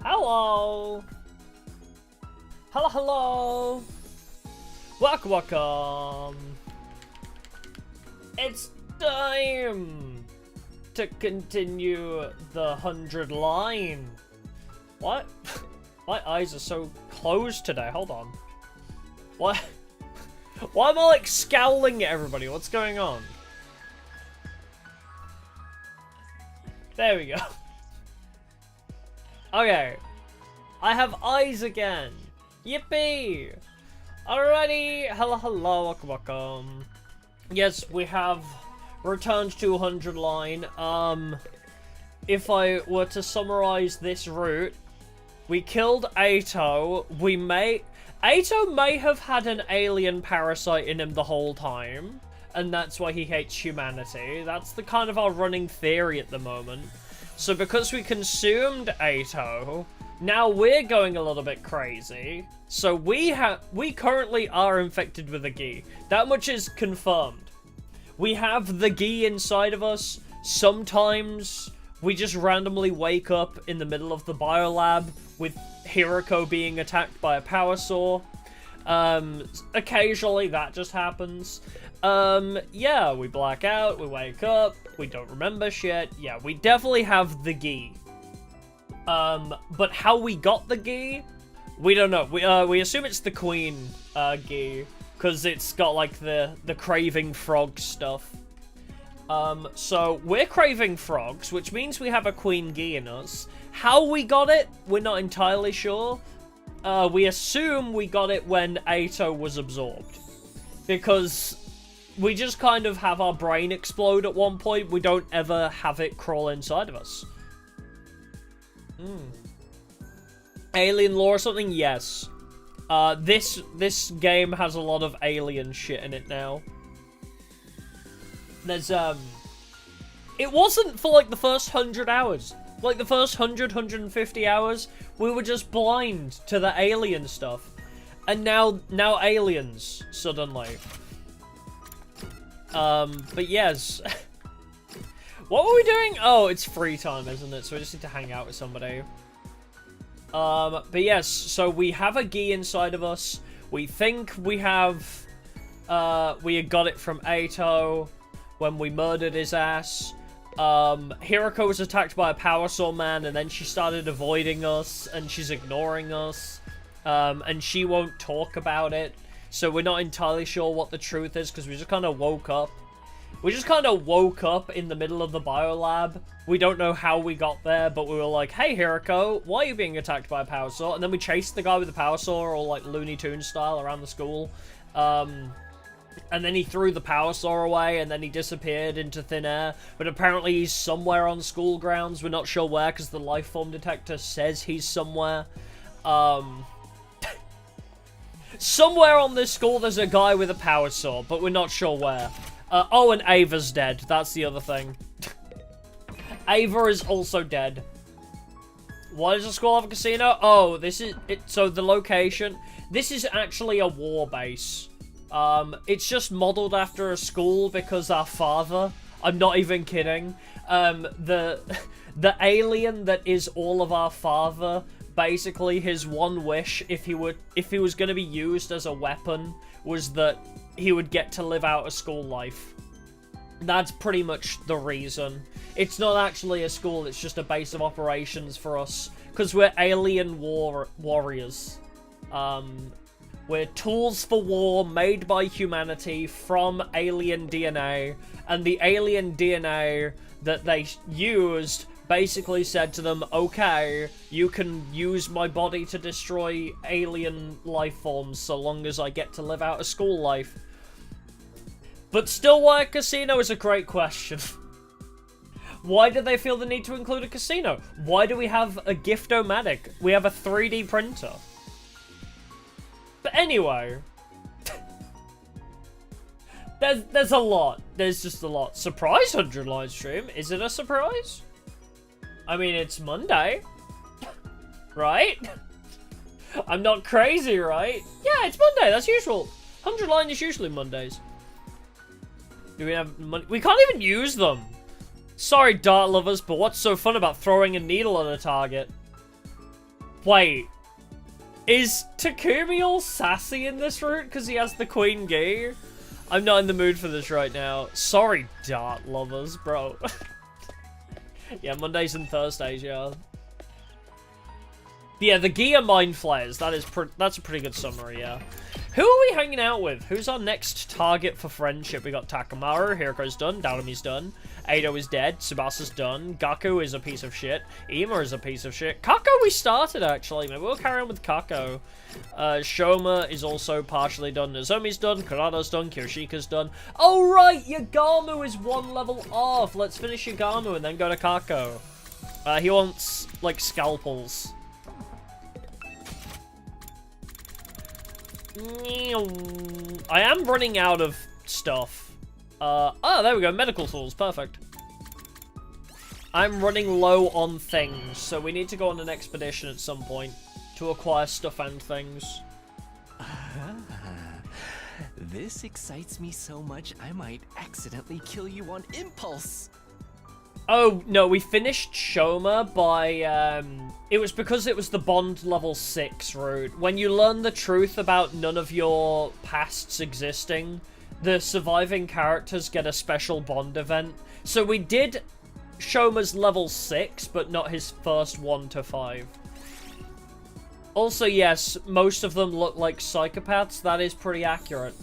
Hello! Hello, hello! Welcome! It's time to continue the 100 line. What? My eyes are so closed today. Hold on. What? Why am I like scowling at everybody? What's going on? There we go. Okay. I have eyes again. Yippee! Alrighty. Hello, hello. Welcome, welcome. Yes, we have returned to 100 line. If I were to summarize this route, we killed Ato. Ato may have had an alien parasite in him the whole time, and that's why he hates humanity. That's the kind of our running theory at the moment. So because we consumed Ato, now we're going a little bit crazy. So we currently are infected with the Ghee. That much is confirmed. We have the Ghee inside of us. Sometimes we just randomly wake up in the middle of the biolab with Hiroko being attacked by a power saw. Occasionally that just happens. Yeah, we black out, we wake up, we don't remember shit. Yeah, we definitely have the Ghee. But how we got the Ghee, we don't know. We assume it's the queen, Ghee, because it's got, like, the craving frog stuff. So we're craving frogs, which means we have a queen Ghee in us. How we got it, we're not entirely sure. We assume we got it when Ato was absorbed. Because we just kind of have our brain explode at one point. We don't ever have it crawl inside of us. Alien lore or something? Yes. This game has a lot of alien shit in it now. There's, it wasn't for, like, the first 100 hours. Like, the first 150 hours, we were just blind to the alien stuff. And now aliens, suddenly. But yes. What were we doing? Oh, it's free time, isn't it? So we just need to hang out with somebody. But yes, so we have a Ghee inside of us. We think we have, we got it from Ato when we murdered his ass. Hiroko was attacked by a power saw man, and then she started avoiding us, and she's ignoring us. And she won't talk about it. So we're not entirely sure what the truth is, because we just kind of woke up. We just kind of woke up in the middle of the biolab. We don't know how we got there, but we were like, hey, Hiroko, why are you being attacked by a power saw? And then we chased the guy with the power saw, all like Looney Tunes style, around the school. And then he threw the power saw away, and then he disappeared into thin air. But apparently he's somewhere on school grounds. We're not sure where, because the life form detector says he's somewhere. Somewhere on this school there's a guy with a power saw, but we're not sure where. Oh, and Ava's dead. That's the other thing. Ava is also dead. Why does the school have a casino? Oh, this is it. So the location. This is actually a war base. It's just modeled after a school because our father. I'm not even kidding. The alien that is all of our father. Basically, his one wish, if he was going to be used as a weapon, was that he would get to live out a school life. That's pretty much the reason. It's not actually a school, it's just a base of operations for us. Because we're alien warriors. We're tools for war made by humanity from alien DNA. And the alien DNA that they used basically said to them, okay, you can use my body to destroy alien life forms so long as I get to live out a school life. But still, why a casino is a great question. Why did they feel the need to include a casino? Why do we have a Gift-O-Matic? We have a 3D printer. But anyway. There's a lot. There's just a lot. Surprise 100 live stream? Is it a surprise? I mean, it's Monday. Right? I'm not crazy, right? Yeah, it's Monday. That's usual. 100 line is usually Mondays. Do we have money? We can't even use them. Sorry, dart lovers, but what's so fun about throwing a needle at a target? Wait. Is Takumi all sassy in this route because he has the Queen Ghee? I'm not in the mood for this right now. Sorry, dart lovers, bro. Yeah, Mondays and Thursdays, yeah. Yeah, the Ghee are mind flayers. That's a pretty good summary, yeah. Who are we hanging out with? Who's our next target for friendship? We got Takamaru, Hiriko's done, Darumi's done, Ado is dead, Tsubasa's done, Gaku is a piece of shit, Ima is a piece of shit. Kako we started, actually. Maybe we'll carry on with Kako. Shoma is also partially done, Nozomi's done, Kurano's done, Kiyoshika's done. Oh, right! Yagamu is one level off! Let's finish Yagamu and then go to Kako. He wants, like, scalpels. I am running out of stuff. Oh, there we go. Medical tools. Perfect. I'm running low on things, so we need to go on an expedition at some point to acquire stuff and things. This excites me so much, I might accidentally kill you on impulse. Oh, no, we finished Shoma by, it was because it was the Bond level 6 route. When you learn the truth about none of your pasts existing, the surviving characters get a special Bond event. So we did Shoma's level 6, but not his first 1 to 5. Also, yes, most of them look like psychopaths. That is pretty accurate.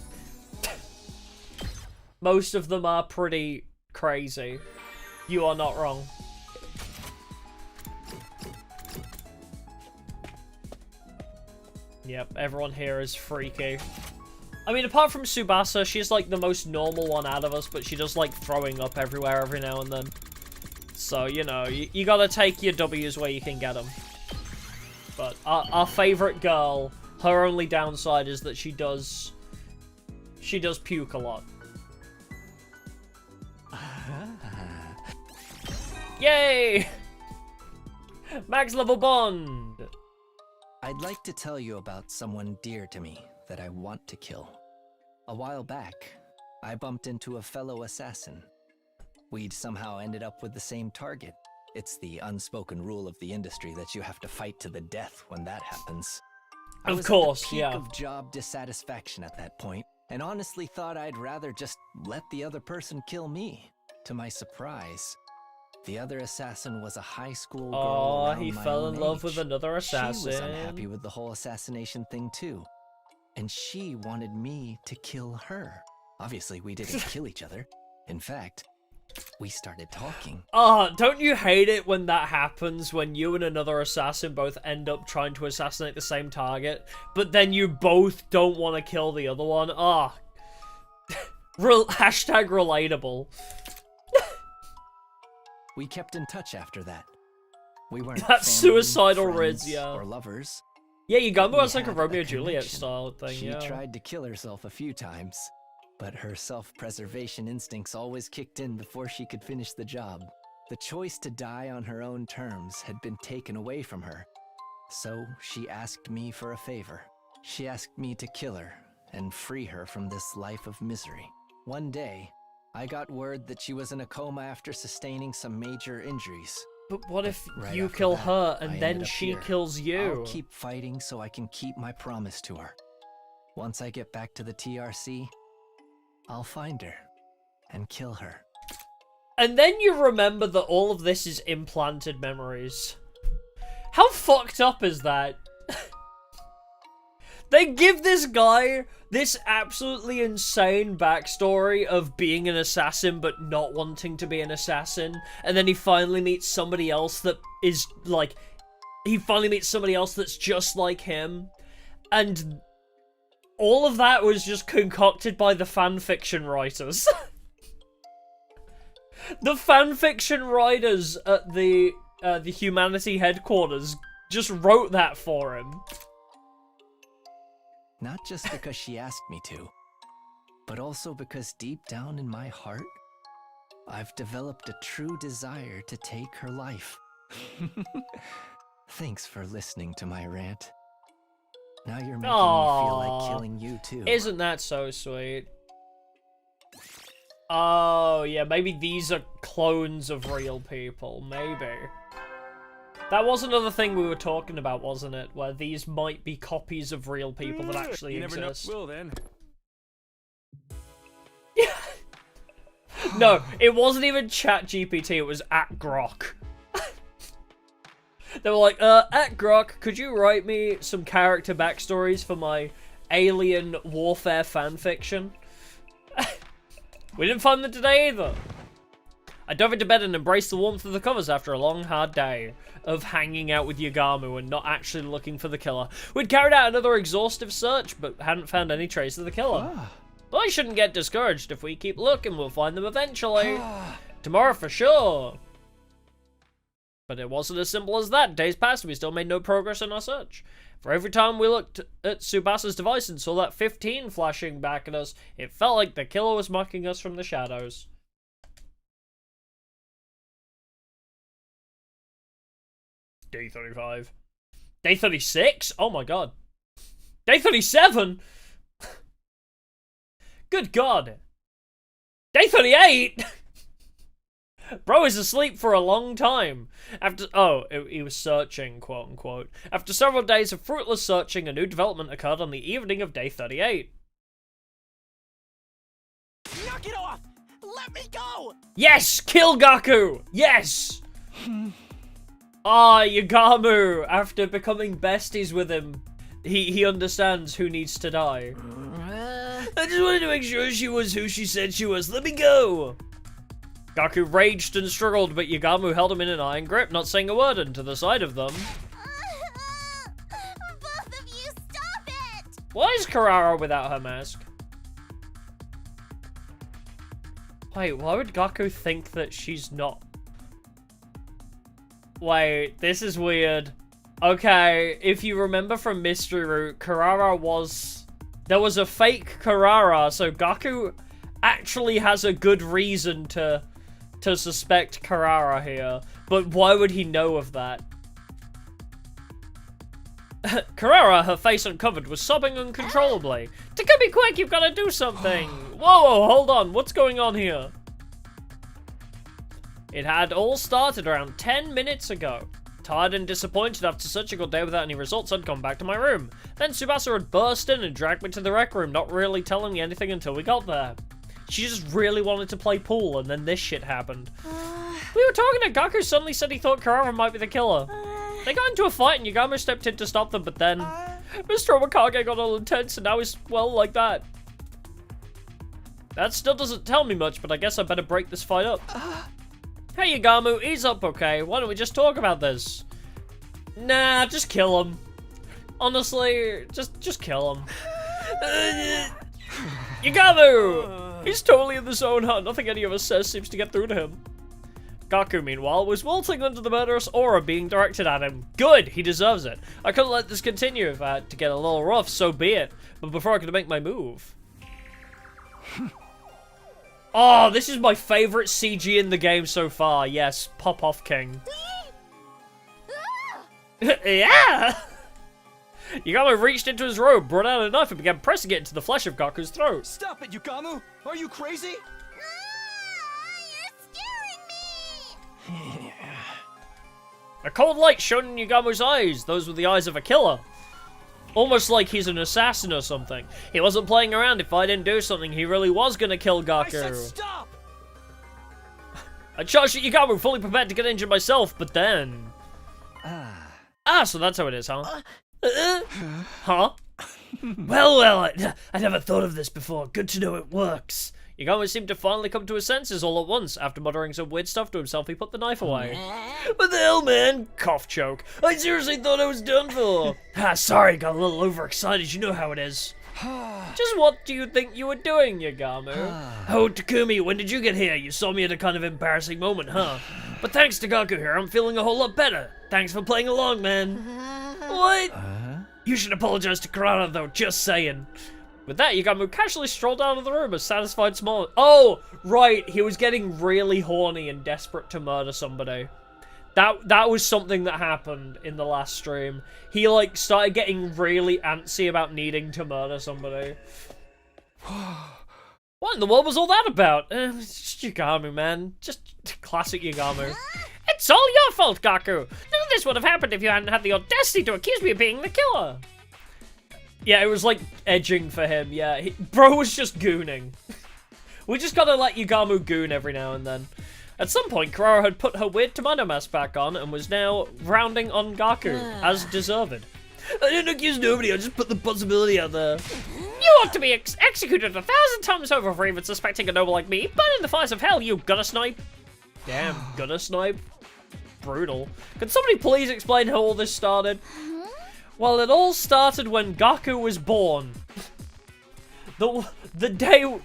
Most of them are pretty crazy. You are not wrong. Yep, everyone here is freaky. I mean, apart from Tsubasa, she's like the most normal one out of us, but she does like throwing up everywhere every now and then. So, you know, you gotta take your W's where you can get them. But our favorite girl, her only downside is that she does puke a lot. Yay! Max level Bond! I'd like to tell you about someone dear to me that I want to kill. A while back, I bumped into a fellow assassin. We'd somehow ended up with the same target. It's the unspoken rule of the industry that you have to fight to the death when that happens. Of course, I was at the peak yeah. of job dissatisfaction at that point, and honestly thought I'd rather just let the other person kill me. To my surprise, the other assassin was a high school girl. Oh, around he my fell own in love age. with another assassin. She was unhappy with the whole assassination thing too. And she wanted me to kill her. Obviously, we didn't kill each other. In fact, we started talking. Oh, don't you hate it when that happens, when you and another assassin both end up trying to assassinate the same target, but then you both don't want to kill the other one? Ah. Hashtag relatable. We kept in touch after that. We weren't That's family, suicidal friends, Riz, yeah. or lovers. Yeah, Yagamu We has like a had Romeo Juliet connection. style thing, She yeah. tried to kill herself a few times, but her self-preservation instincts always kicked in before she could finish the job. The choice to die on her own terms had been taken away from her, so she asked me for a favor. She asked me to kill her and free her from this life of misery. One day, I got word that she was in a coma after sustaining some major injuries. But what if Right you after kill that, her I and ended then up she here. kills you? I'll keep fighting so I can keep my promise to her. Once I get back to the TRC, I'll find her and kill her. And then you remember that all of this is implanted memories. How fucked up is that? They give this guy this absolutely insane backstory of being an assassin but not wanting to be an assassin, and then he finally meets somebody else that is like... He finally meets somebody else that's just like him, and all of that was just concocted by the fanfiction writers. The fanfiction writers at the Humanity headquarters just wrote that for him. Not just because she asked me to, but also because deep down in my heart, I've developed a true desire to take her life. Thanks for listening to my rant. Now you're making me feel like killing you too. Isn't that so sweet? Oh, yeah, maybe these are clones of real people. Maybe. That was another thing we were talking about, wasn't it? Where these might be copies of real people that actually you never know. exist. Well then. No, it wasn't even ChatGPT, it was at Grok. They were like, at Grok, could you write me some character backstories for my alien warfare fanfiction? We didn't find them today either. I dove into bed and embraced the warmth of the covers after a long, hard day of hanging out with Yagamu and not actually looking for the killer. We'd carried out another exhaustive search, but hadn't found any trace of the killer. But I shouldn't get discouraged. If we keep looking, we'll find them eventually. Tomorrow for sure. But it wasn't as simple as that. Days passed and we still made no progress in our search. For every time we looked at Tsubasa's device and saw that 15 flashing back at us, it felt like the killer was mocking us from the shadows. Day 35. Day 36? Oh my god. Day 37? Good god. Day 38? Bro is asleep for a long time. He was searching, quote unquote. After several days of fruitless searching, a new development occurred on the evening of day 38. Knock it off! Let me go! Yes! Kill Gaku! Yes! Yagamu, after becoming besties with him, he understands who needs to die. I just wanted to make sure she was who she said she was. Let me go! Gaku raged and struggled, but Yagamu held him in an iron grip, not saying a word, and to the side of them. Both of you, stop it! Why is Karara without her mask? Wait, why would Gaku think that she's not? Wait, this is weird. Okay, if you remember from Mystery Route, Karara was... There was a fake Karara, so Gaku actually has a good reason to suspect Karara here. But why would he know of that? Karara, her face uncovered, was sobbing uncontrollably. Takumi, quick, you've got to do something! Whoa, hold on, what's going on here? It had all started around 10 minutes ago. Tired and disappointed after such a good day without any results, I'd gone back to my room. Then Tsubasa had burst in and dragged me to the rec room, not really telling me anything until we got there. She just really wanted to play pool, and then this shit happened. We were talking and Gaku suddenly said he thought Karara might be the killer. They got into a fight and Yagamu stepped in to stop them, but then Mr. Omakage got all intense and now he's, well, like that. That still doesn't tell me much, but I guess I better break this fight up. Hey Yagamu, ease up, okay? Why don't we just talk about this? Nah, just kill him. Honestly, just kill him. Yagamu! He's totally in the zone, huh? Nothing any of us says seems to get through to him. Gaku, meanwhile, was wilting under the murderous aura being directed at him. Good! He deserves it. I couldn't let this continue. If I had to get a little rough, so be it. But before I could make my move... Oh, this is my favorite CG in the game so far. Yes, Pop Off King. Yeah! Yagamu reached into his robe, brought out a knife, and began pressing it into the flesh of Gaku's throat. Stop it, Yagamu! Are you crazy? You're scaring me! A cold light shone in Yagamu's eyes. Those were the eyes of a killer. Almost like he's an assassin or something. He wasn't playing around. If I didn't do something, he really was gonna kill Gaku. I said stop! I charged at Yagamu, fully prepared to get injured myself, but then... so that's how it is, huh? Huh? Well, I never thought of this before. Good to know it works. Yagamu seemed to finally come to his senses all at once. After muttering some weird stuff to himself, he put the knife away. What the hell, man? Cough choke. I seriously thought I was done for. Sorry, got a little overexcited. You know how it is. Just what do you think you were doing, Yagamu? Oh, Takumi, when did you get here? You saw me at a kind of embarrassing moment, huh? But thanks to Gaku here, I'm feeling a whole lot better. Thanks for playing along, man. What? You should apologize to Karara, though, just saying. With that, Yagamu casually strolled out of the room, a satisfied smile. Oh, right, he was getting really horny and desperate to murder somebody. That was something that happened in the last stream. He, like, started getting really antsy about needing to murder somebody. What in the world was all that about? It's just Yagamu, man. Just classic Yagamu. It's all your fault, Gaku. None of this would have happened if you hadn't had the audacity to accuse me of being the killer. Yeah, it was like edging for him, yeah. Bro was just gooning. We just gotta let Yugamu goon every now and then. At some point, Kurara had put her weird tomato mask back on and was now rounding on Gaku, as deserved. I didn't accuse nobody, I just put the possibility out there. You ought to be executed 1,000 times over for even suspecting a noble like me, but in the fires of hell, you gutter snipe. Damn, gutter snipe. Brutal. Can somebody please explain how all this started? Well, it all started when Gaku was born. The day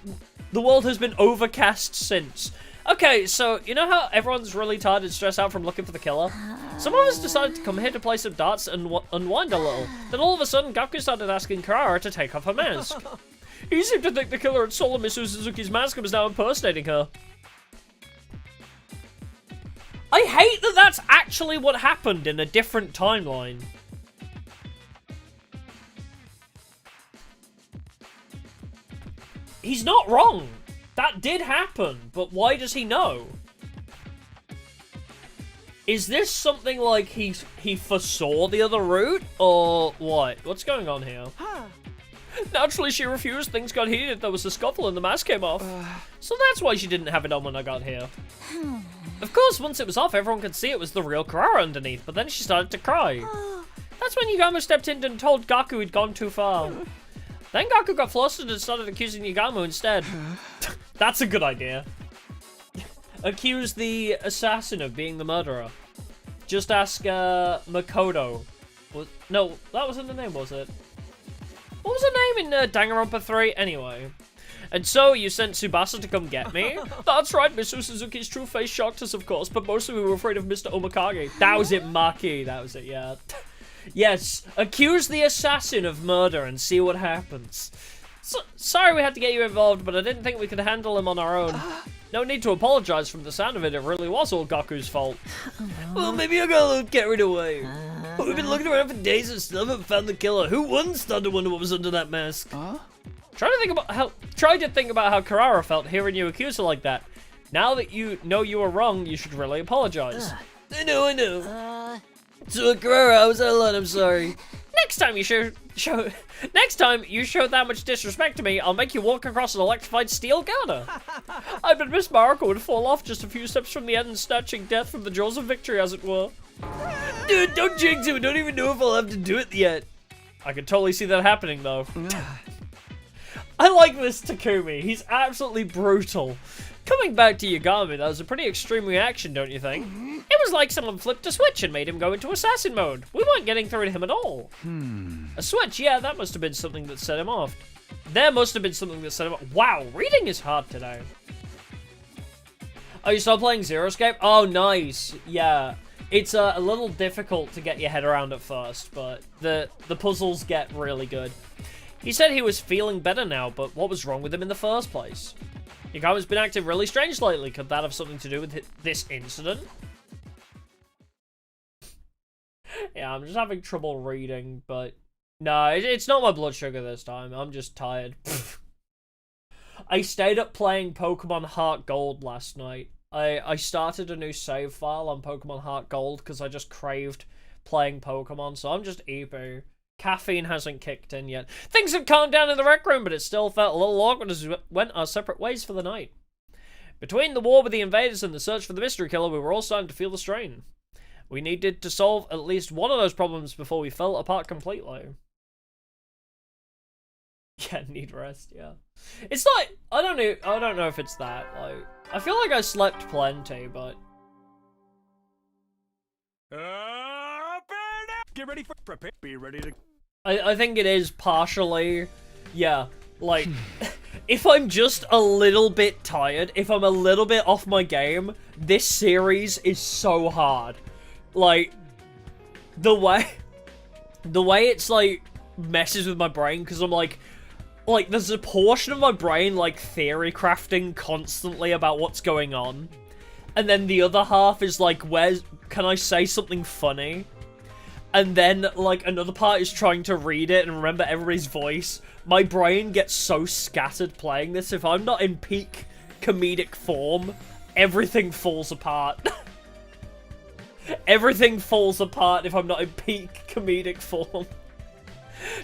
the world has been overcast since. Okay, so you know how everyone's really tired and stressed out from looking for the killer? Some of us decided to come here to play some darts and unwind a little. Then all of a sudden, Gaku started asking Kurara to take off her mask. He seemed to think the killer had stolen Miss Suzuki's mask and was now impersonating her. I hate that that's actually what happened in a different timeline. He's not wrong. That did happen, but why does he know? Is this something like he foresaw the other route, or what? What's going on here? Naturally, she refused. Things got heated. There was a scuffle and the mask came off. So that's why she didn't have it on when I got here. Of course, once it was off, everyone could see it was the real Kurara underneath, but then she started to cry. That's when Yugamu stepped in and told Gaku he'd gone too far. Then Gaku got flustered and started accusing Yugamu instead. That's a good idea. Accuse the assassin of being the murderer. Just ask Makoto. No, that wasn't the name, was it? What was her name in Danganronpa 3? Anyway. And so, you sent Tsubasa to come get me? That's right, Mr. Suzuki's true face shocked us, of course, but mostly we were afraid of Mr. Omakage. That was it, Maki. That was it, yeah. Yes, accuse the assassin of murder and see what happens. Sorry we had to get you involved, but I didn't think we could handle him on our own. No need to apologize from the sound of it, it really was all Gaku's fault. Well, maybe I got a little carried away. But we've been looking around for days and still haven't found the killer. Who wouldn't start to wonder what was under that mask? Try to think about how Kurara felt hearing you accuse her like that. Now that you know you were wrong, you should really apologize. I know. So Kurara, I was out of line, I'm sorry. Next time you show that much disrespect to me, I'll make you walk across an electrified steel girder. I bet Miss Mariko would fall off just a few steps from the end, snatching death from the jaws of victory, as it were. Dude, don't jinx it. We don't even know if I'll have to do it yet. I can totally see that happening, though. I like this Takumi. He's absolutely brutal. Coming back to Yagami, that was a pretty extreme reaction, don't you think? It was like someone flipped a switch and made him go into assassin mode. We weren't getting through to him at all. A switch? Yeah, that must have been something that set him off. There must have been something that set him off. Wow, reading is hard today. Oh, you still playing Zero Escape? Oh, nice. Yeah. It's a little difficult to get your head around at first, but the puzzles get really good. He said he was feeling better now, but what was wrong with him in the first place? Yagami's been acting really strange lately. Could that have something to do with this incident? Yeah, I'm just having trouble reading, but... No, it's not my blood sugar this time. I'm just tired. I stayed up playing Pokemon Heart Gold last night. I started a new save file on Pokemon Heart Gold because I just craved playing Pokemon, so I'm just eager. Caffeine hasn't kicked in yet. Things have calmed down in the rec room, but it still felt a little awkward as we went our separate ways for the night. Between the war with the invaders and the search for the mystery killer, we were all starting to feel the strain. We needed to solve at least one of those problems before we fell apart completely. Yeah, need rest, yeah. It's like, I don't know if it's that. Like, I feel like I slept plenty, but... Get ready for prepare. Be ready to... I think it is partially, yeah, like, if I'm just a little bit tired, if I'm a little bit off my game, this series is so hard. Like, the way it's, like, messes with my brain, because I'm like, there's a portion of my brain, like, theory crafting constantly about what's going on, and then the other half is, like, can I say something funny? And then, like, another part is trying to read it and remember everybody's voice. My brain gets so scattered playing this. If I'm not in peak comedic form, everything falls apart. Everything falls apart if I'm not in peak comedic form.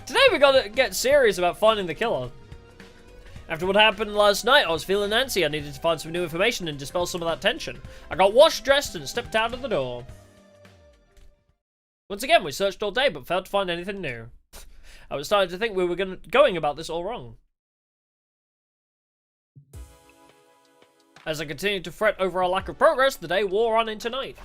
Today we gotta get serious about finding the killer. After what happened last night, I was feeling antsy. I needed to find some new information and dispel some of that tension. I got washed, dressed, and stepped out of the door. Once again, we searched all day, but failed to find anything new. I was starting to think we were going about this all wrong. As I continued to fret over our lack of progress, the day wore on into night.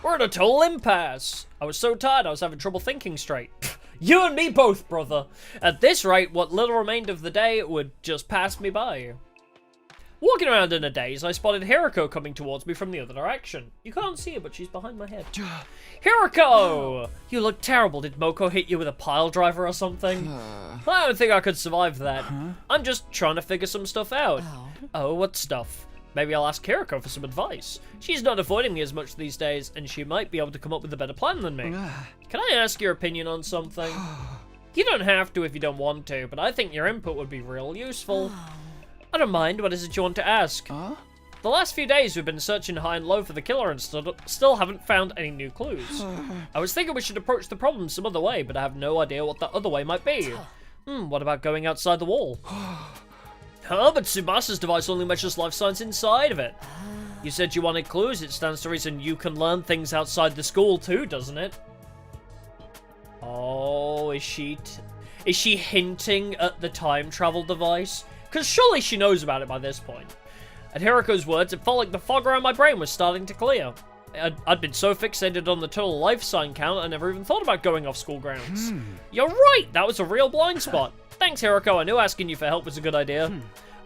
We're at a total impasse. I was so tired, I was having trouble thinking straight. You and me both, brother. At this rate, what little remained of the day would just pass me by. Walking around in a daze, I spotted Hiroko coming towards me from the other direction. You can't see her, but she's behind my head. Hiroko! You look terrible. Did Moko hit you with a pile driver or something? I don't think I could survive that. I'm just trying to figure some stuff out. Oh, what stuff? Maybe I'll ask Hiroko for some advice. She's not avoiding me as much these days, and she might be able to come up with a better plan than me. Can I ask your opinion on something? You don't have to if you don't want to, but I think your input would be real useful. I don't mind. What is it you want to ask? The last few days we've been searching high and low for the killer and still haven't found any new clues. I was thinking we should approach the problem some other way, but I have no idea what that other way might be. What about going outside the wall? But Tsubasa's device only measures life signs inside of it. You said you wanted clues. It stands to reason you can learn things outside the school too, doesn't it? Oh, is she hinting at the time travel device? Because surely she knows about it by this point. At Hiroko's words, it felt like the fog around my brain was starting to clear. I'd been so fixated on the total life sign count, I never even thought about going off school grounds. You're right, that was a real blind spot. Thanks, Hiroko. I knew asking you for help was a good idea.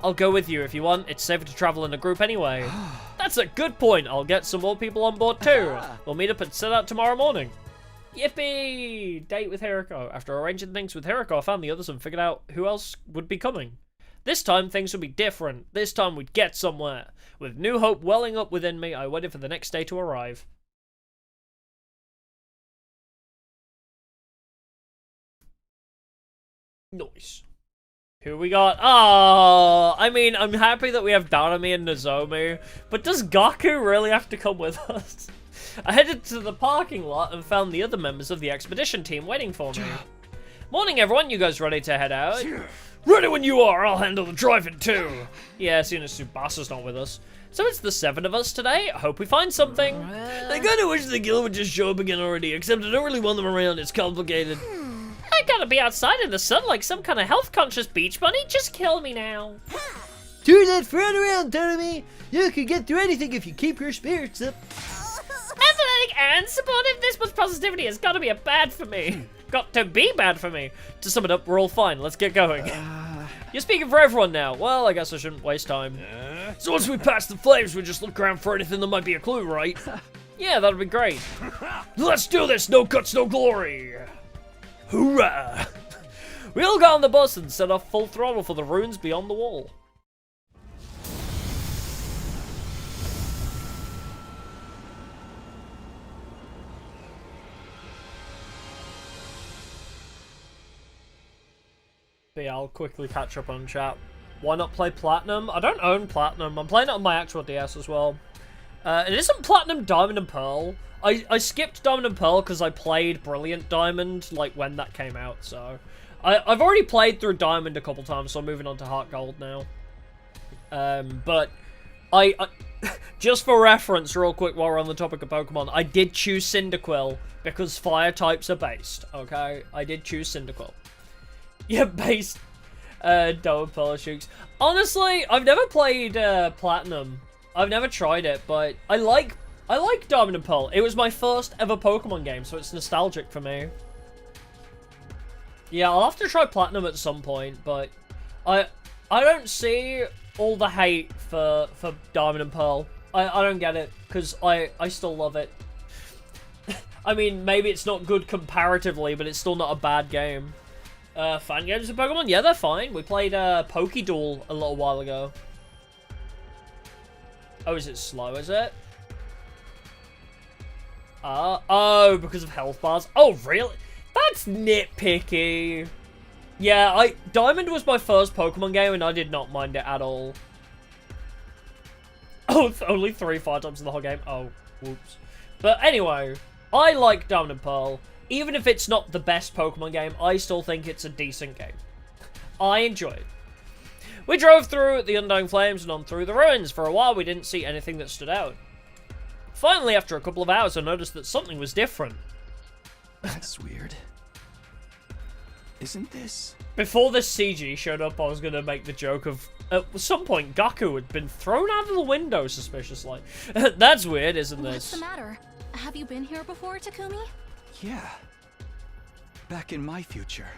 I'll go with you if you want. It's safer to travel in a group anyway. That's a good point. I'll get some more people on board too. We'll meet up and set out tomorrow morning. Yippee! Date with Hiroko. After arranging things with Hiroko, I found the others and figured out who else would be coming. This time, things would be different. This time, we'd get somewhere. With new hope welling up within me, I waited for the next day to arrive. Nice. Who we got? Oh, I mean, I'm happy that we have Darumi and Nozomi, but does Gaku really have to come with us? I headed to the parking lot and found the other members of the expedition team waiting for me. Morning, everyone. You guys ready to head out? Ready when you are. I'll handle the driving too. Yeah, seeing as Tsubasa's not with us. So it's the 7 of us today. I hope we find something. I kinda wish the guild would just show up again already, except I don't really want them around. It's complicated. I gotta be outside in the sun like some kind of health-conscious beach bunny. Just kill me now. Turn that frown around, Darumi. You can get through anything if you keep your spirits up. Athletic and supportive. This much positivity has got to be bad for me. Got to be bad for me. To sum it up, we're all fine. Let's get going. You're speaking for everyone now. Well, I guess I shouldn't waste time. So once we pass the flames, we just look around for anything that might be a clue, right? Yeah, that'd be great. Let's do this. No cuts, no glory. Hoorah! We all got on the bus and set off full throttle for the ruins beyond the wall. But yeah, I'll quickly catch up on chat. Why not play Platinum? I don't own Platinum. I'm playing it on my actual DS as well. It isn't Platinum Diamond and Pearl. I skipped Diamond and Pearl because I played Brilliant Diamond, like, when that came out, so... I've already played through Diamond a couple times, so I'm moving on to Heart Gold now. But... I just for reference, real quick, while we're on the topic of Pokemon, I did choose Cyndaquil because fire types are based, okay? I did choose Cyndaquil. Yeah, based... Diamond Pearl Shooks. Honestly, I've never played, Platinum. I've never tried it, but I like Diamond and Pearl. It was my first ever Pokemon game, so it's nostalgic for me. Yeah, I'll have to try Platinum at some point, but I don't see all the hate for Diamond and Pearl. I don't get it, because I still love it. I mean, maybe it's not good comparatively, but it's still not a bad game. Fan games of Pokemon? Yeah, they're fine. We played Pokéduel a little while ago. Oh, is it slow, is it? Oh, because of health bars. Oh, really? That's nitpicky. Yeah, Diamond was my first Pokemon game, and I did not mind it at all. Oh, only 3 fire types in the whole game. Oh, whoops. But anyway, I like Diamond and Pearl. Even if it's not the best Pokemon game, I still think it's a decent game. I enjoy it. We drove through the undying flames and on through the ruins. For a while, we didn't see anything that stood out. Finally, after a couple of hours, I noticed that something was different. That's weird. Isn't this? Before this CG showed up, I was going to make the joke of, at some point, Gaku had been thrown out of the window suspiciously. That's weird, isn't this? What's the matter? Have you been here before, Takumi? Yeah. Back in my future.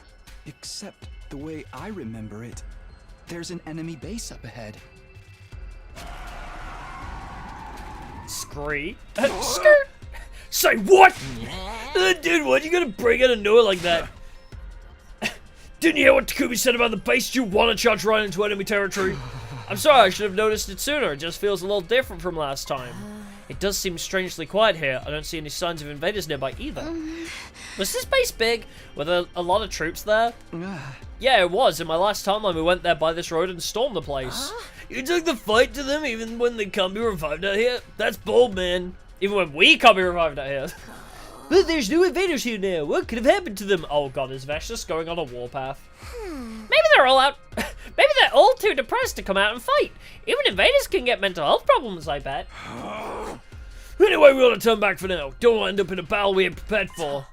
Except the way I remember it, there's an enemy base up ahead. Scree. Skirt! Say what? Dude, why'd you gotta bring out a note like that? Didn't you hear what Takumi said about the base? Do you want to charge right into enemy territory? I'm sorry, I should have noticed it sooner. It just feels a little different from last time. It does seem strangely quiet here. I don't see any signs of invaders nearby either. Was this base big? Were there a lot of troops there? Yeah, it was. In my last timeline, we went there by this road and stormed the place. You took the fight to them even when they can't be revived out here? That's bold, man. Even when we can't be revived out here. But there's new invaders here now. What could have happened to them? Oh god, is Vesh just going on a warpath? Maybe they're all out. Maybe they're all too depressed to come out and fight. Even invaders can get mental health problems, I bet. Anyway, we ought to turn back for now. Don't want to end up in a battle we ain't prepared for.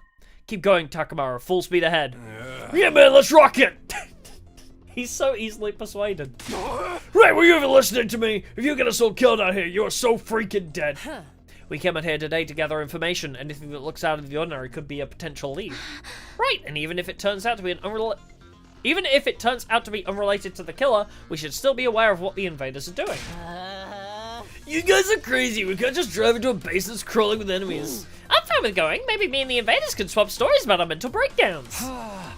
Keep going, Takamura. Full speed ahead. Yeah, man, let's rock it. He's so easily persuaded. Right, were you even listening to me? If you get us all killed out here, you are so freaking dead. We came out here today to gather information. Anything that looks out of the ordinary could be a potential lead. Right, and even if it turns out to be unrelated to the killer, we should still be aware of what the invaders are doing. You guys are crazy. We can't just drive into a base that's crawling with enemies. I'm fine with going. Maybe me and the invaders can swap stories about our mental breakdowns.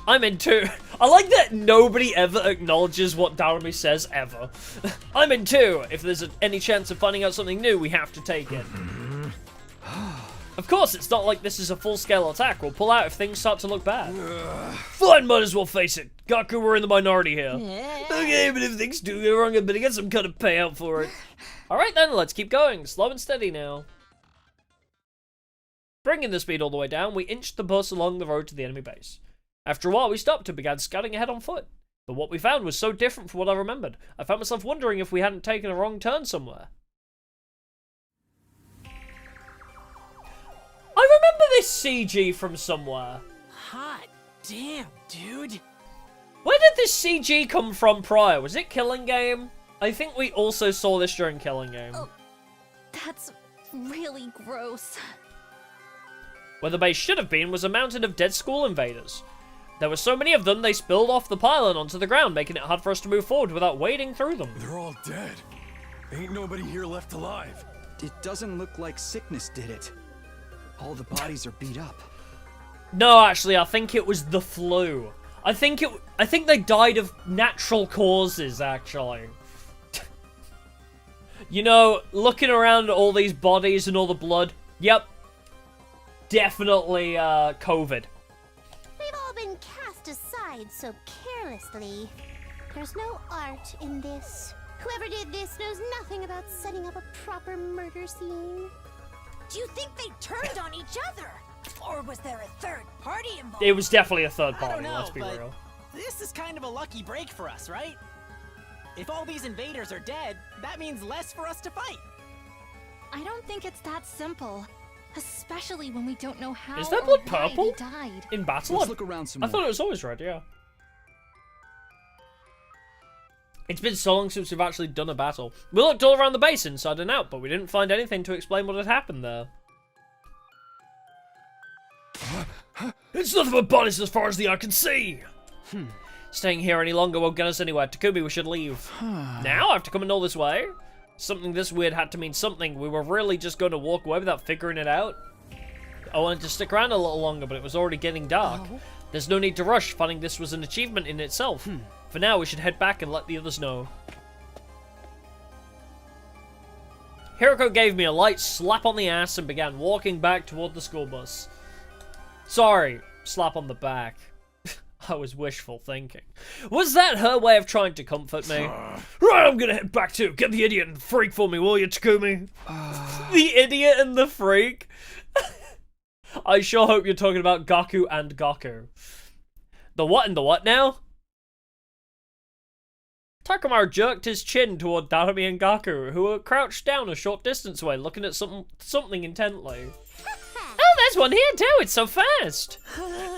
I'm in too. I like that nobody ever acknowledges what Darumi says ever. I'm in too. If there's any chance of finding out something new, we have to take it. Of course, it's not like this is a full-scale attack. We'll pull out if things start to look bad. Fine, might as well face it. Gaku, we're in the minority here. Okay, but if things do go wrong, I better get some kind of payout for it. Alright then, let's keep going. Slow and steady now. Bringing the speed all the way down, we inched the bus along the road to the enemy base. After a while, we stopped and began scouting ahead on foot. But what we found was so different from what I remembered. I found myself wondering if we hadn't taken a wrong turn somewhere. I remember this CG from somewhere. Hot damn, dude. Where did this CG come from prior? Was it Killing Game? I think we also saw this during Killing Game. Oh, that's really gross. Where the base should have been was a mountain of dead school invaders. There were so many of them, they spilled off the pylon onto the ground, making it hard for us to move forward without wading through them. They're all dead. Ain't nobody here left alive. It doesn't look like sickness did it. All the bodies are beat up. No, actually, I think it was the flu. I think they died of natural causes, actually. You know, looking around at all these bodies and all the blood, yep. Definitely, COVID. They've all been cast aside so carelessly. There's no art in this. Whoever did this knows nothing about setting up a proper murder scene. Do you think they turned on each other? Or was there a third party involved? It was definitely a third I party, don't know, let's be but real. This is kind of a lucky break for us, right? If all these invaders are dead, that means less for us to fight. I don't think it's that simple. Especially when we don't know how Is that or blood why purple? they died. In battle? Let's look around some I more. thought it was always red, yeah. It's been so long since we've actually done a battle. We looked all around the base, inside and out, but we didn't find anything to explain what had happened there. It's nothing but bodies as far as the eye can see! Staying here any longer won't get us anywhere. Takumi, we should leave. Now, after coming all this way? Something this weird had to mean something. We were really just going to walk away without figuring it out. I wanted to stick around a little longer, but it was already getting dark. There's no need to rush, finding this was an achievement in itself. For now, we should head back and let the others know. Hiroko gave me a light slap on the ass and began walking back toward the school bus. Sorry, slap on the back. I was wishful thinking. Was that her way of trying to comfort me? Right, I'm gonna head back too. Get the idiot and the freak for me, will you, Takumi? The idiot and the freak? I sure hope you're talking about Gaku and Gaku. The what and the what now? Takamaru jerked his chin toward Darumi and Gaku, who were crouched down a short distance away, looking at something intently. Oh, there's one here too, it's so fast!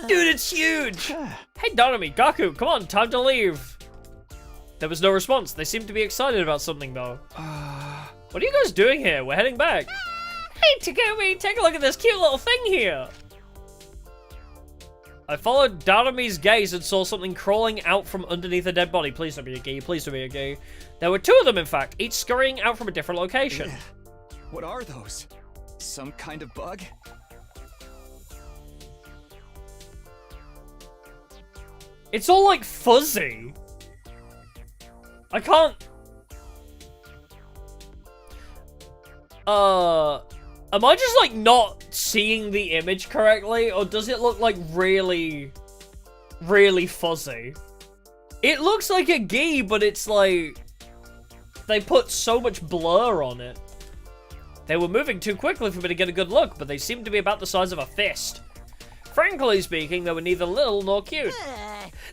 Dude, it's huge! Hey Darumi, Gaku, come on, time to leave! There was no response. They seemed to be excited about something though. What are you guys doing here? We're heading back. Hey Takumi, take a look at this cute little thing here! I followed Darumi's gaze and saw something crawling out from underneath a dead body. Please don't be a Ghee, please don't be a Ghee. There were two of them, in fact, each scurrying out from a different location. What are those? Some kind of bug? It's all like fuzzy. I can't... Am I just like not seeing the image correctly, or does it look like really, really fuzzy? It looks like a Ghee, but it's like they put so much blur on it. They were moving too quickly for me to get a good look, but they seemed to be about the size of a fist. Frankly speaking, they were neither little nor cute.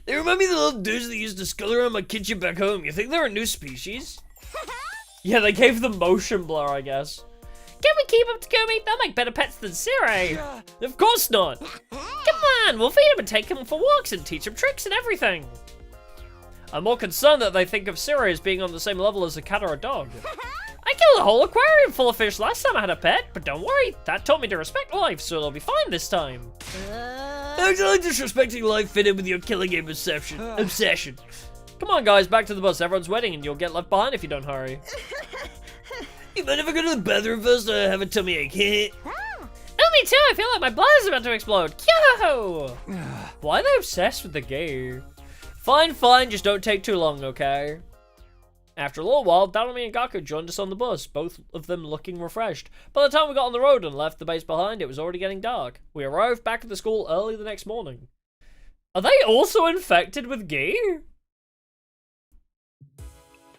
They remind me of the little dudes that used to skull around my kitchen back home. You think they're a new species? Yeah, they gave them motion blur, I guess. Can we keep up, Takumi? They'll make better pets than Siri. Of course not. Come on, we'll feed them and take them for walks and teach them tricks and everything. I'm more concerned that they think of Siri as being on the same level as a cat or a dog. I killed a whole aquarium full of fish last time I had a pet, but don't worry, that taught me to respect life, so it'll be fine this time. How does like disrespecting life fit in with your killing game obsession? Come on, guys, back to the bus. Everyone's waiting, and you'll get left behind if you don't hurry. You might ever go to the bathroom first? I have a tummy ache. Oh, me too. I feel like my bladder's about to explode. Yo! Why are they obsessed with the Ghee? Fine, fine. Just don't take too long, okay? After a little while, Darumi and Gaku joined us on the bus, both of them looking refreshed. By the time we got on the road and left the base behind, it was already getting dark. We arrived back at the school early the next morning. Are they also infected with Ghee?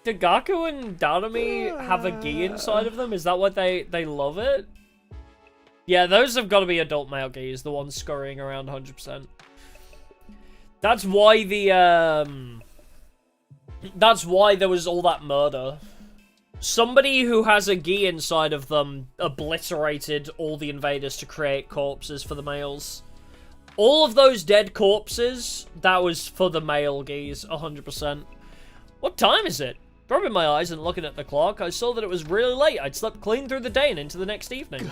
Do Gaku and Darumi have a Ghee inside of them? Is that why they love it? Yeah, those have got to be adult male Ghees, the ones scurrying around 100%. That's why that's why there was all that murder. Somebody who has a Ghee inside of them obliterated all the invaders to create corpses for the males. All of those dead corpses, that was for the male Ghees, 100%. What time is it? Rubbing my eyes and looking at the clock, I saw that it was really late. I'd slept clean through the day and into the next evening.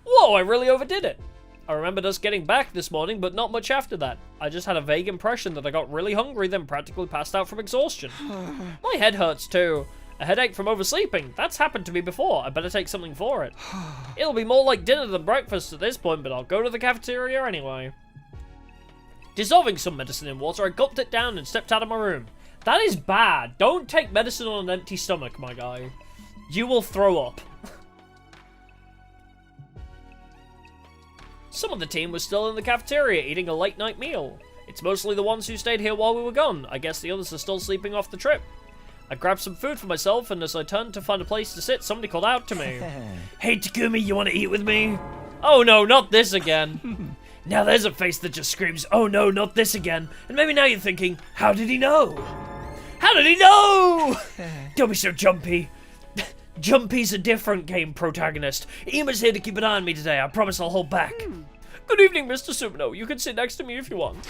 Whoa, I really overdid it. I remembered us getting back this morning, but not much after that. I just had a vague impression that I got really hungry, then practically passed out from exhaustion. My head hurts too. A headache from oversleeping. That's happened to me before. I better take something for it. It'll be more like dinner than breakfast at this point, but I'll go to the cafeteria anyway. Dissolving some medicine in water, I gulped it down and stepped out of my room. That is bad. Don't take medicine on an empty stomach, my guy. You will throw up. Some of the team was still in the cafeteria eating a late night meal. It's mostly the ones who stayed here while we were gone. I guess the others are still sleeping off the trip. I grabbed some food for myself, and as I turned to find a place to sit, somebody called out to me. Hey Takumi, you want to eat with me? Oh no, not this again. Now there's a face that just screams, oh no, not this again. And maybe now you're thinking, how did he know? How did he know? Don't be so jumpy. Jumpy's a different game protagonist. Ima's here to keep an eye on me today. I promise I'll hold back. Good evening, Mr. Sumino. You can sit next to me if you want.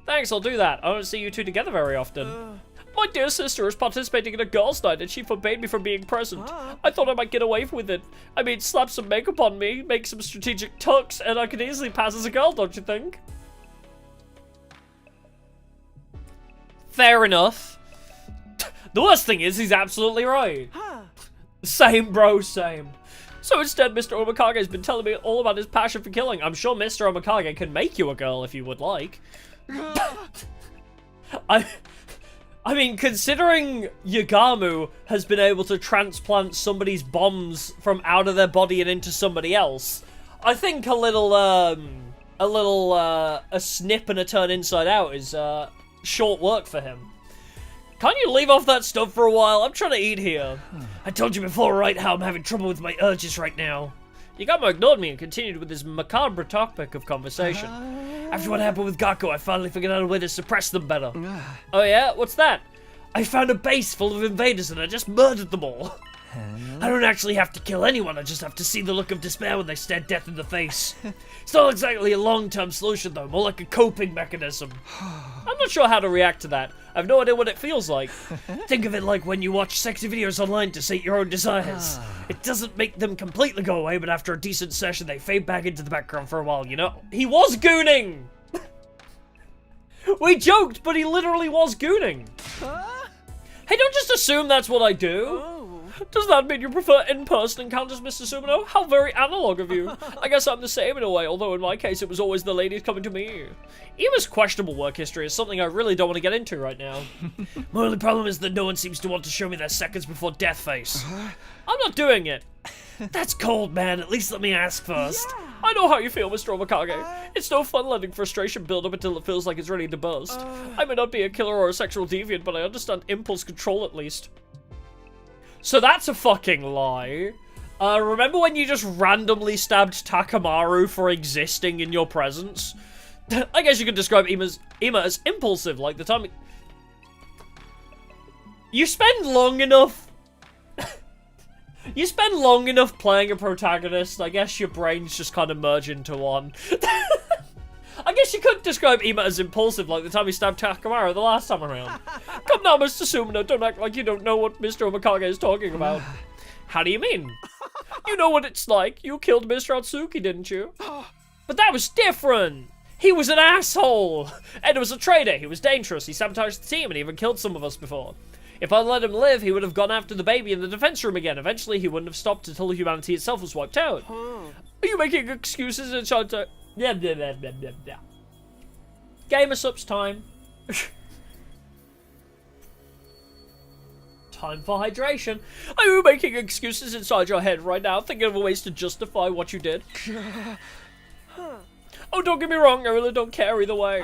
Thanks, I'll do that. I don't see you two together very often. My dear sister is participating in a girls' night and she forbade me from being present. I thought I might get away with it. I mean, slap some makeup on me, make some strategic tucks, and I could easily pass as a girl, don't you think? Fair enough. The worst thing is, he's absolutely right. Same, bro, same. So instead, Mr. Omikage has been telling me all about his passion for killing. I'm sure Mr. Omikage can make you a girl if you would like. I mean, considering Yagamu has been able to transplant somebody's bombs from out of their body and into somebody else, I think a snip and a turn inside out is short work for him. Can't you leave off that stuff for a while? I'm trying to eat here. I told you before, right, how I'm having trouble with my urges right now. Yagamo ignored me and continued with his macabre topic of conversation. After what happened with Gaku, I finally figured out a way to suppress them better. Oh yeah? What's that? I found a base full of invaders and I just murdered them all. I don't actually have to kill anyone, I just have to see the look of despair when they stare death in the face. It's not exactly a long-term solution though, more like a coping mechanism. I'm not sure how to react to that. I have no idea what it feels like. Think of it like when you watch sexy videos online to sate your own desires. It doesn't make them completely go away, but after a decent session they fade back into the background for a while, you know? He was gooning! We joked, but he literally was gooning. Hey, don't just assume that's what I do. Does that mean you prefer in-person encounters, Mr. Sumino? How very analog of you. I guess I'm the same in a way, although in my case it was always the ladies coming to me. Emma's questionable work history is something I really don't want to get into right now. My only problem is that no one seems to want to show me their seconds before death face. I'm not doing it. That's cold, man. At least let me ask first. Yeah. I know how you feel, Mr. Omikage. It's no fun letting frustration build up until it feels like it's ready to burst. I may not be a killer or a sexual deviant, but I understand impulse control at least. So that's a fucking lie. Remember when you just randomly stabbed Takamaru for existing in your presence? I guess you could describe Emma as impulsive, like the time... You spend long enough... You spend long enough playing a protagonist, I guess your brains just kind of merge into one. I guess you could describe Emma as impulsive, like the time he stabbed Takamaru the last time around. Come now, Mr. Sumino, don't act like you don't know what Mr. Omikage is talking about. How do you mean? You know what it's like. You killed Mr. Atsuki, didn't you? But that was different. He was an asshole. And was a traitor. He was dangerous. He sabotaged the team and even killed some of us before. If I'd let him live, he would have gone after the baby in the defense room again. Eventually, he wouldn't have stopped until humanity itself was wiped out. Are you making excuses and trying to... Yeah. Gamer subs time. Time for hydration. Are you making excuses inside your head right now, thinking of ways to justify what you did? Oh, don't get me wrong, I really don't care either way.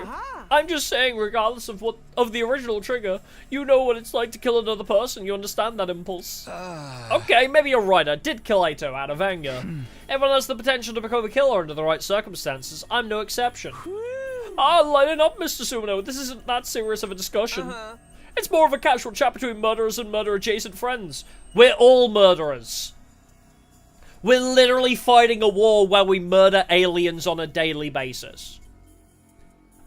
I'm just saying, regardless of the original trigger, you know what it's like to kill another person, you understand that impulse. Okay, maybe you're right, I did kill Aito out of anger. Everyone has the potential to become a killer under the right circumstances, I'm no exception. Lighten up, Mr. Sumino, this isn't that serious of a discussion. It's more of a casual chat between murderers and murder-adjacent friends. We're all murderers. We're literally fighting a war where we murder aliens on a daily basis.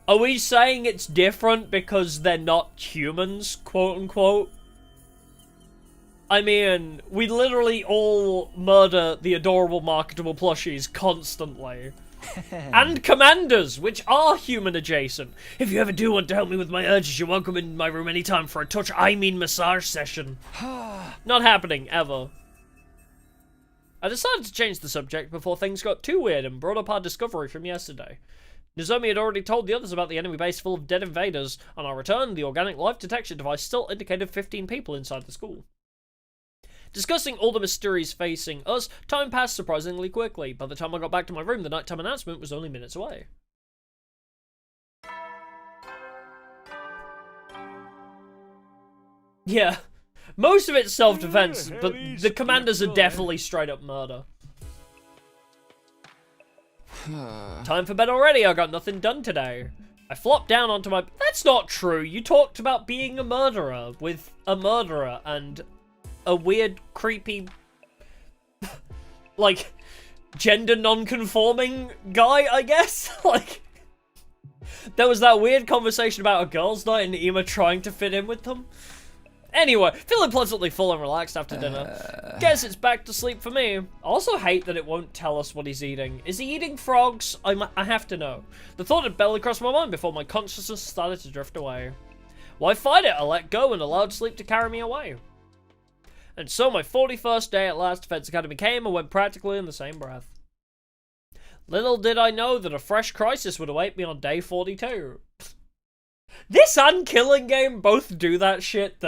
Are we saying it's different because they're not humans, quote-unquote? I mean, we literally all murder the adorable marketable plushies constantly. And commanders, which are human-adjacent. If you ever do want to help me with my urges, you're welcome in my room anytime for a touch, massage session. Not happening, ever. I decided to change the subject before things got too weird and brought up our discovery from yesterday. Nozomi had already told the others about the enemy base full of dead invaders. On our return, the organic life detection device still indicated 15 people inside the school. Discussing all the mysteries facing us, time passed surprisingly quickly. By the time I got back to my room, the nighttime announcement was only minutes away. Yeah. Most of it's self-defense, but the commanders are definitely straight-up murder. Time for bed already, I got nothing done today. I flopped down onto my... That's not true, you talked about being a murderer with a murderer and a weird, creepy, like, gender non-conforming guy, I guess? Like, there was that weird conversation about a girls' night and Emma trying to fit in with them. Anyway, feeling pleasantly full and relaxed after dinner. Guess it's back to sleep for me. I also hate that it won't tell us what he's eating. Is he eating frogs? I have to know. The thought had barely crossed my mind before my consciousness started to drift away. Why fight it? I let go and allowed sleep to carry me away. And so my 41st day at last Defense Academy came and went practically in the same breath. Little did I know that a fresh crisis would await me on day 42. This and Killing Game both do that shit,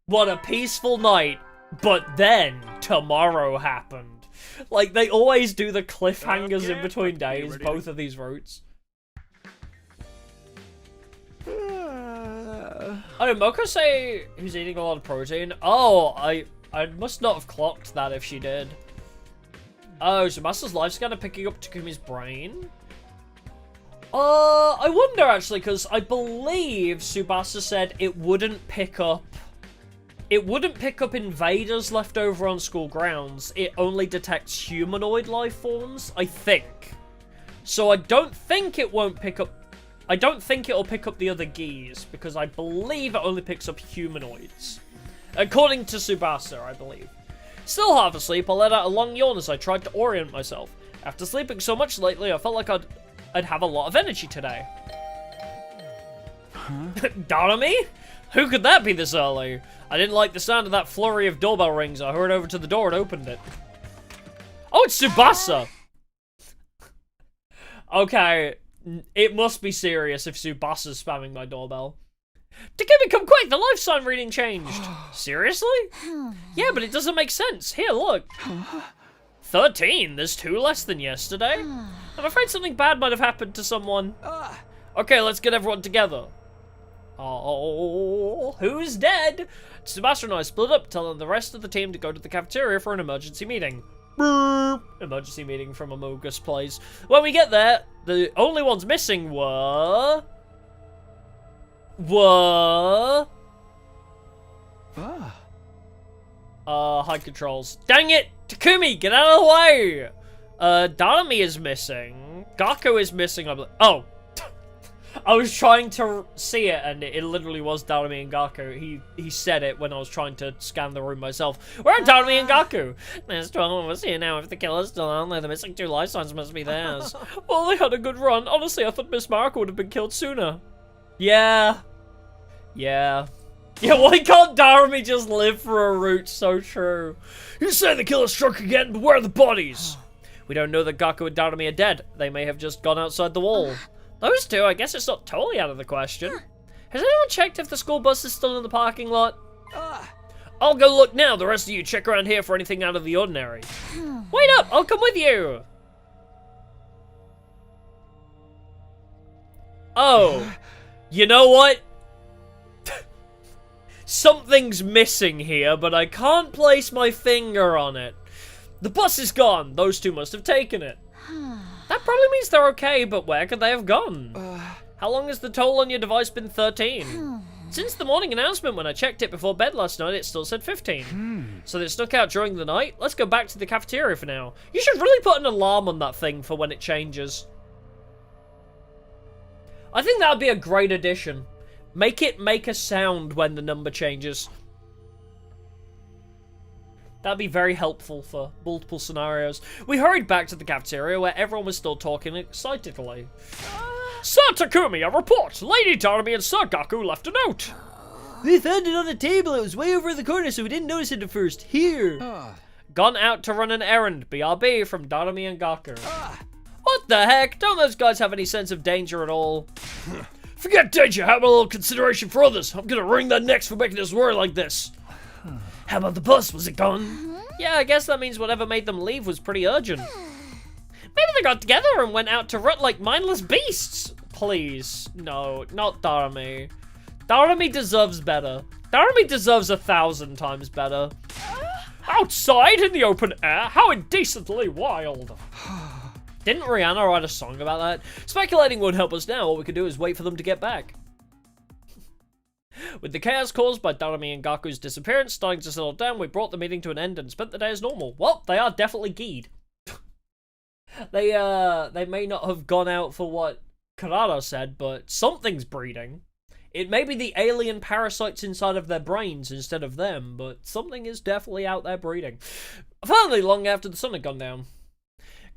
what a peaceful night, but then tomorrow happened. Like, they always do the cliffhangers in between days, both of these routes. Oh, did Moko say he's eating a lot of protein? Oh, I must not have clocked that if she did. Oh, so Master's life scanner picking up Takumi's brain? I wonder actually, because I believe Tsubasa said it wouldn't pick up invaders left over on school grounds. It only detects humanoid life forms, I think. So I don't think it won't pick up... I don't think it'll pick up the other Ghees, because I believe it only picks up humanoids. According to Tsubasa, I believe. Still half asleep, I let out a long yawn as I tried to orient myself. After sleeping so much lately, I felt like I'd have a lot of energy today. Huh? Darami? Who could that be this early? I didn't like the sound of that flurry of doorbell rings. I hurried over to the door and opened it. Oh, it's Tsubasa! Okay, it must be serious if Tsubasa's spamming my doorbell. Takumi, come quick! The life sign reading changed. Seriously? Yeah, but it doesn't make sense. Here, look. 13? There's 2 less than yesterday. I'm afraid something bad might have happened to someone. Okay, let's get everyone together. Oh, who's dead? Tsubasa and I split up, telling the rest of the team to go to the cafeteria for an emergency meeting. Emergency meeting from Amogus Place. When we get there, the only ones missing were... high controls. Dang it! Takumi, get out of the way! Darami is missing. Gaku is missing, I believe. Oh! I was trying to see it, and it literally was Darami and Gaku. He said it when I was trying to scan the room myself. Where are Darami and Gaku? There's 12 of us here now. If the killer's still on there, the missing 2 life signs must be theirs. Well, they had a good run. Honestly, I thought Miss Mariko would have been killed sooner. Yeah. Yeah, why can't Darami just live for a route? So true. You say the killer struck again, but where are the bodies? We don't know that Gaku and Darami are dead. They may have just gone outside the wall. Those 2, I guess it's not totally out of the question. Has anyone checked if the school bus is still in the parking lot? I'll go look now. The rest of you check around here for anything out of the ordinary. Wait up, I'll come with you. Oh, you know what? Something's missing here, but I can't place my finger on it. The bus is gone. Those 2 must have taken it. That probably means they're okay, but where could they have gone? How long has the toll on your device been 13? Since the morning announcement, when I checked it before bed last night, it still said 15. So they snuck out during the night? Let's go back to the cafeteria for now. You should really put an alarm on that thing for when it changes. I think that would be a great addition. Make it make a sound when the number changes. That'd be very helpful for multiple scenarios. We hurried back to the cafeteria where everyone was still talking excitedly. Sir Takumi, a report! Lady Darami and Sir Gaku left a note! We found it on the table. It was way over in the corner, so we didn't notice it at first. Here. Gone out to run an errand. BRB from Darami and Gaku. What the heck? Don't those guys have any sense of danger at all? Forget danger, have a little consideration for others. I'm gonna wring their necks for making us worry like this. How about the bus? Was it gone? Yeah, I guess that means whatever made them leave was pretty urgent. Maybe they got together and went out to rut like mindless beasts. Please, no, not Darami. Darami deserves better. Darami deserves 1,000 times better. Outside in the open air? How indecently wild. Didn't Rihanna write a song about that? Speculating won't help us now. All we can do is wait for them to get back. With the chaos caused by Darami and Gaku's disappearance starting to settle down, we brought the meeting to an end and spent the day as normal. Well, they are definitely Gheed. They may not have gone out for what Karada said, but something's breeding. It may be the alien parasites inside of their brains instead of them, but something is definitely out there breeding. Finally, long after the sun had gone down,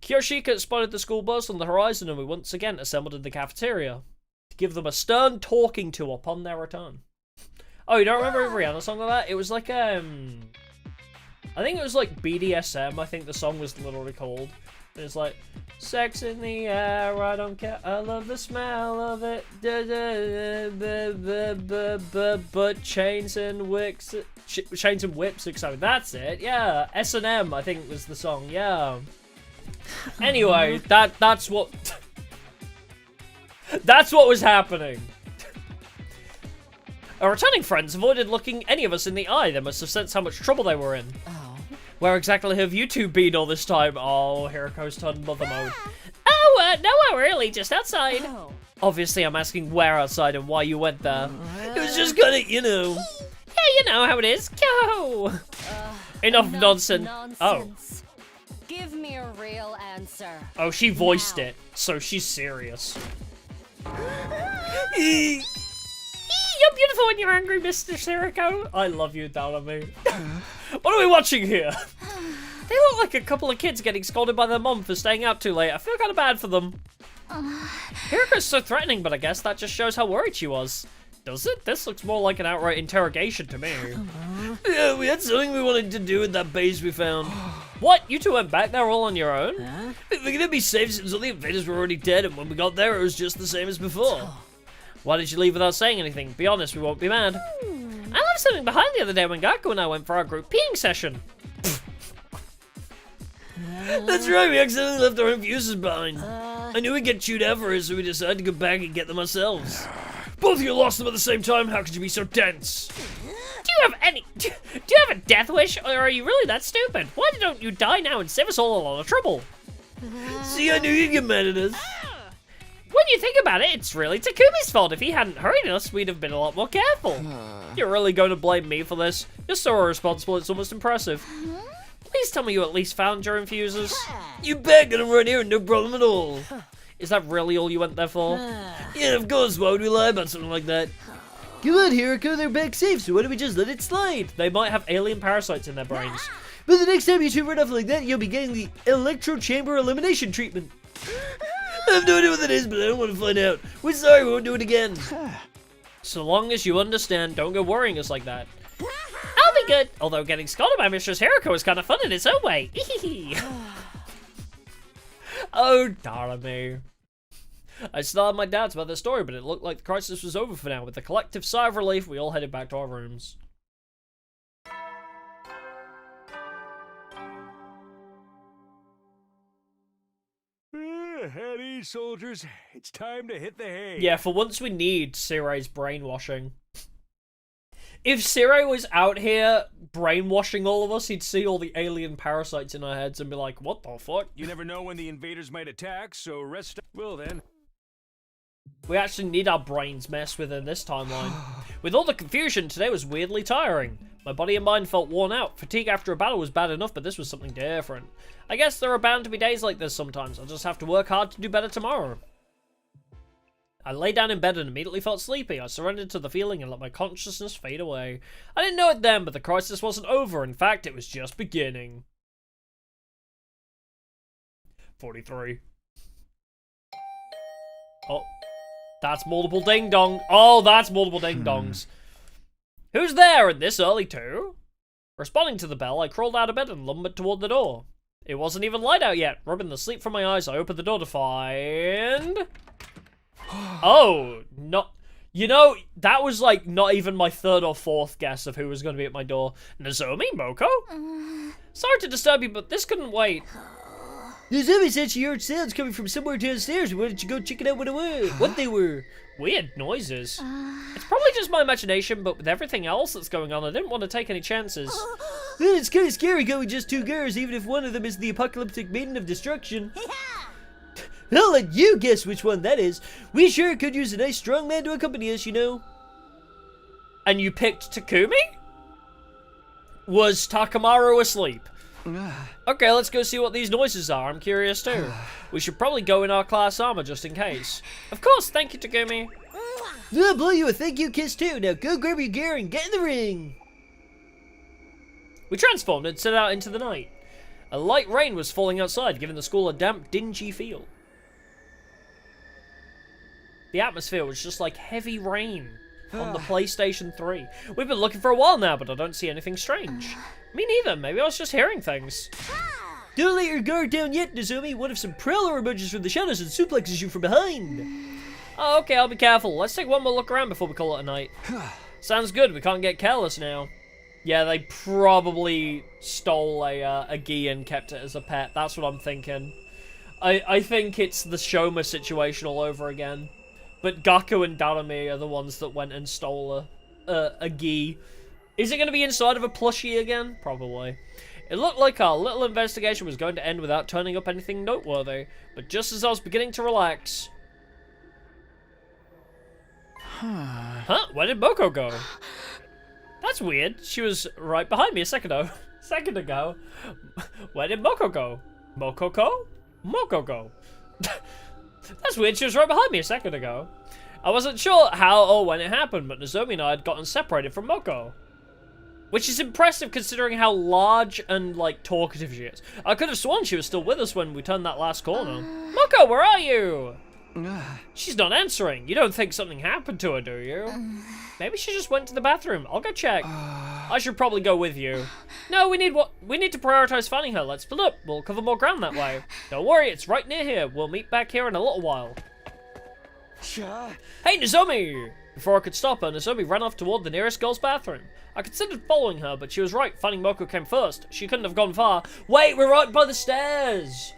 Kyoshika spotted the school bus on the horizon and we once again assembled in the cafeteria to give them a stern talking to upon their return. Oh, you don't remember a Rihanna song like that? It was like, I think it was like BDSM, I think the song was literally called. It's like, sex in the air, I don't care, I love the smell of it, but chains and whips, excited. That's it, yeah, S&M I think was the song, yeah. Anyway, that's what was happening. Our returning friends avoided looking any of us in the eye. They must have sensed how much trouble they were in. Where exactly have you two been all this time? Oh, here goes to mother mode. Oh, nowhere really, just outside. Oh. Obviously, I'm asking where outside and why you went there. It was just kinda, you know. Yeah, you know how it is. Go! Enough nonsense. Nonsense. Give me a real answer. Oh, she voiced Now. it, so she's serious. Eh. You're beautiful when you're angry, Mr. Siriko. I love you, Dalami. What are we watching here? They look like a couple of kids getting scolded by their mom for staying out too late. I feel kind of bad for them. Hiriko's so threatening, but I guess that just shows how worried she was. Does it? This looks more like an outright interrogation to me. Yeah, we had something we wanted to do with that base we found. What? You two went back there all on your own? We figured it'd be safe since all the invaders were already dead, and when we got there, it was just the same as before. Why did you leave without saying anything? Be honest, we won't be mad. I left something behind the other day when Gaku and I went for our group peeing session. That's right, we accidentally left our infuses behind. I knew we'd get chewed out for it, so we decided to go back and get them ourselves. Both of you lost them at the same time, how could you be so dense? Do you have a death wish, or are you really that stupid? Why don't you die now and save us all a lot of trouble? See, I knew you'd get mad at us. When you think about it, it's really Takumi's fault. If he hadn't hurried us, we'd have been a lot more careful. You're really going to blame me for this? You're so irresponsible, it's almost impressive. Please tell me you at least found your infusers. You bet, got them right here, no problem at all. Is that really all you went there for? Yeah, of course, why would we lie about something like that? Come on, Hiriko, they're back safe, so why don't we just let it slide? They might have alien parasites in their brains. But the next time you two run off like that, you'll be getting the electro chamber elimination treatment. I have no idea what that is, but I don't want to find out. We're sorry, we won't do it again. So long as you understand, don't go worrying us like that. I'll be good. Although getting scolded by Mistress Hiriko is kind of fun in its own way. Oh, darn me. I still had my doubts about the story, but it looked like the crisis was over for now. With a collective sigh of relief, we all headed back to our rooms. At ease, soldiers. It's time to hit the hay. Yeah, for once we need Sirai's brainwashing. If Sirai was out here brainwashing all of us, he'd see all the alien parasites in our heads and be like, what the fuck? You never know when the invaders might attack, so rest. Well then. We actually need our brains messed with in this timeline. With all the confusion, today was weirdly tiring. My body and mind felt worn out. Fatigue after a battle was bad enough, but this was something different. I guess there are bound to be days like this sometimes. I'll just have to work hard to do better tomorrow. I lay down in bed and immediately felt sleepy. I surrendered to the feeling and let my consciousness fade away. I didn't know it then, but the crisis wasn't over. In fact, it was just beginning. 43. Oh, that's multiple ding-dong. Oh, that's multiple ding-dongs. Who's there at this early too? Responding to the bell, I crawled out of bed and lumbered toward the door. It wasn't even light out yet. Rubbing the sleep from my eyes, I opened the door to find... Oh, not... You know, that was like not even my third or fourth guess of who was going to be at my door. Nozomi? Moko? Sorry to disturb you, but this couldn't wait. Nozomi said she heard sounds coming from somewhere downstairs. Why don't you go check it out what they were? Weird noises. It's probably just my imagination, but with everything else that's going on, I didn't want to take any chances. Well, it's kind of scary going just two girls, even if one of them is the apocalyptic maiden of destruction. I'll let you guess which one that is. We sure could use a nice strong man to accompany us, you know. And you picked Takumi? Was Takamaru asleep? Okay, let's go see what these noises are. I'm curious too. We should probably go in our class armor just in case. Of course, thank you, Takumi. I'll blow you a thank you kiss too. Now go grab your gear and get in the ring. We transformed and set out into the night. A light rain was falling outside, giving the school a damp, dingy feel. The atmosphere was just like heavy rain on the PlayStation 3. We've been looking for a while now, but I don't see anything strange. Me neither. Maybe I was just hearing things. Don't let your guard down yet, Nozomi. What if some prowler emerges from the shadows and suplexes you from behind? Oh, okay, I'll be careful. Let's take one more look around before we call it a night. Sounds good. We can't get careless now. Yeah, they probably stole a Ghee and kept it as a pet. That's what I'm thinking. I think it's the Shoma situation all over again. But Gaku and Darame are the ones that went and stole a Ghee. Is it going to be inside of a plushie again? Probably. It looked like our little investigation was going to end without turning up anything noteworthy, but just as I was beginning to relax... Huh? Where did Moko go? That's weird. She was right behind me a second ago. Where did Moko go? Moko go? Moko go. That's weird. She was right behind me a second ago. I wasn't sure how or when it happened, but Nozomi and I had gotten separated from Moko. Which is impressive considering how large and, like, talkative she is. I could have sworn she was still with us when we turned that last corner. Moko, where are you? She's not answering. You don't think something happened to her, do you? Maybe she just went to the bathroom. I'll go check. I should probably go with you. No, we need to prioritize finding her. Let's split up. We'll cover more ground that way. Don't worry, it's right near here. We'll meet back here in a little while. Hey, Nozomi! Before I could stop her, Nozomi ran off toward the nearest girl's bathroom. I considered following her, but she was right. Finding Moko came first. She couldn't have gone far. Wait, we're right by the stairs!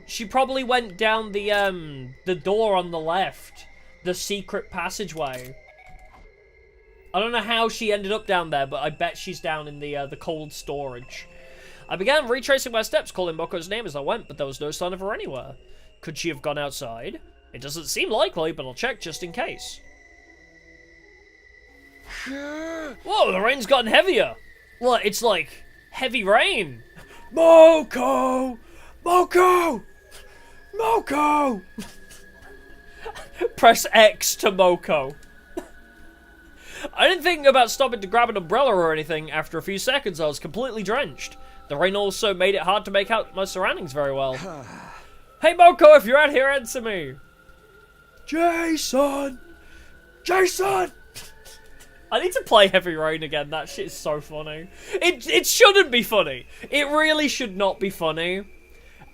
She probably went down the door on the left. The secret passageway. I don't know how she ended up down there, but I bet she's down in the cold storage. I began retracing my steps, calling Moko's name as I went, but there was no sign of her anywhere. Could she have gone outside? It doesn't seem likely, but I'll check just in case. Whoa, the rain's gotten heavier. Well, it's like heavy rain. Moko! Moko! Moko! Press X to Moko. I didn't think about stopping to grab an umbrella or anything. After a few seconds, I was completely drenched. The rain also made it hard to make out my surroundings very well. Hey, Moko, if you're out here, answer me. Jason! Jason! I need to play Heavy Rain again. That shit is so funny. It shouldn't be funny. It really should not be funny.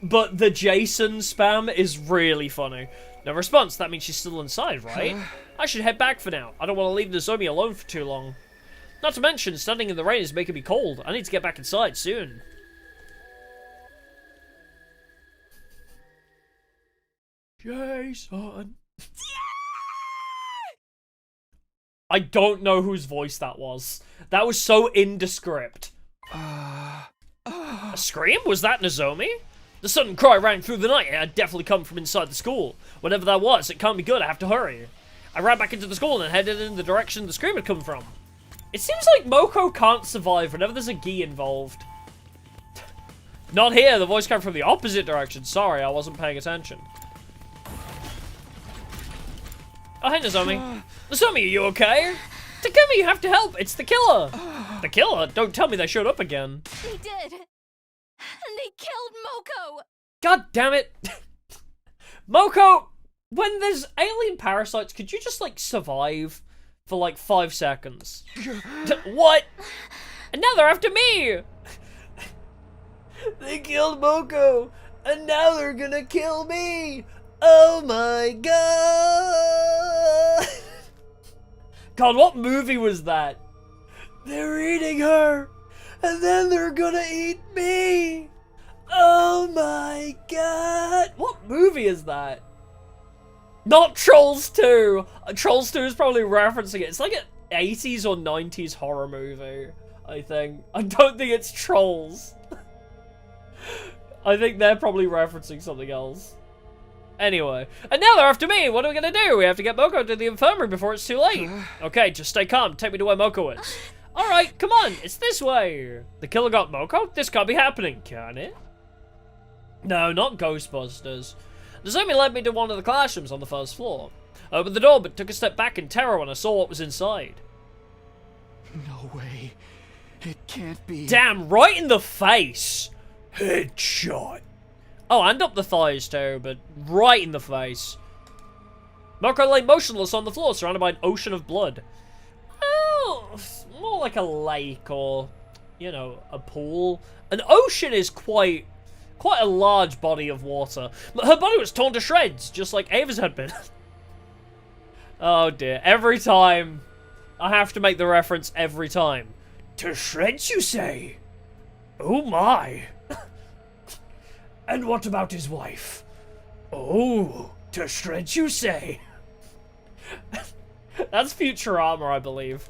But the Jason spam is really funny. No response. That means she's still inside, right? I should head back for now. I don't want to leave Nozomi alone for too long. Not to mention, standing in the rain is making me cold. I need to get back inside soon. Jason. I don't know whose voice that was. That was so indescript. A scream? Was that Nozomi? The sudden cry rang through the night. It had definitely come from inside the school. Whatever that was, it can't be good. I have to hurry. I ran back into the school and headed in the direction the scream had come from. It seems like Moko can't survive whenever there's a Ghee involved. Not here. The voice came from the opposite direction. Sorry, I wasn't paying attention. Oh, hey, Nozomi. Nozomi, are you okay? Takemi, you have to help. It's the killer. The killer? Don't tell me they showed up again. They did. And they killed Moko. God damn it. Moko, when there's alien parasites, could you just, like, survive for, like, 5 seconds? What? And now they're after me. They killed Moko, and now they're gonna kill me. Oh my god! God, what movie was that? They're eating her, and then they're gonna eat me! Oh my god! What movie is that? Not Trolls 2! Trolls 2 is probably referencing it. It's like an 80s or 90s horror movie, I think. I don't think it's Trolls. I think they're probably referencing something else. Anyway, and now they're after me. What are we gonna do? We have to get Moko to the infirmary before it's too late. Okay, just stay calm. Take me to where Moko is. All right, come on. It's this way. The killer got Moko? This can't be happening, can it? No, not Ghostbusters. Nozomi led me to one of the classrooms on the first floor. I opened the door, but took a step back in terror when I saw what was inside. No way. It can't be. Damn, right in the face. Headshot. Oh, and up the thighs too, but right in the face. Moko lay motionless on the floor, surrounded by an ocean of blood. Oh, more like a lake or, you know, a pool. An ocean is quite a large body of water. Her body was torn to shreds, just like Ava's had been. Oh dear, every time. I have to make the reference every time. To shreds, you say? Oh my. And what about his wife? Oh, to shreds, you say? That's Futurama, I believe.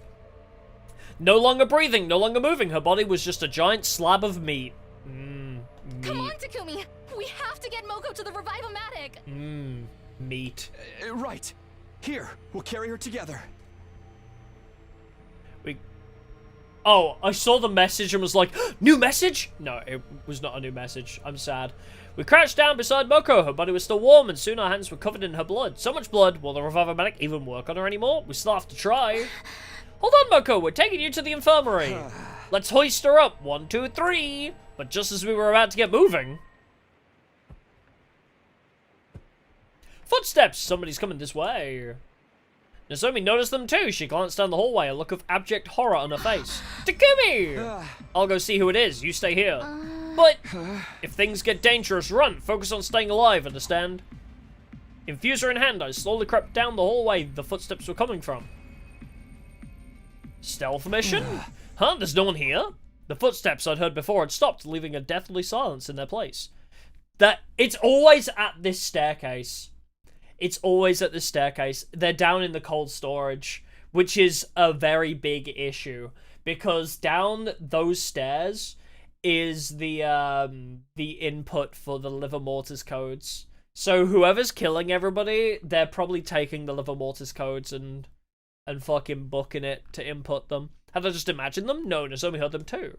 No longer breathing, no longer moving. Her body was just a giant slab of meat. Meat. Come on, Takumi! We have to get Moko to the Revive-O-Matic! Meat. Right. Here, we'll carry her together. Oh, I saw the message and was like, new message? No, it was not a new message. I'm sad. We crouched down beside Moko. Her body was still warm, and soon our hands were covered in her blood. So much blood. Will the Revive-O-Matic even work on her anymore? We still have to try. Hold on, Moko. We're taking you to the infirmary. Let's hoist her up. 1, 2, 3. But just as we were about to get moving... Footsteps! Somebody's coming this way. Nozomi noticed them too. She glanced down the hallway, a look of abject horror on her face. Takumi! I'll go see who it is. You stay here. But if things get dangerous, run. Focus on staying alive, understand? Infuser in hand, I slowly crept down the hallway the footsteps were coming from. Stealth mission? Huh? There's no one here? The footsteps I'd heard before had stopped, leaving a deathly silence in their place. It's always at this staircase. It's always at the staircase. They're down in the cold storage, which is a very big issue because down those stairs is the input for the liver mortis codes. So whoever's killing everybody, they're probably taking the liver mortis codes and fucking booking it to input them. Had I just imagined them? No, Nozomi heard them too.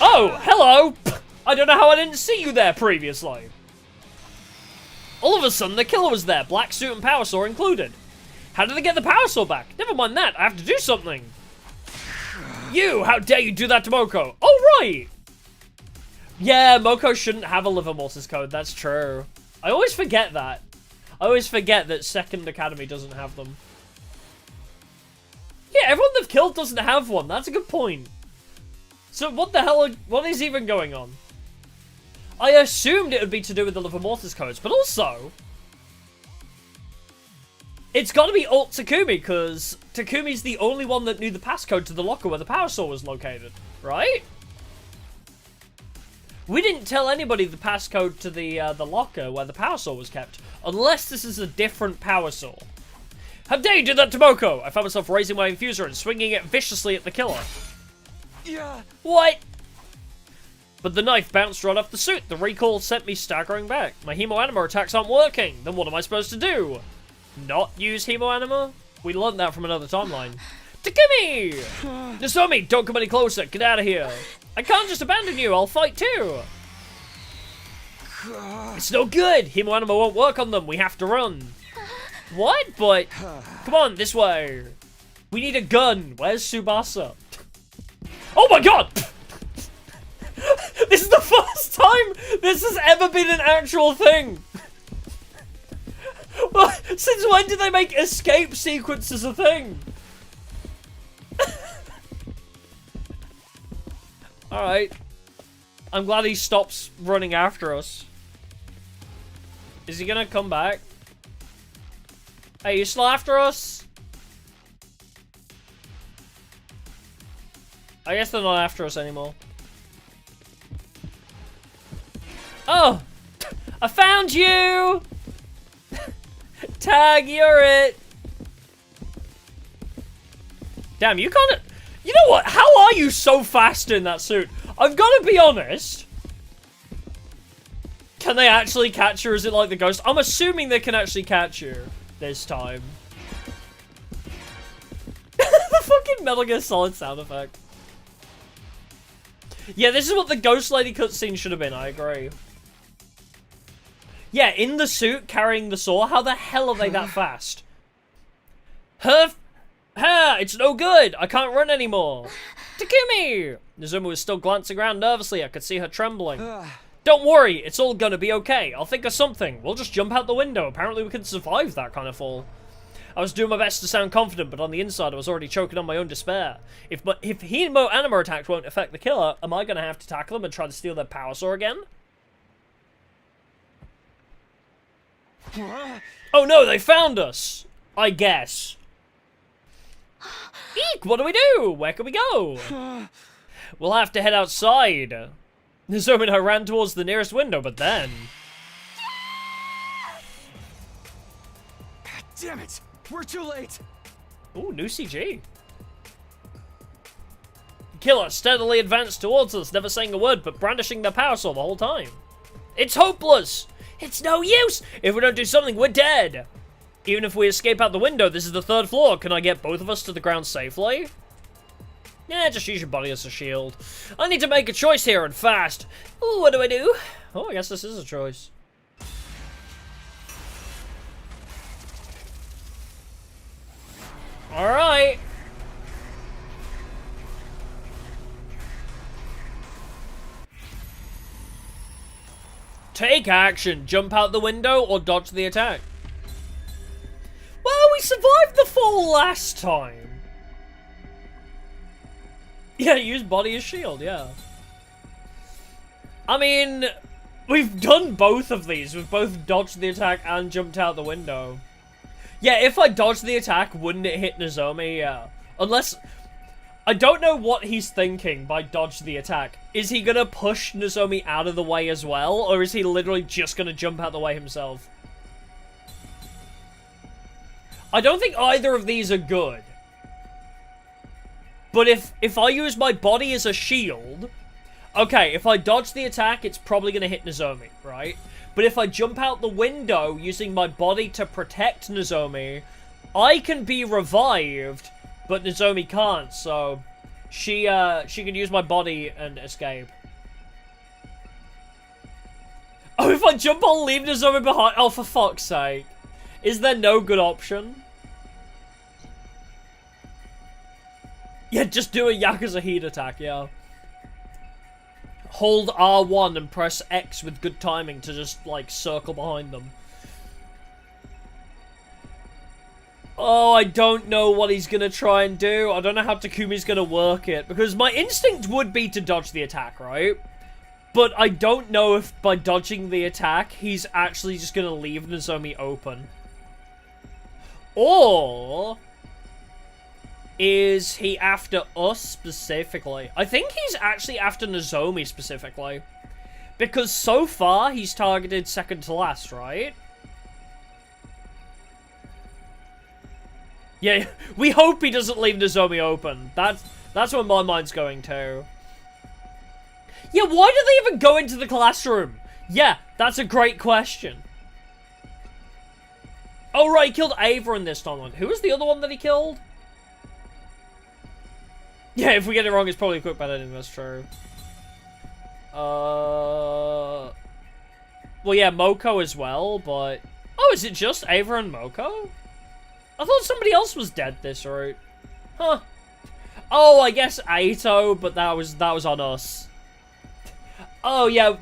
Oh, hello! I don't know how I didn't see you there previously. All of a sudden, the killer was there, black suit and power saw included. How did they get the power saw back? Never mind that, I have to do something. You, how dare you do that to Moko? Oh, right. Yeah, Moko shouldn't have a liver mortis code, that's true. I always forget that. I always forget that Second Academy doesn't have them. Yeah, everyone they've killed doesn't have one, that's a good point. So what the hell, what is even going on? I assumed it would be to do with the liver mortis codes, but also... It's gotta be Alt Takumi, because Takumi's the only one that knew the passcode to the locker where the power saw was located, right? We didn't tell anybody the passcode to the locker where the power saw was kept, unless this is a different power saw. How dare you do that to Moko? I found myself raising my infuser and swinging it viciously at the killer. Yeah. What? But the knife bounced right off the suit. The recoil sent me staggering back. My hemoanima attacks aren't working. Then what am I supposed to do? Not use hemoanima? We learned that from another timeline. Takumi! Nozomi, don't come any closer. Get out of here. I can't just abandon you. I'll fight too. It's no good. Hemoanima won't work on them. We have to run. What? But come on, this way. We need a gun. Where's Tsubasa? Oh my god! This is the first time this has ever been an actual thing. Well, since when did they make escape sequences a thing? Alright. I'm glad he stops running after us. Is he gonna come back? Hey, you still after us? I guess they're not after us anymore. Oh! I found you! Tag, you're it! Damn, you kinda... You know what? How are you so fast in that suit? I've gotta be honest. Can they actually catch you, or is it like the ghost? I'm assuming they can actually catch you this time. The fucking Metal Gear Solid sound effect. Yeah, this is what the Ghost Lady cutscene should have been, I agree. Yeah, in the suit, carrying the saw, how the hell are they that fast? It's no good! I can't run anymore! Takumi! Nozomi was still glancing around nervously, I could see her trembling. Don't worry, it's all gonna be okay. I'll think of something. We'll just jump out the window. Apparently we can survive that kind of fall. I was doing my best to sound confident, but on the inside I was already choking on my own despair. If hemoanima attacks won't affect the killer, am I gonna have to tackle them and try to steal their power saw again? Oh no, they found us! I guess. Eek, what do we do? Where can we go? We'll have to head outside. Nozomi and I ran towards the nearest window, but then... Damn it! We're too late! Ooh, new CG. killer steadily advanced towards us, never saying a word but brandishing their power sword the whole time. It's hopeless! It's no use! If we don't do something, we're dead! Even if we escape out the window, this is the 3rd floor. Can I get both of us to the ground safely? Yeah, just use your body as a shield. I need to make a choice here, and fast. Ooh, what do I do? Oh, I guess this is a choice. Alright. Take action. Jump out the window or dodge the attack. Well, we survived the fall last time. Yeah, use body as shield, yeah. I mean, we've done both of these. We've both dodged the attack and jumped out the window. Yeah, if I dodged the attack, wouldn't it hit Nozomi? Yeah. Unless... I don't know what he's thinking by dodge the attack. Is he gonna push Nozomi out of the way as well? Or is he literally just gonna jump out the way himself? I don't think either of these are good. But if I use my body as a shield... Okay, if I dodge the attack, it's probably gonna hit Nozomi, right? But if I jump out the window using my body to protect Nozomi, I can be revived, but Nozomi can't, so she can use my body and escape. Oh, if I jump, I'll leave Nozomi behind. Oh, for fuck's sake. Is there no good option? Yeah, just do a Yakuza heat attack, yeah. Hold R1 and press X with good timing to just, like, circle behind them. Oh, I don't know what he's gonna try and do. I don't know how Takumi's gonna work it. Because my instinct would be to dodge the attack, right? But I don't know if by dodging the attack, he's actually just gonna leave Nozomi open. Or... is he after us specifically? I think he's actually after Nozomi specifically. Because so far, he's targeted second to last, right? Yeah, we hope he doesn't leave Nozomi open. That's where my mind's going to. Yeah, why did they even go into the classroom? Yeah, that's a great question. Oh, right, he killed Ava in this time. Who was the other one that he killed? Yeah, if we get it wrong, it's probably quick bad ending, that's true. Well, yeah, Moko as well, but... Oh, is it just Ava and Moko? I thought somebody else was dead this route. Huh. Oh, I guess Aito, but that was on us. Oh, yeah,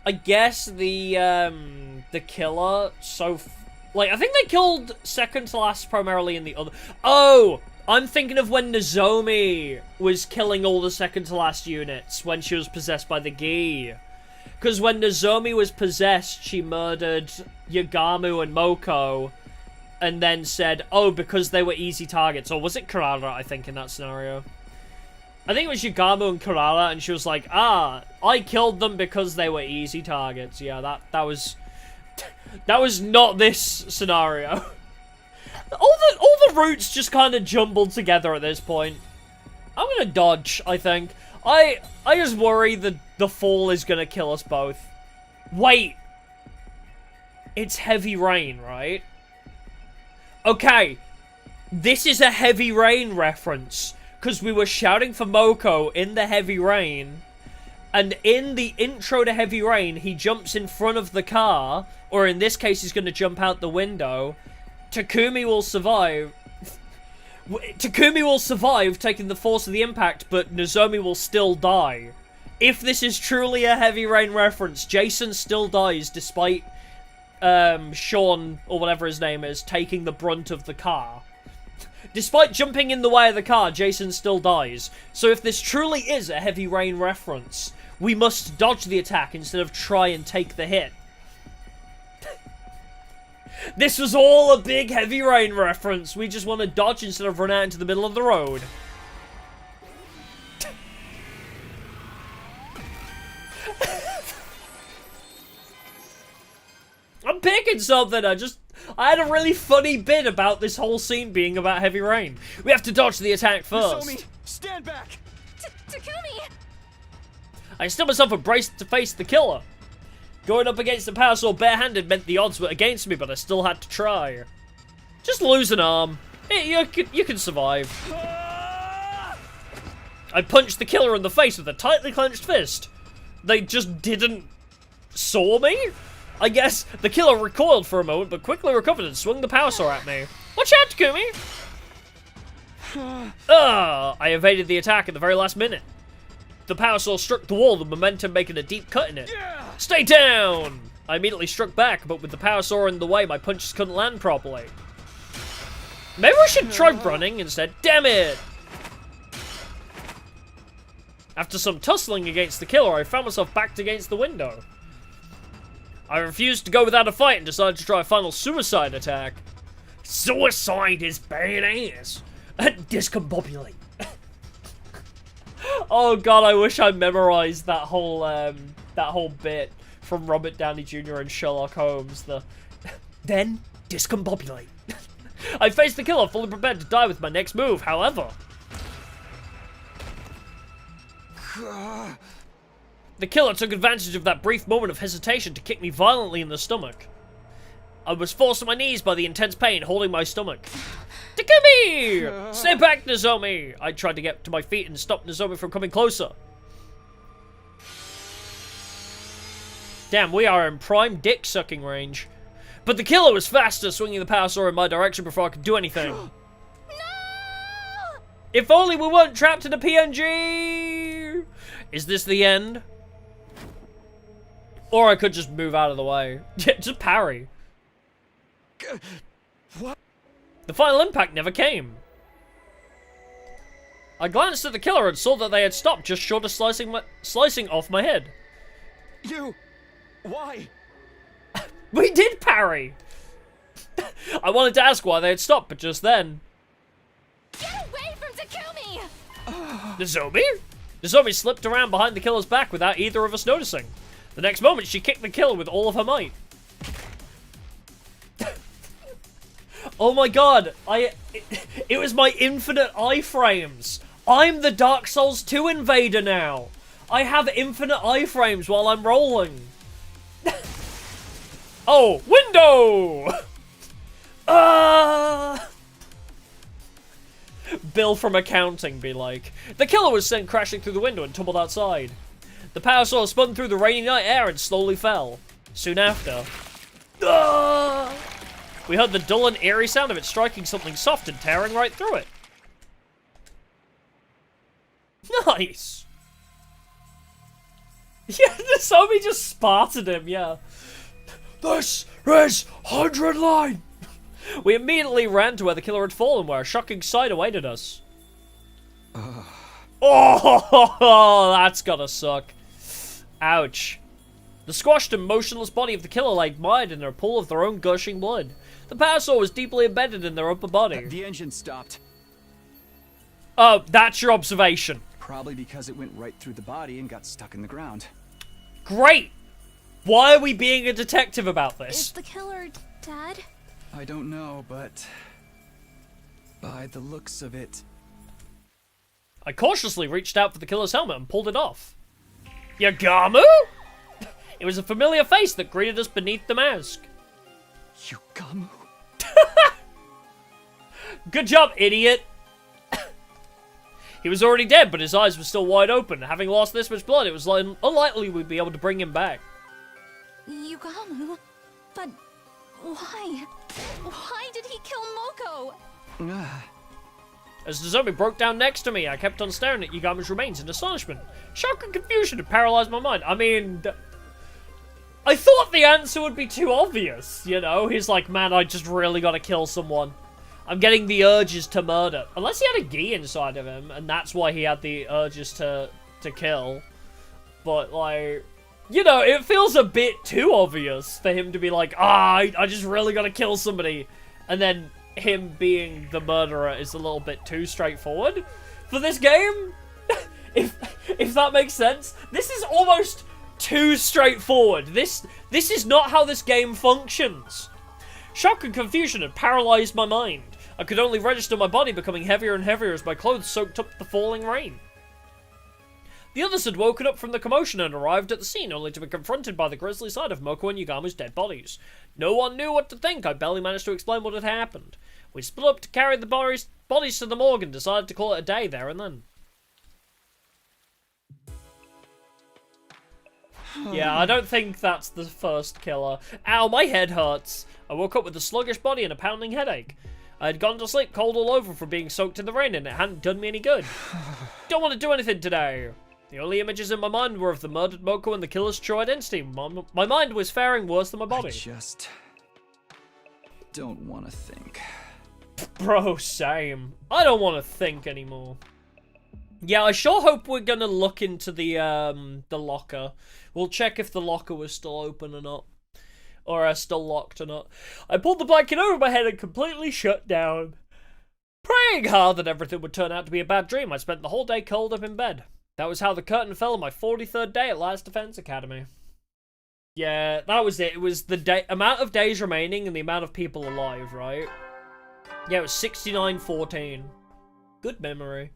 I guess the killer, like, I think they killed second to last primarily in the other... Oh! I'm thinking of when Nozomi was killing all the second to last units when she was possessed by the Ghee. Because when Nozomi was possessed, she murdered Yagamu and Moko, and then said, oh, because they were easy targets. Or was it Karara, I think, in that scenario? I think it was Yagamu and Karara, and she was like, ah, I killed them because they were easy targets. Yeah, that was... That was not this scenario. All the routes just kind of jumbled together at this point. I'm gonna dodge, I think. I just worry that the fall is gonna kill us both. Wait. It's heavy rain, right? Okay. This is a heavy rain reference. Because we were shouting for Moko in the heavy rain. And in the intro to Heavy Rain, he jumps in front of the car. Or in this case, he's going to jump out the window. Takumi will survive. Takumi will survive taking the force of the impact, but Nozomi will still die. If this is truly a Heavy Rain reference, Jason still dies despite Sean, or whatever his name is, taking the brunt of the car. Despite jumping in the way of the car, Jason still dies. So if this truly is a Heavy Rain reference, we must dodge the attack instead of try and take the hit. This was all a big Heavy Rain reference. We just want to dodge instead of run out into the middle of the road. I'm picking something. I had a really funny bit about this whole scene being about heavy rain. We have to dodge the attack first. Nozomi, stand back! Takumi! I still myself and braced to face the killer. Going up against the power sword barehanded meant the odds were against me, but I still had to try. Just lose an arm. You can survive. I punched the killer in the face with a tightly clenched fist. They just didn't saw me? I guess the killer recoiled for a moment, but quickly recovered and swung the power saw at me. Watch out, Takumi! I evaded the attack at the very last minute. The power saw struck the wall, the momentum making a deep cut in it. Stay down! I immediately struck back, but with the power saw in the way, my punches couldn't land properly. Maybe we should try running instead. Damn it! After some tussling against the killer, I found myself backed against the window. I refused to go without a fight and decided to try a final suicide attack. Suicide is badass. Discombobulate. Oh god, I wish I memorized that whole bit from Robert Downey Jr. and Sherlock Holmes. Then discombobulate. I faced the killer, fully prepared to die with my next move. However, the killer took advantage of that brief moment of hesitation to kick me violently in the stomach. I was forced to my knees by the intense pain holding my stomach. Takumi! Stay back, Nozomi! I tried to get to my feet and stop Nozomi from coming closer. Damn, we are in prime dick-sucking range. But the killer was faster, swinging the power saw in my direction before I could do anything. No! If only we weren't trapped in a PNG! Is this the end? Or I could just move out of the way. Just parry. What? The final impact never came. I glanced at the killer and saw that they had stopped just short of slicing off my head. Why? We did parry! I wanted to ask why they had stopped, but just then... Get away from Takumi! Nozomi? Nozomi slipped around behind the killer's back without either of us noticing. The next moment, she kicked the killer with all of her might. Oh my god, it was my infinite iframes. I'm the Dark Souls 2 invader now. I have infinite iframes while I'm rolling. Oh, window! Bill from accounting be like. The killer was sent crashing through the window and tumbled outside. The power saw spun through the rainy night air and slowly fell. Soon after... we heard the dull and eerie sound of it striking something soft and tearing right through it. Nice! Yeah, Nozomi just Spartan him, yeah. This is 100 line! We immediately ran to where the killer had fallen, where a shocking sight awaited us. Oh, that's gotta suck. Ouch. The squashed and motionless body of the killer lay mired in a pool of their own gushing blood. The power saw was deeply embedded in their upper body. The engine stopped. Oh, that's your observation. Probably because it went right through the body and got stuck in the ground. Great! Why are we being a detective about this? Is the killer dead? I don't know, but by the looks of it... I cautiously reached out for the killer's helmet and pulled it off. Yagamu? It was a familiar face that greeted us beneath the mask. Yugamu? Good job, idiot! He was already dead, but his eyes were still wide open. Having lost this much blood, it was unlikely we'd be able to bring him back. Yugamu? But why? Why did he kill Moko? As the zombie broke down next to me, I kept on staring at Yugamu's remains in astonishment. Shock and confusion had paralyzed my mind. I mean... I thought the answer would be too obvious, you know? He's like, man, I just really gotta kill someone. I'm getting the urges to murder. Unless he had a Ghee inside of him, and that's why he had the urges to kill. But, like... You know, it feels a bit too obvious for him to be like, I just really gotta kill somebody. And then him being the murderer is a little bit too straightforward for this game. if that makes sense. This is almost too straightforward. This is not how this game functions. Shock and confusion had paralyzed my mind. I could only register my body becoming heavier and heavier as my clothes soaked up the falling rain. The others had woken up from the commotion and arrived at the scene, only to be confronted by the grisly sight of Moko and Yugamu's dead bodies. No one knew what to think. I barely managed to explain what had happened. We split up to carry the bodies to the morgue and decided to call it a day there and then. Yeah, I don't think that's the first killer. Ow, my head hurts. I woke up with a sluggish body and a pounding headache. I had gone to sleep cold all over from being soaked in the rain and it hadn't done me any good. Don't want to do anything today. The only images in my mind were of the murdered Moko and the killer's true identity. My mind was faring worse than my body. I just don't want to think. Bro, same. I don't want to think anymore. Yeah, I sure hope we're gonna look into the locker. We'll check if the locker was still open or not. Or still locked or not. I pulled the blanket over my head and completely shut down. Praying hard that everything would turn out to be a bad dream, I spent the whole day curled up in bed. That was how the curtain fell on my 43rd day at Last Defense Academy. Yeah, that was it. It was the amount of days remaining and the amount of people alive, right? Yeah, it was 69-14. Good memory.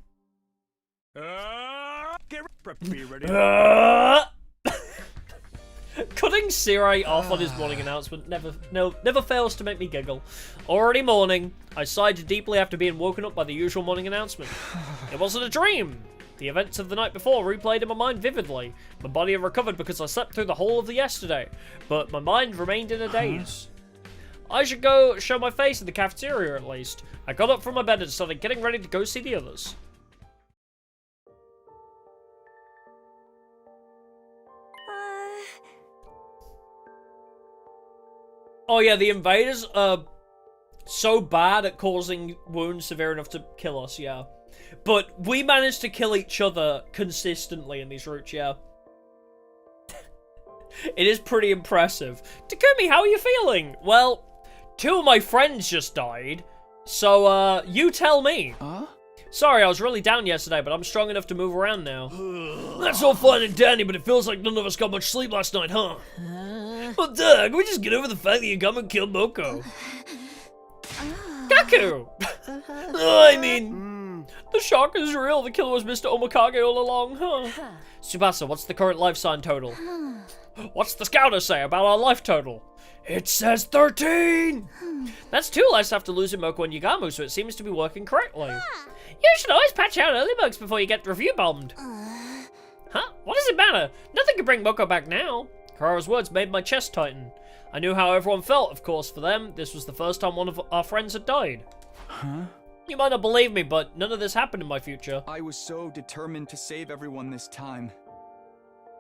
Be ready. Cutting Sirai off on his morning announcement never fails to make me giggle. Already morning, I sighed deeply after being woken up by the usual morning announcement. It wasn't a dream. The events of the night before replayed in my mind vividly. My body had recovered because I slept through the whole of the yesterday, but my mind remained in a daze. I should go show my face in the cafeteria at least. I got up from my bed and started getting ready to go see the others. Oh yeah, the invaders are so bad at causing wounds severe enough to kill us, yeah. But we managed to kill each other consistently in these routes, yeah. It is pretty impressive. Takumi, how are you feeling? Well, 2 of my friends just died, so you tell me. Huh? Sorry, I was really down yesterday, but I'm strong enough to move around now. That's all fine and dandy, but it feels like none of us got much sleep last night, huh? Well, duh, can we just get over the fact that Yugamu killed Moko? Gaku! I mean... The shock is real. The killer was Mr. Omakage all along, huh? Tsubasa, what's the current life sign total? What's the scouter say about our life total? It says 13! That's 2 less after losing Moko and Yugamu, so it seems to be working correctly. You should always patch out early bugs before you get review bombed. Huh? What does it matter? Nothing can bring Moko back now. Karara's words made my chest tighten. I knew how everyone felt, of course. For them, this was the first time one of our friends had died. Huh? You might not believe me, but none of this happened in my future. I was so determined to save everyone this time.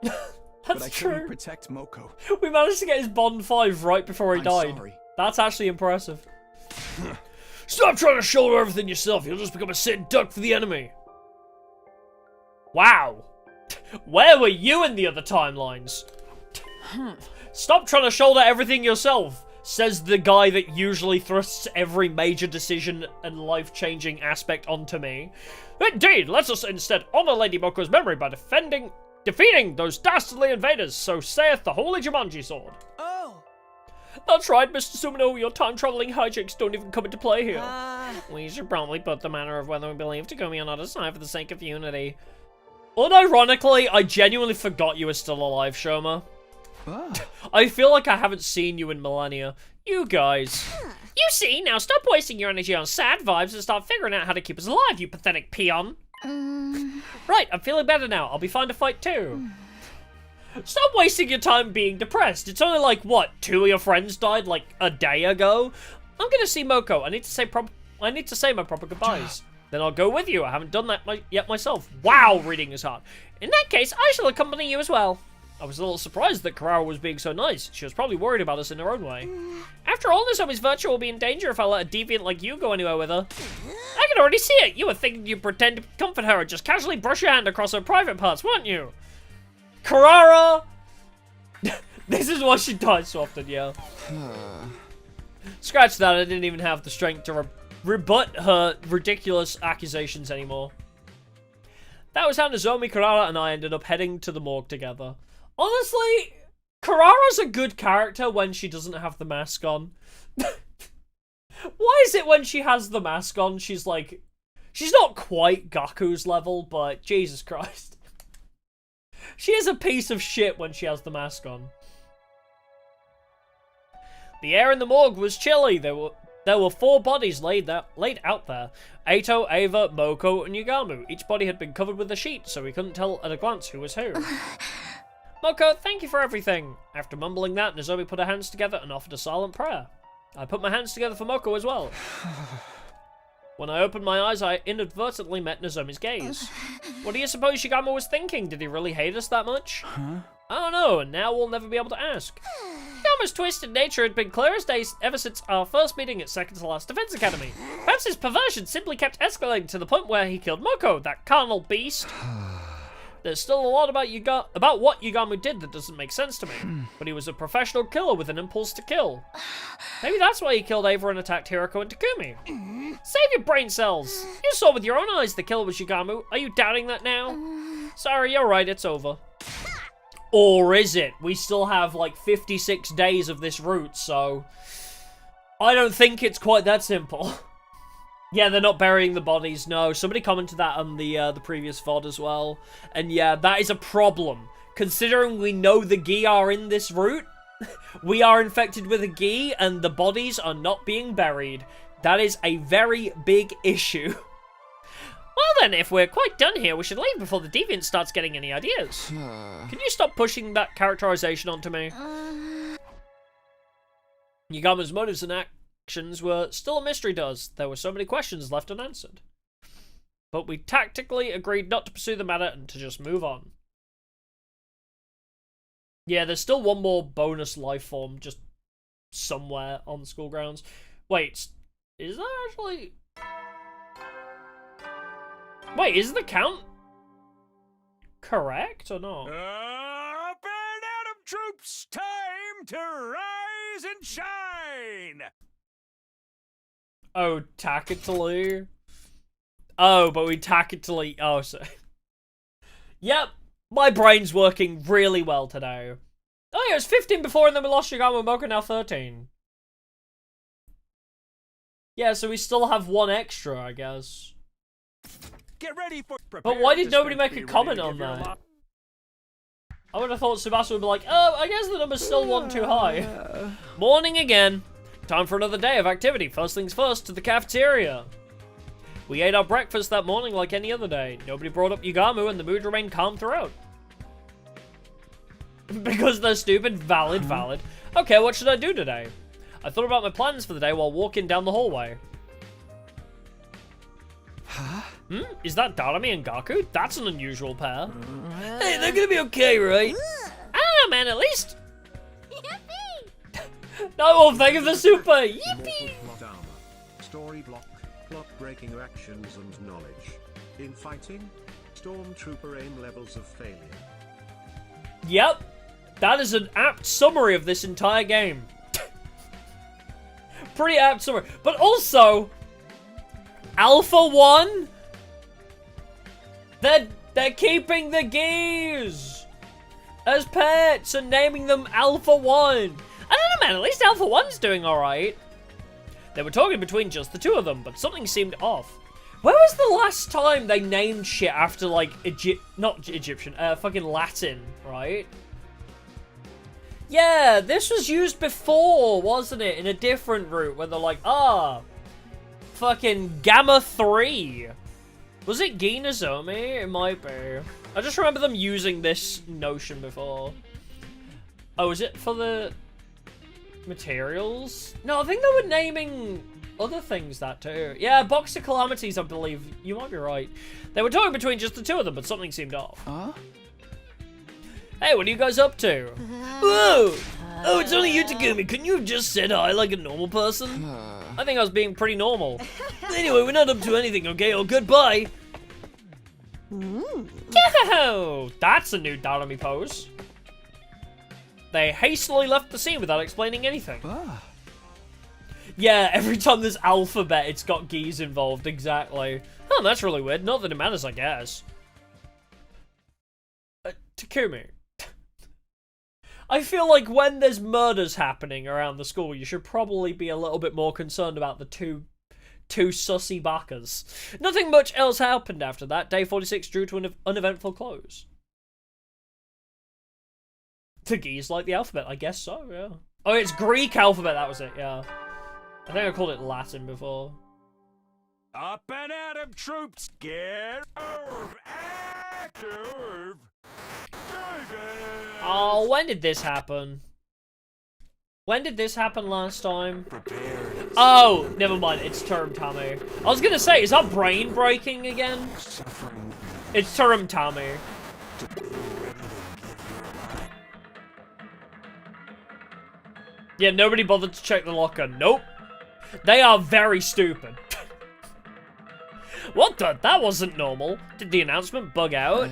That's but I true. couldn't protect Moko. We managed to get his Bond 5 right before he died. Sorry. That's actually impressive. Stop trying to shoulder everything yourself. You'll just become a sitting duck for the enemy. Wow. Where were you in the other timelines? Stop trying to shoulder everything yourself, says the guy that usually thrusts every major decision and life-changing aspect onto me. Indeed, let us instead honor Lady Moko's memory by defeating those dastardly invaders, so saith the holy Jumanji sword. Oh! That's right, Mr. Sumino, your time-traveling hijinks don't even come into play here. We should probably put the matter of whether we believe Takumi or not aside for the sake of unity. Unironically, I genuinely forgot you were still alive, Shoma. Ah. I feel like I haven't seen you in millennia. You guys. You see, now stop wasting your energy on sad vibes and start figuring out how to keep us alive, you pathetic peon. Right, I'm feeling better now. I'll be fine to fight too. Stop wasting your time being depressed. It's only like, what, 2 of your friends died like a day ago? I'm gonna see Moko. I need to say my proper goodbyes. Then I'll go with you. I haven't done that yet myself. Wow, reading is hard. In that case, I shall accompany you as well. I was a little surprised that Karara was being so nice. She was probably worried about us in her own way. After all, Nozomi's virtue will be in danger if I let a deviant like you go anywhere with her. I can already see it. You were thinking you'd pretend to comfort her and just casually brush your hand across her private parts, weren't you? Karara! This is why she dies so often, yeah. Scratch that, I didn't even have the strength to rebut her ridiculous accusations anymore. That was how Nozomi, Karara, and I ended up heading to the morgue together. Honestly, Karara's a good character when she doesn't have the mask on. Why is it when she has the mask on, she's like... She's not quite Gaku's level, but Jesus Christ. She is a piece of shit when she has the mask on. The air in the morgue was chilly. There were 4 bodies laid out there. Eito, Ava, Moko, and Yugamu. Each body had been covered with a sheet, so we couldn't tell at a glance who was who. Moko, thank you for everything. After mumbling that, Nozomi put her hands together and offered a silent prayer. I put my hands together for Moko as well. When I opened my eyes, I inadvertently met Nozomi's gaze. What do you suppose Yugamu was thinking? Did he really hate us that much? Huh? I don't know, and now we'll never be able to ask. Yugamu's twisted nature had been clear as day ever since our first meeting at Second to Last Defense Academy. Perhaps his perversion simply kept escalating to the point where he killed Moko, that carnal beast. There's still a lot about what Yugamu did that doesn't make sense to me, but he was a professional killer with an impulse to kill. Maybe that's why he killed Ava and attacked Hiroko and Takumi. Save your brain cells! You saw with your own eyes the killer was Yugamu. Are you doubting that now? Sorry, you're right, it's over. Or is it? We still have like 56 days of this route, so... I don't think it's quite that simple. Yeah, they're not burying the bodies, no. Somebody commented that on the previous VOD as well. And yeah, that is a problem. Considering we know the Ghee are in this route, we are infected with a Ghee and the bodies are not being buried. That is a very big issue. Well then, if we're quite done here, we should leave before the deviant starts getting any ideas. Can you stop pushing that characterization onto me? Yugamu's motives and actions were still a mystery to us. There were so many questions left unanswered. But we tactically agreed not to pursue the matter and to just move on. Yeah, there's still one more bonus life form just somewhere on the school grounds. Wait, is that actually... Wait, is the count correct or not? Up and Atom troops, time to rise and shine! Oh, tacitly? Oh, but we tacitly... Oh, so... Yep, my brain's working really well today. Oh yeah, it was 15 before and then we lost Yugamu and Moko, now 13. Yeah, so we still have one extra, I guess. Get ready for... But why did nobody make a comment on that? I would have thought Tsubasa would be like, oh, I guess the number's still one too high. Morning again. Time for another day of activity. First things first, to the cafeteria. We ate our breakfast that morning like any other day. Nobody brought up Yugamu and the mood remained calm throughout. Because they're stupid? Valid, valid. Okay, what should I do today? I thought about my plans for the day while walking down the hallway. Huh? Is that Darami and Gaku? That's an unusual pair. Hey, they're gonna be okay, right? Ah, man, at least... No, think of the super! Yippee! Plot armor, story block, plot-breaking actions and knowledge. In fighting, stormtrooper aim levels of failure. Yep, that is an apt summary of this entire game. Pretty apt summary. But also, Alpha 1? They're keeping the Ghees as pets and naming them Alpha 1. I don't know, man, at least Alpha 1's doing alright. They were talking between just the two of them, but something seemed off. Where was the last time they named shit after, like, not Egyptian, fucking Latin, right? Yeah, this was used before, wasn't it? In a different route, where they're like, fucking Gamma 3. Was it Ghee Nozomi? It might be. I just remember them using this notion before. Oh, is it for the materials? No, I think they were naming other things that too. Yeah, Box of Calamities, I believe. You might be right. They were talking between just the two of them, but something seemed off. Huh? Hey, what are you guys up to? Whoa! Oh, it's only you, Takumi. Couldn't you have just said hi like a normal person? I think I was being pretty normal. Anyway, we're not up to anything, okay? Oh, goodbye. Yo! That's a new Darami pose. They hastily left the scene without explaining anything. Yeah, every time there's alphabet, it's got Ghees involved, exactly. Oh, that's really weird. Not that it matters, I guess. Takumi. I feel like when there's murders happening around the school, you should probably be a little bit more concerned about the two sussy backers. Nothing much else happened after that. Day 46 drew to an uneventful close. The Ghee's like the alphabet, I guess so, yeah. Oh, it's Greek alphabet, that was it, yeah. I think I called it Latin before. Up and at 'em, troops! Get active! Oh, when did this happen? When did this happen last time? Oh, never mind, it's term tummy. I was gonna say, is our brain breaking again? It's term tummy. Yeah, nobody bothered to check the locker. Nope. They are very stupid. What the? That wasn't normal. Did the announcement bug out?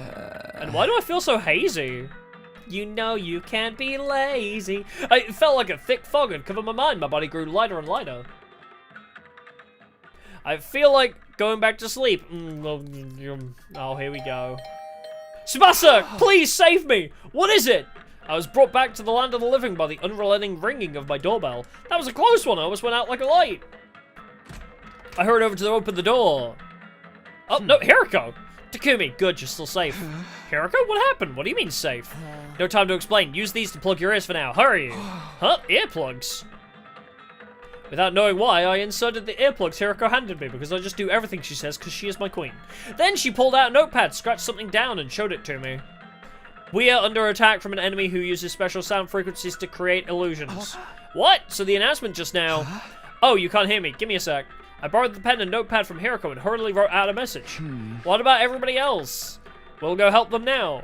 And why do I feel so hazy? You know you can't be lazy. It felt like a thick fog had covered my mind. My body grew lighter and lighter. I feel like going back to sleep. Oh, here we go. Tsubasa, please save me. What is it? I was brought back to the land of the living by the unrelenting ringing of my doorbell. That was a close one. I almost went out like a light. I hurried over to open the door. Oh, no, Hiroko! Takumi, good, you're still safe. Hiroko, what happened? What do you mean safe? No time to explain. Use these to plug your ears for now. Hurry! Huh? Earplugs? Without knowing why, I inserted the earplugs Hiroko handed me because I just do everything she says because she is my queen. Then she pulled out a notepad, scratched something down, and showed it to me. We are under attack from an enemy who uses special sound frequencies to create illusions. What? So the announcement just now... Oh, you can't hear me. Give me a sec. I borrowed the pen and notepad from Hiroko and hurriedly wrote out a message. What about everybody else? We'll go help them now.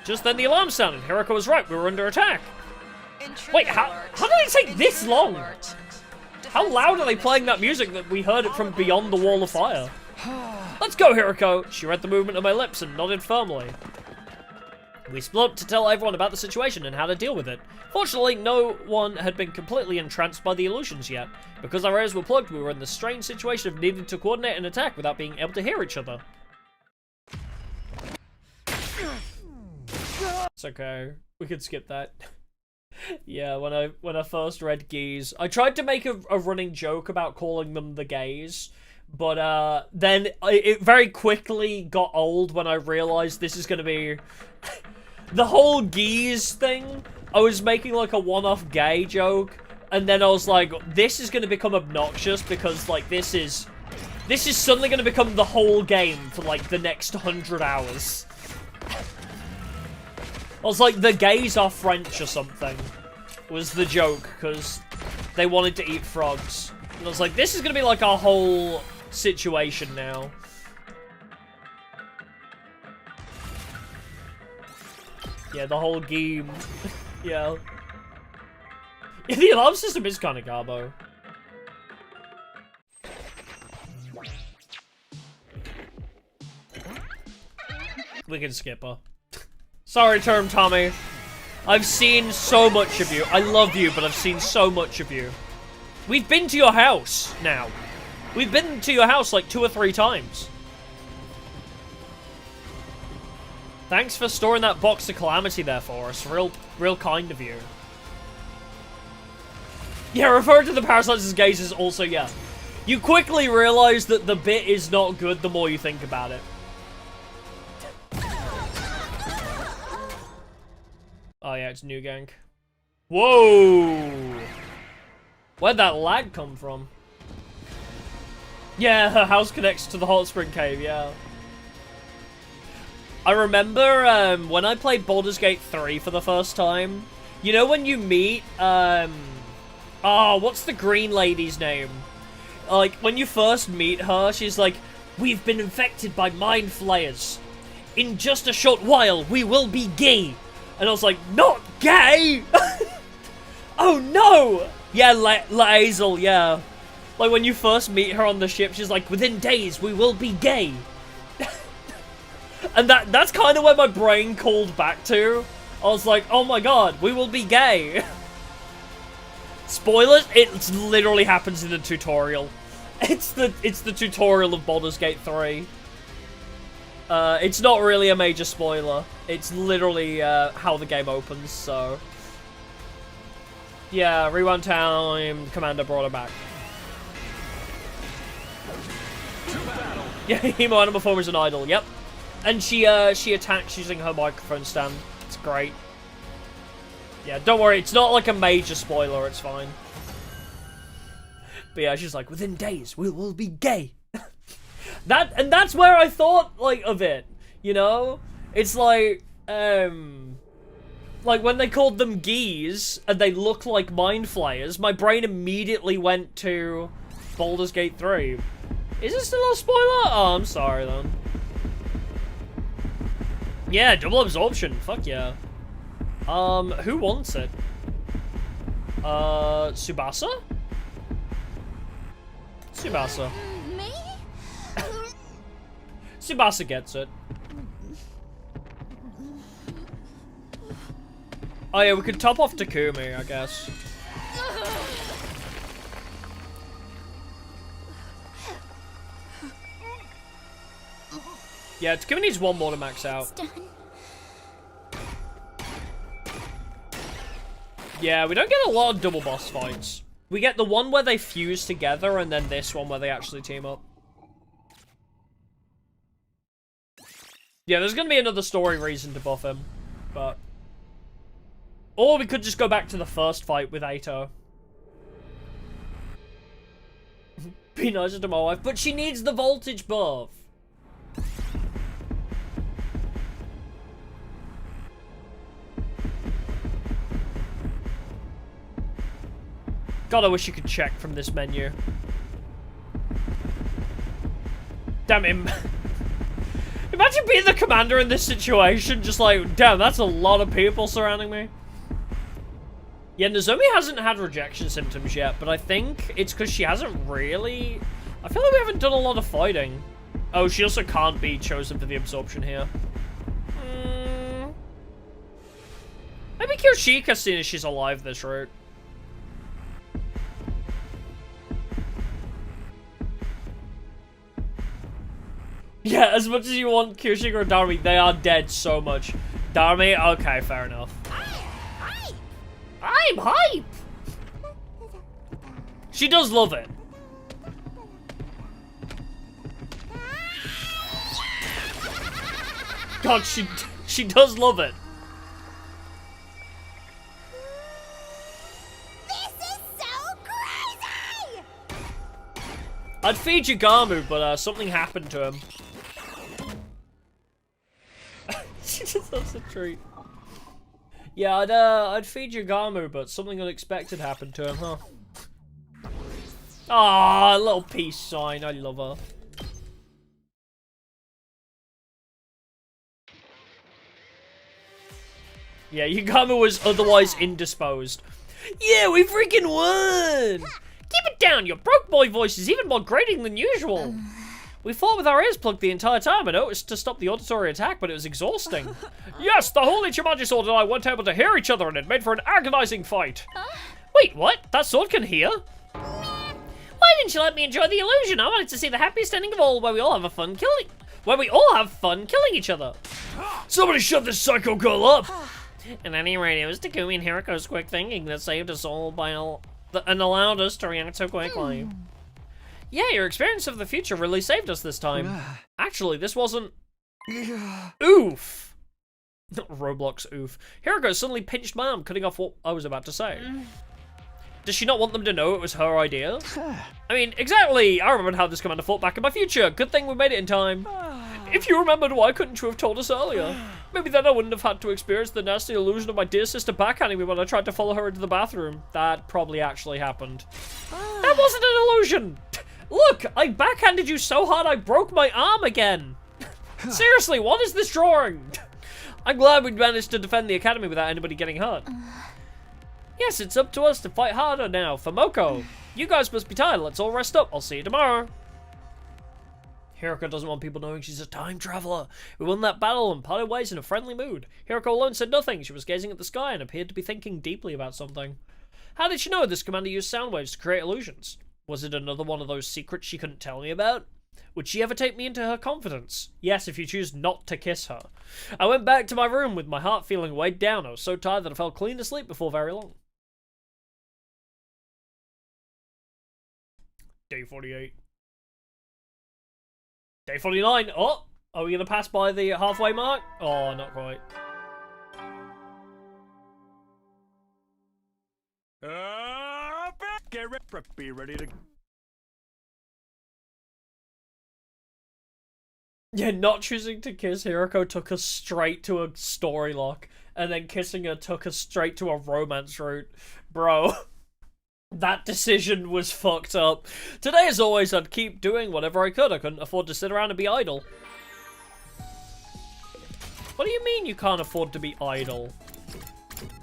Just then the alarm sounded. Hiroko was right. We were under attack. Wait, how did it take this long? How loud are they playing that music that we heard it from beyond the wall of fire? Let's go, Hiroko. She read the movement of my lips and nodded firmly. We split up to tell everyone about the situation and how to deal with it. Fortunately, no one had been completely entranced by the illusions yet. Because our ears were plugged, we were in the strange situation of needing to coordinate an attack without being able to hear each other. It's okay. We can skip that. Yeah, when I first read Ghees, I tried to make a running joke about calling them the gays. But then it very quickly got old when I realized this is going to be... the whole Ghees thing, I was making like a one-off gay joke, and then I was like, this is going to become obnoxious because like this is suddenly going to become the whole game for like the next 100 hours. I was like, the gays are French or something, was the joke, because they wanted to eat frogs. And I was like, this is going to be like a whole situation now. Yeah, the whole game. Yeah. Yeah, the alarm system is kind of garbo. We can skip her. Sorry, Term Tommy. I've seen so much of you. I love you, but I've seen so much of you. We've been to your house now. We've been to your house like 2 or 3 times. Thanks for storing that box of calamity there for us. Real kind of you. Yeah, referring to the parasites as gays is also, yeah. You quickly realize that the bit is not good the more you think about it. Oh yeah, it's New Gang. Whoa! Where'd that lag come from? Yeah, her house connects to the hot spring cave, yeah. I remember when I played Baldur's Gate 3 for the first time, you know when you meet, what's the green lady's name? Like, when you first meet her, she's like, we've been infected by mind flayers. In just a short while, we will be gay. And I was like, not gay! Oh no! Yeah, Laezel, yeah. Like, when you first meet her on the ship, she's like, within days, we will be gay. And that's kind of where my brain called back to. I was like, oh my god, we will be gay. Spoilers, it literally happens in the tutorial. It's the tutorial of Baldur's Gate 3. It's not really a major spoiler. It's literally how the game opens, so... Yeah, rewind time, Commander brought her back. Yeah, Hemo Animal Form is an idol, yep. And she attacks using her microphone stand. It's great. Yeah, don't worry, it's not like a major spoiler, it's fine. But yeah, she's like, within days, we'll be gay. That's where I thought, like, of it, you know? It's like when they called them Ghees, and they look like Mind Flayers, my brain immediately went to Baldur's Gate 3. Is this still a spoiler? Oh, I'm sorry, then. Yeah, double absorption, fuck yeah. Who wants it? Tsubasa? Tsubasa. Me? Tsubasa gets it. Oh yeah, we could top off Takumi, I guess. Yeah, Takumi needs one more to max out. Yeah, we don't get a lot of double boss fights. We get the one where they fuse together, and then this one where they actually team up. Yeah, there's gonna be another story reason to buff him, but... Or we could just go back to the first fight with Aito. Be nicer to my wife, but she needs the voltage buff. God, I wish you could check from this menu. Damn him. Imagine being the commander in this situation, just like, damn, that's a lot of people surrounding me. Yeah, Nozomi hasn't had rejection symptoms yet, but I think it's because she hasn't really... I feel like we haven't done a lot of fighting. Oh, she also can't be chosen for the absorption here. Maybe Kyoshika, seeing as she's alive this route. Yeah, as much as you want Kyoshika or Darumi, they are dead so much. Darumi, okay, fair enough. I'm hype! She does love it. God, she does love it. This is so crazy! I'd feed Yagamu, but something happened to him. She just loves a treat. Yeah, I'd feed Yagamu, but something unexpected happened to him, huh? Ah, a little peace sign. I love her. Yeah, Yagamu was otherwise indisposed. Yeah, we freaking won! Keep it down, your broke boy voice is even more grating than usual. We fought with our ears plugged the entire time. I noticed to stop the auditory attack, but it was exhausting. Yes, the holy Chimaji sword and I weren't able to hear each other, and it made for an agonizing fight. Wait, what? That sword can hear? Why didn't you let me enjoy the illusion? I wanted to see the happiest ending of all, where we all have fun killing each other. Somebody shut this psycho girl up! At any rate, it was Takumi and Hiriko's quick thinking that saved us all and allowed us to react so quickly. Yeah, your experience of the future really saved us this time. Actually, this wasn't... Oof! Roblox oof. Hiriko suddenly pinched my arm, cutting off what I was about to say. Does she not want them to know it was her idea? I mean, exactly! I remembered how this commander fought back in my future. Good thing we made it in time. If you remembered, why couldn't you have told us earlier? Maybe then I wouldn't have had to experience the nasty illusion of my dear sister backhanding me when I tried to follow her into the bathroom. That probably actually happened. That wasn't an illusion! Look, I backhanded you so hard I broke my arm again. Seriously, what is this drawing? I'm glad we managed to defend the academy without anybody getting hurt. Yes, it's up to us to fight harder now for Moko. You guys must be tired. Let's all rest up. I'll see you tomorrow. Hiriko doesn't want people knowing she's a time traveler. We won that battle and parted ways in a friendly mood. Hiriko alone said nothing. She was gazing at the sky and appeared to be thinking deeply about something. How did she know this commander used sound waves to create illusions? Was it another one of those secrets she couldn't tell me about? Would she ever take me into her confidence? Yes, if you choose not to kiss her. I went back to my room with my heart feeling weighed down. I was so tired that I fell clean asleep before very long. Day 48. Day 49. Oh! Are we going to pass by the halfway mark? Oh, not quite. Be ready to... Yeah, not choosing to kiss Hiroko took us straight to a story lock, and then kissing her took us straight to a romance route. Bro, that decision was fucked up. Today, as always, I'd keep doing whatever I could. I couldn't afford to sit around and be idle. What do you mean you can't afford to be idle?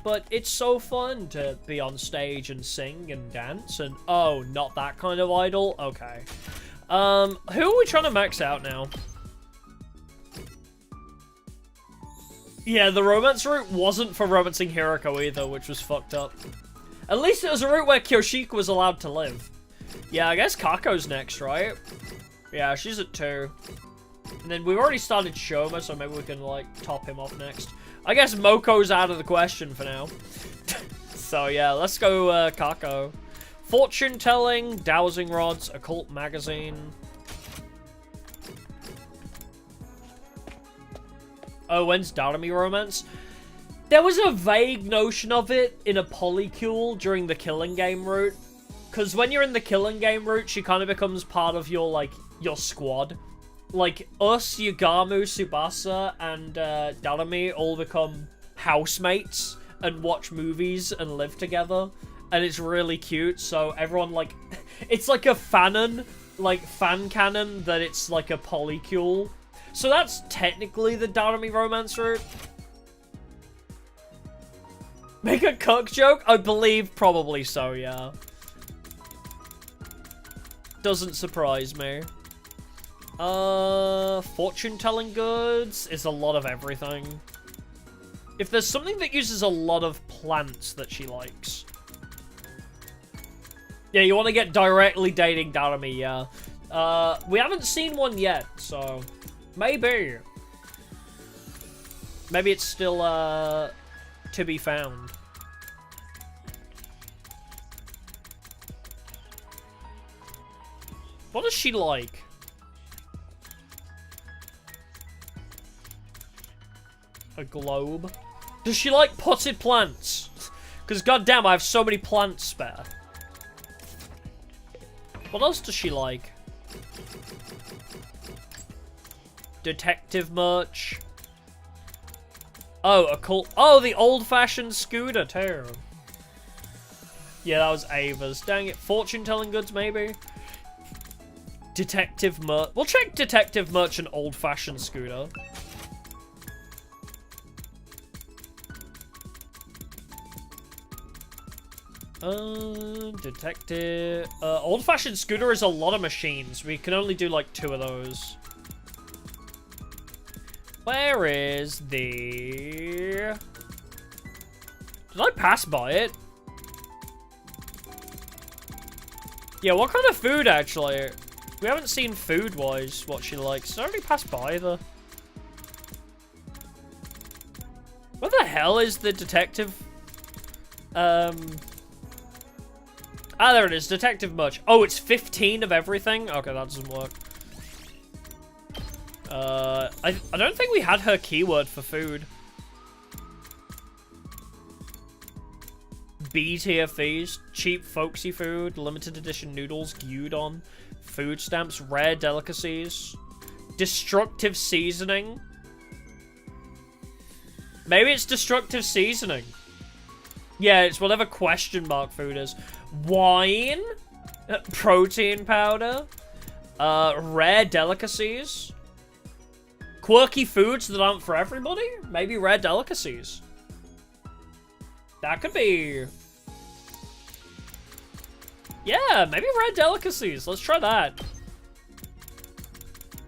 But it's so fun to be on stage and sing and dance and... Oh, not that kind of idle? Okay. Who are we trying to max out now? Yeah, the romance route wasn't for romancing Hiroko either, which was fucked up. At least it was a route where Kyoshiko was allowed to live. Yeah, I guess Kako's next, right? Yeah, she's at 2. And then we've already started Shoma, so maybe we can, like, top him off next. I guess Moko's out of the question for now. So, yeah, let's go, Kako. Fortune-telling, dowsing rods, occult magazine. Oh, when's Darami romance? There was a vague notion of it in a polycule during the killing game route. Because when you're in the killing game route, she kind of becomes part of your, like, your squad. Like, us, Yugamu, Tsubasa, and Darami all become housemates and watch movies and live together. And it's really cute, so everyone, like... It's like a fanon, like, fan canon that it's like a polycule. So that's technically the Darami romance route. Make a cuck joke? I believe probably so, yeah. Doesn't surprise me. Fortune-telling goods is a lot of everything. If there's something that uses a lot of plants that she likes. Yeah, you want to get directly dating Darami, yeah. We haven't seen one yet, so... Maybe. Maybe it's still, to be found. What does she like? A globe? Does she like potted plants? Because goddamn, I have so many plants spare. What else does she like? Detective merch. Oh, occult. Oh, the old-fashioned scooter too. Yeah, that was Ava's. Dang it. Fortune-telling goods, maybe? Detective merch. We'll check detective merch and old-fashioned scooter. Detective... old-fashioned scooter is a lot of machines. We can only do, like, 2 of those. Where is the... Did I pass by it? Yeah, what kind of food, actually? We haven't seen food-wise what she likes. Did I already pass by the... Where the hell is the detective? Ah, there it is. Detective merch. Oh, it's 15 of everything? Okay, that doesn't work. I don't think we had her keyword for food. B-tier feast, cheap folksy food, limited edition noodles, gyudon, food stamps, rare delicacies, destructive seasoning. Maybe it's destructive seasoning. Yeah, it's whatever question mark food is. Wine, protein powder, rare delicacies. Quirky foods that aren't for everybody? Maybe rare delicacies. That could be... Yeah, maybe rare delicacies. Let's try that.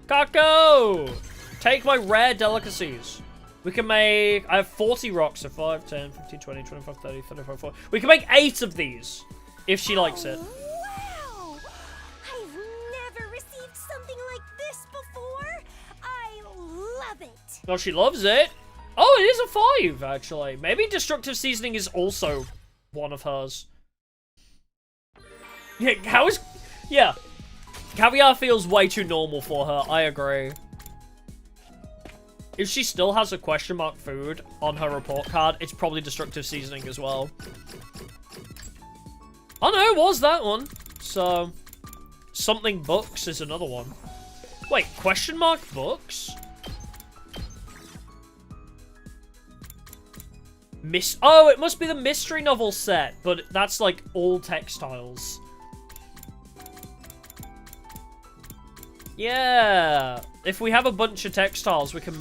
Kako! Take my rare delicacies. We can make... I have 40 rocks, so 5, 10, 15, 20, 25, 30, 35, 40. We can make 8 of these, if she likes it. Wow! I've never received something like love it. Well, she loves it. Oh, it is a 5, actually. Maybe destructive seasoning is also one of hers. Yeah, how is... Yeah. Caviar feels way too normal for her. I agree. If she still has a question mark food on her report card, it's probably destructive seasoning as well. Oh no, it was that one. So, something books is another one. Wait, question mark books? Oh, it must be the mystery novel set, but that's like all textiles. Yeah, if we have a bunch of textiles, we can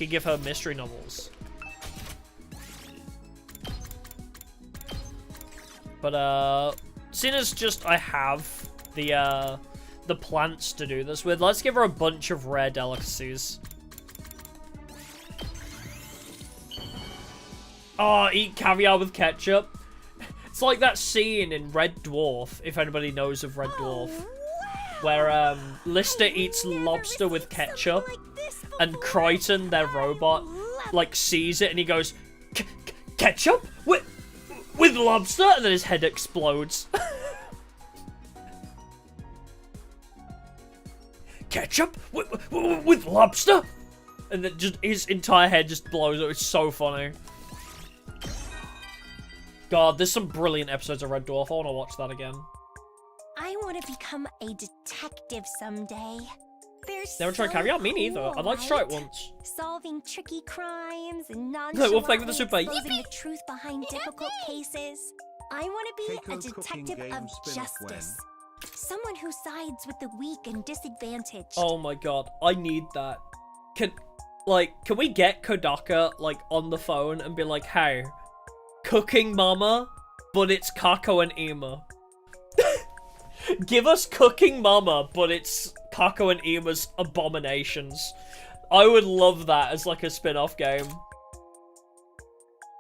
give her mystery novels. But seeing as just I have the plants to do this with, let's give her a bunch of rare delicacies. Oh, eat caviar with ketchup. It's like that scene in Red Dwarf, if anybody knows of Red Dwarf, where Lister eats lobster with ketchup, and Crichton, their robot, like sees it and he goes, ketchup with lobster, and then his head explodes. Ketchup with lobster, and then just his entire head just blows up. It's so funny. God, there's some brilliant episodes of Red Dwarf. I want to watch that again. I want to become a detective someday. There's Never tried caviar? Me neither. cool, I'd like to try it right? once. Solving tricky crimes and Well, nonchalantly thank you for the super. exposing the truth behind difficult cases. I want to be a Keiko's cooking detective of game spin-off justice. Someone who sides with the weak and disadvantaged. Oh my god, I need that. Can we get Kodaka, like, on the phone and be like, hey, cooking mama, but it's Kako and Ima. Give us cooking mama, but it's Kako and Ima's abominations. I would love that as, like, a spin-off game.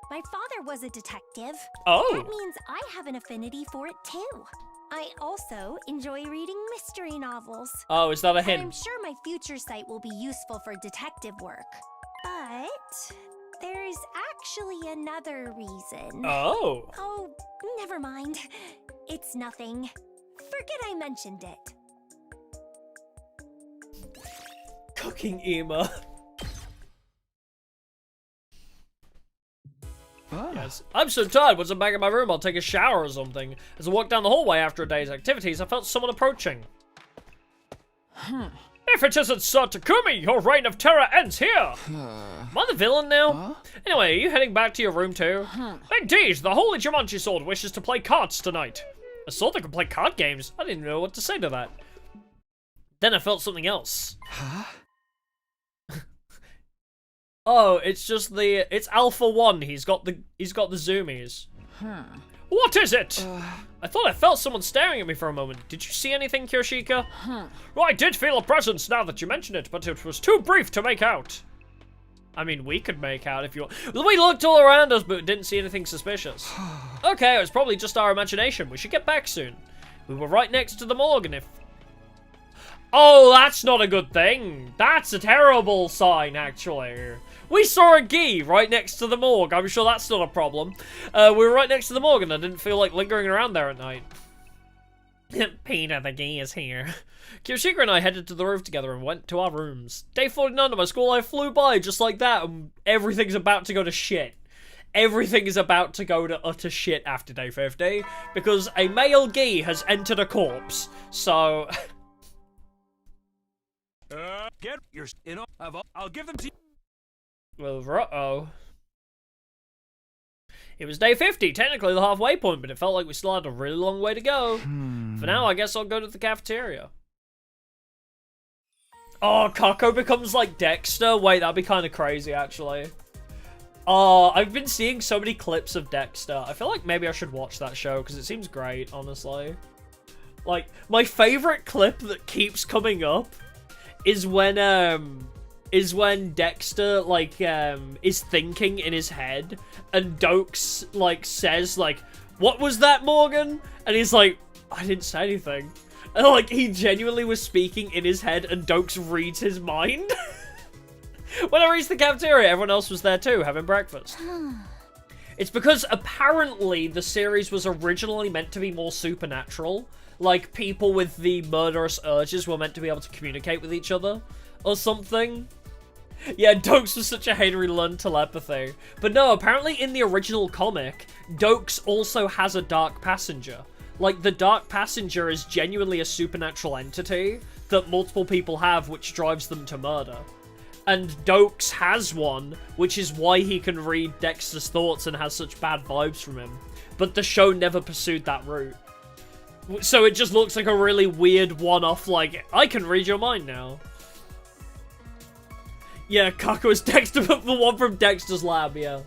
My father was a detective. Oh. That means I have an affinity for it too. I also enjoy reading mystery novels. Oh, is that a And I'm hint? sure my future site will be useful for detective work. But there's actually another reason. Oh. Oh, never mind. It's nothing. Forget I mentioned it. Cooking Ima. Yes. I'm so tired. Once I'm back in my room, I'll take a shower or something. As I walked down the hallway after a day's activities, I felt someone approaching. If it isn't Sir Takumi, your reign of terror ends here! Am I the villain now? Anyway, are you heading back to your room too? Indeed, the Holy Jumanji Sword wishes to play cards tonight. A sword that can play card games? I didn't know what to say to that. Then I felt something else. Huh? Oh, it's just it's Alpha 1. He's got the zoomies. What is it? I thought I felt someone staring at me for a moment. Did you see anything, Kyoshika? Well, I did feel a presence now that you mention it, but it was too brief to make out. I mean, we could make out if you want. We looked all around us, but didn't see anything suspicious. Okay, it was probably just our imagination. We should get back soon. We were right next to the morgue, and if... Oh, that's not a good thing. That's a terrible sign, actually. We saw a Ghee right next to the morgue. I'm sure that's not a problem. We were right next to the morgue, and I didn't feel like lingering around there at night. Peter, the Ghee is here. Kyoshika and I headed to the roof together and went to our rooms. Day 49 of my school life flew by just like that, and everything's about to go to shit. Everything is about to go to utter shit after day 50, because a male Ghee has entered a corpse. So... Get your I'll give them to you. Well, uh-oh. It was day 50, technically the halfway point, but it felt like we still had a really long way to go. For now, I guess I'll go to the cafeteria. Oh, Kako becomes like Dexter? Wait, that'd be kind of crazy, actually. Oh, I've been seeing so many clips of Dexter. I feel like maybe I should watch that show, because it seems great, honestly. Like, my favorite clip that keeps coming up is when Dexter, like, is thinking in his head, and Dokes, like, says, like, what was that, Morgan? And he's like, I didn't say anything. And, like, he genuinely was speaking in his head, and Dokes reads his mind. When I reached the cafeteria, everyone else was there too, having breakfast. It's because apparently the series was originally meant to be more supernatural. Like, people with the murderous urges were meant to be able to communicate with each other, or something. Yeah, Dokes was such a hater he learned telepathy. But no, apparently in the original comic, Dokes also has a Dark Passenger. Like, the Dark Passenger is genuinely a supernatural entity that multiple people have, which drives them to murder. And Dokes has one, which is why he can read Dexter's thoughts and has such bad vibes from him. But the show never pursued that route. So it just looks like a really weird one-off, like, I can read your mind now. Yeah, Gaku is Dexter, the one from Dexter's Lab, yeah.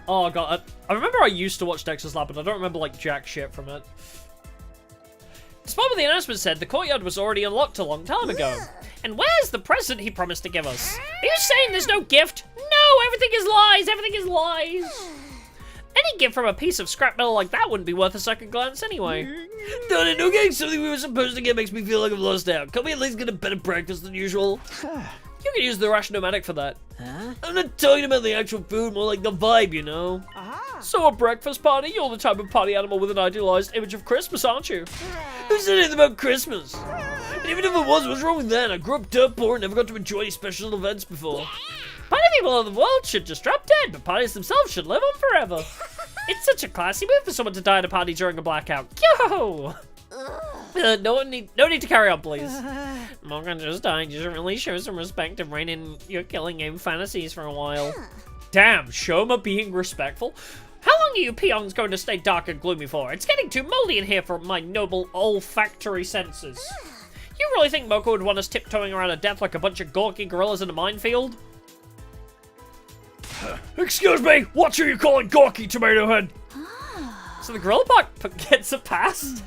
Oh god, I remember I used to watch Dexter's Lab, but I don't remember, like, jack shit from it. Despite what the announcement said, the courtyard was already unlocked a long time ago. And where's the present he promised to give us? Are you saying there's no gift? No, everything is lies, everything is lies. Any gift from a piece of scrap metal like that wouldn't be worth a second glance anyway. Darn it, no getting something we were supposed to get makes me feel like I've lost out. Can we at least get a better breakfast than usual? You can use the Rashnomatic for that. Huh? I'm not talking about the actual food, more like the vibe, you know? So a breakfast party? You're the type of party animal with an idealized image of Christmas, aren't you? Who said anything about Christmas? And even if it was, what's wrong with that? I grew up dirt poor and never got to enjoy any special events before. Party people of the world should just drop dead, but parties themselves should live on forever. It's such a classy move for someone to die at a party during a blackout. Yo! No need to carry on, please. Morgan just died. You should really show some respect and rein in your killing game fantasies for a while. Damn, Shoma being respectful? How long are you peons going to stay dark and gloomy for? It's getting too moldy in here for my noble olfactory senses. You really think Moko would want us tiptoeing around a death like a bunch of gawky gorillas in a minefield? Excuse me, what are you calling gawky, Tomato Head? So the gorilla part gets a pass?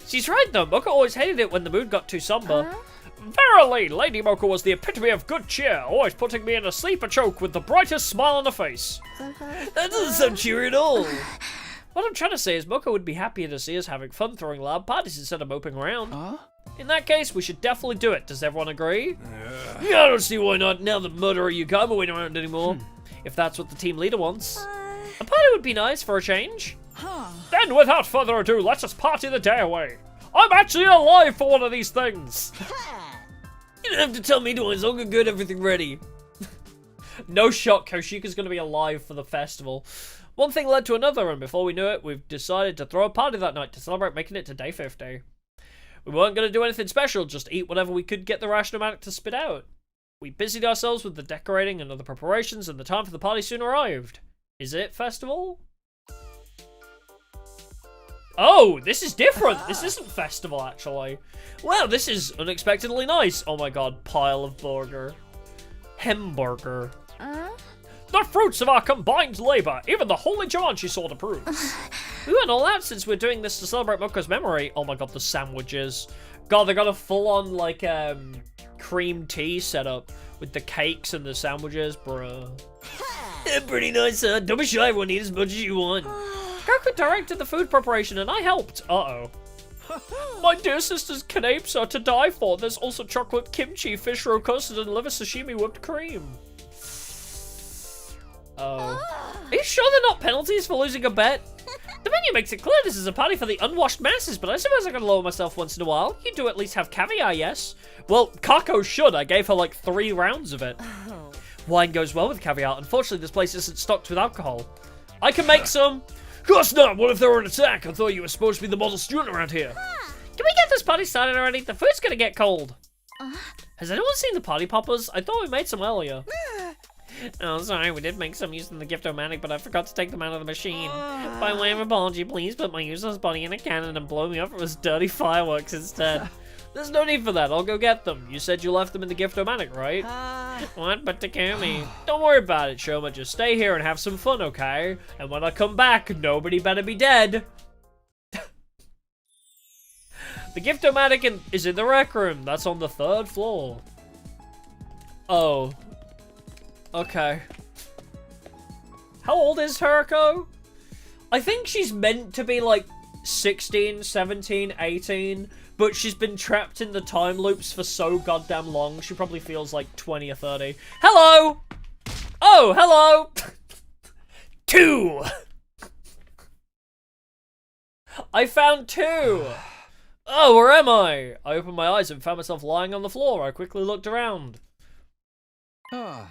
She's right though, Moko always hated it when the mood got too somber. Verily, Lady Moko was the epitome of good cheer, always putting me in a sleeper choke with the brightest smile on her face. That doesn't sound cheery at all. What I'm trying to say is Moko would be happier to see us having fun throwing loud parties instead of moping around. In that case, we should definitely do it. Does everyone agree? Yeah, I don't see why not, now that Murderer Yukama ain't around anymore. If that's what the team leader wants. A party would be nice for a change. Then without further ado, let's just party the day away. I'm actually alive for one of these things. You don't have to tell me twice, I'll go get everything ready. No shot, Koshika's gonna be alive for the festival. One thing led to another, and before we knew it, we've decided to throw a party that night to celebrate making it to day 50. We weren't gonna do anything special, just eat whatever we could get the Rashnomatic to spit out. We busied ourselves with the decorating and other preparations, and the time for the party soon arrived. Is it festival? Oh, this is different. This isn't festival, actually. Wow, this is unexpectedly nice. Oh my god, pile of burger. Hamburger. The fruits of our combined labor. Even the holy Jumanji sword approves. We went all out since we're doing this to celebrate Moko's memory. Oh my god, the sandwiches. God, they got a full-on, like, cream tea setup with the cakes and the sandwiches, bruh. Yeah, pretty nice, huh? Don't be shy, everyone eat as much as you want. Gaku directed the food preparation and I helped. Uh-oh. My dear sister's canapes are to die for. There's also chocolate kimchi, fish roe custard, and liver sashimi whipped cream. Oh. Are you sure they're not penalties for losing a bet? The menu makes it clear this is a party for the unwashed masses, but I suppose I can lower myself once in a while. You do at least have caviar, yes? Well, Kako should. I gave her like 3 rounds of it. Wine goes well with caviar. Unfortunately, this place isn't stocked with alcohol. I can make some. Of course not. What if there were an attack? I thought you were supposed to be the model student around here. Can we get this party started already? The food's gonna get cold. Has anyone seen the party poppers? I thought we made some earlier. Oh, sorry, we did make some using the Gift-O-Matic, but I forgot to take them out of the machine. By way of apology, please put my useless body in a cannon and blow me up with dirty fireworks instead. There's no need for that, I'll go get them. You said you left them in the Gift-O-Matic, right? What? But Takumi. Don't worry about it, Shoma. Just stay here and have some fun, okay? And when I come back, nobody better be dead. The Gift-O-Matic is in the rec room. That's on the 3rd floor. Oh. Okay. How old is Hiroko? I think she's meant to be like 16, 17, 18, but she's been trapped in the time loops for so goddamn long, she probably feels like 20 or 30. Hello! Oh, hello! 2! I found 2! Oh, where am I? I opened my eyes and found myself lying on the floor. I quickly looked around. Bro,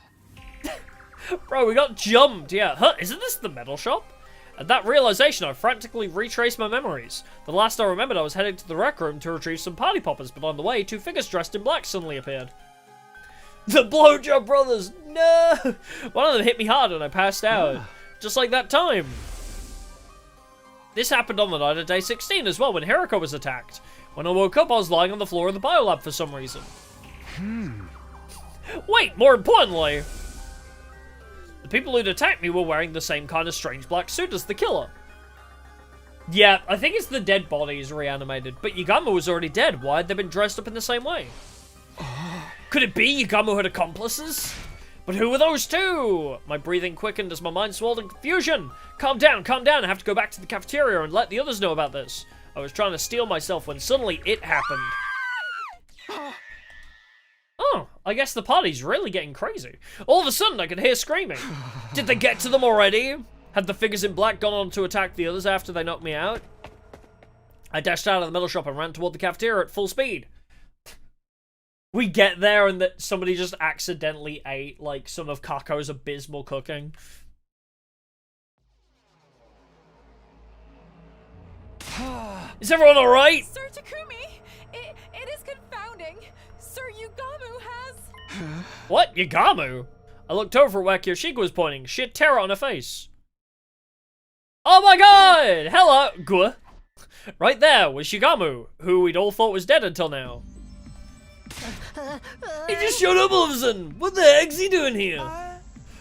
we got jumped, yeah. Huh, isn't this the metal shop? At that realization, I frantically retraced my memories. The last I remembered, I was heading to the rec room to retrieve some party poppers, but on the way, 2 figures dressed in black suddenly appeared. The Blowjob Brothers! No! One of them hit me hard and I passed out. Just like that time. This happened on the night of day 16 as well, when Hiroko was attacked. When I woke up, I was lying on the floor of the biolab for some reason. Wait, more importantly, the people who'd attacked me were wearing the same kind of strange black suit as the killer. Yeah, I think it's the dead bodies reanimated, but Yagamo was already dead. Why had they been dressed up in the same way? Could it be Yagamo had accomplices? But who were those 2? My breathing quickened as my mind swelled in confusion. Calm down, I have to go back to the cafeteria and let the others know about this. I was trying to steel myself when suddenly it happened. Oh, I guess the party's really getting crazy. All of a sudden I could hear screaming. Did they get to them already? Had the figures in black gone on to attack the others after they knocked me out? I dashed out of the metal shop and ran toward the cafeteria at full speed. We get there and that somebody just accidentally ate, like, some of Kako's abysmal cooking. Is everyone alright? Sir Takumi, it is confounding. Sir Yugamu has... What? Yagamu? I looked over at where Kyoshiko was pointing. She had terror on her face. Oh my god! Hello! Gua. Right there was Shigamu, who we'd all thought was dead until now. He just showed up all of a sudden. What the heck's he doing here?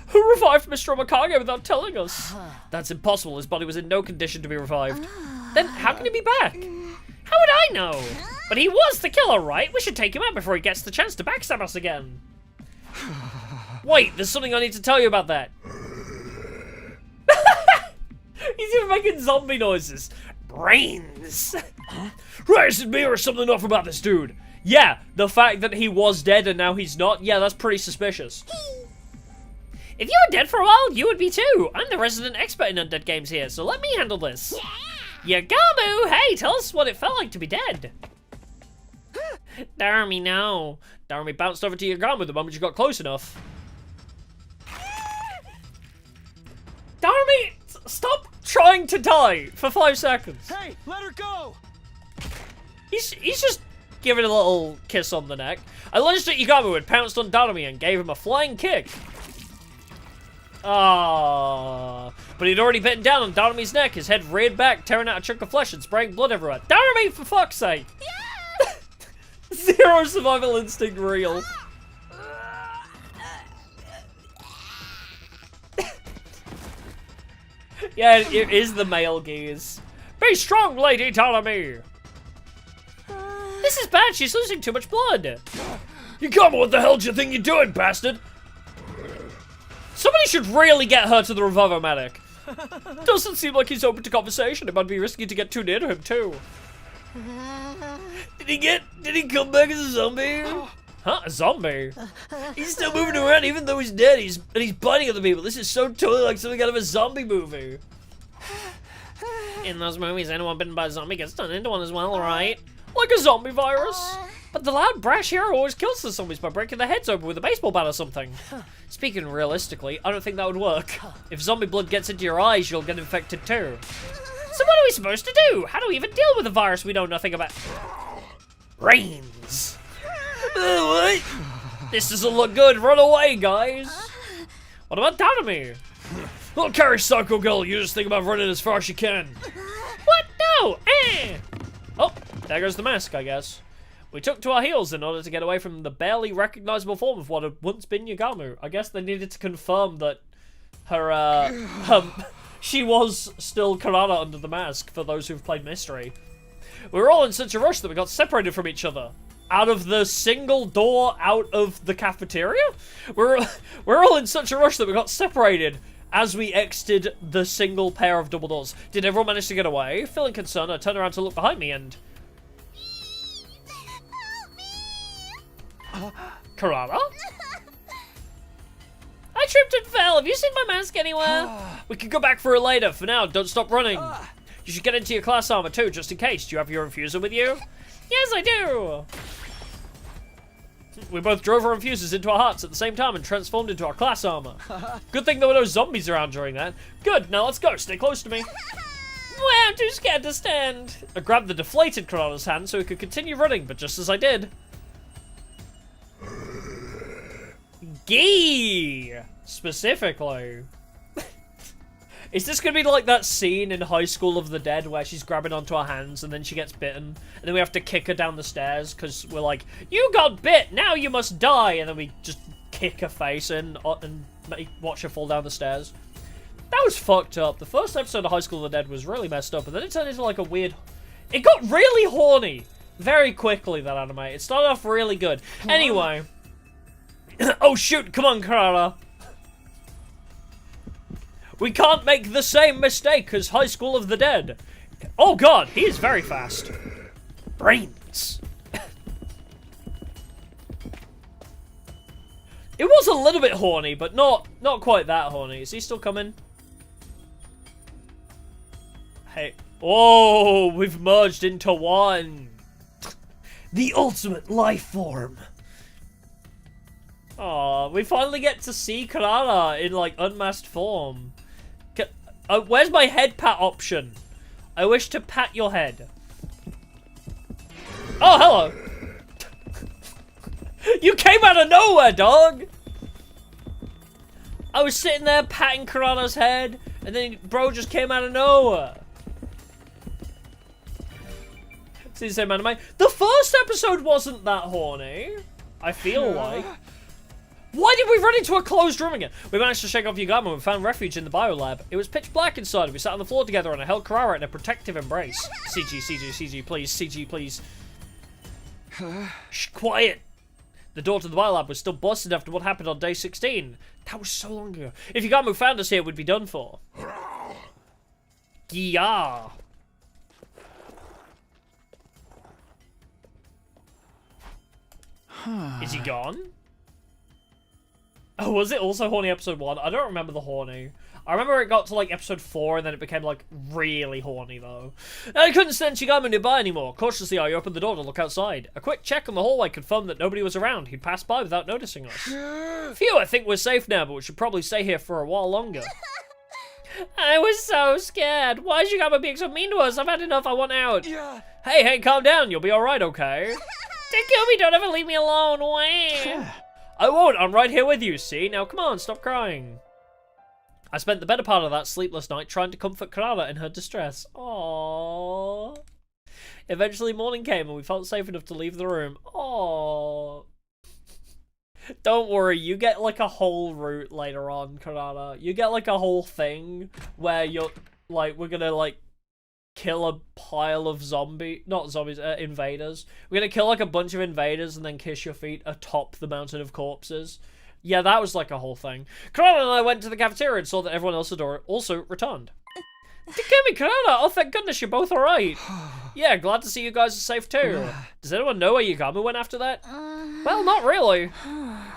Who revived Mr. Omikage without telling us? That's impossible. His body was in no condition to be revived. Then how can he be back? How would I know? But he was the killer, right? We should take him out before he gets the chance to backstab us again. Wait, there's something I need to tell you about that. He's even making zombie noises. Brains. Right, is it me or something off about this dude? Yeah, the fact that he was dead and now he's not, yeah, that's pretty suspicious. If you were dead for a while, you would be too. I'm the resident expert in undead games here, so let me handle this. Yagamu, hey, tell us what it felt like to be dead. Darmy, no. Darmy bounced over to Yagamu the moment you got close enough. Darmy, stop trying to die for 5 seconds. Hey, let her go! He's just giving a little kiss on the neck. I lunged at Yagamu and pounced on Darmy and gave him a flying kick. Ah, but he'd already bitten down on Darmy's neck. His head reared back, tearing out a chunk of flesh and spraying blood everywhere. Darmy, for fuck's sake! Yeah! Zero survival instinct real. Yeah, it is the male geese. Be strong, Lady Darmy! This is bad, she's losing too much blood. Yagamo, what the hell do you think you're doing, bastard? Somebody should really get her to the Revivomatic. Doesn't seem like he's open to conversation. It might be risky to get too near to him, too. Did he come back as a zombie? Huh? A zombie? He's still moving around even though he's dead. He's biting other people. This is so totally like something out of a zombie movie. In those movies, anyone bitten by a zombie gets turned into one as well, right? Like a zombie virus. But the loud, brash hero always kills the zombies by breaking their heads open with a baseball bat or something. Speaking realistically, I don't think that would work. If zombie blood gets into your eyes, you'll get infected too. So what are we supposed to do? How do we even deal with a virus we know nothing about? Brains. What? This doesn't look good. Run away, guys. What about Darmy? I'll carry Psycho Girl. You just think about running as far as you can. What? No. Oh, there goes the mask, I guess. We took to our heels in order to get away from the barely recognizable form of what had once been Yagamu. I guess they needed to confirm that her, she was still Karada under the mask for those who've played Mystery. We were all in such a rush that we got separated from each other. Out of the single door out of the cafeteria? We're all in such a rush that we got separated as we exited the single pair of double doors. Did everyone manage to get away? Feeling concerned, I turned around to look behind me and... Karada? I tripped and fell. Have you seen my mask anywhere? We can go back for it later. For now, don't stop running. You should get into your class armor too, just in case. Do you have your infuser with you? Yes, I do. We both drove our infusers into our hearts at the same time and transformed into our class armor. Good thing there were no zombies around during that. Good, now let's go. Stay close to me. Well, I'm too scared to stand. I grabbed the deflated Karada's hand so he could continue running, but just as I did... Ghee! Specifically. Is this gonna be like that scene in High School of the Dead where she's grabbing onto her hands and then she gets bitten and then we have to kick her down the stairs because we're like, you got bit, now you must die, and then we just kick her face in and watch her fall down the stairs. That was fucked up. The first episode of High School of the Dead was really messed up, and then it turned into like a weird... It got really horny very quickly, that anime. It started off really good. Anyway. Oh shoot, come on, Karada. We can't make the same mistake as High School of the Dead. Oh god, he is very fast. Brains. It was a little bit horny, but not quite that horny. Is he still coming? Hey. Oh, we've merged into one. The ultimate life form. Oh, we finally get to see Karada in, like, unmasked form. Where's my head pat option? I wish to pat your head. Oh, hello. You came out of nowhere, dog. I was sitting there patting Karada's head, and then bro just came out of nowhere. See the same anime. The first episode wasn't that horny, I feel like. Why did we run into a closed room again? We managed to shake off Yagama and found refuge in the biolab. It was pitch black inside. We sat on the floor together and I held Karara in a protective embrace. CG, CG, CG, please. CG, please. Shh, quiet. The door to the biolab was still busted after what happened on day 16. That was so long ago. If Yagama found us here, we'd be done for. Yeah. Is he gone? Oh, was it also horny episode 1? I don't remember the horny. I remember it got to like episode 4 and then it became like really horny though. I couldn't stand Shigama nearby anymore. Cautiously, I opened the door to look outside. A quick check on the hallway confirmed that nobody was around. He'd passed by without noticing us. Phew, I think we're safe now, but we should probably stay here for a while longer. I was so scared. Why is Shigama being so mean to us? I've had enough. I want out. Hey, calm down. You'll be alright, okay? Takumi, don't ever leave me alone. Why? I won't, I'm right here with you, see? Now come on, stop crying. I spent the better part of that sleepless night trying to comfort Karada in her distress. Aww. Eventually morning came and we felt safe enough to leave the room. Aww. Don't worry, you get like a whole route later on, Karada. You get like a whole thing where you're like, we're gonna like kill a pile of invaders. We're gonna kill like a bunch of invaders and then kiss your feet atop the mountain of corpses. Yeah, that was like a whole thing. Karada and I went to the cafeteria and saw that everyone else had also returned. Takumi, Karada, oh thank goodness you're both alright. Yeah, glad to see you guys are safe too. Does anyone know where Yagama went after that? Well, not really.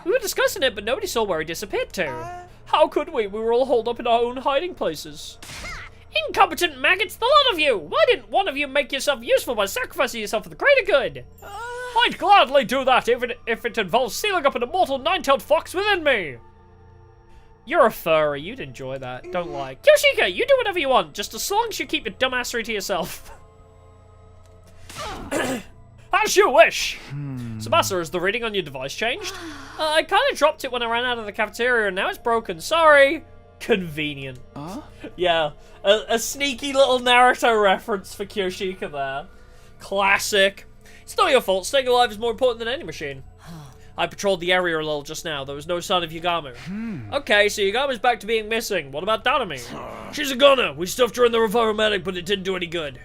We were discussing it, but nobody saw where he disappeared to. How could we? We were all holed up in our own hiding places. Incompetent maggots, the lot of you! Why didn't one of you make yourself useful by sacrificing yourself for the greater good? I'd gladly do that if it involves sealing up an immortal nine-tailed fox within me! You're a furry, you'd enjoy that, don't lie. Kyoshika, you do whatever you want, just as long as you keep your dumbassery to yourself. As you wish! Tsubasa, has the reading on your device changed? I kinda dropped it when I ran out of the cafeteria and now it's broken, sorry! Convenient. Yeah, a sneaky little Naruto reference for Kyoshika there. Classic. It's not your fault, staying alive is more important than any machine. I patrolled the area a little just now, there was no sign of Yagama. Okay, so Yagama's back to being missing. What about Danami? She's a goner. We stuffed her in the revival-medic, but it didn't do any good.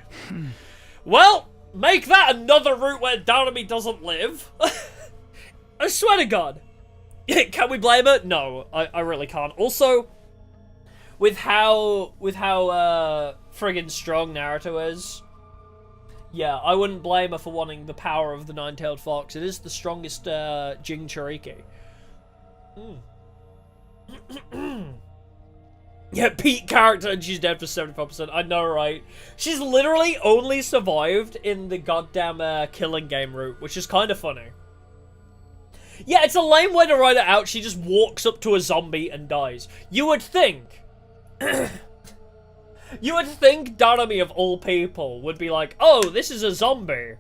Well, make that another route where Danami doesn't live. I swear to God. Can we blame her? No, I really can't. Also, with how friggin' strong Naruto is, Yeah, I wouldn't blame her for wanting the power of the nine-tailed fox. It is the strongest Jinchuriki. Yeah, Pete character and she's dead for 75%. I know, right? She's literally only survived in the goddamn killing game route, which is kind of funny. Yeah, it's a lame way to write it out. She just walks up to a zombie and dies. You would think... you would think Darami, of all people, would be like, oh, this is a zombie.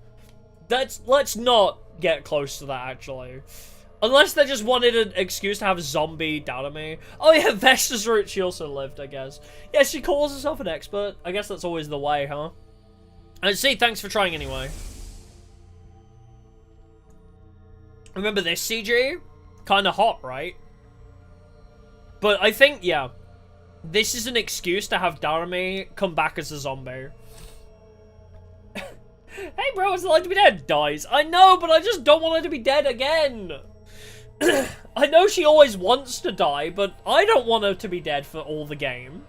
Let's not get close to that, actually. Unless they just wanted an excuse to have zombie Darami. Oh yeah, Vesta's route, she also lived, I guess. Yeah, she calls herself an expert. I guess that's always the way, huh? And see, thanks for trying anyway. Remember this, CG? Kinda hot, right? But I think, yeah. This is an excuse to have Darami come back as a zombie. Hey bro, what's it like to be dead? Dies. I know, but I just don't want her to be dead again. I know she always wants to die, but I don't want her to be dead for all the game.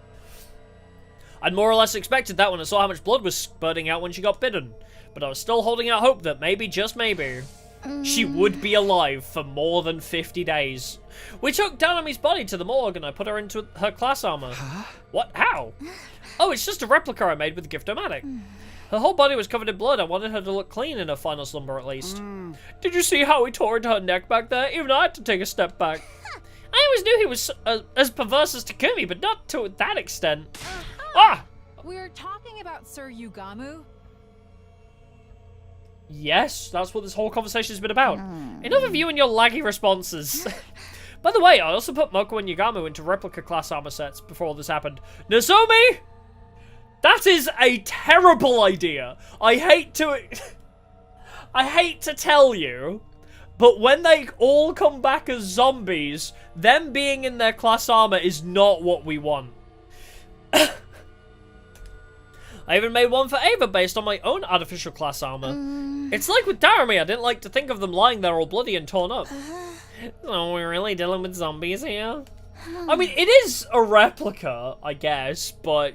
I'd more or less expected that when I saw how much blood was spurting out when she got bitten. But I was still holding out hope that maybe, just maybe, she would be alive for more than 50 days. We took Darami's body to the morgue and I put her into her class armor. Huh? What? How? Oh, it's just a replica I made with the Gift-O-Matic. Her whole body was covered in blood. I wanted her to look clean in her final slumber, at least. Did you see how he tore into her neck back there? Even I had to take a step back. I always knew he was as perverse as Takumi, but not to that extent. Ah! We're talking about Sir Yugamu? Yes, that's what this whole conversation has been about. Enough of you and your laggy responses. By the way, I also put Moko and Yugamu into replica class armor sets before all this happened. Nozomi! That is a terrible idea. I hate to tell you, but when they all come back as zombies, them being in their class armor is not what we want. I even made one for Ava based on my own artificial class armor. It's like with Darami, I didn't like to think of them lying there all bloody and torn up. So we're really dealing with zombies here? I mean, it is a replica, I guess, but...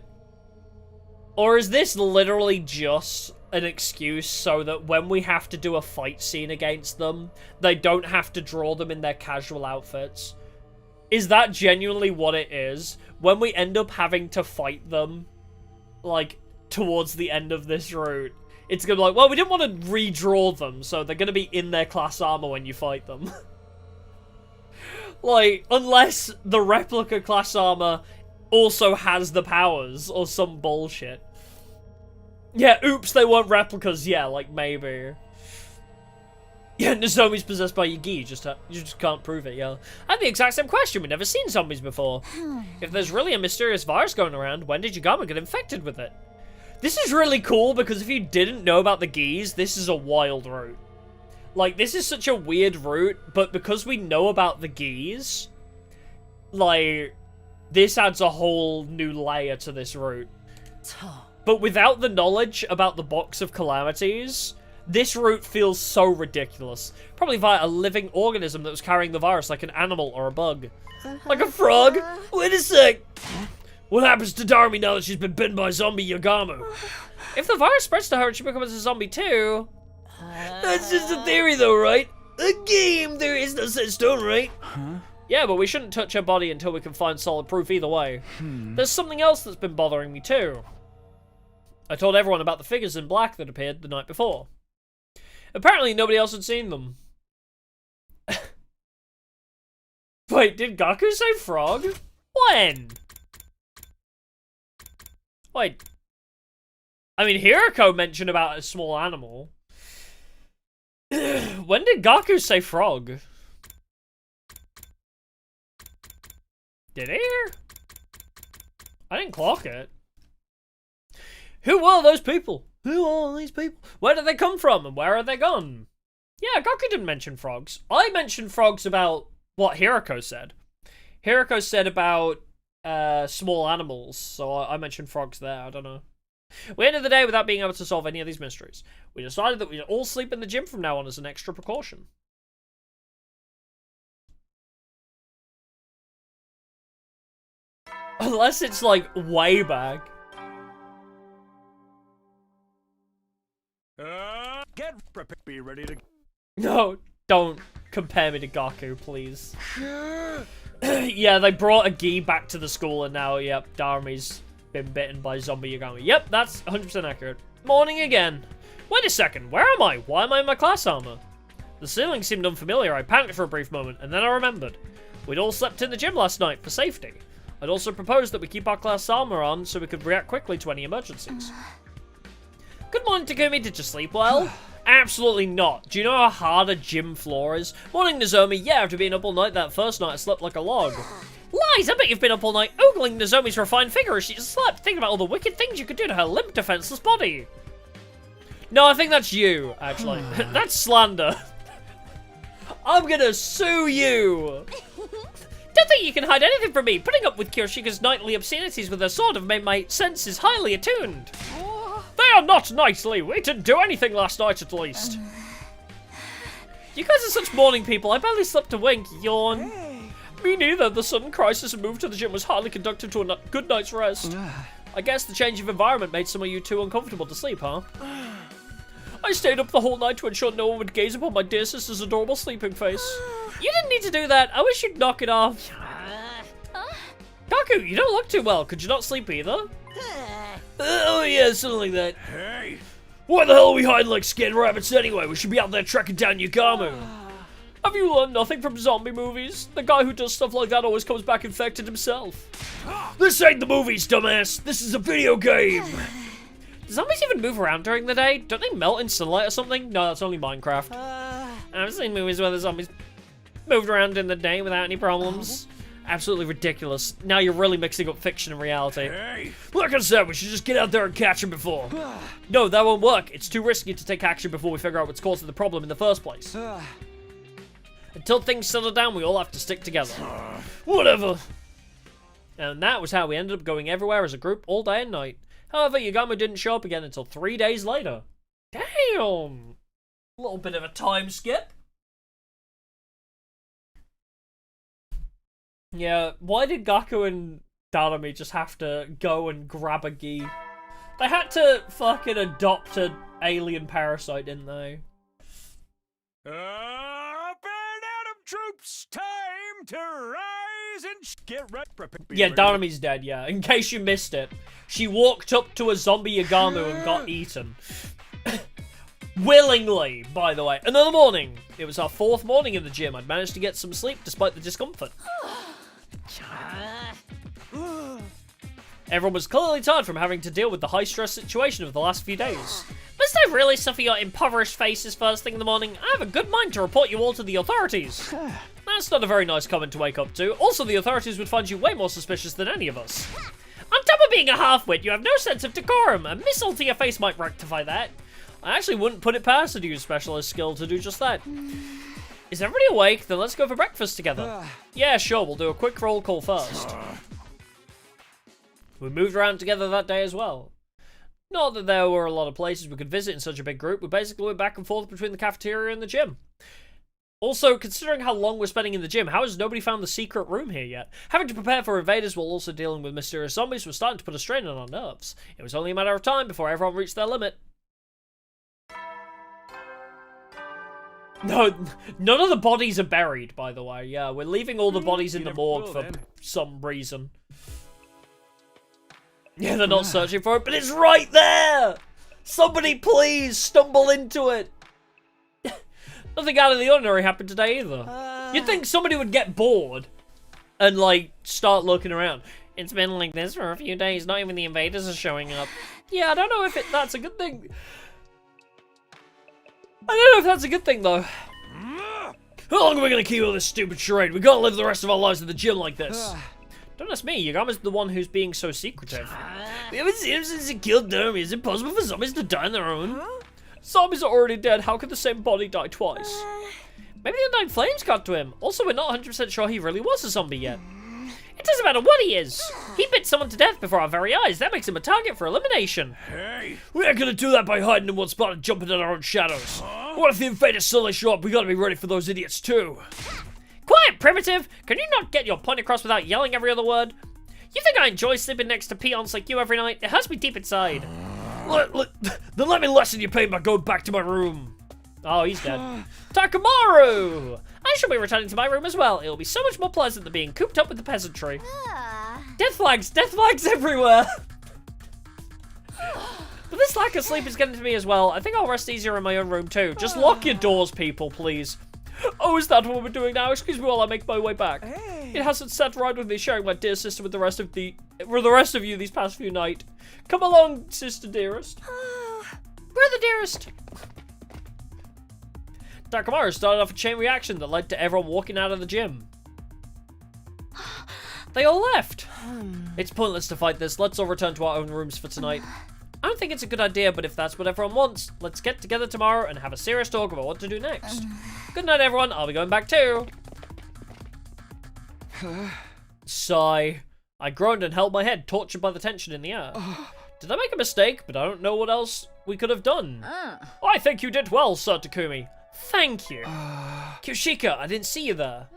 Or is this literally just an excuse so that when we have to do a fight scene against them, they don't have to draw them in their casual outfits? Is that genuinely what it is? When we end up having to fight them, like, towards the end of this route, it's gonna be like, well, we didn't want to redraw them, so they're gonna be in their class armor when you fight them. Like, unless the replica class armor also has the powers, or some bullshit. Yeah, oops, they weren't replicas, yeah, like, maybe. Yeah, Nozomi's possessed by Ghee, you just can't prove it, yeah. I had the exact same question, we've never seen zombies before. If there's really a mysterious virus going around, when did Yugamu get infected with it? This is really cool, because if you didn't know about the Ghees, this is a wild route. Like, this is such a weird route, but because we know about the Ghees, like... This adds a whole new layer to this route. But without the knowledge about the Box of Calamities, this route feels so ridiculous. Probably via a living organism that was carrying the virus, like an animal or a bug. Like a frog? Wait a sec! What happens to Darami now that she's been bitten by zombie Yugamu? If the virus spreads to her and she becomes a zombie too... That's just a theory though, right? A game! There is no set in stone, right? Huh? Yeah, but we shouldn't touch her body until we can find solid proof either way. There's something else that's been bothering me too. I told everyone about the figures in black that appeared the night before. Apparently nobody else had seen them. Wait, did Gaku say frog? When? Wait. I mean, Hiroko mentioned about a small animal. When did Gaku say frog? Did he? I didn't clock it. Who are those people? Who are these people? Where did they come from and where are they gone? Yeah, Gaku didn't mention frogs. I mentioned frogs about what Hiroko said. Hiroko said about small animals, so I mentioned frogs there, I don't know. We ended the day without being able to solve any of these mysteries. We decided that we'd all sleep in the gym from now on as an extra precaution. Unless it's like way back. Be ready to... No, don't compare me to Gaku, please. Yeah, they brought a Ghee back to the school and now, yep, Darumi's been bitten by zombie Yagami. Yep, that's 100% accurate. Morning again. Wait a second, where am I? Why am I in my class armor? The ceiling seemed unfamiliar. I panicked for a brief moment, and then I remembered. We'd all slept in the gym last night for safety. I'd also proposed that we keep our class armor on so we could react quickly to any emergencies. Good morning, Takumi. Did you sleep well? Absolutely not. Do you know how hard a gym floor is? Morning, Nozomi. Yeah, after being up all night that first night, I slept like a log. Lies! I bet you've been up all night ogling Nozomi's refined figure as she slept, thinking about all the wicked things you could do to her limp, defenseless body. No, I think that's you, actually. That's slander. I'm gonna sue you! Don't think you can hide anything from me! Putting up with Kyoshika's nightly obscenities with her sword have made my senses highly attuned. They are not nightly! We didn't do anything last night, at least. You guys are such morning people. I barely slept a wink. Yawn. Me neither. The sudden crisis and move to the gym was hardly conducive to a good night's rest. I guess the change of environment made some of you too uncomfortable to sleep, huh? I stayed up the whole night to ensure no one would gaze upon my dear sister's adorable sleeping face. You didn't need to do that. I wish you'd knock it off. Gaku, you don't look too well. Could you not sleep either? Oh yeah, something like that. Hey! Why the hell are we hiding like scared rabbits anyway? We should be out there tracking down Yagamu. Have you learned nothing from zombie movies? The guy who does stuff like that always comes back infected himself. This ain't the movies, dumbass. This is a video game. Do zombies even move around during the day? Don't they melt in sunlight or something? No, that's only Minecraft. I've seen movies where the zombies moved around in the day without any problems. Absolutely ridiculous. Now you're really mixing up fiction and reality. Hey, like I said, we should just get out there and catch him before. No, that won't work. It's too risky to take action before we figure out what's causing the problem in the first place. Until things settle down, we all have to stick together. Whatever. And that was how we ended up going everywhere as a group all day and night. However, Yagamu didn't show up again until 3 days later. Damn! A little bit of a time skip. Yeah, why did Gaku and Darumi just have to go and grab a Ghee? They had to fucking adopt an alien parasite, didn't they? Up and Adam troops, time to rise and get ready. Yeah, Darumi's dead, yeah. In case you missed it. She walked up to a zombie Yagamu and got eaten. Willingly, by the way. Another morning. It was our 4th morning in the gym. I'd managed to get some sleep despite the discomfort. Everyone was clearly tired from having to deal with the high-stress situation of the last few days. Must I really suffer your impoverished faces first thing in the morning? I have a good mind to report you all to the authorities. That's not a very nice comment to wake up to. Also, the authorities would find you way more suspicious than any of us. On top of being a half-wit, you have no sense of decorum. A missile to your face might rectify that. I actually wouldn't put it past a new specialist skill to do just that. Is everybody awake? Then let's go for breakfast together. Yeah, sure, we'll do a quick roll call first. We moved around together that day as well. Not that there were a lot of places we could visit in such a big group, we basically went back and forth between the cafeteria and the gym. Also, considering how long we're spending in the gym, how has nobody found the secret room here yet? Having to prepare for invaders while also dealing with mysterious zombies was starting to put a strain on our nerves. It was only a matter of time before everyone reached their limit. No, none of the bodies are buried, by the way. Yeah, we're leaving all the bodies in the morgue for some reason. Yeah, they're not searching for it, but it's right there! Somebody please stumble into it! Nothing out of the ordinary happened today either. You'd think somebody would get bored and, like, start looking around. It's been like this for a few days, not even the invaders are showing up. Yeah, I don't know if that's a good thing. I don't know if that's a good thing, though. How long are we gonna keep all this stupid charade? We gotta live the rest of our lives in the gym like this. Don't ask me, Yagama's the one who's being so secretive. We haven't seen him since he killed Darumi. Is it possible for zombies to die on their own? Zombies are already dead, how could the same body die twice? Maybe the Undying Flames got to him. Also, we're not 100% sure he really was a zombie yet. It doesn't matter what he is. He bit someone to death before our very eyes. That makes him a target for elimination. Hey, we ain't gonna do that by hiding in one spot and jumping in our own shadows. What if the invaders suddenly show up? We gotta be ready for those idiots too. Quiet, primitive! Can you not get your point across without yelling every other word? You think I enjoy sleeping next to peons like you every night? It hurts me deep inside. Then let me lessen your pain by going back to my room. Oh, he's dead. Takamaru! I shall be returning to my room as well. It'll be so much more pleasant than being cooped up with the peasantry. Death flags everywhere! But this lack of sleep is getting to me as well. I think I'll rest easier in my own room too. Just lock your doors, people, please. Oh, is that what we're doing now? Excuse me while I make my way back. Hey. It hasn't sat right with me sharing my dear sister with the rest of you these past few nights. Come along, sister dearest. Brother dearest. Takamaru started off a chain reaction that led to everyone walking out of the gym. They all left. It's pointless to fight this. Let's all return to our own rooms for tonight. I don't think it's a good idea, but if that's what everyone wants, let's get together tomorrow and have a serious talk about what to do next. Good night, everyone. I'll be going back too. Sigh. I groaned and held my head, tortured by the tension in the air. Did I make a mistake? But I don't know what else we could have done. I think you did well, Sir Takumi. Thank you. Kyoshika, I didn't see you there.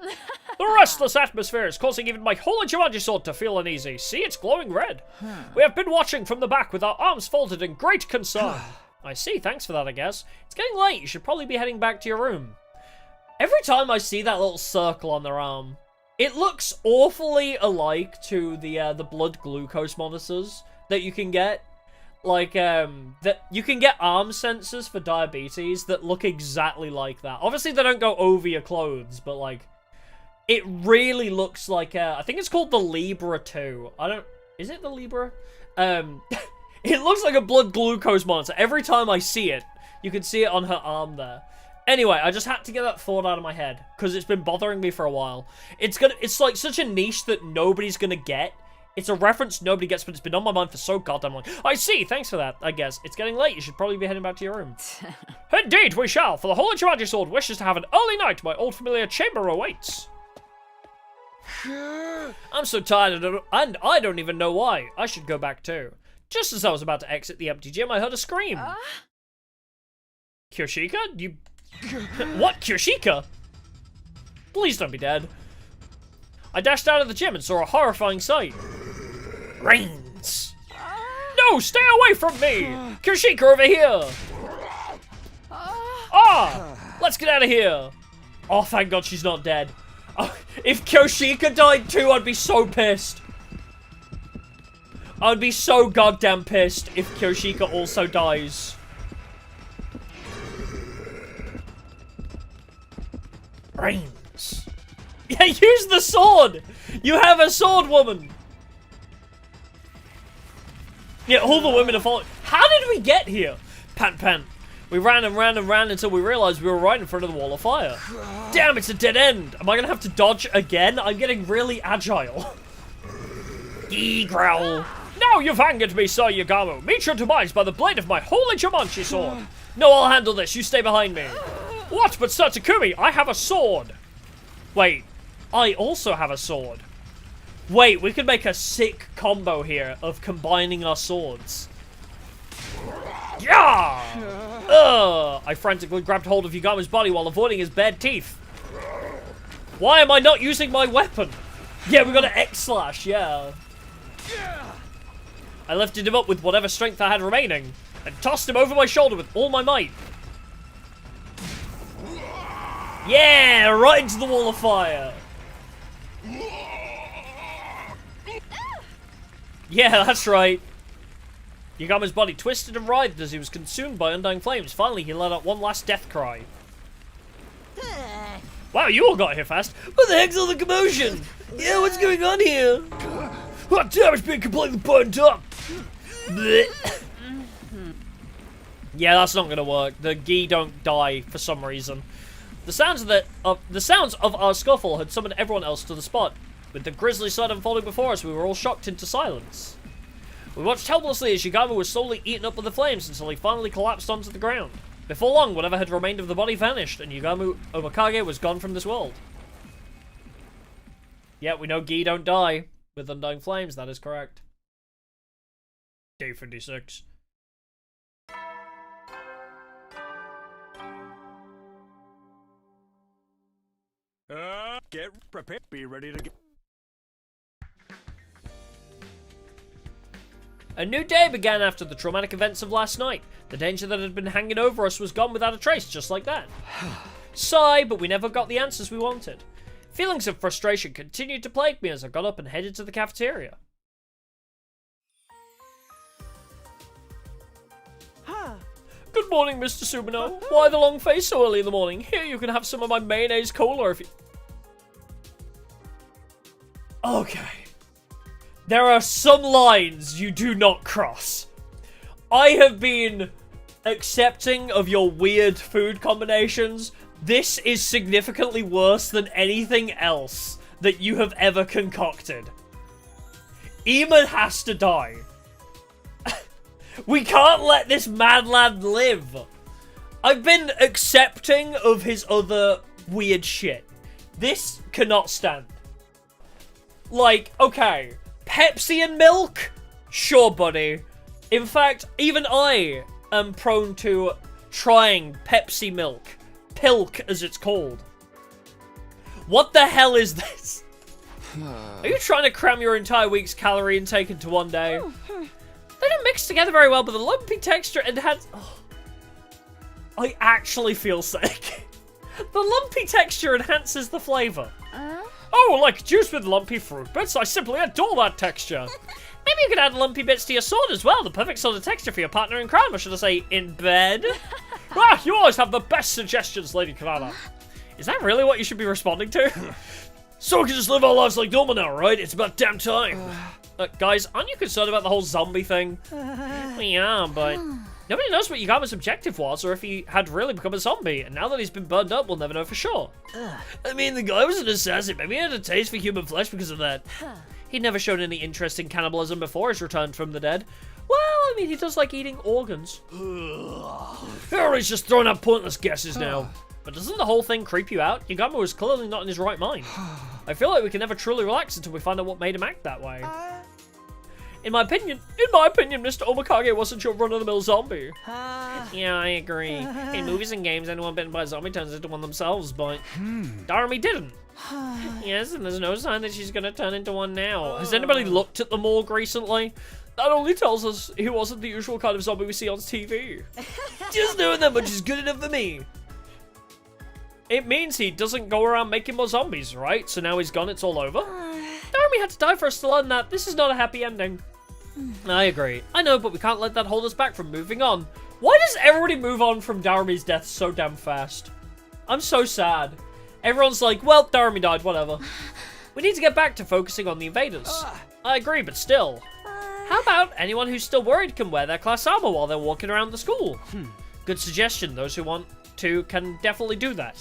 The restless atmosphere is causing even my holy Jumanji sword to feel uneasy. See, it's glowing red. We have been watching from the back with our arms folded in great concern. I see, thanks for that, I guess. It's getting late, you should probably be heading back to your room. Every time I see that little circle on their arm, it looks awfully alike to the blood glucose monitors that you can get. Like, that you can get arm sensors for diabetes that look exactly like that. Obviously, they don't go over your clothes, but, like, it really looks like, I think it's called the Libra 2. Is it the Libra? It looks like a blood glucose monitor. Every time I see it, you can see it on her arm there. Anyway, I just had to get that thought out of my head, because it's been bothering me for a while. It's like such a niche that nobody's gonna get. It's a reference nobody gets, but it's been on my mind for so goddamn long. I see, thanks for that, I guess. It's getting late, you should probably be heading back to your room. Indeed, we shall, for the Holy Jumanji Sword wishes to have an early night. My old familiar chamber awaits. I'm so tired, and I don't even know why. I should go back too. Just as I was about to exit the empty gym, I heard a scream. Kyoshika? You... What, Kyoshika? Please don't be dead. I dashed out of the gym and saw a horrifying sight. Rains! No, stay away from me! Kyoshika, over here! Let's get out of here! Oh, thank God she's not dead. Oh, if Kyoshika died too, I'd be so pissed. I'd be so goddamn pissed if Kyoshika also dies. Rains. Yeah, use the sword! You have a sword, woman! Yeah, all the women are following. How did we get here? Pant, pant. We ran and ran and ran until we realized we were right in front of the wall of fire. Damn, it's a dead end. Am I gonna have to dodge again? I'm getting really agile. Ghee growl. Now you've angered me, Sir Yagamu. Meet your demise by the blade of my holy Jumanji sword. No, I'll handle this. You stay behind me. What? But Sir Takumi, I have a sword. Wait, I also have a sword. Wait, we could make a sick combo here of combining our swords. Yeah! I frantically grabbed hold of Yagamu's body while avoiding his bad teeth. Why am I not using my weapon? Yeah, we got an X-slash, yeah. I lifted him up with whatever strength I had remaining and tossed him over my shoulder with all my might. Yeah, right into the wall of fire. Yeah, that's right. Yagamu's body twisted and writhed as he was consumed by undying flames. Finally, he let out one last death cry. Wow, you all got here fast. What the heck's all the commotion? Yeah, what's going on here? Oh, damn, it's being completely burnt up. Yeah, that's not gonna work. The Ghee don't die for some reason. The sounds of our scuffle had summoned everyone else to the spot. With the grisly sight unfolding before us, we were all shocked into silence. We watched helplessly as Yagamu was slowly eaten up with the flames until he finally collapsed onto the ground. Before long, whatever had remained of the body vanished, and Yagamu Omakage was gone from this world. Yeah, we know Ghee don't die with undying flames, that is correct. Day 56. Get prepared. Be ready to get... A new day began after the traumatic events of last night. The danger that had been hanging over us was gone without a trace, just like that. Sigh, but we never got the answers we wanted. Feelings of frustration continued to plague me as I got up and headed to the cafeteria. Good morning, Mr. Sumino. Why the long face so early in the morning? Here, you can have some of my mayonnaise cola if you... Okay. There are some lines you do not cross. I have been accepting of your weird food combinations. This is significantly worse than anything else that you have ever concocted. Eamon has to die. We can't let this mad lad live. I've been accepting of his other weird shit. This cannot stand. Like, okay, Pepsi and milk? Sure, buddy. In fact, even I am prone to trying Pepsi milk. Pilk, as it's called. What the hell is this? Are you trying to cram your entire week's calorie intake into one day? They don't mix together very well, but the lumpy texture enhances... Oh. I actually feel sick. The lumpy texture enhances the flavour. Oh, like juice with lumpy fruit bits? I simply adore that texture. Maybe you could add lumpy bits to your sword as well. The perfect sort of texture for your partner in crime, or should I say, in bed? Ah, you always have the best suggestions, Lady Kanata. Is that really what you should be responding to? So we can just live our lives like normal now, right? It's about damn time. Guys, aren't you concerned about the whole zombie thing? Yeah, but nobody knows what Yagama's objective was, or if he had really become a zombie. And now that he's been burned up, we'll never know for sure. I mean, the guy was an assassin. Maybe he had a taste for human flesh because of that. He'd never shown any interest in cannibalism before his return from the dead. Well, I mean, he does like eating organs. He's just throwing out pointless guesses now. But doesn't the whole thing creep you out? Yagama was clearly not in his right mind. I feel like we can never truly relax until we find out what made him act that way. In my opinion, Mr. Omikage wasn't your run-of-the-mill zombie. Yeah, I agree. In movies and games, anyone bitten by a zombie turns into one themselves, but Darumi didn't. Yes, and there's no sign that she's gonna turn into one now. Has anybody looked at the morgue recently? That only tells us he wasn't the usual kind of zombie we see on TV. Just knowing that much is good enough for me. It means he doesn't go around making more zombies, right? So now he's gone, it's all over? Darumi had to die for us to learn that. This is not a happy ending. I agree. I know, but we can't let that hold us back from moving on. Why does everybody move on from Darumi's death so damn fast? I'm so sad. Everyone's like, well, Darumi died, whatever. We need to get back to focusing on the invaders. I agree, but still. How about anyone who's still worried can wear their class armor while they're walking around the school? Good suggestion. Those who want to can definitely do that.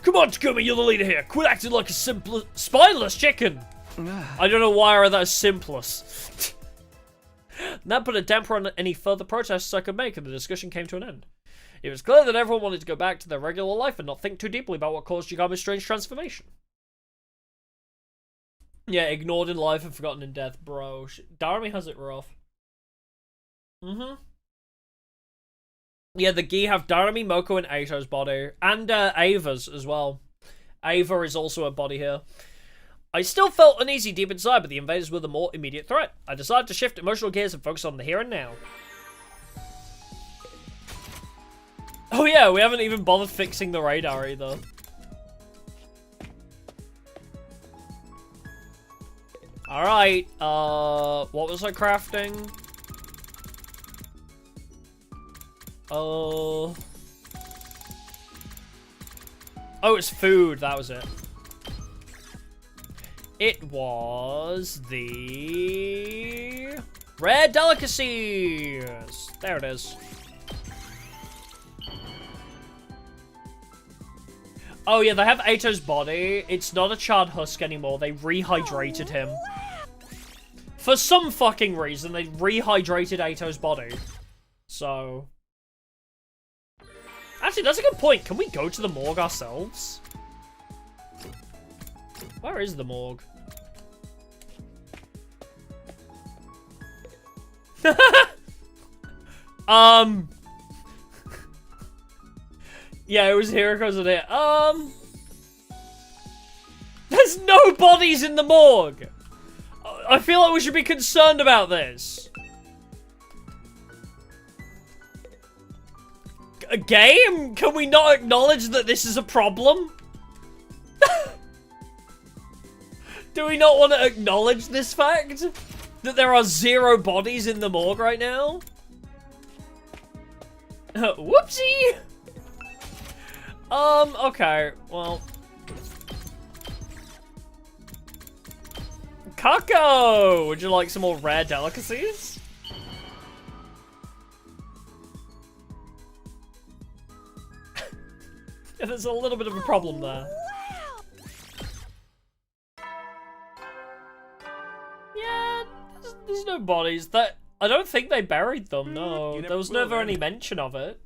Come on, Takumi, you're the leader here. Quit acting like a spineless chicken. I don't know why I read that as simpless. That put a damper on any further protests I could make, and the discussion came to an end. It was clear that everyone wanted to go back to their regular life and not think too deeply about what caused Yagama's strange transformation. Yeah, ignored in life and forgotten in death, bro. Darumi has it rough. Yeah, the Ghee have Darumi, Moko, and Eito's body. And Ava's as well. Ava is also a body here. I still felt uneasy deep inside, but the invaders were the more immediate threat. I decided to shift emotional gears and focus on the here and now. Oh yeah, we haven't even bothered fixing the radar either. Alright, what was I crafting? Oh, it's food, that was it. It was the rare delicacies. There it is. Oh yeah, they have Eito's body. It's not a charred husk anymore. They rehydrated him. For some fucking reason, they rehydrated Eito's body. So... Actually, that's a good point. Can we go to the morgue ourselves? Where is the morgue? Yeah, it was here because of it. There's no bodies in the morgue. I feel like we should be concerned about this. A game? Can we not acknowledge that this is a problem? Do we not want to acknowledge this fact? That there are 0 bodies in the morgue right now? Whoopsie! Okay, well... Kako! Would you like some more rare delicacies? Yeah, there's a little bit of a problem there. Yeah, there's no bodies. I don't think they buried them, no. There was never any mention of it.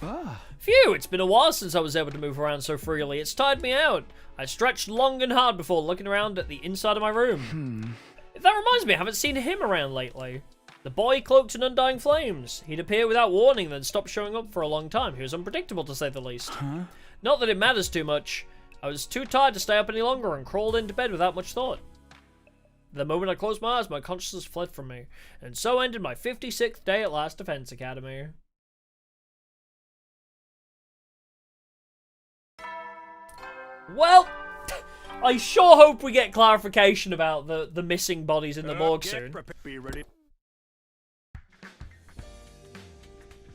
Phew, it's been a while since I was able to move around so freely. It's tired me out. I stretched long and hard before looking around at the inside of my room. That reminds me, I haven't seen him around lately. The boy cloaked in undying flames. He'd appear without warning, then stop showing up for a long time. He was unpredictable, to say the least. Not that it matters too much. I was too tired to stay up any longer and crawled into bed without much thought. The moment I closed my eyes, my consciousness fled from me. And so ended my 56th day at Last Defense Academy. Well, I sure hope we get clarification about the missing bodies in the morgue soon. Be ready.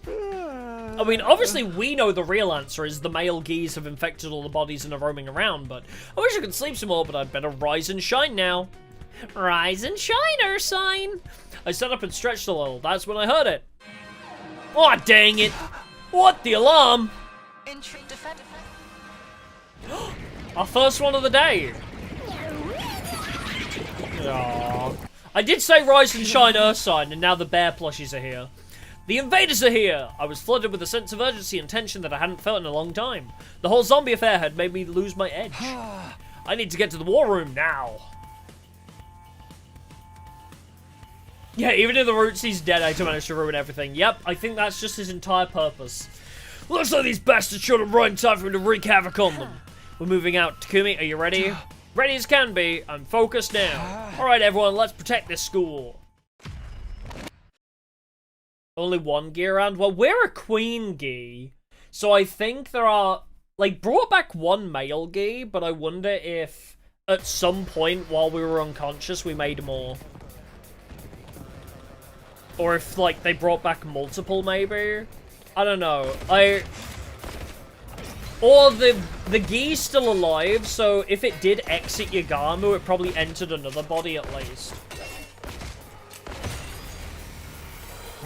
I mean, obviously we know the real answer is the male Ghees have infected all the bodies and are roaming around, but I wish I could sleep some more, but I'd better rise and shine now. Rise and shine, Ursine. I sat up and stretched a little. That's when I heard it. Aw, dang it. What, the alarm? Our first one of the day. Aww. I did say rise and shine, Ursine, and now the bear plushies are here. The invaders are here! I was flooded with a sense of urgency and tension that I hadn't felt in a long time. The whole zombie affair had made me lose my edge. I need to get to the war room now. Yeah, even if the Rootsy's dead, I managed to ruin everything. Yep, I think that's just his entire purpose. Looks like these bastards showed up right in time for me to wreak havoc on them. We're moving out. Takumi, are you ready? Ready as can be. I'm focused now. Alright, everyone, let's protect this school. Only one Ghee around? Well, we're a queen Ghee. So I think there are... Like, brought back one male Ghee, but I wonder if at some point while we were unconscious we made more. Or if, like, they brought back multiple, maybe? I don't know. Or the Ghee's still alive, so if it did exit Yagamu, it probably entered another body at least.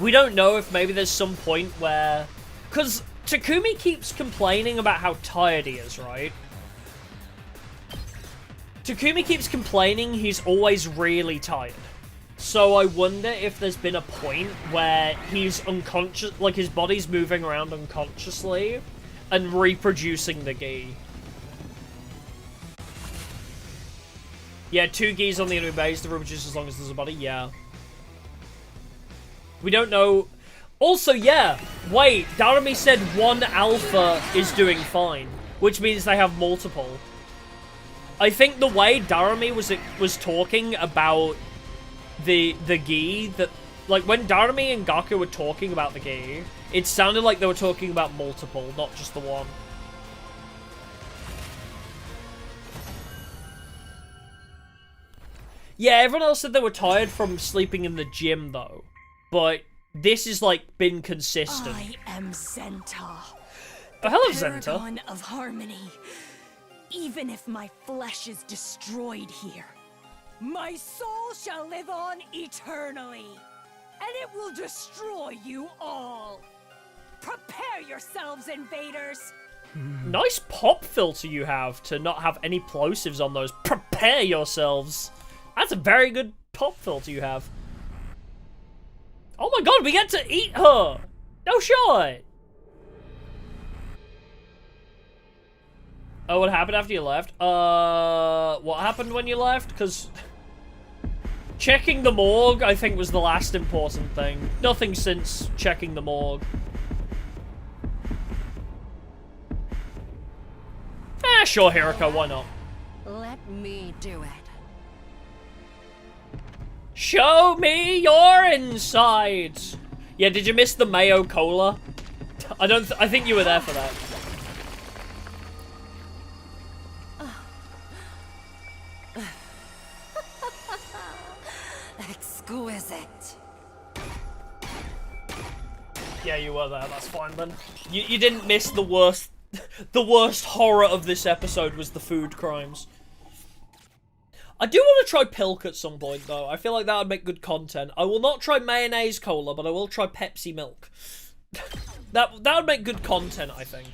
We don't know if maybe there's some point where... Because Takumi keeps complaining about how tired he is, right? Takumi keeps complaining he's always really tired. So I wonder if there's been a point where he's unconscious, like his body's moving around unconsciously and reproducing the Ghee. Yeah, 2 Ghees on the enemy base to reproduce as long as there's a body, yeah. We don't know. Also, yeah, wait, Darumi said 1 alpha is doing fine, which means they have multiple. I think the way Darumi was talking about the Ghee, that, like, when Darumi and Gaku were talking about the Ghee, it sounded like they were talking about multiple, not just the one. Yeah, everyone else said they were tired from sleeping in the gym, though. But this has, like, been consistent. I am Zenta. Oh, hello, Zenta. Paragon of harmony. Even if my flesh is destroyed here, my soul shall live on eternally, and it will destroy you all. Prepare yourselves, invaders. Nice pop filter you have to not have any plosives on those. Prepare yourselves. That's a very good pop filter you have. Oh my god, we get to eat her! No shot! Oh, what happened after you left? What happened when you left? Because checking the morgue, I think, was the last important thing. Nothing since checking the morgue. Sure, Hiriko, why not? Let me do it. Show me your insides! Yeah, did you miss the mayo cola? I think you were there for that. Exquisite. Yeah, you were there. That's fine then. You didn't miss the worst. The worst horror of this episode was the food crimes. I do want to try Pilk at some point though. I feel like that would make good content. I will not try mayonnaise cola, but I will try Pepsi milk. that would make good content, I think.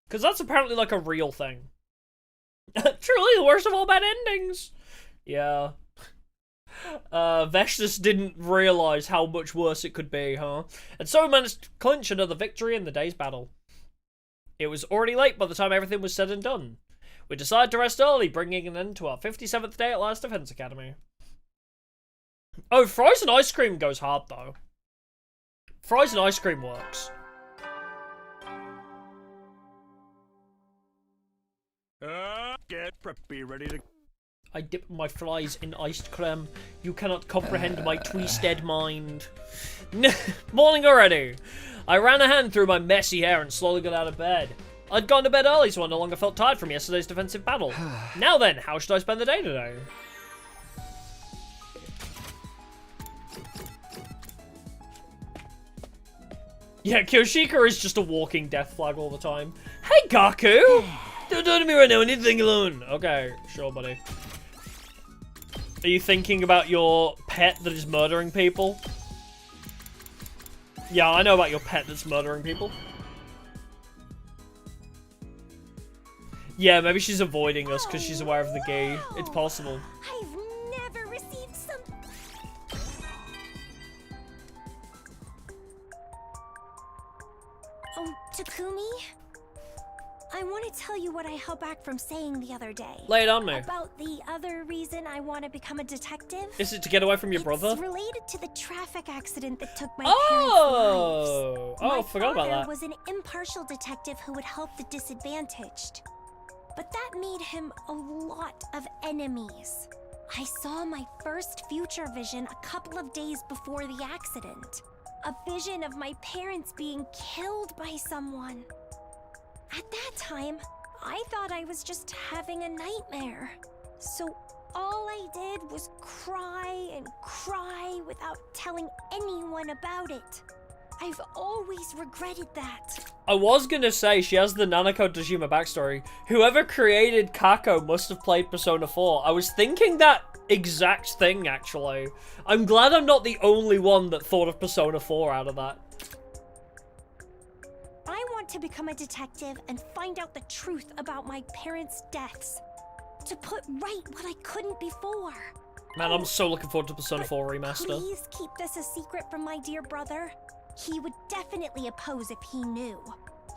Because that's apparently like a real thing. Truly the worst of all bad endings. Yeah. Veshtus didn't realise how much worse it could be, huh? And so we managed to clinch another victory in the day's battle. It was already late by the time everything was said and done. We decided to rest early, bringing an end to our 57th day at Last Defense Academy. Oh, fries and ice cream goes hard, though. Fries and ice cream works. Be ready to... I dip my flies in iced creme. You cannot comprehend my twisted mind. Morning already. I ran a hand through my messy hair and slowly got out of bed. I'd gone to bed early, so I no longer felt tired from yesterday's defensive battle. Now then, how should I spend the day today? Yeah, Kyoshika is just a walking death flag all the time. Hey, Gaku! Don't talk to me right now, I need to think alone. Okay, sure, buddy. Are you thinking about your pet that is murdering people? Yeah, I know about your pet that's murdering people. Yeah, maybe she's avoiding us because she's aware of the Ghee. It's possible. I've never received some... Oh, Takumi? I want to tell you what I held back from saying the other day. Lay it on me. About the other reason I want to become a detective. Is it to get away from your brother? It's related to the traffic accident that took my Oh! parents' lives. Oh, I forgot about that. My father was an impartial detective who would help the disadvantaged. But that made him a lot of enemies. I saw my first future vision a couple of days before the accident. A vision of my parents being killed by someone. At that time, I thought I was just having a nightmare. So all I did was cry and cry without telling anyone about it. I've always regretted that. I was gonna say, she has the Nanako Tajima backstory. Whoever created Kako must have played Persona 4. I was thinking that exact thing, actually. I'm glad I'm not the only one that thought of Persona 4 out of that. I want to become a detective and find out the truth about my parents' deaths. To put right what I couldn't before. Man, I'm so looking forward to Persona 4 Remaster. Please keep this a secret from my dear brother. He would definitely oppose if he knew.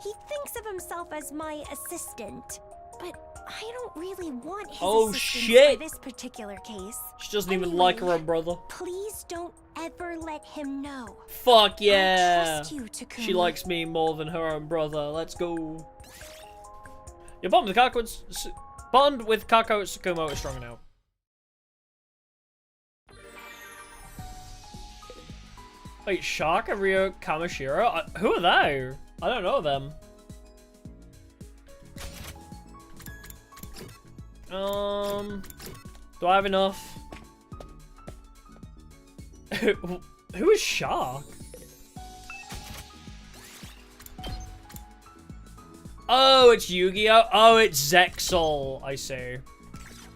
He thinks of himself as my assistant, but I don't really want his assistance for this particular case. She doesn't even like her own brother. Please don't ever let him know. Fuck yeah! I trust you, Takumi. She likes me more than her own brother. Let's go. Your bond with Kako Tsukumo is stronger now. Wait, Shark and Ryo Kamishiro? Who are they? I don't know them. Do I have enough? Who is Shark? Oh, it's Yu-Gi-Oh! Oh, it's Zexal, I see.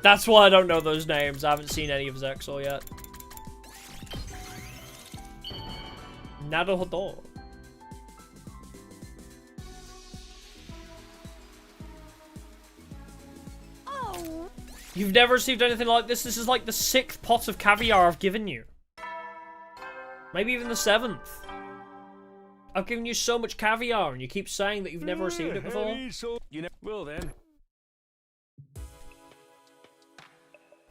That's why I don't know those names. I haven't seen any of Zexal yet. Naruhodo. Oh. You've never received anything like this? This is like the 6th pot of caviar I've given you. Maybe even the 7th. I've given you so much caviar and you keep saying that you've never received it before. You know, well then.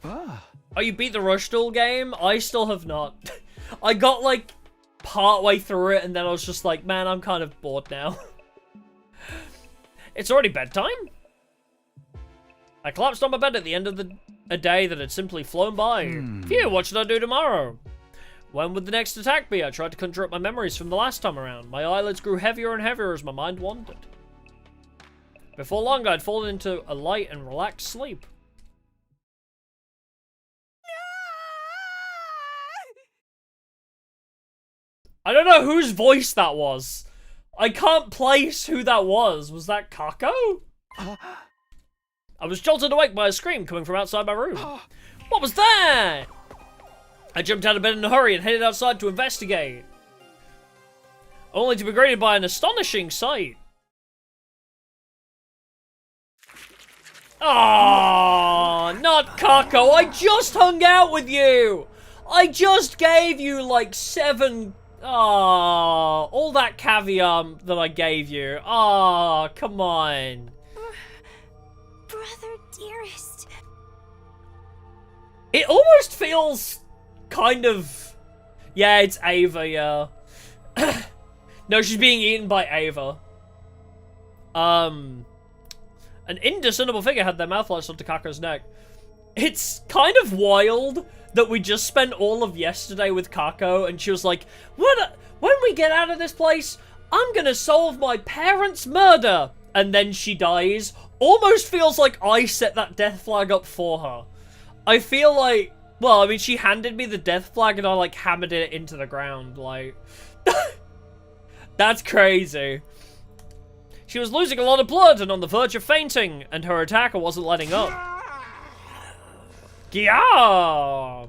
Oh, you beat the Rush Duel game? I still have not. I got like part way through it and then I was just like, man, I'm kind of bored now. It's already bedtime? I collapsed on my bed at the end of a day that had simply flown by. Phew, what should I do tomorrow? When would the next attack be? I tried to conjure up my memories from the last time around. My eyelids grew heavier and heavier as my mind wandered. Before long, I'd fallen into a light and relaxed sleep. I don't know whose voice that was. I can't place who that was. Was that Kako? I was jolted awake by a scream coming from outside my room. What was that? I jumped out of bed in a hurry and headed outside to investigate. Only to be greeted by an astonishing sight. Oh, not Kako. I just hung out with you. I just gave you like 7... Oh, all that caviar that I gave you. Oh, come on. Brother dearest. It almost feels kind of... Yeah, it's Ava, yeah. No, she's being eaten by Ava. An indiscernible figure had their mouth latched onto Kako's neck. It's kind of wild that we just spent all of yesterday with Kako, and she was like, when we get out of this place, I'm gonna solve my parents' murder. And then she dies. Almost feels like I set that death flag up for her. I feel like, well, I mean, she handed me the death flag and I, like, hammered it into the ground, like... That's crazy. She was losing a lot of blood and on the verge of fainting, and her attacker wasn't letting up. Yeah.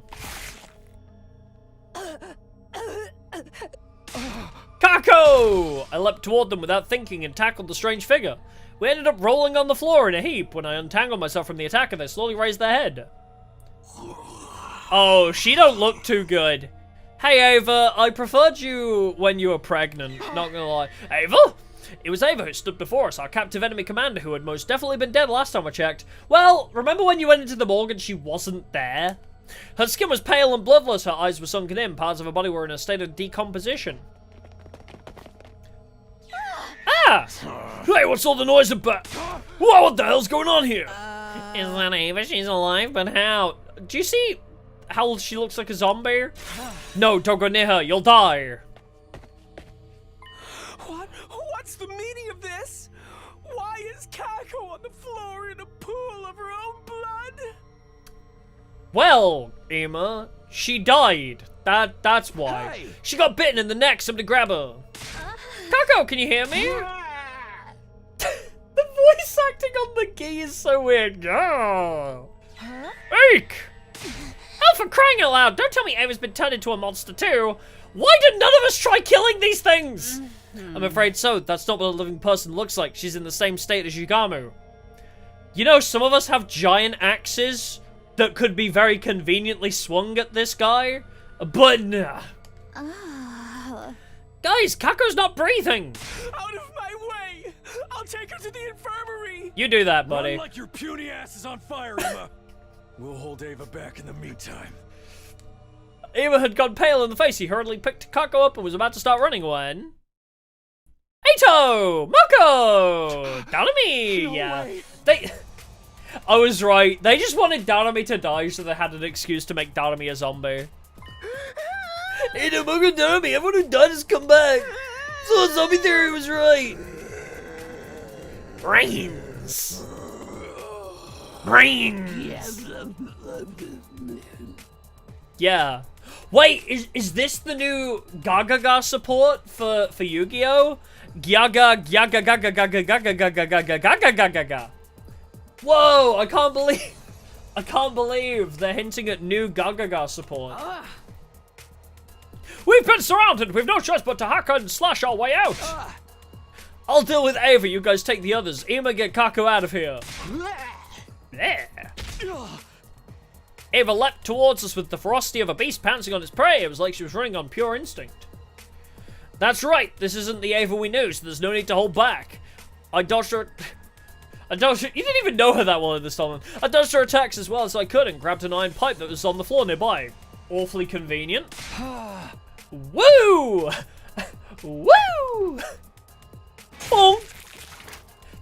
Kako! I leapt toward them without thinking and tackled the strange figure. We ended up rolling on the floor in a heap. When I untangled myself from the attacker, they slowly raised their head. Oh, she don't look too good. Hey, Ava, I preferred you when you were pregnant, not gonna lie. Ava? It was Ava who stood before us, our captive enemy commander who had most definitely been dead last time I checked. Well, remember when you went into the morgue and she wasn't there? Her skin was pale and bloodless, her eyes were sunken in, parts of her body were in a state of decomposition. Ah! Hey, what's all the noise about? Whoa, what the hell's going on here? Is that Ava? She's alive, but how? Do you see how she looks like a zombie? No, don't go near her, you'll die. What's the meaning of this? Why is Kako on the floor in a pool of her own blood? Well, Emma, she died. That's why. Hey. She got bitten in the neck, somebody grab her. Kako, can you hear me? The voice acting on the Ghee is so weird. Oh. Eek! Oh, for crying out loud, don't tell me Ava's been turned into a monster too. Why did none of us try killing these things? I'm afraid so. That's not what a living person looks like. She's in the same state as Yugamu. You know, some of us have giant axes that could be very conveniently swung at this guy, but nah. Guys, Kako's not breathing. Out of my way! I'll take her to the infirmary! You do that, buddy. Run like your puny ass is on fire, Emma. We'll hold Ava back in the meantime. Ava had gone pale in the face. He hurriedly picked Kako up and was about to start running when... Eito! Moko! Danami! No yeah. way. I was right. They just wanted Danami to die so they had an excuse to make Danami a zombie. Hey, no, Moko Danami, everyone who died has come back. So the zombie theory was right. Brains! Brains! Yeah. Wait, is this the new Gagaga support for Yu-Gi-Oh? Gyaga, gyaga, gaga, gaga, gaga, gaga, gaga, gaga, gaga, gaga. Whoa, I can't believe they're hinting at new Gagaga support. We've been surrounded, we've no choice but to hack and slash our way out. I'll deal with Ava, you guys take the others. Emma, get Kako out of here. There. Ava leapt towards us with the ferocity of a beast pouncing on its prey. It was like she was running on pure instinct. That's right, this isn't the Ava we knew, so there's no need to hold back. I dodged her... You didn't even know her that well in this time. I dodged her attacks as well as I could and grabbed an iron pipe that was on the floor nearby. Awfully convenient. Woo! Woo! Bonk!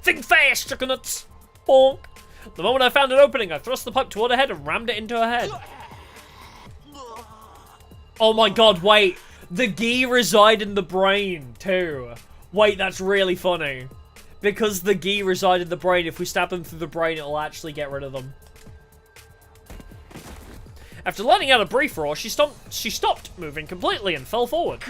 Think fast, chickenuts! Bonk! The moment I found an opening, I thrust the pipe toward her head and rammed it into her head. Oh my god, wait. The Ghee reside in the brain, too. Wait, that's really funny. Because the Ghee reside in the brain, if we stab them through the brain, it'll actually get rid of them. After letting out a brief roar, she stopped moving completely and fell forward.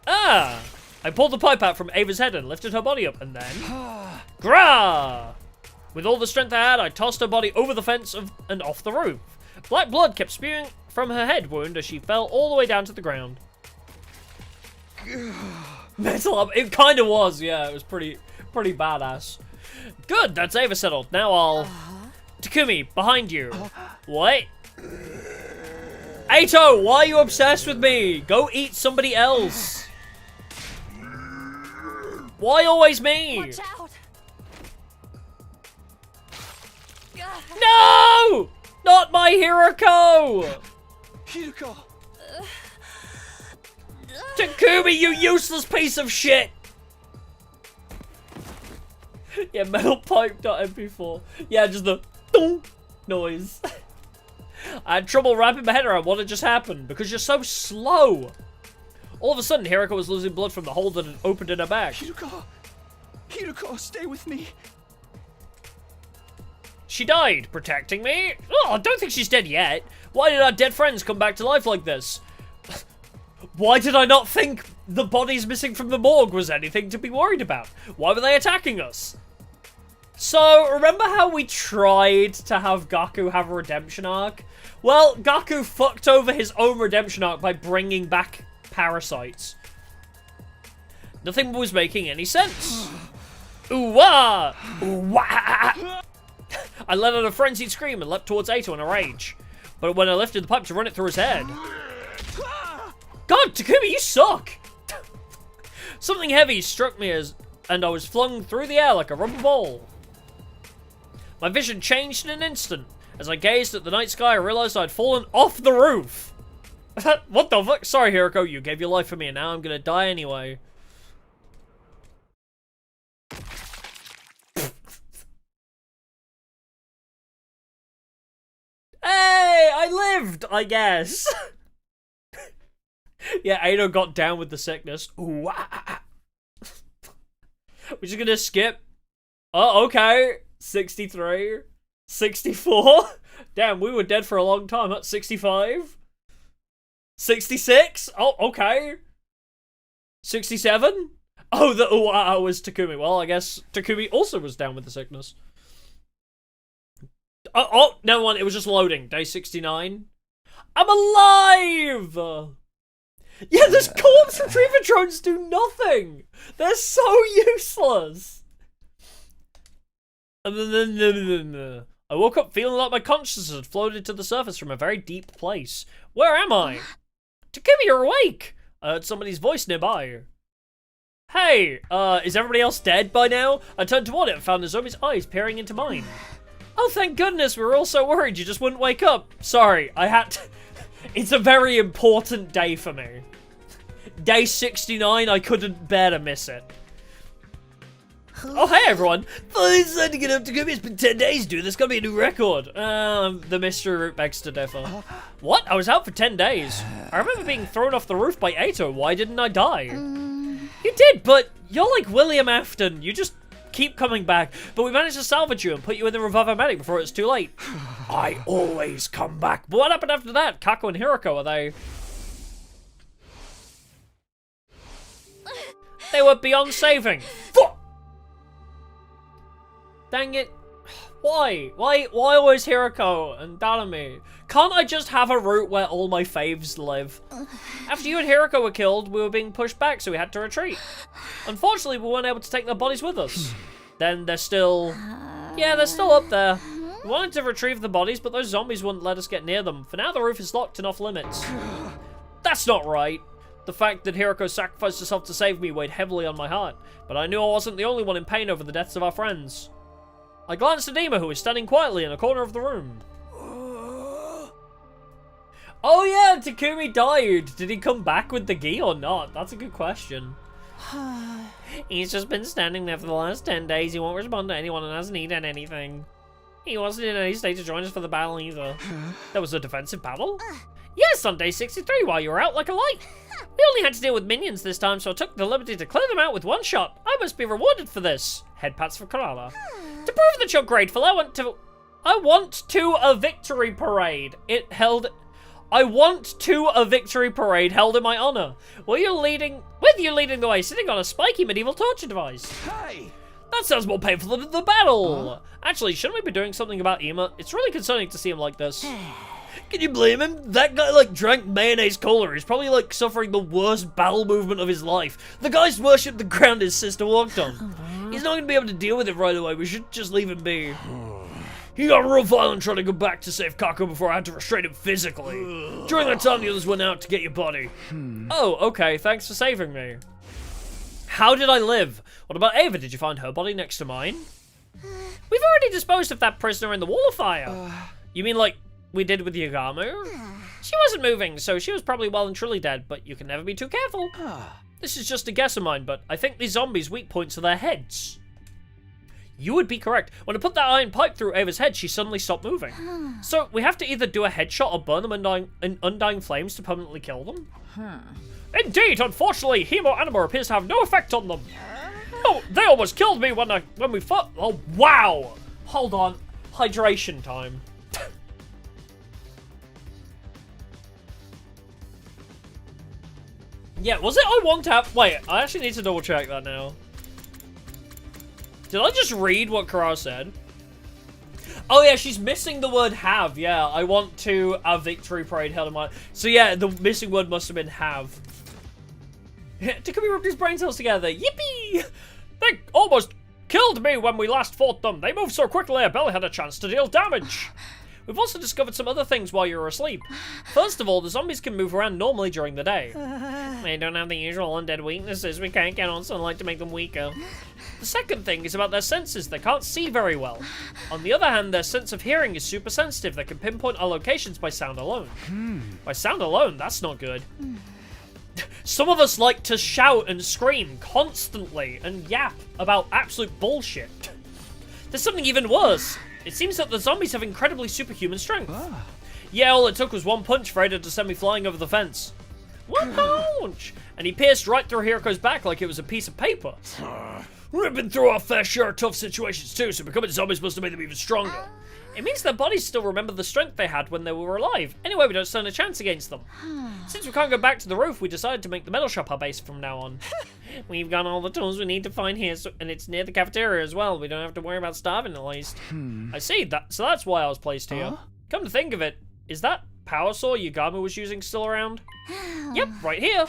Ah! I pulled the pipe out from Ava's head and lifted her body up, and then... Grah! With all the strength I had, I tossed her body over the fence and off the roof. Black blood kept spewing from her head wound as she fell all the way down to the ground. Metal up. It kind of was, yeah. It was pretty badass. Good, that's Ava settled. Now I'll... Takumi, behind you. What? Aito, why are you obsessed with me? Go eat somebody else. Why always me? Watch out. No! Not my Hiroko! Hiroko! Takumi, you useless piece of shit! Yeah, metal pipe.mp4. Yeah, just the dong noise. I had trouble wrapping my head around what had just happened because you're so slow. All of a sudden, Hiroko was losing blood from the hole that had opened in her back. Hiroko! Hiroko, stay with me. She died, protecting me? Oh, I don't think she's dead yet. Why did our dead friends come back to life like this? Why did I not think the bodies missing from the morgue was anything to be worried about? Why were they attacking us? So, remember how we tried to have Gaku have a redemption arc? Well, Gaku fucked over his own redemption arc by bringing back parasites. Nothing was making any sense. Ooh-wah! Ooh-wah! I let out a frenzied scream and leapt towards Aito in a rage. But when I lifted the pipe to run it through his head... God, Takumi, you suck! Something heavy struck me and I was flung through the air like a rubber ball. My vision changed in an instant. As I gazed at the night sky, I realized I'd fallen off the roof. What the fuck? Sorry, Hiroko, you gave your life for me and now I'm gonna die anyway. Hey, I lived, I guess. Yeah, Aito got down with the sickness. Ooh, ah. We're just gonna skip. Oh, okay. 63. 64. Damn, we were dead for a long time. That's 65. 66. Oh, okay. 67. Oh, the ooh, was Takumi. Well, I guess Takumi also was down with the sickness. Oh, never mind. It was just loading. Day 69. I'm alive! Yeah, those corpse retriever drones do nothing! They're so useless! I woke up feeling like my consciousness had floated to the surface from a very deep place. Where am I? Takumi, you're awake! I heard somebody's voice nearby. Hey, is everybody else dead by now? I turned toward it and found the zombie's eyes peering into mine. Oh, thank goodness, we were all so worried you just wouldn't wake up. Sorry, I had to... It's a very important day for me. Day 69, I couldn't bear to miss it. Oh, hey, everyone. Finally decided to get up to Takumi. It's been 10 days, dude. There's gotta be a new record. The mystery route begs to differ. What? I was out for 10 days. I remember being thrown off the roof by Aito. Why didn't I die? You did, but you're like William Afton. You just keep coming back. But we managed to salvage you and put you in the reviver medic before it's too late. I always come back. But what happened after that? Gaku and Hiroko, are they... They were beyond saving. Fuck! Dang it. Why? Why always Hiroko and Dalami? Can't I just have a route where all my faves live? After you and Hiroko were killed, we were being pushed back, so we had to retreat. Unfortunately, we weren't able to take their bodies with us. Then they're still... Yeah, they're still up there. We wanted to retrieve the bodies, but those zombies wouldn't let us get near them. For now, the roof is locked and off limits. That's not right. The fact that Hiroko sacrificed herself to save me weighed heavily on my heart, but I knew I wasn't the only one in pain over the deaths of our friends. I glanced at Ema, who was standing quietly in a corner of the room. Oh yeah, Takumi died. Did he come back with the Ghee or not? That's a good question. He's just been standing there for the last 10 days. He won't respond to anyone and hasn't eaten anything. He wasn't in any state to join us for the battle either. There was a defensive battle? Yes, on day 63 while you were out like a light. We only had to deal with minions this time, so I took the liberty to clear them out with one shot. I must be rewarded for this. Head pats for Kerala. To prove that you're grateful, I want to a victory parade. I want to a victory parade held in my honor. With you leading the way, sitting on a spiky medieval torture device. Hey! That sounds more painful than the battle. Actually, shouldn't we be doing something about Ema? It's really concerning to see him like this. Can you blame him? That guy, like, drank mayonnaise cola. He's probably, like, suffering the worst bowel movement of his life. The guy's worshipped the ground his sister walked on. He's not gonna be able to deal with it right away. We should just leave him be. He got real violent trying to go back to save Gaku before I had to restrain him physically. During that time, the others went out to get your body. Oh, okay. Thanks for saving me. How did I live? What about Ava? Did you find her body next to mine? We've already disposed of that prisoner in the wall of fire. You mean like we did with Yagamu? She wasn't moving, so she was probably well and truly dead, but you can never be too careful. This is just a guess of mine, but I think these zombies' weak points are their heads. You would be correct. When I put that iron pipe through Ava's head, she suddenly stopped moving. So we have to either do a headshot or burn them in undying flames to permanently kill them? Indeed, unfortunately, Hemo Anima appears to have no effect on them. Oh, they almost killed me when we fought. Oh, wow. Hold on. Hydration time. Yeah, was it I want to have... Wait, I actually need to double check that now. Did I just read what Kara said? Oh yeah, she's missing the word have. Yeah, I want to a victory parade held in my... So yeah, the missing word must have been have. Takumi rubbed his brain cells together. Yippee! They almost killed me when we last fought them. They moved so quickly I barely had a chance to deal damage. We've also discovered some other things while you were asleep. First of all, the zombies can move around normally during the day. They don't have the usual undead weaknesses. We can't count on sunlight to make them weaker. The second thing is about their senses. They can't see very well. On the other hand, their sense of hearing is super sensitive. They can pinpoint our locations by sound alone. By sound alone, that's not good. Some of us like to shout and scream constantly and yap about absolute bullshit. There's something even worse. It seems that the zombies have incredibly superhuman strength. Yeah, all it took was one punch for Ada to send me flying over the fence. One punch! And he pierced right through Hiriko's back like it was a piece of paper. We've been through our fair share of tough situations too, so becoming zombies must have made them even stronger. It means their bodies still remember the strength they had when they were alive. Anyway, we don't stand a chance against them. Since we can't go back to the roof, we decided to make the metal shop our base from now on. We've got all the tools we need to find here, and it's near the cafeteria as well. We don't have to worry about starving at least. I see, so that's why I was placed here. Come to think of it, is that power saw Yagamu was using still around? Yep, right here.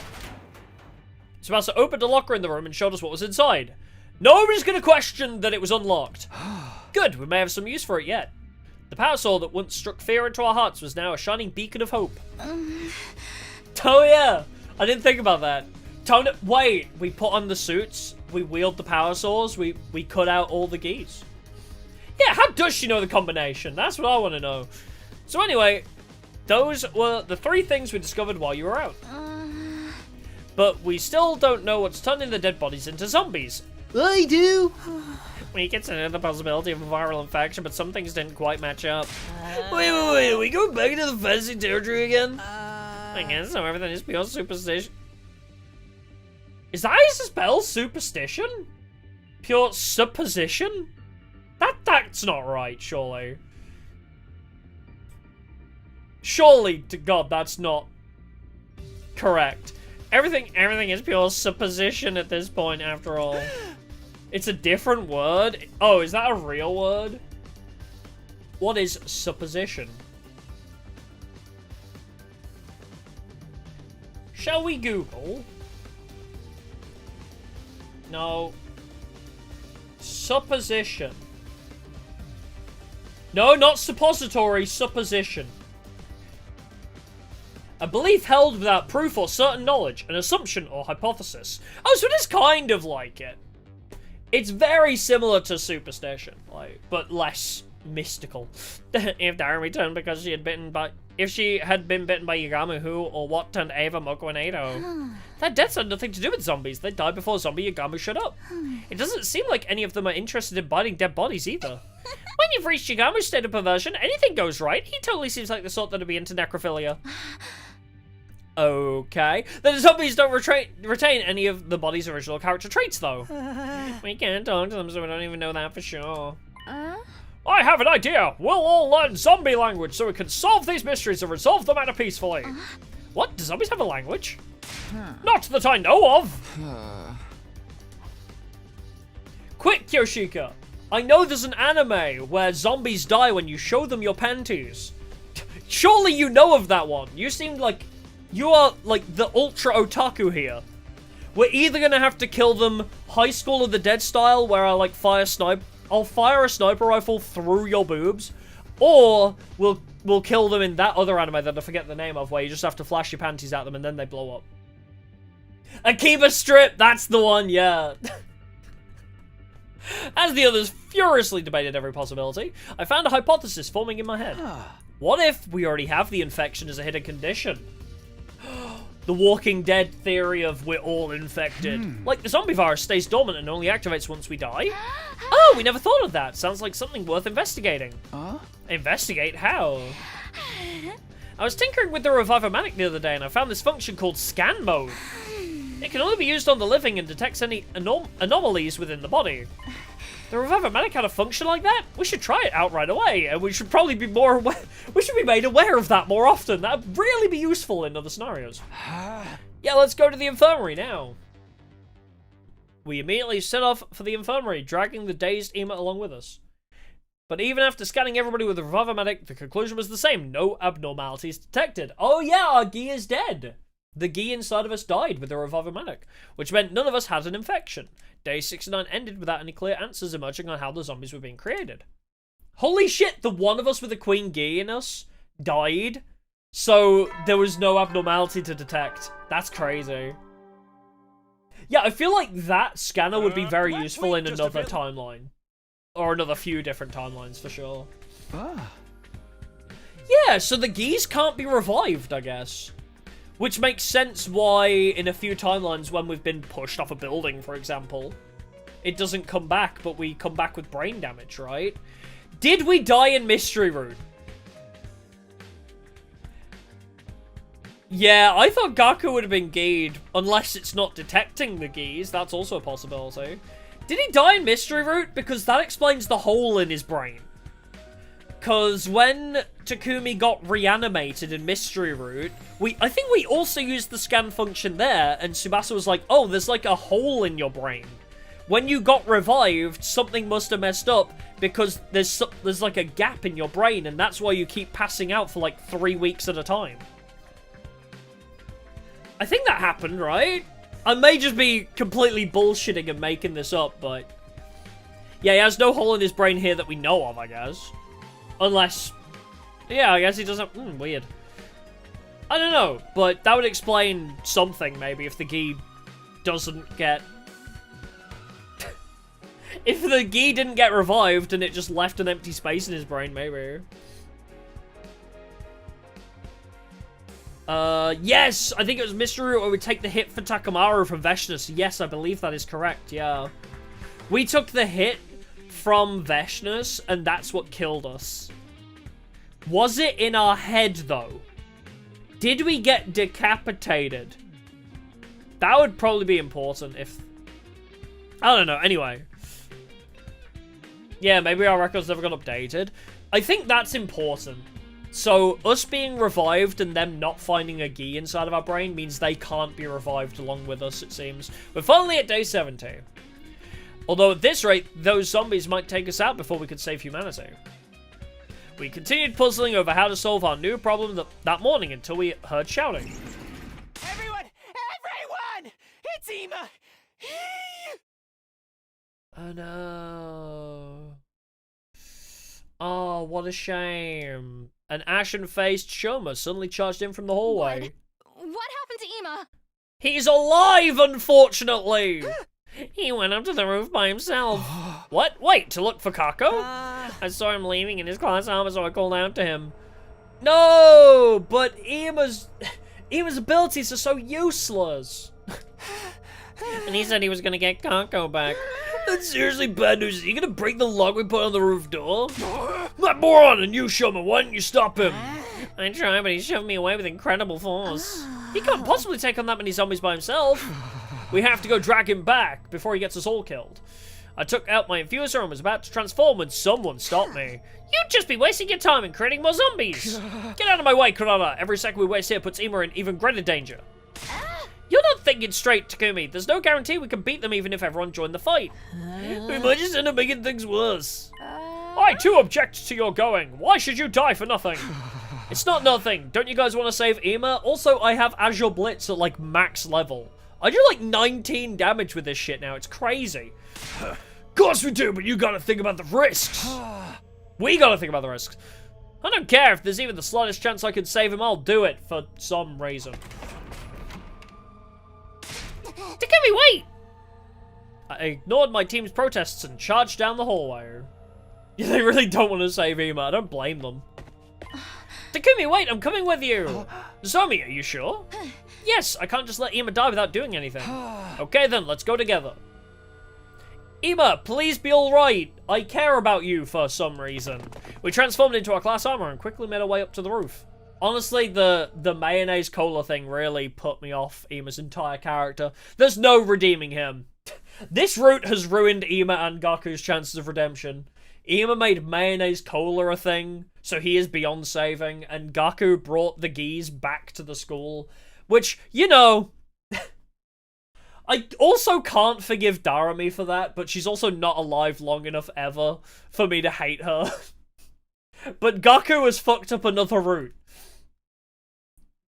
Tsubasa opened a locker in the room and showed us what was inside. Nobody's gonna question that it was unlocked. Good, we may have some use for it yet. The power saw that once struck fear into our hearts was now a shining beacon of hope. Oh yeah, I didn't think about that. Wait, we put on the suits, we wield the power saws, we cut out all the geese. Yeah, how does she know the combination? That's what I want to know. So anyway, those were the 3 things we discovered while you were out. But we still don't know what's turning the dead bodies into zombies. I do. We considered the possibility of a viral infection, but some things didn't quite match up. Wait, are we going back into the fantasy territory again? I guess so, everything is pure superstition. Is that how you spell superstition? Pure supposition? That's not right, surely. Surely, to God, that's not correct. Everything is pure supposition at this point, after all. It's a different word? Oh, is that a real word? What is supposition? Shall we Google? No. Supposition. No, not suppository, supposition. A belief held without proof or certain knowledge, an assumption or hypothesis. Oh, so it is kind of like it. It's very similar to superstition, but less mystical. If Darren returned because she had if she had been bitten by Yagamu, who or what turned Ava, Moko, and Edo? Their deaths had nothing to do with zombies. They died before zombie Yagamu showed up. It doesn't seem like any of them are interested in biting dead bodies either. When you've reached Shigamu's state of perversion, anything goes right. He totally seems like the sort that'd be into necrophilia. Okay. The zombies don't retain any of the body's original character traits, though. We can't talk to them, so we don't even know that for sure. I have an idea! We'll all learn zombie language so we can solve these mysteries and resolve the matter peacefully. What? Do zombies have a language? Not that I know of! Quick, Yoshika! I know there's an anime where zombies die when you show them your panties. Surely you know of that one. You seem like... You are, like, the ultra otaku here. We're either gonna have to kill them High School of the Dead style, where I'll fire a sniper rifle through your boobs, or we'll kill them in that other anime that I forget the name of, where you just have to flash your panties at them and then they blow up. Akiba Strip, that's the one, yeah. As the others furiously debated every possibility, I found a hypothesis forming in my head. What if we already have the infection as a hidden condition? The Walking Dead theory of we're all infected. Like the zombie virus stays dormant and only activates once we die? Oh, we never thought of that. Sounds like something worth investigating. Investigate? How? I was tinkering with the Revivomatic the other day and I found this function called scan mode. It can only be used on the living and detects any anomalies within the body. The Revivomatic had a function like that? We should try it out right away, and we should probably be more aware. We should be made aware of that more often. That'd really be useful in other scenarios. Yeah, let's go to the infirmary now. We immediately set off for the infirmary, dragging the dazed Ema along with us. But even after scanning everybody with the Revivomatic, the conclusion was the same. No abnormalities detected. Oh yeah, our Ghee is dead. The Ghee inside of us died with the Revivomatic, which meant none of us had an infection. Day 69 ended without any clear answers emerging on how the zombies were being created. Holy shit, the one of us with the Queen Ghee in us died, so there was no abnormality to detect. That's crazy. Yeah, I feel like that scanner would be very useful in another timeline. Or another few different timelines, for sure. Yeah, so the Ghees can't be revived, I guess. Which makes sense why, in a few timelines, when we've been pushed off a building, for example, it doesn't come back, but we come back with brain damage, right? Did we die in Mystery Route? Yeah, I thought Gaku would have been Gheed, unless it's not detecting the Ghees. That's also a possibility. Did he die in Mystery Route? Because that explains the hole in his brain. Because when Takumi got reanimated in Mystery Route, I think we also used the scan function there, and Tsubasa was like, oh, there's like a hole in your brain. When you got revived, something must have messed up, because there's like a gap in your brain, and that's why you keep passing out for like 3 weeks at a time. I think that happened, right? I may just be completely bullshitting and making this up, but... yeah, he has no hole in his brain here that we know of, I guess. Unless... yeah, I guess he doesn't... weird. I don't know, but that would explain something, maybe, if the Ghee doesn't get... if the Ghee didn't get revived and it just left an empty space in his brain, maybe. Yes! I think it was Mystery Route where we take the hit for Takamaru from Veshnus. Yes, I believe that is correct, yeah. We took the hit from Veshnus, and that's what killed us. Was it in our head, though? Did we get decapitated? That would probably be important if... I don't know, anyway. Yeah, maybe our records never got updated. I think that's important. So, us being revived and them not finding a Ghee inside of our brain means they can't be revived along with us, it seems. We're finally at day 70. Although at this rate, those zombies might take us out before we could save humanity. We continued puzzling over how to solve our new problem that morning until we heard shouting. Everyone! Everyone! It's Ema! Oh no. Oh, what a shame. An ashen-faced Shoma suddenly charged in from the hallway. What happened to Ema? He's alive, unfortunately! He went up to the roof by himself. What? Wait, to look for Kako? I saw him leaving in his class armor, so I called out to him. No! But Ema's abilities are so useless. And he said he was gonna get Kako back. That's seriously bad news. Are you gonna break the lock we put on the roof door? That moron and you, Shoma, why didn't you stop him? I tried, but he shoved me away with incredible force. He can't possibly take on that many zombies by himself. We have to go drag him back before he gets us all killed. I took out my infuser and was about to transform when someone stopped me. You'd just be wasting your time and creating more zombies. Get out of my way, Kurana. Every second we waste here puts Ima in even greater danger. You're not thinking straight, Takumi. There's no guarantee we can beat them even if everyone joined the fight. We might just end up making things worse. I too object to your going. Why should you die for nothing? It's not nothing. Don't you guys want to save Ima? Also, I have Azure Blitz at like max level. I do like 19 damage with this shit now. It's crazy. Of course we do, but you gotta think about the risks. We gotta think about the risks. I don't care if there's even the slightest chance I could save him. I'll do it for some reason. Takumi, wait! I ignored my team's protests and charged down the hallway. Yeah, they really don't want to save Ima. I don't blame them. Takumi, wait, I'm coming with you. Zomi, are you sure? Yes, I can't just let Ima die without doing anything. Okay then, let's go together. Ima, please be alright. I care about you for some reason. We transformed into our class armor and quickly made our way up to the roof. Honestly, the mayonnaise cola thing really put me off Ima's entire character. There's no redeeming him. This route has ruined Ima and Gaku's chances of redemption. Ima made mayonnaise cola a thing, so he is beyond saving, and Gaku brought the Ghees back to the school. Which, you know... I also can't forgive Darami for that, but she's also not alive long enough ever for me to hate her. But Gaku has fucked up another route.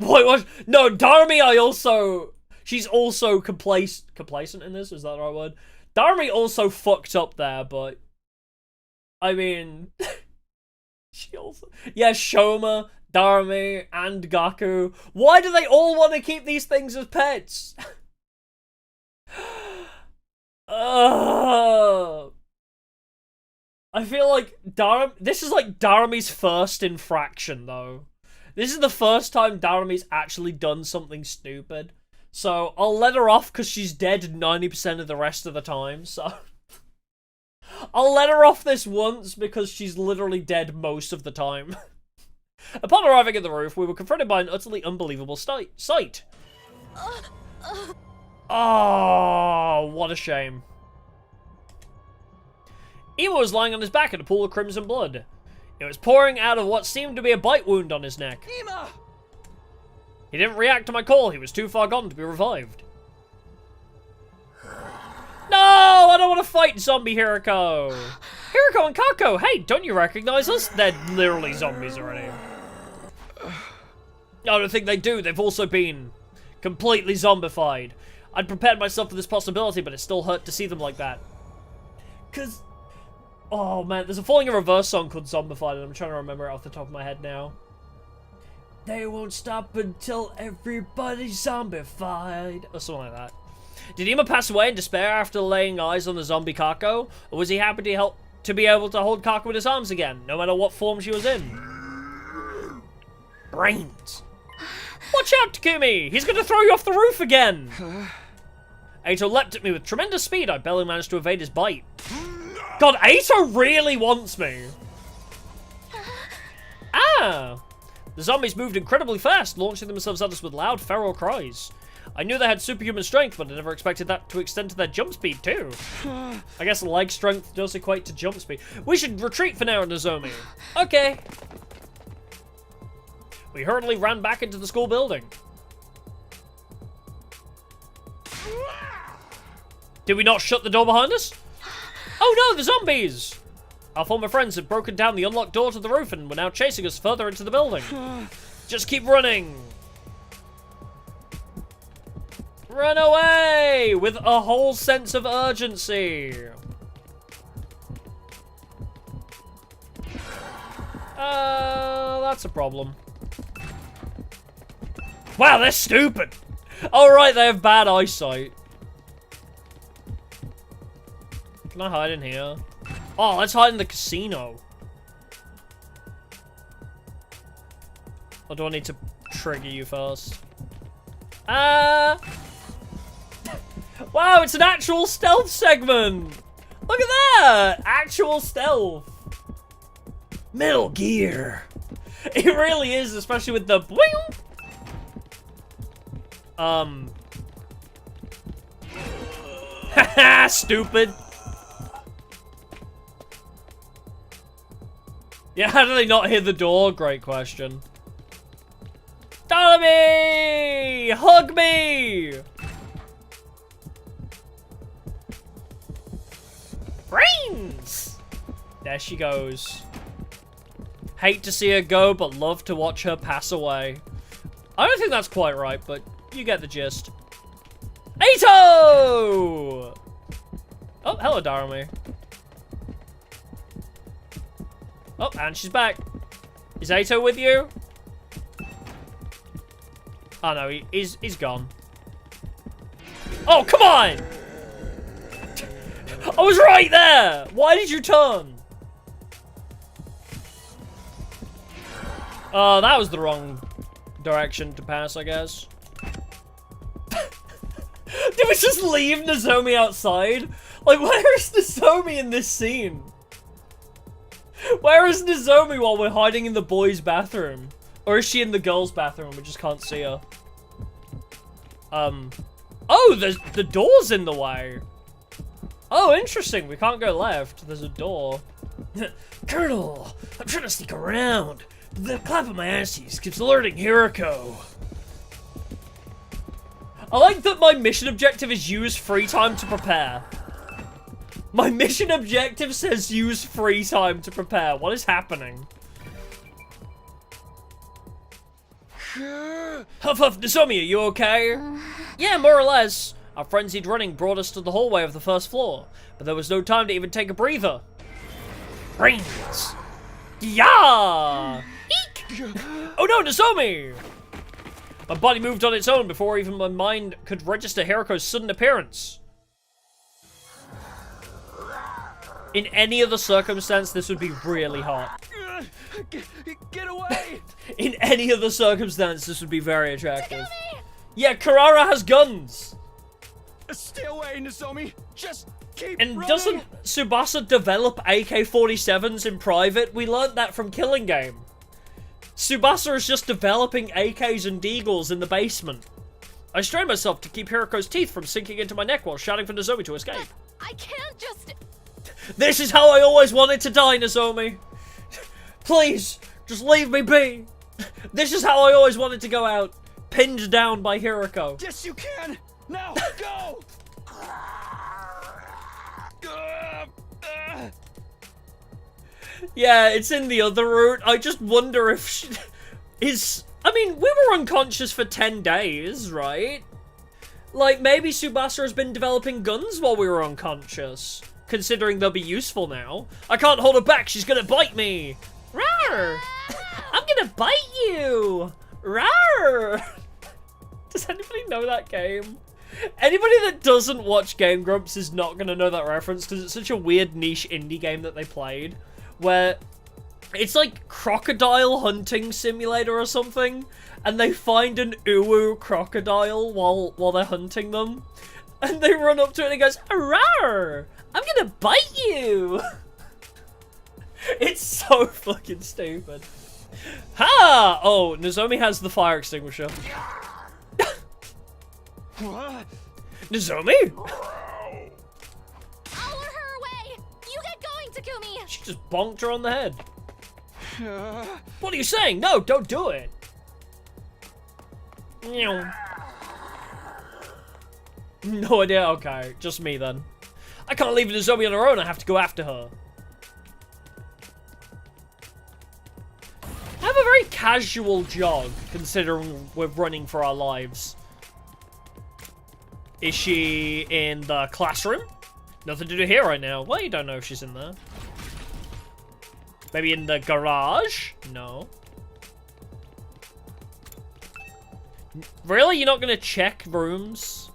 Wait, what? No, Darami she's also complacent in this, is that the right word? Darami also fucked up there, but... I mean... she also... Yeah, Shoma, Darami, and Gaku. Why do they all want to keep these things as pets? I feel like this is like Darami's first infraction, though. This is the first time Darami's actually done something stupid. So I'll let her off because she's dead 90% of the rest of the time, so... I'll let her off this once because she's literally dead most of the time. Upon arriving at the roof, we were confronted by an utterly unbelievable sight. Oh, what a shame. Ima was lying on his back in a pool of crimson blood. It was pouring out of what seemed to be a bite wound on his neck. Ima! He didn't react to my call. He was too far gone to be revived. No, I don't want to fight zombie Hiriko. Hiriko and Kako, hey, don't you recognize us? They're literally zombies already. I don't think they do. They've also been completely zombified. I'd prepared myself for this possibility, but it still hurt to see them like that. Cause, oh man, there's a Falling in Reverse song called Zombified, and I'm trying to remember it off the top of my head now. They won't stop until everybody's zombified, or something like that. Did Ima pass away in despair after laying eyes on the zombie Kako, or was he happy to be able to hold Kako in his arms again, no matter what form she was in? Brains. Watch out, Takumi! He's gonna throw you off the roof again! Aito leapt at me with tremendous speed. I barely managed to evade his bite. God, Aito really wants me! Ah! The zombies moved incredibly fast, launching themselves at us with loud, feral cries. I knew they had superhuman strength, but I never expected that to extend to their jump speed, too. I guess leg strength does equate to jump speed. We should retreat for now, Nozomi. Okay. We hurriedly ran back into the school building. Did we not shut the door behind us? Oh no, the zombies! Our former friends had broken down the unlocked door to the roof and were now chasing us further into the building. Just keep running! Run away! With a whole sense of urgency. That's a problem. Wow, they're stupid! Alright, they have bad eyesight. Can I hide in here? Oh, let's hide in the casino. Or do I need to trigger you first? Wow, it's an actual stealth segment! Look at that! Actual stealth. Metal Gear. It really is, especially with the boing. Haha, stupid. Yeah, how do they not hit the door? Great question. Follow me! Hug me! Brains! There she goes. Hate to see her go, but love to watch her pass away. I don't think that's quite right, but you get the gist. Ato! Oh, hello, Darumi. Oh, and she's back. Is Ato with you? Oh no, he's gone. Oh, come on! I was right there! Why did you turn? Oh, that was the wrong direction to pass, I guess. Did we just leave Nozomi outside? Like, where is Nozomi in this scene? Where is Nozomi while we're hiding in the boys' bathroom? Or is she in the girls' bathroom? We just can't see her. Oh, the door's in the way. Oh, interesting. We can't go left. There's a door. Colonel, I'm trying to sneak around. The clap of my ass cheeks keeps alerting Hiroko. I like that my mission objective is use free time to prepare. My mission objective says use free time to prepare. What is happening? Huff Huff, Nozomi, are you okay? Yeah, more or less. Our frenzied running brought us to the hallway of the first floor, but there was no time to even take a breather. Brains. Yeah! Eek! Oh no, Nozomi! My body moved on its own before even my mind could register Hiroko's sudden appearance. In any other circumstance, this would be really hot. Get away! In any other circumstance, this would be very attractive. Yeah, Karara has guns! Stay away, Nozomi! Just keep And running. doesn't Tsubasa develop AK-47s in private? We learned that from Killing Game. Tsubasa is just developing AKs and deagles in the basement. I strain myself to keep Hiroko's teeth from sinking into my neck while shouting for Nozomi to escape. I can't just... This is how I always wanted to die, Nozomi. Please, just leave me be. This is how I always wanted to go out. Pinned down by Hiroko. Yes, you can! Now, go! Yeah, it's in the other route. I just wonder if she is... I mean, we were unconscious for 10 days, right? Like, maybe Tsubasa has been developing guns while we were unconscious. Considering they'll be useful now. I can't hold her back, she's gonna bite me! Rawr! I'm gonna bite you! Rawr! Does anybody know that game? Anybody that doesn't watch Game Grumps is not gonna know that reference because it's such a weird niche indie game that they played. Where it's like crocodile hunting simulator or something, and they find an uwu crocodile while they're hunting them, and they run up to it and it goes, "Arrar! I'm gonna bite you!" It's so fucking stupid. Ha! Oh, Nozomi has the fire extinguisher. Nozomi? I'll lure her away! You get going, Takumi! She just bonked her on the head. What are you saying? No, don't do it. No idea. Okay, just me then. I can't leave Nozomi on her own. I have to go after her. I have a very casual jog, considering we're running for our lives. Is she in the classroom? Nothing to do here right now. Well, you don't know if she's in there. Maybe in the garage? No. Really? You're not gonna check rooms?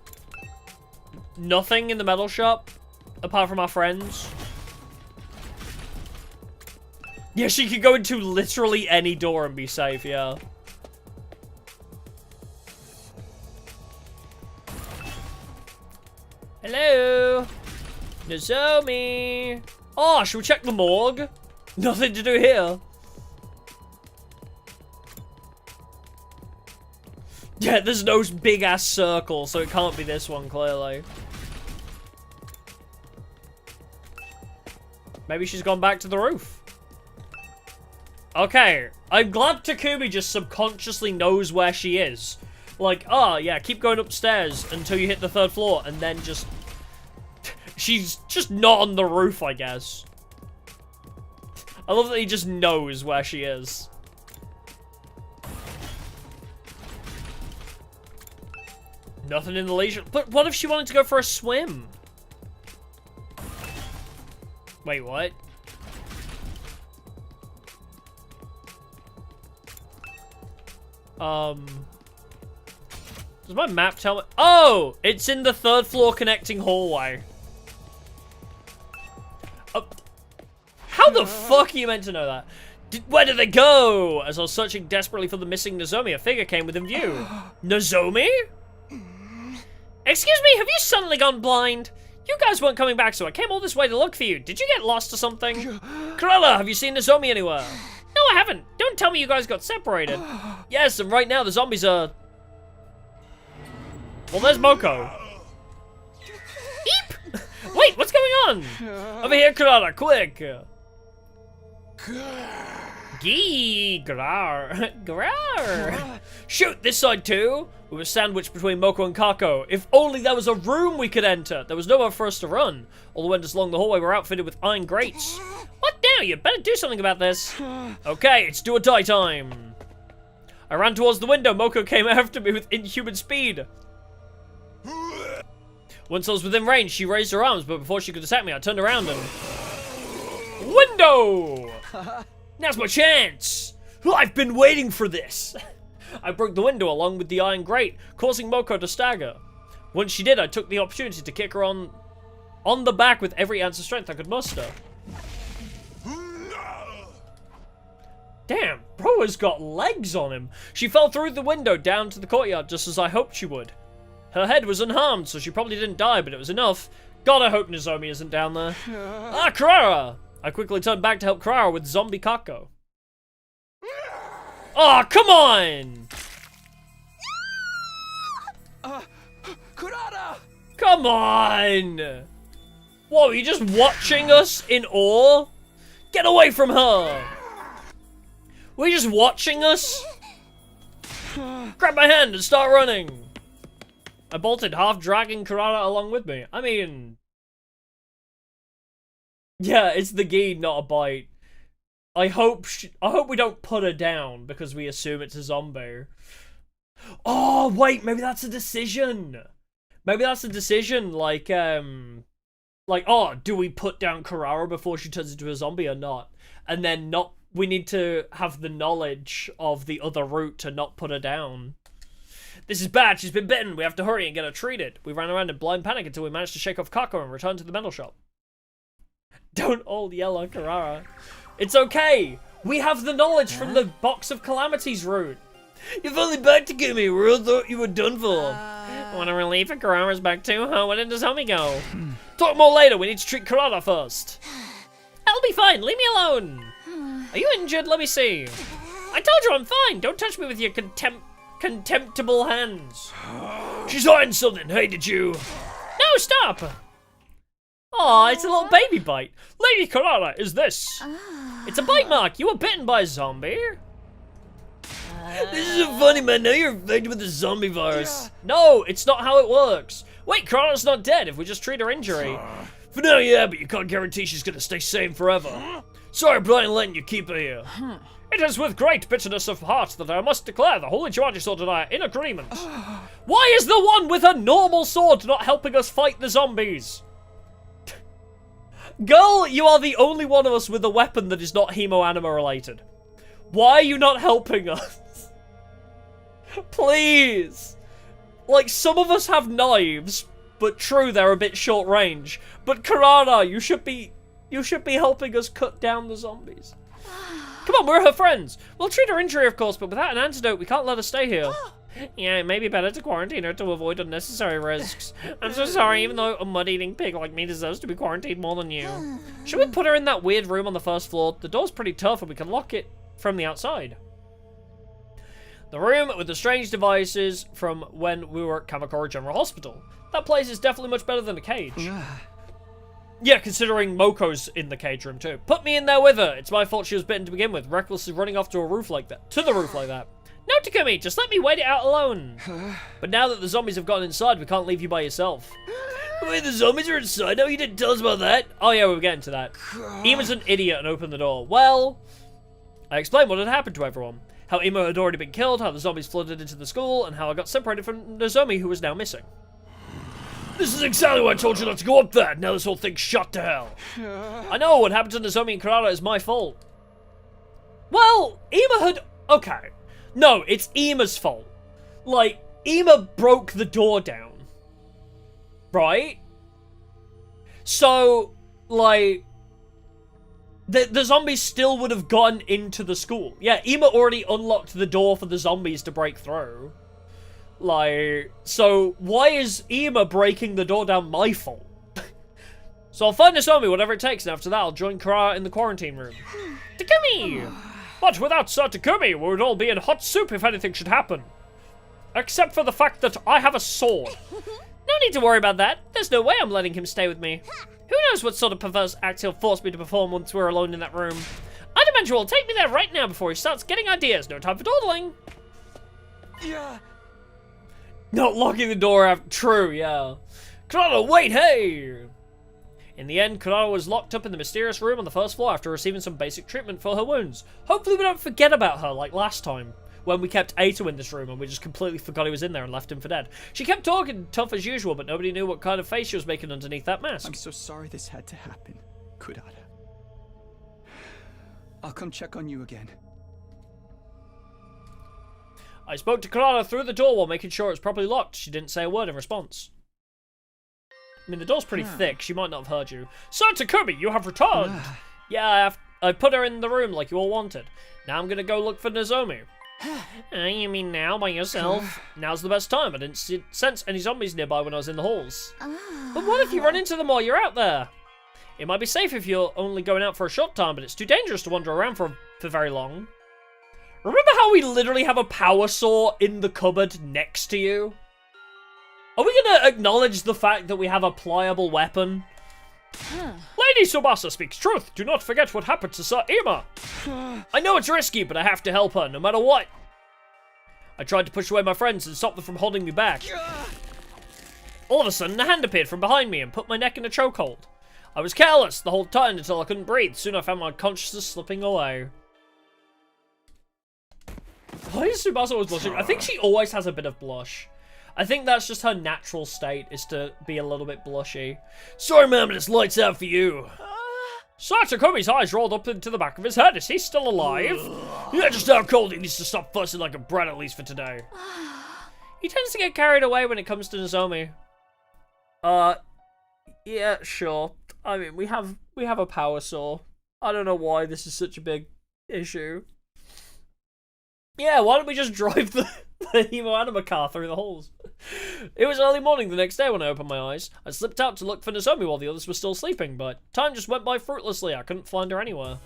Nothing in the metal shop? Apart from our friends? Yeah, she could go into literally any door and be safe, yeah. Hello? Nozomi! Oh, should we check the morgue? Nothing to do here. Yeah, there's no big-ass circle, so it can't be this one, clearly. Maybe she's gone back to the roof. Okay, I'm glad Takumi just subconsciously knows where she is. Like, oh, yeah, keep going upstairs until you hit the 3rd floor, and then just... She's just not on the roof, I guess. I love that he just knows where she is. Nothing in the leisure... But what if she wanted to go for a swim? Wait, what? Does my map tell me? Oh! It's in the 3rd floor connecting hallway. How the fuck are you meant to know that? Where did they go? As I was searching desperately for the missing Nozomi, a figure came within view. Nozomi? Excuse me, have you suddenly gone blind? You guys weren't coming back, so I came all this way to look for you. Did you get lost or something? Corella, have you seen Nozomi anywhere? No, I haven't. Don't tell me you guys got separated. Yes, and right now the zombies are... Well, there's Moko. Eep! Wait, what's going on? Over here, Corella, quick! Ghee, Grar. Shoot, this side too. We were sandwiched between Moko and Kako. If only there was a room we could enter. There was nowhere for us to run. All the windows along the hallway were outfitted with iron grates. What now? You better do something about this. Okay, it's do or die time. I ran towards the window. Moko came after me with inhuman speed. Once I was within range, she raised her arms, but before she could attack me, I turned around and... Window! Now's my chance! I've been waiting for this! I broke the window along with the iron grate, causing Moko to stagger. Once she did, I took the opportunity to kick her on the back with every ounce of strength I could muster. Damn, bro has got legs on him. She fell through the window down to the courtyard just as I hoped she would. Her head was unharmed, so she probably didn't die, but it was enough. God, I hope Nozomi isn't down there. Ah, Karara! I quickly turned back to help Karara with zombie Kako. Oh, come on! Kurata! Come on! What, are you just watching us in awe? Get away from her! Were you just watching us? Grab my hand and start running! I bolted, half dragging Kurata along with me. I mean... Yeah, it's the Ghee, not a bite. I hope we don't put her down because we assume it's a zombie. Oh, wait, maybe that's a decision. Maybe that's a decision, like, oh, do we put down Kurara before she turns into a zombie or not? And then we need to have the knowledge of the other route to not put her down. This is bad, she's been bitten. We have to hurry and get her treated. We ran around in blind panic until we managed to shake off Kako and return to the metal shop. Don't all yell at Kurara. It's okay. We have the knowledge from the Box of Calamities route. You're finally back to Takumi. We all thought you were done for. Want a relief and Kurara's back too, huh? Where did Nozomi go? Talk more later. We need to treat Kurara first. I'll be fine. Leave me alone. Are you injured? Let me see. I told you I'm fine. Don't touch me with your contemptible hands. She's hiding something. Hey, did you? No, stop. Aw, it's a little baby bite. Lady Kurara, is this? It's a bite mark. You were bitten by a zombie. This isn't funny, man. Now you're infected with the zombie virus. No, it's not how it works. Wait, Kurara's not dead if we just treat her injury. For now, yeah, but you can't guarantee she's gonna stay sane forever. Sorry, Brian, letting you keep her here. It is with great bitterness of heart that I must declare the Holy Chihuahua Sword and I are in agreement. Why is the one with a normal sword not helping us fight the zombies? Girl, you are the only one of us with a weapon that is not hemo-anima related. Why are you not helping us? Please. Like, some of us have knives, but true, they're a bit short range. But Kurara, you should be helping us cut down the zombies. Come on, we're her friends. We'll treat her injury, of course, but without an antidote, we can't let her stay here. Yeah, it may be better to quarantine her to avoid unnecessary risks. I'm so sorry, even though a mud-eating pig like me deserves to be quarantined more than you. Should we put her in that weird room on the first floor? The door's pretty tough and we can lock it from the outside. The room with the strange devices from when we were at Kamakura General Hospital. That place is definitely much better than the cage. Yeah, considering Moko's in the cage room too. Put me in there with her. It's my fault she was bitten to begin with, recklessly running off to a roof like that. To the roof like that. No, Takumi, just let me wait it out alone. But now that the zombies have gotten inside, we can't leave you by yourself. Wait, the zombies are inside now? You didn't tell us about that? Oh yeah, we were getting to that. Ima's an idiot and opened the door. Well, I explained what had happened to everyone. How Ima had already been killed, how the zombies flooded into the school, and how I got separated from Nozomi, who was now missing. This is exactly why I told you not to go up there. Now this whole thing's shot to hell. I know, what happened to Nozomi and Kurara is my fault. Well, Ima had... Okay. No, it's Ima's fault. Like, Ima broke the door down. Right? So, like... The zombies still would have gotten into the school. Yeah, Ima already unlocked the door for the zombies to break through. Like, so why is Ima breaking the door down my fault? So I'll find Nozomi, whatever it takes, and after that I'll join Kurara in the quarantine room. Takumi! But without Sir Takumi, we would all be in hot soup if anything should happen. Except for the fact that I have a sword. No need to worry about that. There's no way I'm letting him stay with me. Who knows what sort of perverse act he'll force me to perform once we're alone in that room. Undimensional, take me there right now before he starts getting ideas. No time for dawdling. Yeah. Not locking the door after... True, yeah. Kurara, wait, hey! In the end, Kurara was locked up in the mysterious room on the first floor after receiving some basic treatment for her wounds. Hopefully we don't forget about her like last time, when we kept Eito in this room and we just completely forgot he was in there and left him for dead. She kept talking tough as usual, but nobody knew what kind of face she was making underneath that mask. I'm so sorry this had to happen, Kurara. I'll come check on you again. I spoke to Kurara through the door while making sure it was properly locked. She didn't say a word in response. I mean, the door's pretty thick. She might not have heard you. Sir Takumi, you have returned! Yeah, I put her in the room like you all wanted. Now I'm gonna go look for Nozomi. You mean now, by yourself? Now's the best time. I didn't sense any zombies nearby when I was in the halls. But what if you run into them while you're out there? It might be safe if you're only going out for a short time, but it's too dangerous to wander around for very long. Remember how we literally have a power saw in the cupboard next to you? Are we gonna acknowledge the fact that we have a pliable weapon? Lady Tsubasa speaks truth. Do not forget what happened to Sir Ima. I know it's risky, but I have to help her, no matter what. I tried to push away my friends and stop them from holding me back. All of a sudden, a hand appeared from behind me and put my neck in a chokehold. I was careless the whole time until I couldn't breathe. Soon I found my consciousness slipping away. Why is Tsubasa always blushing? I think she always has a bit of blush. I think that's just her natural state, is to be a little bit blushy. Sorry, ma'am, but it's lights out for you. Sir Takumi's eyes rolled up into the back of his head. Is he still alive? Yeah, just how cold he needs to stop fussing like a brat, at least for today. He tends to get carried away when it comes to Nozomi. Yeah, sure. I mean, we have a power saw. I don't know why this is such a big issue. Yeah, why don't we just drive the Hemo Anima car through the halls? It was early morning the next day when I opened my eyes. I slipped out to look for Nozomi while the others were still sleeping, but time just went by fruitlessly. I couldn't find her anywhere.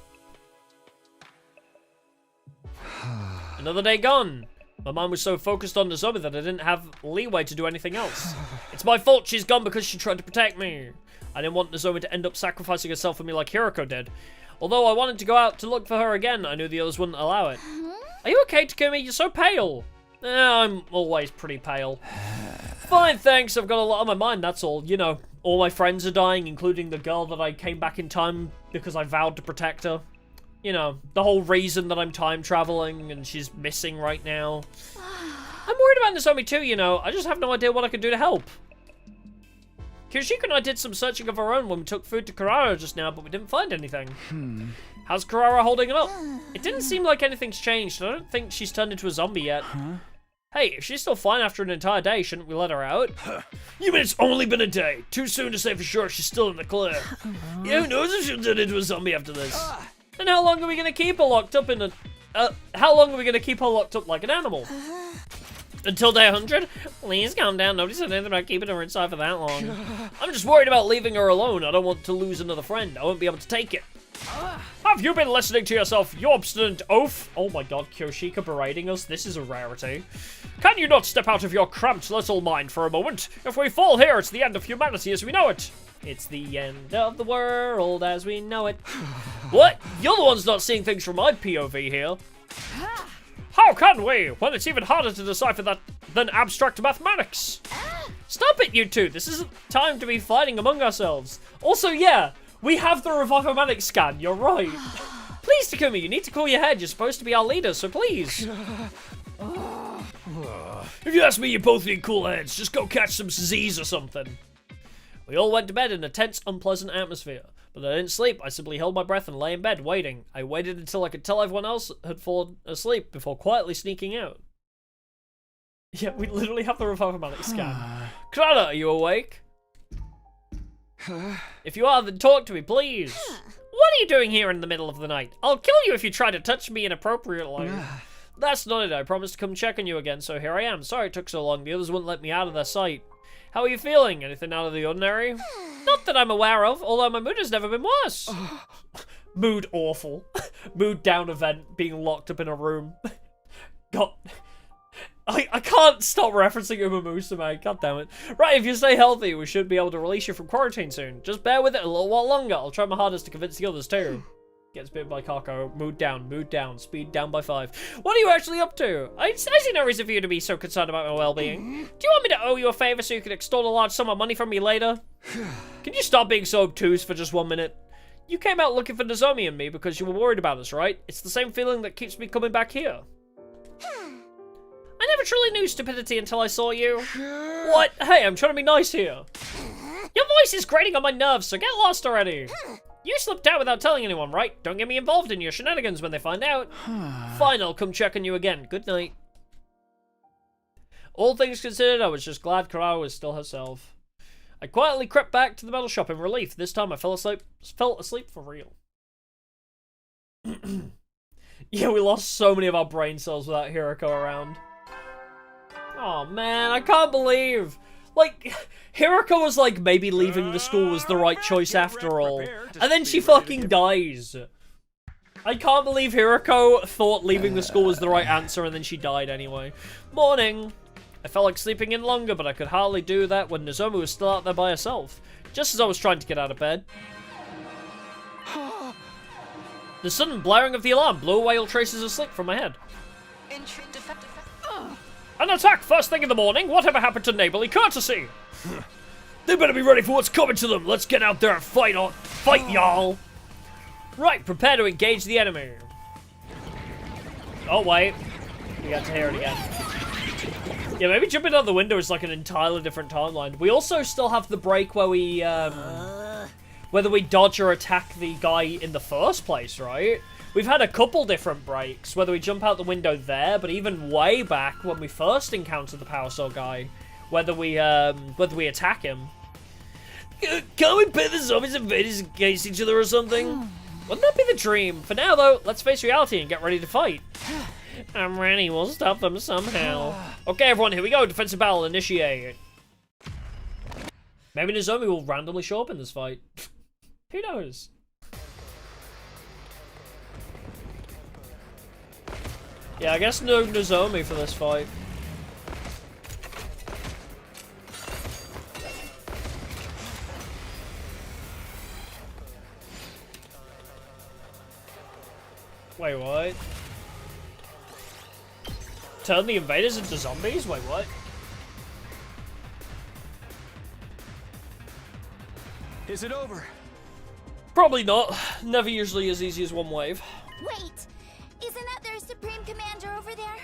Another day gone. My mind was so focused on Nozomi that I didn't have leeway to do anything else. It's my fault she's gone because she tried to protect me. I didn't want Nozomi to end up sacrificing herself for me like Hiroko did. Although I wanted to go out to look for her again, I knew the others wouldn't allow it. Are you okay, Takumi? You're so pale. I'm always pretty pale. Fine, thanks. I've got a lot on my mind, that's all. You know, all my friends are dying, including the girl that I came back in time because I vowed to protect her. You know, the whole reason that I'm time traveling and she's missing right now. I'm worried about Nozomi too, you know. I just have no idea what I can do to help. Kirishiko and I did some searching of our own when we took food to Kurara just now, but we didn't find anything. How's Kurara holding it up? It didn't seem like anything's changed. I don't think she's turned into a zombie yet. Hey, if she's still fine after an entire day, shouldn't we let her out? You mean it's only been a day? Too soon to say for sure she's still in the clear. Yeah, who knows if she'll turn into a zombie after this? And how long are we gonna keep her locked up in a... how long are we gonna keep her locked up like an animal? Until day 100? Please calm down. Nobody said anything about keeping her inside for that long. I'm just worried about leaving her alone. I don't want to lose another friend. I won't be able to take it. Have you been listening to yourself, you obstinate oaf? Oh my god, Kyoshika berating us? This is a rarity. Can you not step out of your cramped little mind for a moment? If we fall here, it's the end of humanity as we know it. It's the end of the world as we know it. What? You're the ones not seeing things from my POV here. How can we, when it's even harder to decipher that than abstract mathematics? Stop it, you two. This isn't time to be fighting among ourselves. Also, yeah, we have the Revivomatic scan. You're right. Please, Takumi, you need to cool your head. You're supposed to be our leader, so please. If you ask me, you both need cool heads. Just go catch some Z's or something. We all went to bed in a tense, unpleasant atmosphere. But I didn't sleep. I simply held my breath and lay in bed, waiting. I waited until I could tell everyone else had fallen asleep before quietly sneaking out. Yeah, we literally have the Revivomatic scan. Krana, are you awake? If you are, then talk to me, please. What are you doing here in the middle of the night? I'll kill you if you try to touch me inappropriately. That's not it. I promised to come check on you again, so here I am. Sorry it took so long. The others wouldn't let me out of their sight. How are you feeling? Anything out of the ordinary? Not that I'm aware of, although my mood has never been worse. Mood awful. Mood down event, being locked up in a room. God. I can't stop referencing Uma Musume, god damn it. Right, if you stay healthy, we should be able to release you from quarantine soon. Just bear with it a little while longer. I'll try my hardest to convince the others too. Gets bitten by Kako. Mood down, speed down by 5. What are you actually up to? I see no reason for you to be so concerned about my well-being. Do you want me to owe you a favor so you can extort a large sum of money from me later? Can you stop being so obtuse for just 1 minute? You came out looking for Nozomi and me because you were worried about us, right? It's the same feeling that keeps me coming back here. I never truly knew stupidity until I saw you. What? Hey, I'm trying to be nice here. Your voice is grating on my nerves, so get lost already. You slipped out without telling anyone, right? Don't get me involved in your shenanigans when they find out. Fine, I'll come check on you again. Good night. All things considered, I was just glad Kara was still herself. I quietly crept back to the metal shop in relief. This time I fell asleep for real. Yeah, we lost so many of our brain cells without Hiroko around. Oh man, I can't believe. Like, Hiroko was like, maybe leaving the school was the right choice after all. And then she fucking dies. I can't believe Hiroko thought leaving the school was the right answer and then she died anyway. Morning. I felt like sleeping in longer, but I could hardly do that when Nozomi was still out there by herself. Just as I was trying to get out of bed. The sudden blaring of the alarm blew away all traces of sleep from my head. An attack first thing in the morning? Whatever happened to neighborly courtesy? They better be ready for what's coming to them. Let's get out there and fight, y'all. Right, prepare to engage the enemy. Oh, wait. We got to hear it again. Yeah, maybe jumping out the window is like an entirely different timeline. We also still have the break where we, whether we dodge or attack the guy in the first place, right? We've had a couple different breaks, whether we jump out the window there, but even way back when we first encountered the Power Sword guy, whether we attack him. Can't we pit the zombies and invaders against each other or something? Wouldn't that be the dream? For now, though, let's face reality and get ready to fight. I'm ready, we'll stop them somehow. Okay, everyone, here we go. Defensive battle, initiate. Maybe Nozomi will randomly show up in this fight. Who knows? Yeah, I guess no Nozomi for this fight. Wait, what? Turn the invaders into zombies? Wait, what? Is it over? Probably not. Never usually as easy as one wave. Wait! Isn't that their Supreme Commander over there?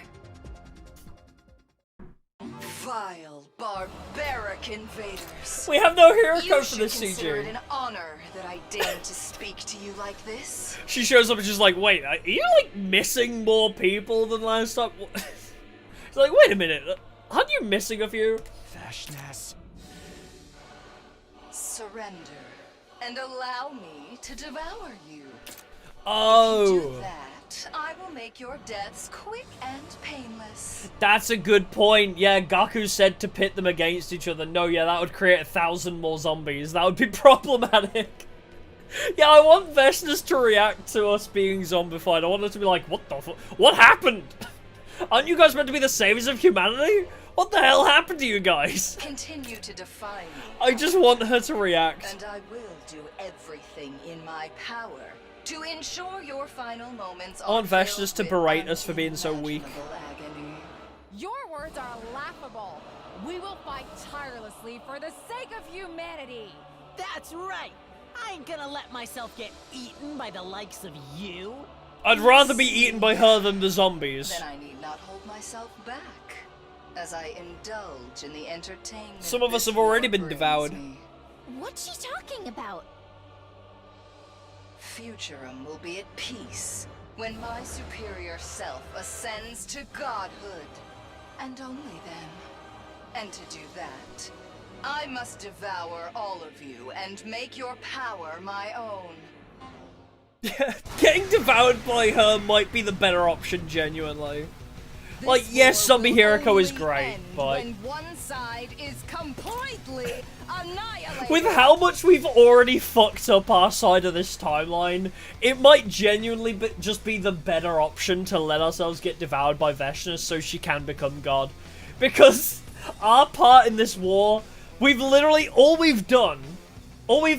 Vile, barbaric invaders. We have no hero code for this consider CG. it an honor that I deign to speak to you like this. She shows up and she's like, wait, are you like missing more people than last time? It's like, wait a minute, aren't you missing a few? Fashness. Surrender and allow me to devour you. Oh. If you do that, not, I will make your deaths quick and painless. That's a good point. Yeah, Gaku said to pit them against each other. No, yeah, that would create 1,000 more zombies. That would be problematic. Yeah, I want Veshna's to react to us being zombified. I want her to be like, what the fuck? What happened? Aren't you guys meant to be the saviors of humanity? What the hell happened to you guys? Continue to defy me. I just want her to react. And I will do everything in my power to ensure your final moments I want Veshna's to berate us for being so weak. agony. Your words are laughable. We will fight tirelessly for the sake of humanity. That's right. I ain't gonna let myself get eaten by the likes of you. I'd rather be eaten by her than the zombies. Then I need not hold myself back as I indulge in the entertainment. Some of us this have already war been brings devoured. me. What's she talking about? Futurum will be at peace when my superior self ascends to godhood. And only then. And to do that, I must devour all of you and make your power my own. Getting devoured by her might be the better option, genuinely. Like, yes, Zombie Hiriko is great, but... when one side is completely annihilated. With how much we've already fucked up our side of this timeline, it might genuinely just be the better option to let ourselves get devoured by Veshna so she can become God. Because our part in this war, we've literally, all we've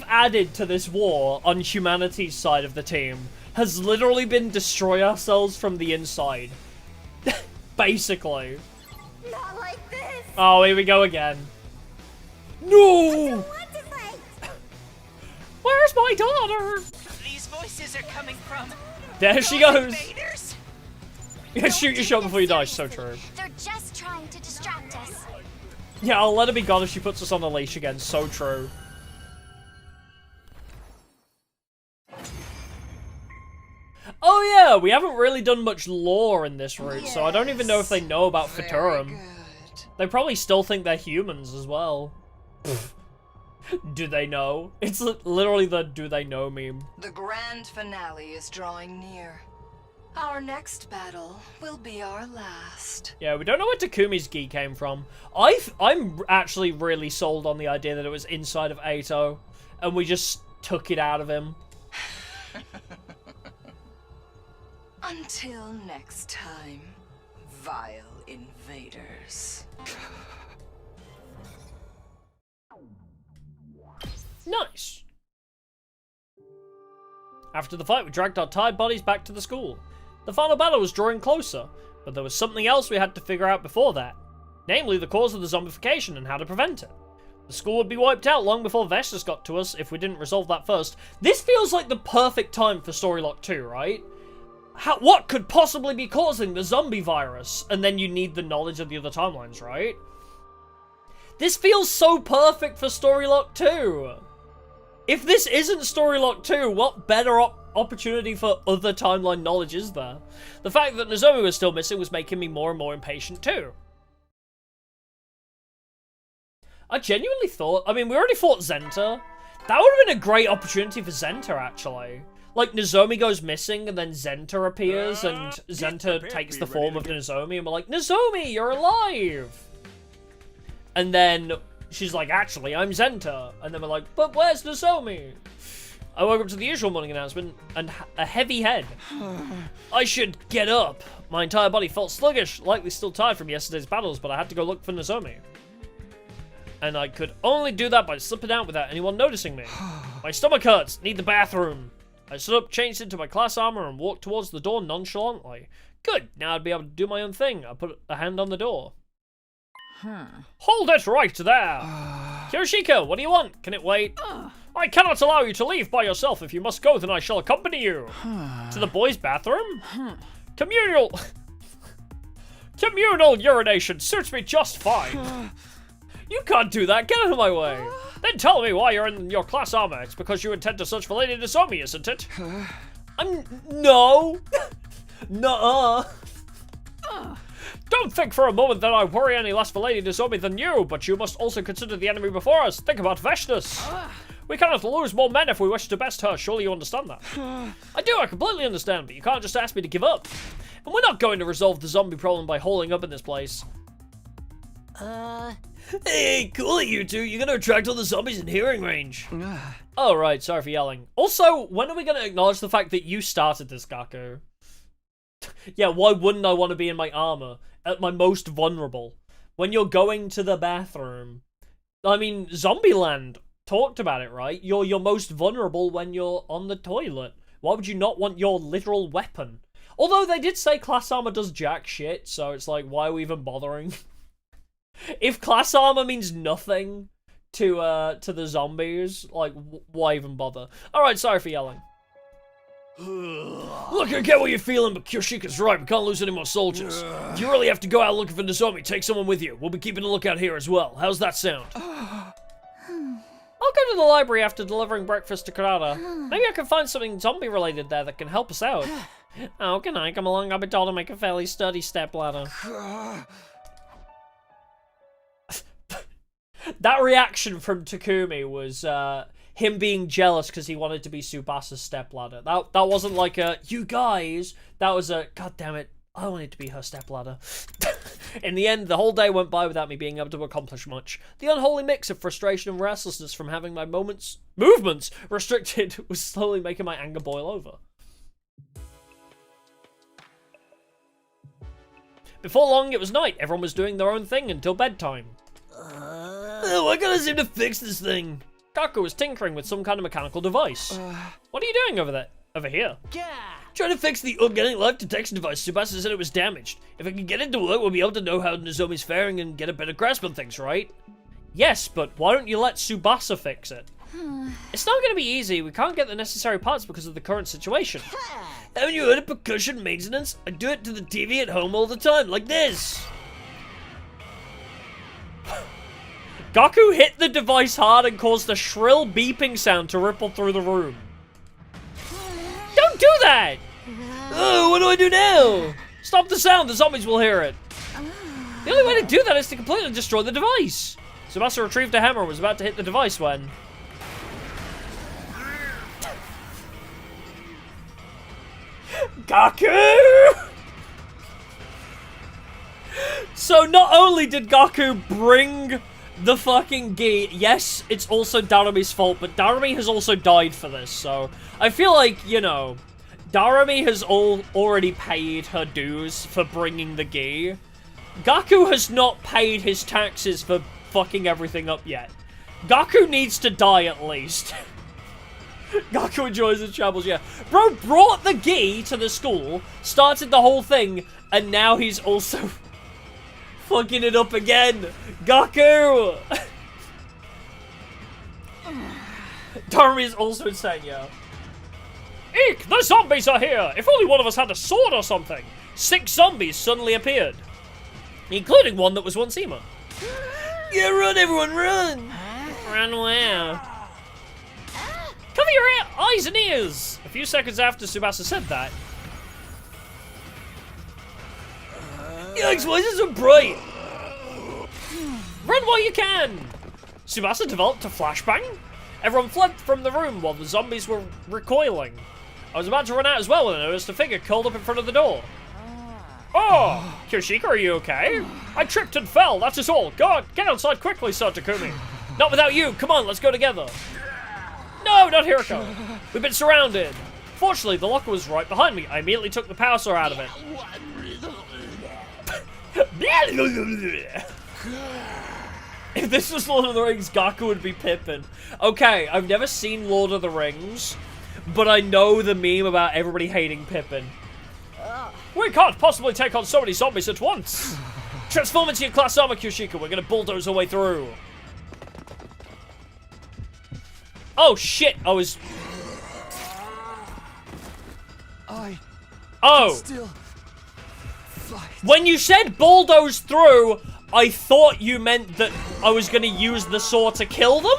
added to this war on humanity's side of the team has literally been destroy ourselves from the inside. Basically. Not like this. Oh, here we go again. No! Where's my daughter? These voices are coming from... There she goes. Invaders? Yeah, shoot your shot before you die. So true. They're just trying to distract us. Yeah, I'll let her be God if she puts us on a leash again. So true. Oh yeah, we haven't really done much lore in this route, so I don't even know if they know about Futurum. They probably still think they're humans as well. Do they know? It's literally the do they know meme. The grand finale is drawing near. Our next battle will be our last. Yeah, we don't know where Takumi's Ghee came from. I'm actually really sold on the idea that it was inside of Eito, and we just took it out of him. Until next time, vile invaders. Nice. After the fight, we dragged our tired bodies back to the school. The final battle was drawing closer, but there was something else we had to figure out before that. Namely, the cause of the zombification and how to prevent it. The school would be wiped out long before Veshna's got to us if we didn't resolve that first. This feels like the perfect time for Storylock 2, right? What could possibly be causing the zombie virus? And then you need the knowledge of the other timelines, right? This feels so perfect for Storylock 2. If this isn't Storylock 2, what better opportunity for other timeline knowledge is there? The fact that Nozomi was still missing was making me more and more impatient too. I genuinely thought, I mean, we already fought Zenta. That would have been a great opportunity for Zenta, actually. Like, Nozomi goes missing, and then Zenta appears, and Zenta takes the form of Nozomi, and we're like, Nozomi, you're alive! And then she's like, actually, I'm Zenta. And then we're like, but where's Nozomi? I woke up to the usual morning announcement, and a heavy head. I should get up. My entire body felt sluggish, likely still tired from yesterday's battles, but I had to go look for Nozomi. And I could only do that by slipping out without anyone noticing me. My stomach hurts, need the bathroom. I stood up, changed into my class armor, and walked towards the door nonchalantly. Good, now I'd be able to do my own thing. I put a hand on the door. Hold it right there! Kiyoshika, what do you want? Can it wait? I cannot allow you to leave by yourself. If you must go, then I shall accompany you. To the boys' bathroom? Communal urination suits me just fine. You can't do that. Get out of my way. Then tell me why you're in your class armor. It's because you intend to search for Lady Nozomi, isn't it? No. Nuh-uh. Don't think for a moment that I worry any less for Lady Nozomi than you, but you must also consider the enemy before us. Think about Veshnas. We cannot lose more men if we wish to best her. Surely you understand that. I completely understand, but you can't just ask me to give up. And we're not going to resolve the zombie problem by holding up in this place. Hey, cool it, you two. You're gonna attract all the zombies in hearing range. Oh, right. Sorry for yelling. Also, when are we going to acknowledge the fact that you started this, Gaku? Yeah, why wouldn't I want to be in my armor at my most vulnerable? When you're going to the bathroom. I mean, Zombieland talked about it, right? You're your most vulnerable when you're on the toilet. Why would you not want your literal weapon? Although they did say class armor does jack shit, so it's like, why are we even bothering? If class armor means nothing to the zombies, like, why even bother? Alright, sorry for yelling. Look, I get what you're feeling, but Kyoshika's right. We can't lose any more soldiers. If you really have to go out looking for the zombie, take someone with you. We'll be keeping a lookout here as well. How's that sound? I'll go to the library after delivering breakfast to Kurata. Maybe I can find something zombie-related there that can help us out. Oh, can I come along? I've been told to make a fairly sturdy stepladder. That reaction from Takumi was, him being jealous because he wanted to be Tsubasa's stepladder. That wasn't like a, you guys, that was a, god damn it, I wanted to be her stepladder. In the end, the whole day went by without me being able to accomplish much. The unholy mix of frustration and restlessness from having my movements restricted was slowly making my anger boil over. Before long, it was night. Everyone was doing their own thing until bedtime. Why can't I seem to fix this thing? Gaku was tinkering with some kind of mechanical device. What are you doing over there? Over here? Trying to fix the organic life detection device. Tsubasa said it was damaged. If I can get it to work, we'll be able to know how Nozomi's faring and get a better grasp on things, right? Yes, but why don't you let Tsubasa fix it? It's not going to be easy. We can't get the necessary parts because of the current situation. Haven't you heard of percussion maintenance? I do it to the TV at home all the time, like this. Gaku hit the device hard and caused a shrill beeping sound to ripple through the room. Don't do that! Oh, what do I do now? Stop the sound, the zombies will hear it. The only way to do that is to completely destroy the device. Tsubasa retrieved a hammer and was about to hit the device when... Gaku! So not only did Gaku bring the fucking Ghee, yes, it's also Darumi's fault, but Darumi has also died for this, so I feel like, you know, Darumi has already paid her dues for bringing the Ghee. Gaku has not paid his taxes for fucking everything up yet. Gaku needs to die at least. Gaku enjoys his travels, yeah. Bro brought the Ghee to the school, started the whole thing, and now he's also fucking it up again. Gaku! Darumi is also insane, yeah. Eek! The zombies are here! If only one of us had a sword or something! 6 zombies suddenly appeared, including one that was once Ema. Yeah, run, everyone, run! Run where? Cover your eyes and ears! A few seconds after Tsubasa said that. Yikes, why is it so bright? Run while you can! Tsubasa developed a flashbang? Everyone fled from the room while the zombies were recoiling. I was about to run out as well when I noticed a figure curled up in front of the door. Oh! Kyoshika, are you okay? I tripped and fell, that is all. God, get outside quickly, Sir Takumi. Not without you, come on, let's go together. No, not Hiriko. We've been surrounded. Fortunately, the locker was right behind me. I immediately took the power saw out of it. If this was Lord of the Rings, Gaku would be Pippin. Okay, I've never seen Lord of the Rings, but I know the meme about everybody hating Pippin. We can't possibly take on so many zombies at once. Transform into your class armor, Kyoshika. We're gonna bulldoze our way through. Oh shit! I was. Oh. Still. When you said bulldoze through, I thought you meant that I was gonna use the saw to kill them?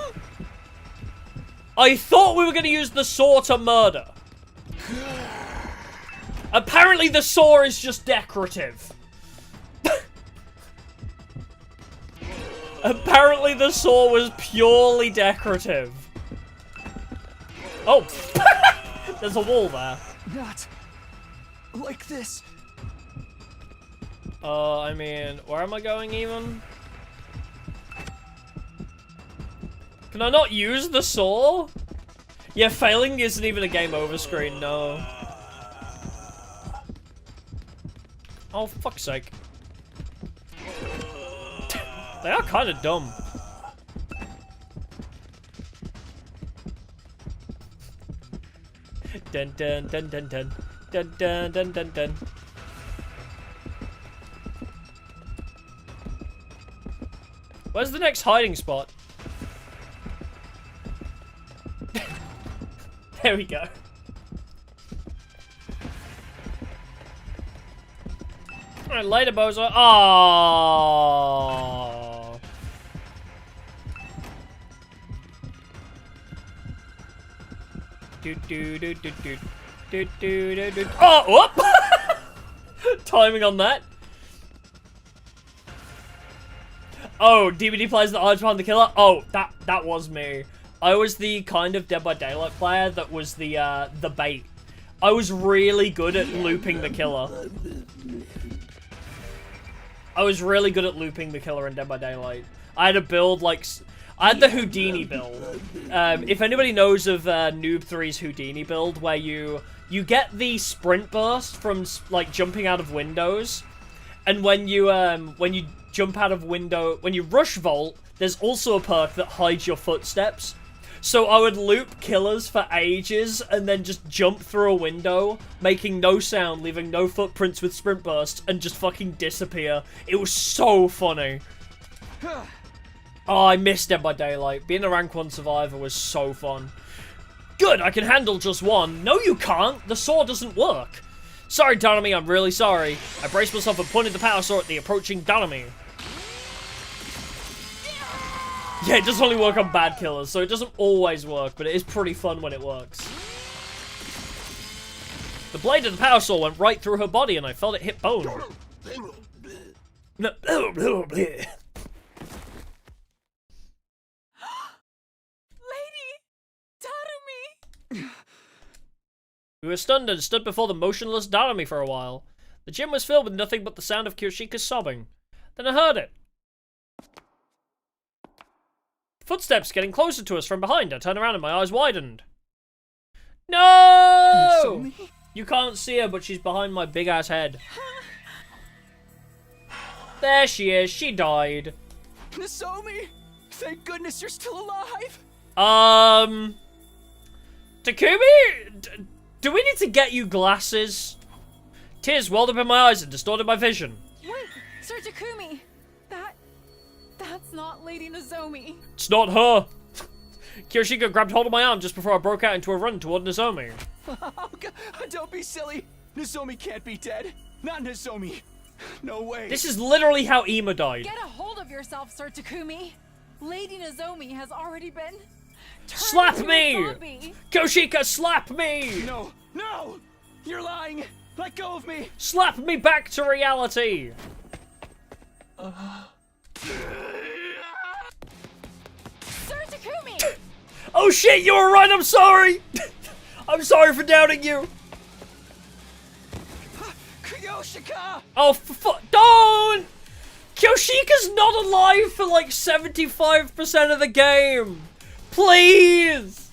I thought we were gonna use the saw to murder. Apparently the saw is just decorative. Apparently the saw was purely decorative. Oh! There's a wall there. Not like this. I mean, where am I going even? Can I not use the saw? Yeah, failing isn't even a game over screen, no. Oh, fuck's sake. They are kind of dumb. Dun dun dun dun dun. Dun dun dun dun dun. Where's the next hiding spot? There we go. Alright, later, bozo. Aww. Oh, whoop! Timing on that. Oh, DVD plays the eyes behind the killer. Oh, that was me. I was the kind of Dead by Daylight player that was the bait. I was really good at looping the killer. I was really good at looping the killer in Dead by Daylight. I had a build like... I had the Houdini build. If anybody knows of Noob 3's Houdini build, where you get the sprint burst from like jumping out of windows, and when you jump out of window, when you rush vault, there's also a perk that hides your footsteps. So I would loop killers for ages and then just jump through a window, making no sound, leaving no footprints with sprint burst, and just fucking disappear. It was so funny. Oh, I missed Dead by Daylight. Being a rank 1 survivor was so fun. Good, I can handle just one. No, you can't. The saw doesn't work. Sorry, Danami, I'm really sorry. I braced myself and pointed the power saw at the approaching Danami. Yeah, it doesn't only work on bad killers, so it doesn't always work, but it is pretty fun when it works. The blade of the power saw went right through her body, and I felt it hit bone. No. We were stunned and stood before the motionless Darami for a while. The gym was filled with nothing but the sound of Kyoshika's sobbing. Then I heard it. Footsteps getting closer to us from behind. I turned around and my eyes widened. No! You can't see her, but she's behind my big-ass head. There she is. She died. Nozomi! Thank goodness you're still alive! Takumi? Do we need to get you glasses? Tears welled up in my eyes and distorted my vision. Wait, Sir Takumi! That's not Lady Nozomi. It's not her. Kyoshika grabbed hold of my arm just before I broke out into a run toward Nozomi. Oh, God, don't be silly. Nozomi can't be dead. Not Nozomi. No way. This is literally how Ima died. Get a hold of yourself, Sir Takumi. Lady Nozomi has already been slap me! Kyoshika, slap me! No, no! You're lying. Let go of me. Slap me back to reality. Sir Takumi! Oh shit, you were right, I'm sorry! I'm sorry for doubting you! Kyoshika! Oh, don't! Kyoshika's not alive for like 75% of the game! Please!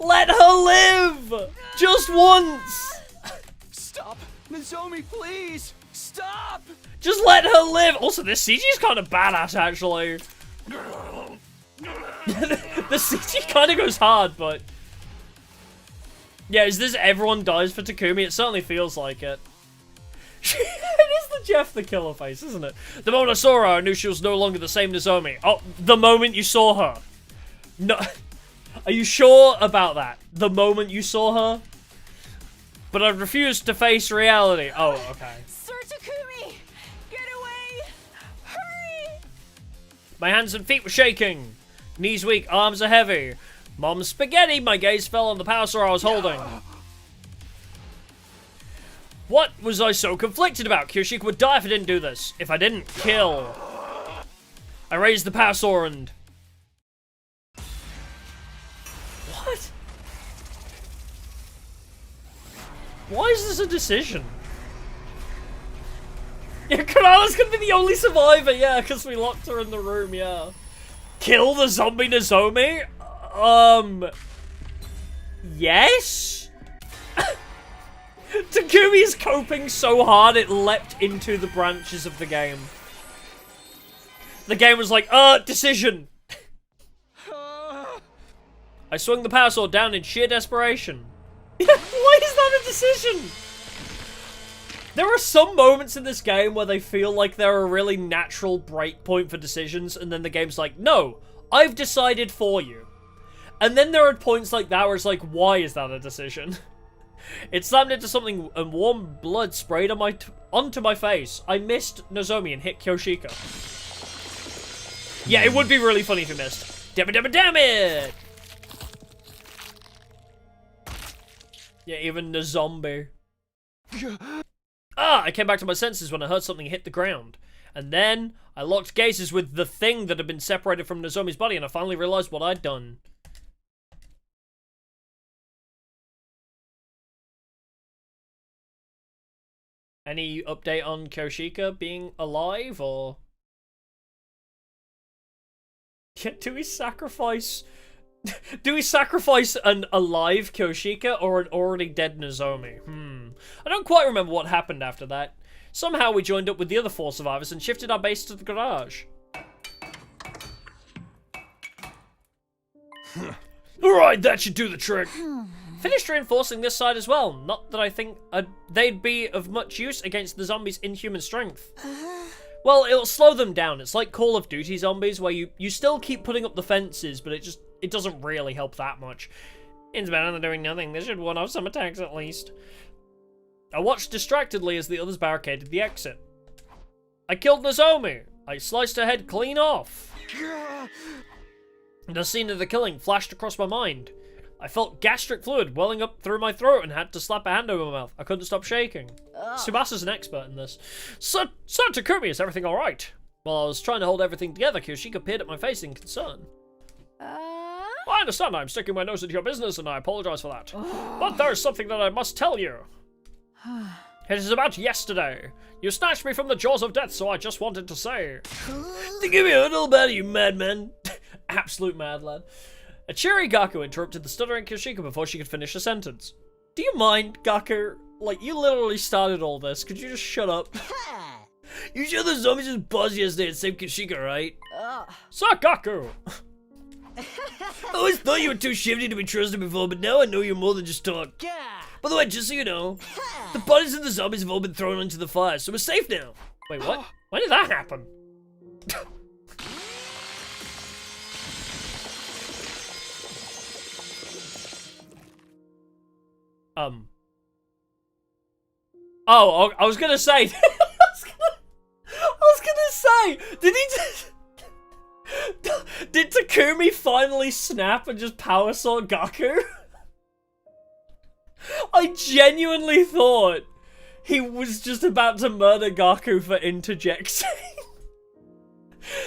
Let her live! Just once! Stop! Nozomi, please! Stop! Just let her live! Also, this CG is kind of badass, actually. The CG kind of goes hard, but... Yeah, is this everyone dies for Takumi? It certainly feels like it. It is the Jeff the Killer face, isn't it? The moment I saw her, I knew she was no longer the same Nozomi. Oh, the moment you saw her. No. Are you sure about that? The moment you saw her? But I refused to face reality. Oh, okay. Sir Takumi! Get away! Hurry! My hands and feet were shaking. Knees weak, arms are heavy. Mom's spaghetti! My gaze fell on the power saw I was holding. What was I so conflicted about? Kyoshika would die if I didn't do this. If I didn't kill. I raised the power saw and... What? Why is this a decision? Yeah, Kurara's gonna be the only survivor, yeah, because we locked her in the room, yeah. Kill the zombie Nozomi? Yes? Takumi is coping so hard it leapt into the branches of the game. The game was like, decision. I swung the power sword down in sheer desperation. Why is that a decision? There are some moments in this game where they feel like they're a really natural breakpoint for decisions, and then the game's like, no, I've decided for you. And then there are points like that where it's like, why is that a decision? It slammed into something and warm blood sprayed on onto my face. I missed Nozomi and hit Kyoshika. Yeah, it would be really funny if you missed. Damn it! Yeah, even the zombie. I came back to my senses when I heard something hit the ground. And then, I locked gazes with the thing that had been separated from Nozomi's body, and I finally realized what I'd done. Any update on Kyoshika being alive, or... Yeah, do we sacrifice an alive Kyoshika or an already dead Nozomi? I don't quite remember what happened after that. Somehow we joined up with the other 4 survivors and shifted our base to the garage. Alright, that should do the trick. Finished reinforcing this side as well. Not that I think they'd be of much use against the zombies' inhuman strength. Well, it'll slow them down. It's like Call of Duty zombies, where you still keep putting up the fences, but it doesn't really help that much. It's better than doing nothing. They should ward off some attacks at least. I watched distractedly as the others barricaded the exit. I killed Nozomi. I sliced her head clean off. The scene of the killing flashed across my mind. I felt gastric fluid welling up through my throat and had to slap a hand over my mouth. I couldn't stop shaking. Tsubasa's an expert in this. Sir Takumi, is everything alright? While I was trying to hold everything together, Kyoshika peered at my face in concern. I understand I'm sticking my nose into your business and I apologize for that. But there is something that I must tell you. It is about yesterday. You snatched me from the jaws of death, so I just wanted to say. To give me a little about it, you madman. Absolute mad lad. A cheery Gaku interrupted the stuttering Kyoshika before she could finish a sentence. Do you mind, Gaku? Like, you literally started all this. Could you just shut up? You sure the zombies just paused yesterday and saved Kyoshika, right? Sir Gaku! I always thought you were too shifty to be trusted before, but now I know you're more than just talk. By the way, just so you know, the bodies of the zombies have all been thrown into the fire, so we're safe now. Wait, what? When did that happen? Oh, I was gonna say... I was gonna say, did he just... Did Takumi finally snap and just power sword Gaku? I genuinely thought he was just about to murder Gaku for interjecting.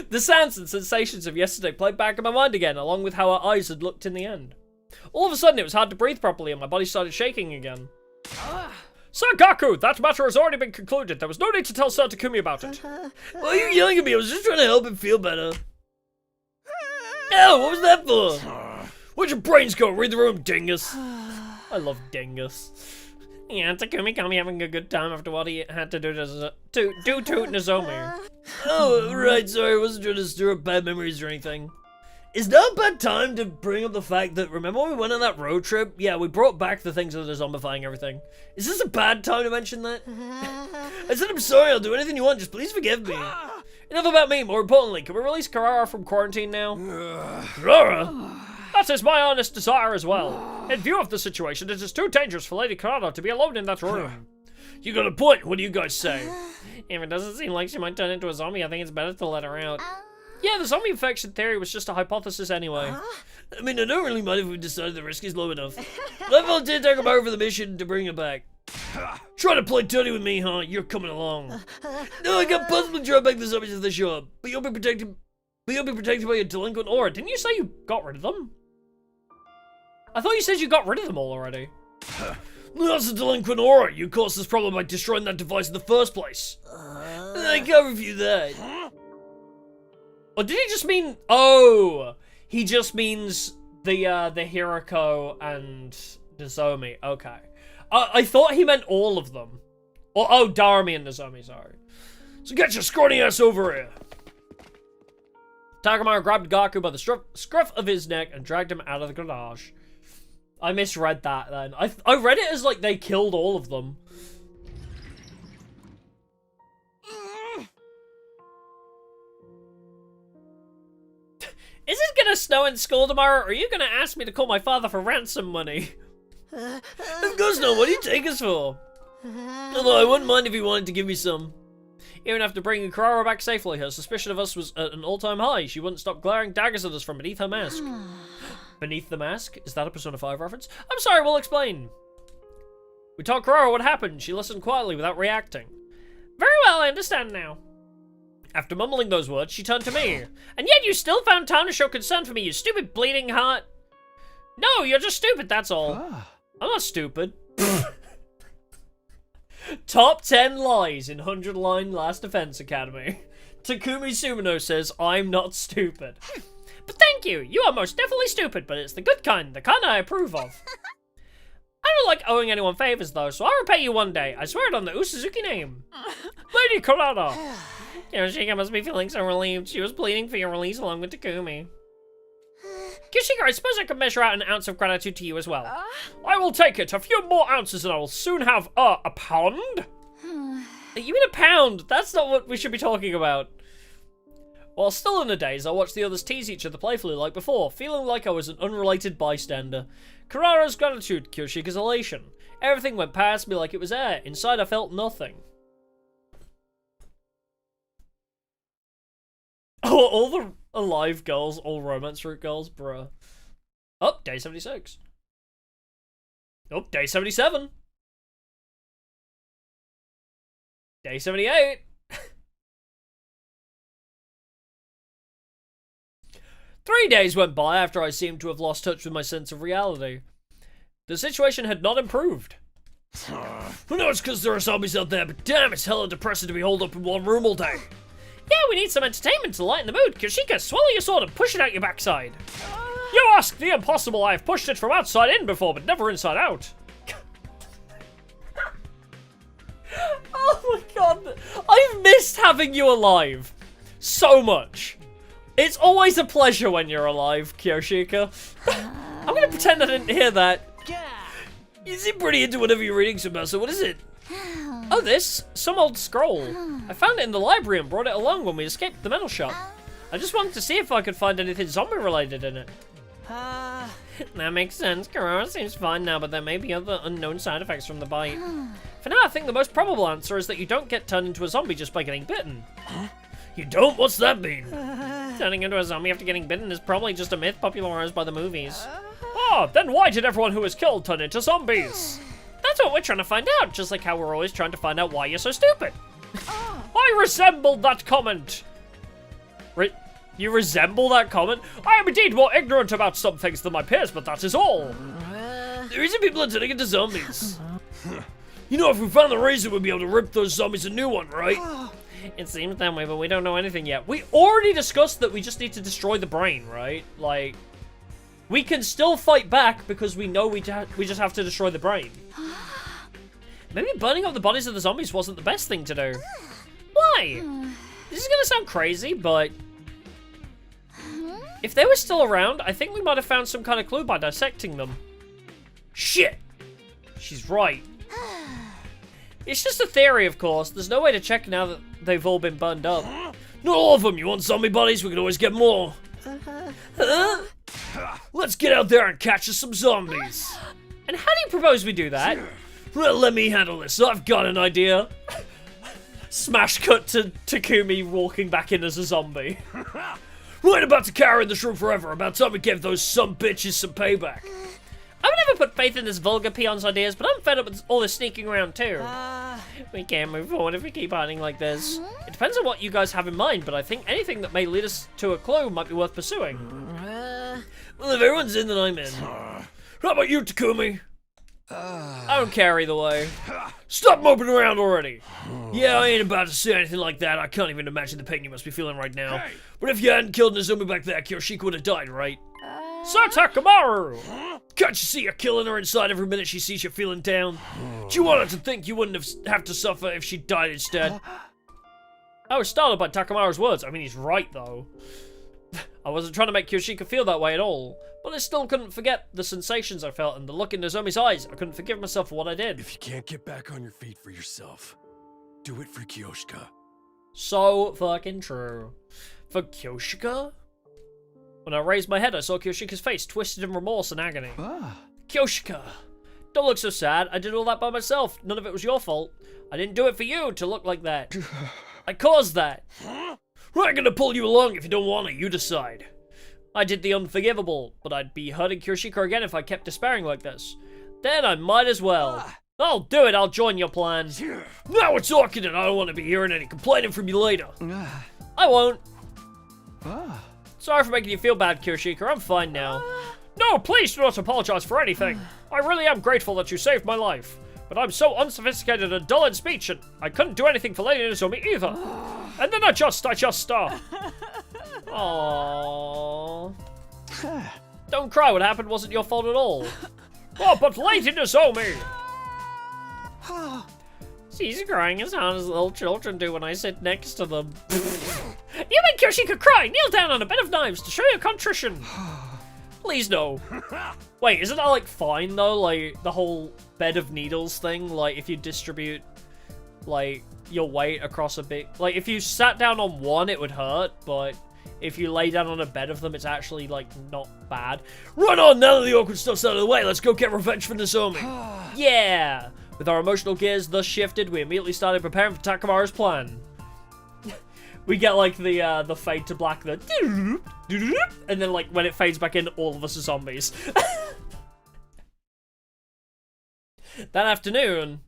The sounds and sensations of yesterday played back in my mind again, along with how our eyes had looked in the end. All of a sudden, it was hard to breathe properly and my body started shaking again. Sir Gaku, that matter has already been concluded. There was no need to tell Sir Takumi about it. Why are you yelling at me? I was just trying to help him feel better. Ow, what was that for? Where'd your brains go? Read the room, dingus. I love dingus. Yeah, Takumi can't be having a good time after what he had to do to Nozomi. Oh, right, sorry, I wasn't trying to stir up bad memories or anything. Is now a bad time to bring up the fact that, remember when we went on that road trip? Yeah, we brought back the things that are zombifying everything. Is this a bad time to mention that? I said I'm sorry, I'll do anything you want, just please forgive me. Enough about me, more importantly, can we release Kurara from quarantine now? Kurara? That is my honest desire as well. In view of the situation, it is too dangerous for Lady Kurara to be alone in that room. You got a point, what do you guys say? If it doesn't seem like she might turn into a zombie, I think it's better to let her out. Yeah, the zombie infection theory was just a hypothesis anyway. I mean, I don't really mind if we decided the risk is low enough. But I volunteer to take him over for the mission to bring him back. Try to play dirty with me, huh? You're coming along. No, I can possibly drive back the zombies if they show up, but you'll be protected by your delinquent aura. Didn't you say you got rid of them? I thought you said you got rid of them all already. That's a delinquent aura. You caused this problem by destroying that device in the first place. I can't review that. Or did he just mean... Oh! He just means the Hiroko and Nozomi. Okay. I thought he meant all of them. Oh, Darumi and Nozomi, sorry. So get your scrawny ass over here. Takamaru grabbed Gaku by the scruff of his neck and dragged him out of the garage. I misread that then. I read it as like they killed all of them. Is it gonna snow in school tomorrow, or are you gonna ask me to call my father for ransom money? Of course not, what do you take us for? Although I wouldn't mind if you wanted to give me some. Even after bringing Kurara back safely, her suspicion of us was at an all-time high. She wouldn't stop glaring daggers at us from beneath her mask. Beneath the mask? Is that a Persona 5 reference? I'm sorry, we'll explain. We told Kurara what happened. She listened quietly without reacting. Very well, I understand now. After mumbling those words, she turned to me. And yet you still found time to show concern for me, you stupid bleeding heart. No, you're just stupid, that's all. I'm not stupid. Top 10 lies in 100-line Last Defense Academy. Takumi Sumino says, I'm not stupid. But thank you, you are most definitely stupid, but it's the good kind, the kind I approve of. I don't like owing anyone favors though, so I'll repay you one day. I swear it on the Usuzuki name. Lady Kurara. Kyoshika must be feeling so relieved. She was pleading for your release along with Takumi. Kyoshika, I suppose I could measure out an ounce of gratitude to you as well. I will take it. A few more ounces and I will soon have, a pound? You mean a pound? That's not what we should be talking about. While still in a daze, I watched the others tease each other playfully like before, feeling like I was an unrelated bystander. Kurara's gratitude, Kyoshika's elation. Everything went past me like it was air. Inside I felt nothing. Oh, all the alive girls, all romance route girls, bruh. Oh, day 76. Oh, day 77. Day 78. 3 days went by after I seemed to have lost touch with my sense of reality. The situation had not improved. Who knows, because there are zombies out there, but damn, it's hella depressing to be holed up in one room all day. Yeah, we need some entertainment to lighten the mood. Kyoshika, swallow your sword and push it out your backside. You ask the impossible. I have pushed it from outside in before, but never inside out. Oh my god. I've missed having you alive so much. It's always a pleasure when you're alive, Kyoshika. I'm gonna pretend I didn't hear that. You seem pretty into whatever you're reading, Tsubasa. What is it? Oh, this? Some old scroll. I found it in the library and brought it along when we escaped the metal shop. I just wanted to see if I could find anything zombie-related in it. That makes sense. Kurara seems fine now, but there may be other unknown side effects from the bite. For now, I think the most probable answer is that you don't get turned into a zombie just by getting bitten. You don't? What's that mean? Turning into a zombie after getting bitten is probably just a myth popularized by the movies. Oh, then why did everyone who was killed turn into zombies? That's what we're trying to find out, just like how we're always trying to find out why you're so stupid. I resembled that comment. You resemble that comment? I am indeed more ignorant about some things than my peers, but that is all. The reason people are turning into zombies. You know, if we found the reason, we'd be able to rip those zombies a new one, right? It seems that way, but we don't know anything yet. We already discussed that we just need to destroy the brain, right? Like, we can still fight back because we know we just have to destroy the brain. Maybe burning up the bodies of the zombies wasn't the best thing to do. Why? This is gonna sound crazy, but if they were still around, I think we might have found some kind of clue by dissecting them. Shit! She's right. It's just a theory, of course. There's no way to check now that they've all been burned up. Not all of them. You want zombie bodies? We can always get more. Let's get out there and catch us some zombies. And how do you propose we do that? Well, let me handle this. I've got an idea. Smash cut to Takumi walking back in as a zombie. We ain't about to carry in this room forever. About time we gave those some bitches some payback. I would never put faith in this vulgar peon's ideas, but I'm fed up with all this sneaking around too. We can't move forward if we keep hiding like this. It depends on what you guys have in mind, but I think anything that may lead us to a clue might be worth pursuing. Well, if everyone's in, then I'm in. How about you, Takumi? I don't care either way. Stop moping around already. Yeah, I ain't about to say anything like that. I can't even imagine the pain you must be feeling right now. Hey. But if you hadn't killed Nozomi back there, Kyoshiko would have died, right? So Takamaru! Can't you see you're killing her inside every minute she sees you feeling down? Do you want her to think you wouldn't have to suffer if she died instead? I was startled by Takamaru's words. I mean, he's right, though. I wasn't trying to make Kyoshiko feel that way at all, but I still couldn't forget the sensations I felt and the look in Nozomi's eyes. I couldn't forgive myself for what I did. If you can't get back on your feet for yourself, do it for Kyoshika. So fucking true. For Kyoshika? When I raised my head, I saw Kyoshika's face, twisted in remorse and agony. Kyoshika! Don't look so sad. I did all that by myself. None of it was your fault. I didn't do it for you to look like that. I caused that. I'm gonna pull you along if you don't want to. You decide. I did the unforgivable, but I'd be hurting Kyoshika again if I kept despairing like this. Then I might as well. I'll do it. I'll join your plan. Now we're talking and I don't want to be hearing any complaining from you later. I won't. Sorry for making you feel bad, Kyoshika. I'm fine now. No, please do not apologize for anything. I really am grateful that you saved my life. But I'm so unsophisticated and dull in speech, and I couldn't do anything for Lady Nozomi either. And then I just Aww. Don't cry, what happened wasn't your fault at all. Oh, but Lady Nozomi! She's crying as hard as little children do when I sit next to them. You make Kyoshika cry! Kneel down on a bed of knives to show your contrition! Please no. Wait, isn't that like fine though? Like the whole bed of needles thing? Like if you distribute like your weight across a big... Like if you sat down on one it would hurt, but if you lay down on a bed of them it's actually like not bad. Run on, now that the awkward stuff's out of the way, let's go get revenge for Nozomi. Yeah! With our emotional gears thus shifted, we immediately started preparing for Takamaru's plan. We get like the fade to black, and then like when it fades back in, all of us are zombies. That afternoon.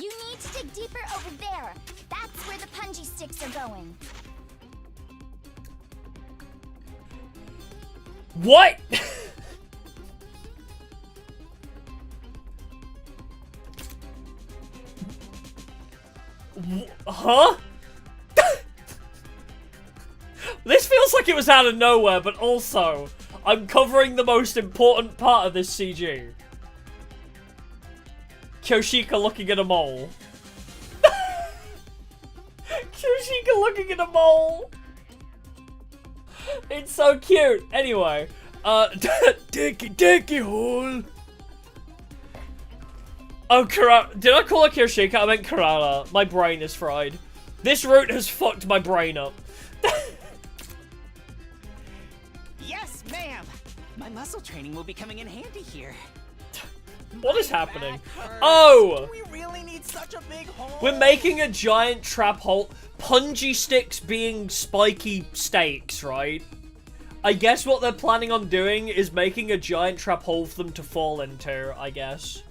You need to dig deeper over there. That's where the punji sticks are going. What? Huh? This feels like it was out of nowhere, but also, I'm covering the most important part of this CG. Kyoshika looking at a mole. Kyoshika looking at a mole. It's so cute. Anyway, dicky hole. Oh, did I call her Kyoshika? I meant Karada. My brain is fried. This route has fucked my brain up. Yes, ma'am. My muscle training will be coming in handy here. What is happening? Oh! Do we really need such a big hole? We're making a giant trap hole. Punji sticks being spiky stakes, right? I guess what they're planning on doing is making a giant trap hole for them to fall into, I guess.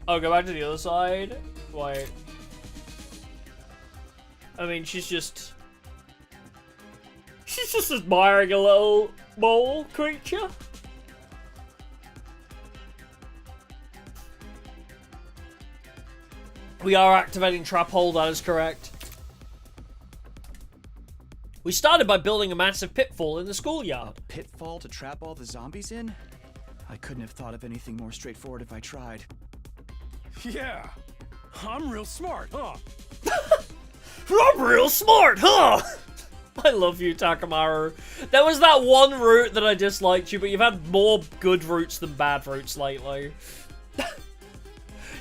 Oh, go back to the other side? Wait. I mean, she's just admiring a little mole creature. We are activating trap hole, that is correct. We started by building a massive pitfall in the schoolyard. A pitfall to trap all the zombies in? I couldn't have thought of anything more straightforward if I tried. Yeah, I'm real smart, huh? I'm real smart, huh? I love you, Takamaru. There was that one route that I disliked you, but you've had more good routes than bad routes lately.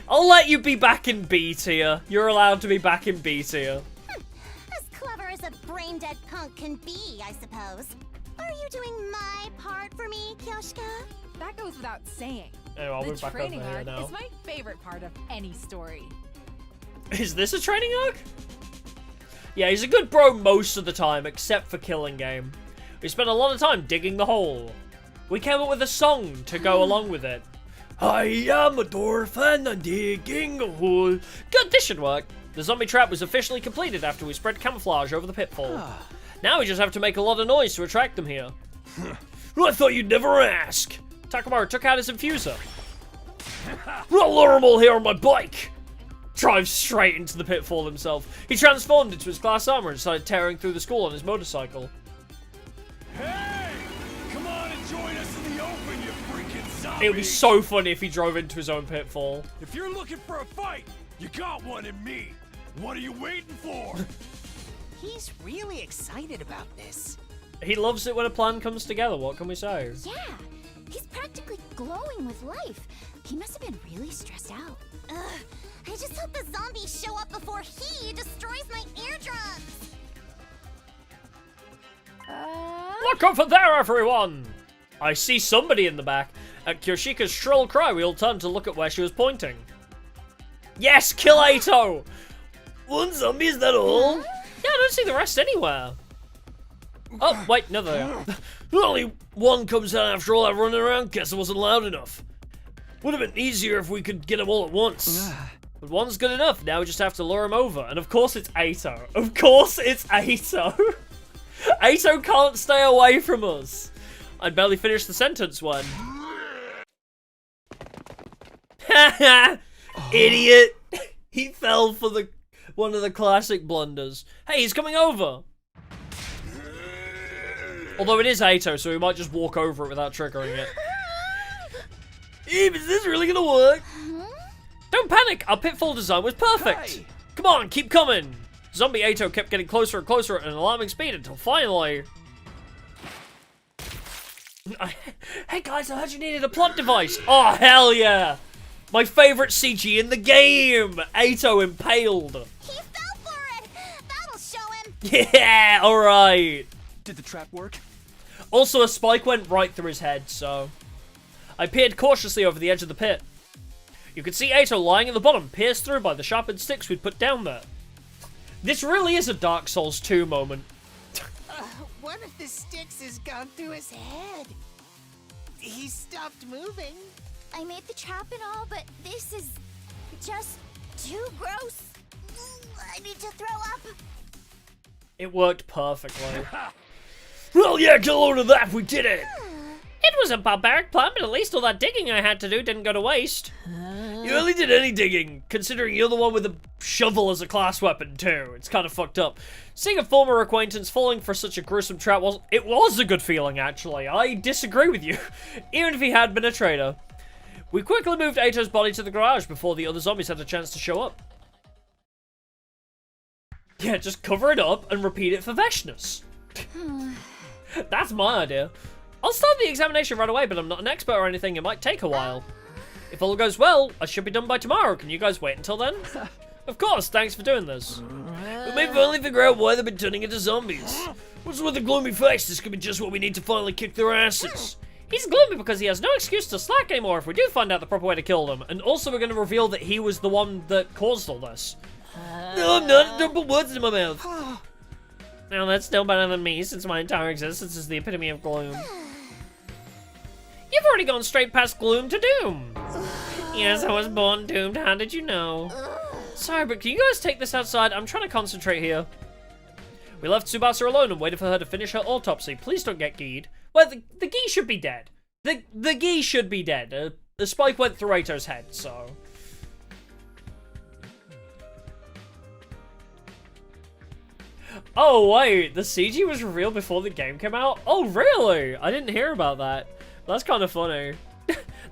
I'll let you be back in B tier. You're allowed to be back in B tier. As clever as a brain-dead punk can be, I suppose. Are you doing my part for me, Kyoshika? That goes without saying. Anyway, I'll the move back training over here arc now. is my favorite part of any story. Is this a training arc? Yeah, he's a good bro most of the time, except for Killing Game. We spent a lot of time digging the hole. We came up with a song to go along with it. I am a dwarf and I'm digging a hole. Good, this should work. The zombie trap was officially completed after we spread camouflage over the pitfall. Now we just have to make a lot of noise to attract them here. I thought you'd never ask. Takamaru took out his infuser. I'll lure 'em all here on my bike! Drives straight into the pitfall himself. He transformed into his glass armor and started tearing through the school on his motorcycle. Hey! Come on and join us in the open, you freaking zombie! It would be so funny if he drove into his own pitfall. If you're looking for a fight, you got one in me. What are you waiting for? He's really excited about this. He loves it when a plan comes together, what can we say? Yeah, he's practically glowing with life. He must have been really stressed out. Ugh, I just hope the zombies show up before he destroys my eardrums. Look over there, everyone! I see somebody in the back. At Kyoshika's shrill cry, we all turned to look at where she was pointing. Yes, kill Aito! One zombie, is that all? Yeah, I don't see the rest anywhere. Oh, wait, no, they are. Only one comes out after all that running around. Guess it wasn't loud enough. Would have been easier if we could get them all at once. But one's good enough. Now we just have to lure him over. And of course it's Aito. Of course it's Aito. Aito can't stay away from us. I'd barely finished the sentence when... Idiot! He fell for one of the classic blunders. Hey, he's coming over! Although it is Aito, so we might just walk over it without triggering it. Eve, is this really gonna work? Don't panic! Our pitfall design was perfect! Hey. Come on, keep coming! Zombie Aito kept getting closer and closer at an alarming speed until finally... Hey guys, I heard you needed a plot device! Oh, hell yeah! My favorite CG in the game! Aito impaled! He fell for it! That'll show him! Yeah, alright! Did the trap work? Also, a spike went right through his head, so... I peered cautiously over the edge of the pit. You could see Aito lying in the bottom, pierced through by the sharpened sticks we'd put down there. This really is a Dark Souls 2 moment. One of the sticks has gone through his head. He stopped moving. I made the trap and all, but this is just too gross. I need to throw up. It worked perfectly. Well, yeah, get a load of that, we did it! It was a barbaric plan, but at least all that digging I had to do didn't go to waste. You hardly did any digging, considering you're the one with a shovel as a class weapon, too. It's kind of fucked up. Seeing a former acquaintance falling for such a gruesome trap was a good feeling, actually. I disagree with you, even if he had been a traitor. We quickly moved Aito's body to the garage before the other zombies had a chance to show up. Yeah, just cover it up and repeat it for Veshness. That's my idea. I'll start the examination right away, but I'm not an expert or anything. It might take a while. If all goes well, I should be done by tomorrow. Can you guys wait until then? Of course, thanks for doing this. We may finally figure out why they've been turning into zombies. What's with the gloomy face? This could be just what we need to finally kick their asses. He's gloomy because he has no excuse to slack anymore if we do find out the proper way to kill them. And also we're going to reveal that he was the one that caused all this. No, I'm not. Don't put words in my mouth. Now that's still better than me, since my entire existence is the epitome of gloom. You've already gone straight past gloom to doom. Yes, I was born doomed. How did you know? Sorry, but can you guys take this outside? I'm trying to concentrate here. We left Tsubasa alone and waited for her to finish her autopsy. Please don't get Gheed. Well, the Ghee should be dead. The Ghee should be dead. The spike went through Aito's head, so... Oh, wait. The CG was revealed before the game came out? Oh, really? I didn't hear about that. That's kind of funny.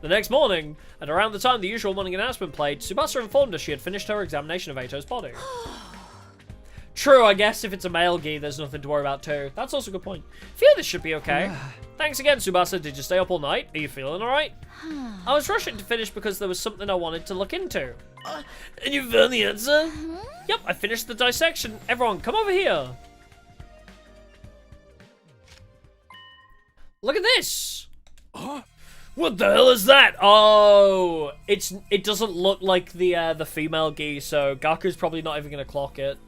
The next morning, at around the time the usual morning announcement played, Tsubasa informed us she had finished her examination of Aito's body. True, I guess if it's a male Ghee, there's nothing to worry about too. That's also a good point. Feel this should be okay. Thanks again, Tsubasa. Did you stay up all night? Are you feeling alright? I was rushing to finish because there was something I wanted to look into. And you found the answer? Yep, I finished the dissection. Everyone, come over here. Look at this. What the hell is that? Oh, it doesn't look like the female Ghee, so Gaku's probably not even gonna clock it.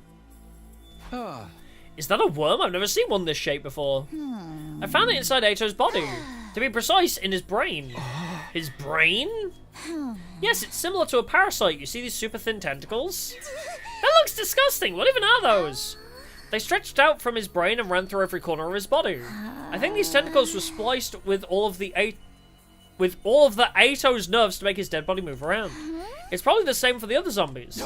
Is that a worm? I've never seen one this shape before. I found it inside Aito's body. To be precise, in his brain. His brain? Yes, it's similar to a parasite. You see these super thin tentacles? That looks disgusting. What even are those? They stretched out from his brain and ran through every corner of his body. I think these tentacles were spliced with all of the with all of the Ato's nerves to make his dead body move around. It's probably the same for the other zombies.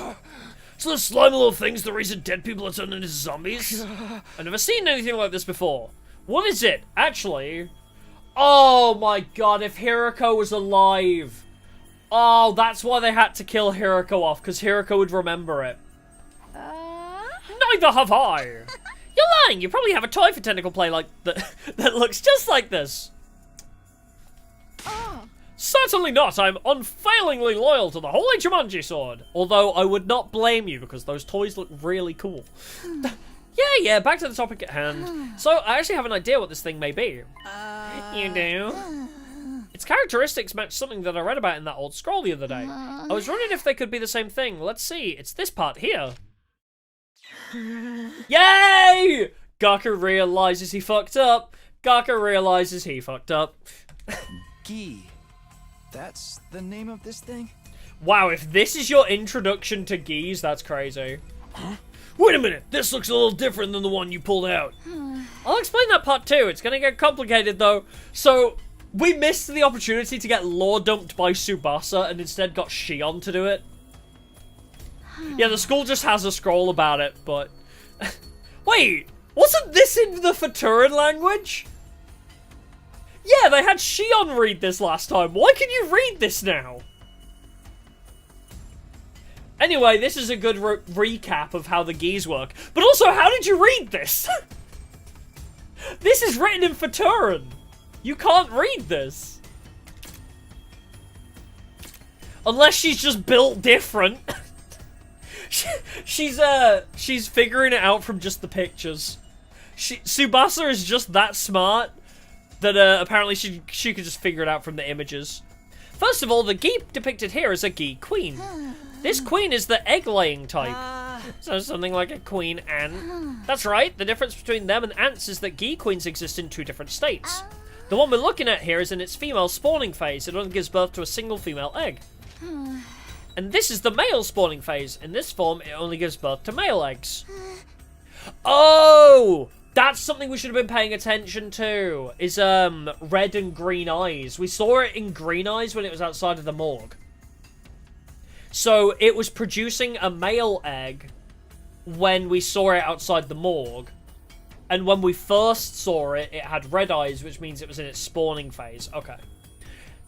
So the slimy little thing's the reason dead people are turned into zombies? I've never seen anything like this before. What is it? Actually... Oh my god, if Hiroko was alive. Oh, that's why they had to kill Hiroko off, because Hiroko would remember it. Neither have I. You're lying, you probably have a toy for tentacle play like that looks just like this. Certainly not. I'm unfailingly loyal to the Holy Jumanji sword. Although I would not blame you because those toys look really cool. Yeah, back to the topic at hand. So, I actually have an idea what this thing may be. You do? Its characteristics match something that I read about in that old scroll the other day. I was wondering if they could be the same thing. Let's see. It's this part here. Yay! Gaku realizes he fucked up. Gaku realizes he fucked up. Ghee. That's the name of this thing? Wow, if this is your introduction to Ghees, that's crazy. Wait a minute, this looks a little different than the one you pulled out. I'll explain that part too. It's gonna get complicated though. So, we missed the opportunity to get lore dumped by Tsubasa and instead got Shion to do it. Yeah, the school just has a scroll about it, but... Wait, wasn't this in the Futuran language? Yeah, they had Shion read this last time. Why can you read this now? Anyway, this is a good recap of how the Ghees work. But also, how did you read this? This is written in Futuran. You can't read this. Unless she's just built different. She's figuring it out from just the pictures. Tsubasa is just that smart that apparently she could just figure it out from the images. First of all, the Ghee depicted here is a Ghee queen. This queen is the egg-laying type. So something like a queen ant. That's right, the difference between them and ants is that Ghee queens exist in two different states. The one we're looking at here is in its female spawning phase. It only gives birth to a single female egg. And this is the male spawning phase. In this form, it only gives birth to male eggs. Oh! That's something we should have been paying attention to, is red and green eyes. We saw it in green eyes when it was outside of the morgue. So it was producing a male egg when we saw it outside the morgue. And when we first saw it, it had red eyes, which means it was in its spawning phase. Okay.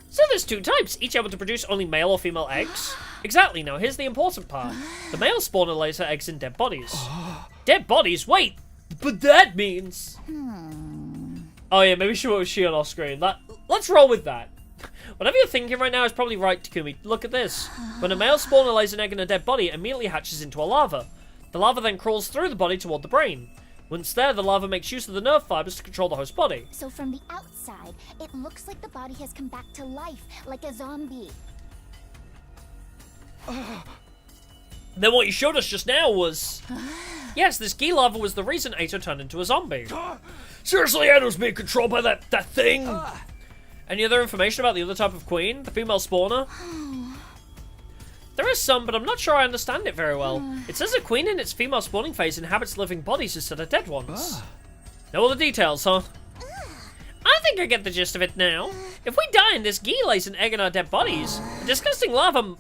So there's two types, each able to produce only male or female eggs. Exactly, now here's the important part. The male spawner lays her eggs in dead bodies. Dead bodies? Wait! But that means... Oh yeah, maybe she was Shion off screen. Let's roll with that. Whatever you're thinking right now is probably right, Takumi. Look at this. When a male spawner lays an egg in a dead body, it immediately hatches into a larva. The larva then crawls through the body toward the brain. Once there, the larva makes use of the nerve fibers to control the host body. So from the outside, it looks like the body has come back to life, like a zombie. Then what you showed us just now was... Yes, this Ghee larva was the reason Ato turned into a zombie. Seriously, Ato's being controlled by that thing? Any other information about the other type of queen? The female spawner? There is some, but I'm not sure I understand it very well. It says a queen in its female spawning phase inhabits living bodies instead of dead ones. Know all the details, huh? I think I get the gist of it now. If we die and this Ghee lays an egg in our dead bodies, a disgusting larva...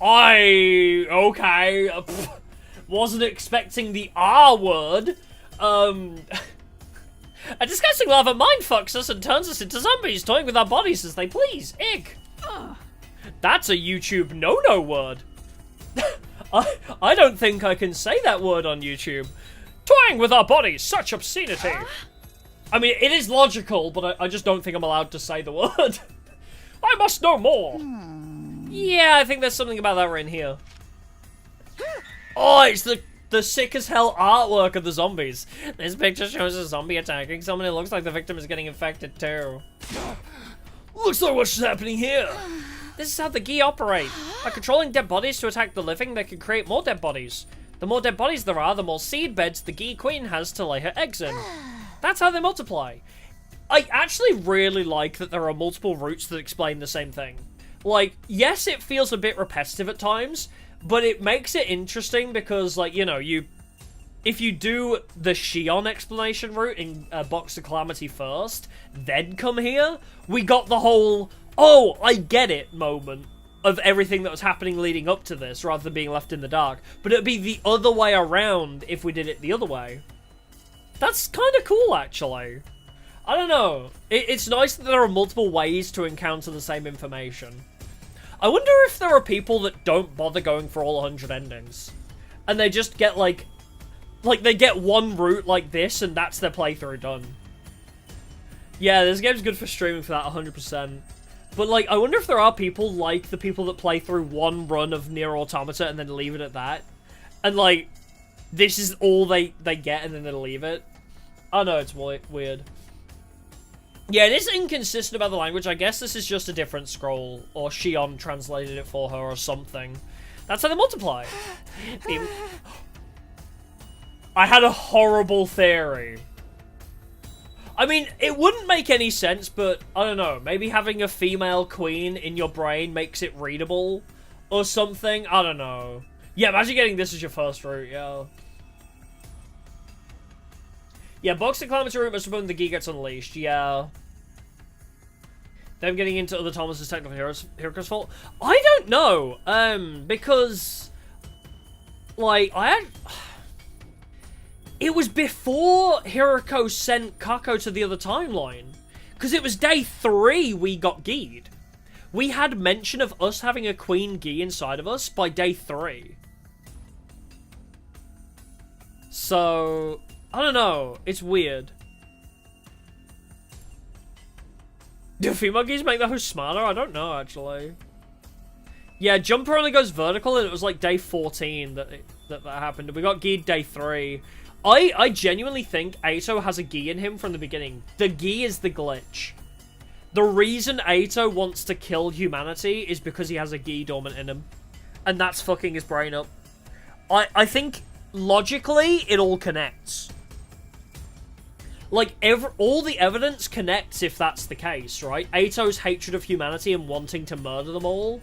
Okay. Wasn't expecting the R word. A disgusting larva mindfucks us and turns us into zombies, toying with our bodies as they please. Ick. That's a YouTube no-no word. I don't think I can say that word on YouTube. Toying with our bodies, such obscenity. I mean, it is logical, but I just don't think I'm allowed to say the word. I must know more. Yeah, I think there's something about that right in here. Oh, it's the sick as hell artwork of the zombies. This picture shows a zombie attacking someone. It looks like the victim is getting infected too. Looks like what's happening here. This is how the Ghee operate. By controlling dead bodies to attack the living, they can create more dead bodies. The more dead bodies there are, the more seed beds the Ghee queen has to lay her eggs in. That's how they multiply. I actually really like that there are multiple routes that explain the same thing. Like, yes, it feels a bit repetitive at times, but it makes it interesting because, like, you know, if you do the Shion explanation route in Box of Calamity first, then come here, we got the whole, oh, I get it moment of everything that was happening leading up to this, rather than being left in the dark. But it'd be the other way around if we did it the other way. That's kind of cool, actually. I don't know. It's nice that there are multiple ways to encounter the same information. I wonder if there are people that don't bother going for all 100 endings. And they just get, like they get one route like this, and that's their playthrough done. Yeah, this game's good for streaming for that, 100%. But, like, I wonder if there are people like the people that play through one run of Nier Automata and then leave it at that. And, like, this is all they get and then they leave it. I know, it's weird. Yeah, it is inconsistent about the language. I guess this is just a different scroll. Or Shion translated it for her or something. That's how they multiply. I had a horrible theory. I mean, it wouldn't make any sense, but I don't know. Maybe having a female queen in your brain makes it readable or something. I don't know. Yeah, imagine getting this as your first route, yeah. Yeah, box acclimacy route must have been the Ghee gets unleashed, yeah. Them getting into other Thomas's technical Hiroko's fault? I don't know, because, like, it was before Hiroko sent Kako to the other timeline. Because it was day 3 we got Gheed. We had mention of us having a Queen Ghee inside of us by day 3. So, I don't know. It's weird. Do female Ghees make the host smarter? I don't know, actually. Yeah, Jumper only goes vertical, and it was like day 14 that happened. We got Gheed day 3. I genuinely think Aito has a Ghee in him from the beginning. The Ghee is the glitch. The reason Aito wants to kill humanity is because he has a Ghee dormant in him. And that's fucking his brain up. I think, logically, it all connects. Like, all the evidence connects if that's the case, right? Aito's hatred of humanity and wanting to murder them all.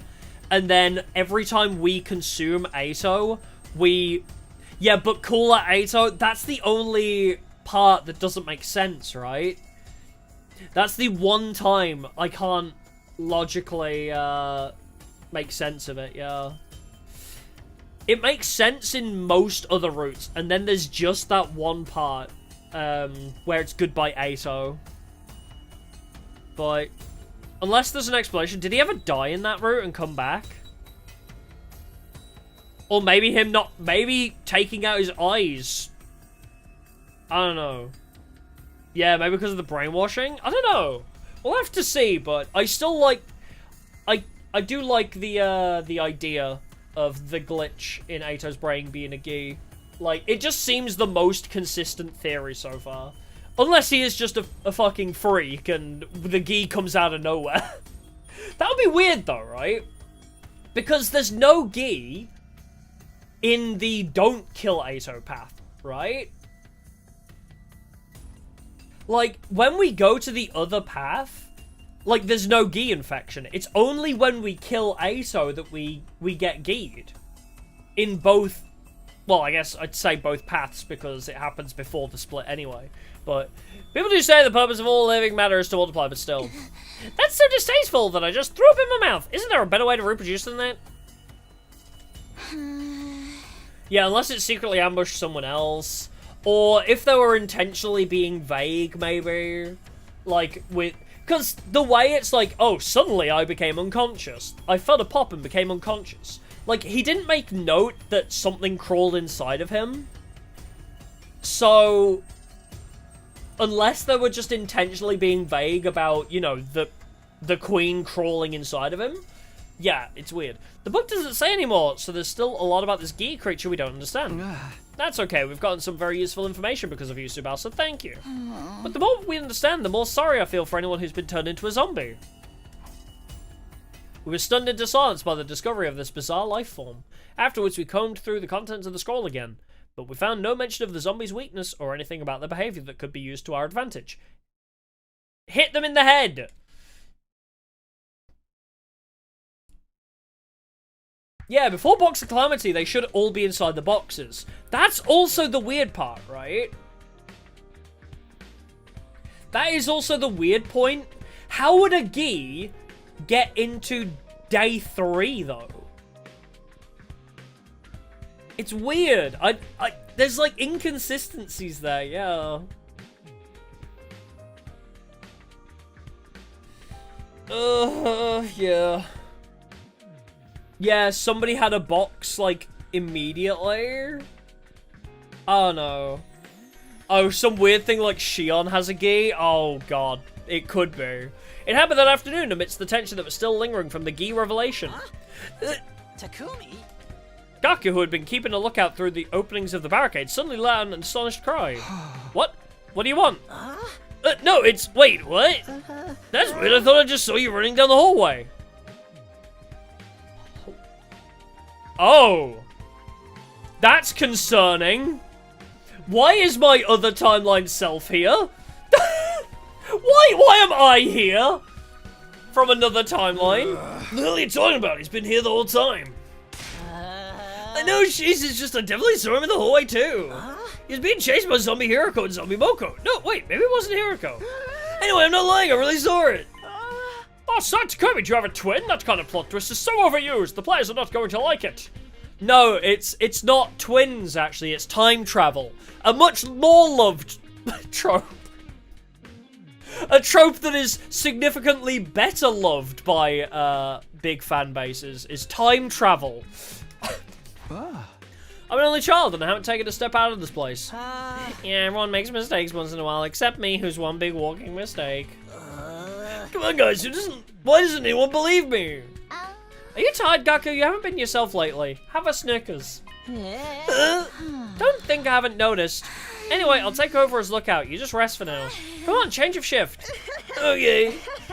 And then, every time we consume Aito, we... Yeah, but Cooler Aito, that's the only part that doesn't make sense, right? That's the one time I can't logically make sense of it, yeah. It makes sense in most other routes, and then there's just that one part where it's goodbye Aito. But unless there's an explanation, did he ever die in that route and come back? Or maybe him not... Maybe taking out his eyes. I don't know. Yeah, maybe because of the brainwashing? I don't know. We'll have to see, but I still like... I do like the idea of the glitch in Aito's brain being a Ghee. Like, it just seems the most consistent theory so far. Unless he is just a fucking freak and the Ghee comes out of nowhere. That would be weird though, right? Because there's no Ghee in the don't kill Aito path, right? Like, when we go to the other path, like, there's no Ghee infection. It's only when we kill Aito that we get Gheed. In both... Well, I guess I'd say both paths because it happens before the split anyway. But people do say the purpose of all living matter is to multiply, but still. That's so distasteful that I just threw up in my mouth. Isn't there a better way to reproduce than that? Yeah, unless it secretly ambushed someone else. Or if they were intentionally being vague, maybe. Like, with... Because the way it's like, oh, suddenly I became unconscious. I felt a pop and became unconscious. Like, he didn't make note that something crawled inside of him. So... Unless they were just intentionally being vague about, you know, the queen crawling inside of him. Yeah, it's weird. The book doesn't say anymore, so there's still a lot about this Ghee creature we don't understand. That's okay, we've gotten some very useful information because of you, Subasa, thank you. But the more we understand, the more sorry I feel for anyone who's been turned into a zombie. We were stunned into silence by the discovery of this bizarre life form. Afterwards, we combed through the contents of the scroll again, but we found no mention of the zombie's weakness or anything about their behavior that could be used to our advantage. Hit them in the head! Yeah, before Box of Calamity, they should all be inside the boxes. That's also the weird part, right? That is also the weird point. How would a Ghee get into day 3 though? It's weird. There's like inconsistencies there, yeah. Yeah. Yeah, somebody had a box like immediately. Oh no. Oh, some weird thing like Shion has a Ghee? Oh god, it could be. It happened that afternoon amidst the tension that was still lingering from the Ghee revelation. Takumi? Gaku, who had been keeping a lookout through the openings of the barricade, suddenly let out an astonished cry. What? What do you want? No, it's... Wait, what? That's weird, I thought I just saw you running down the hallway. Oh. That's concerning. Why is my other timeline self here? Why am I here? From another timeline? What the hell are you talking about? He's been here the whole time. I know, jeez, it's just I definitely saw him in the hallway too. He was being chased by Zombie Hiroko and Zombie Moko. No, wait, maybe it wasn't Hiroko. Anyway, I'm not lying, I really saw it. Oh, son, Takumi, do you have a twin? That kind of plot twist is so overused. The players are not going to like it. No, it's not twins, actually. It's time travel. A much more loved trope. A trope that is significantly better loved by big fan bases is time travel. I'm an only child and I haven't taken a step out of this place. Yeah, everyone makes mistakes once in a while, except me, who's one big walking mistake. Come on, guys, why doesn't anyone believe me? Are you tired, Gaku? You haven't been yourself lately. Have a Snickers. Don't think I haven't noticed. Anyway, I'll take over as lookout. You just rest for now. Come on, change of shift. Okay.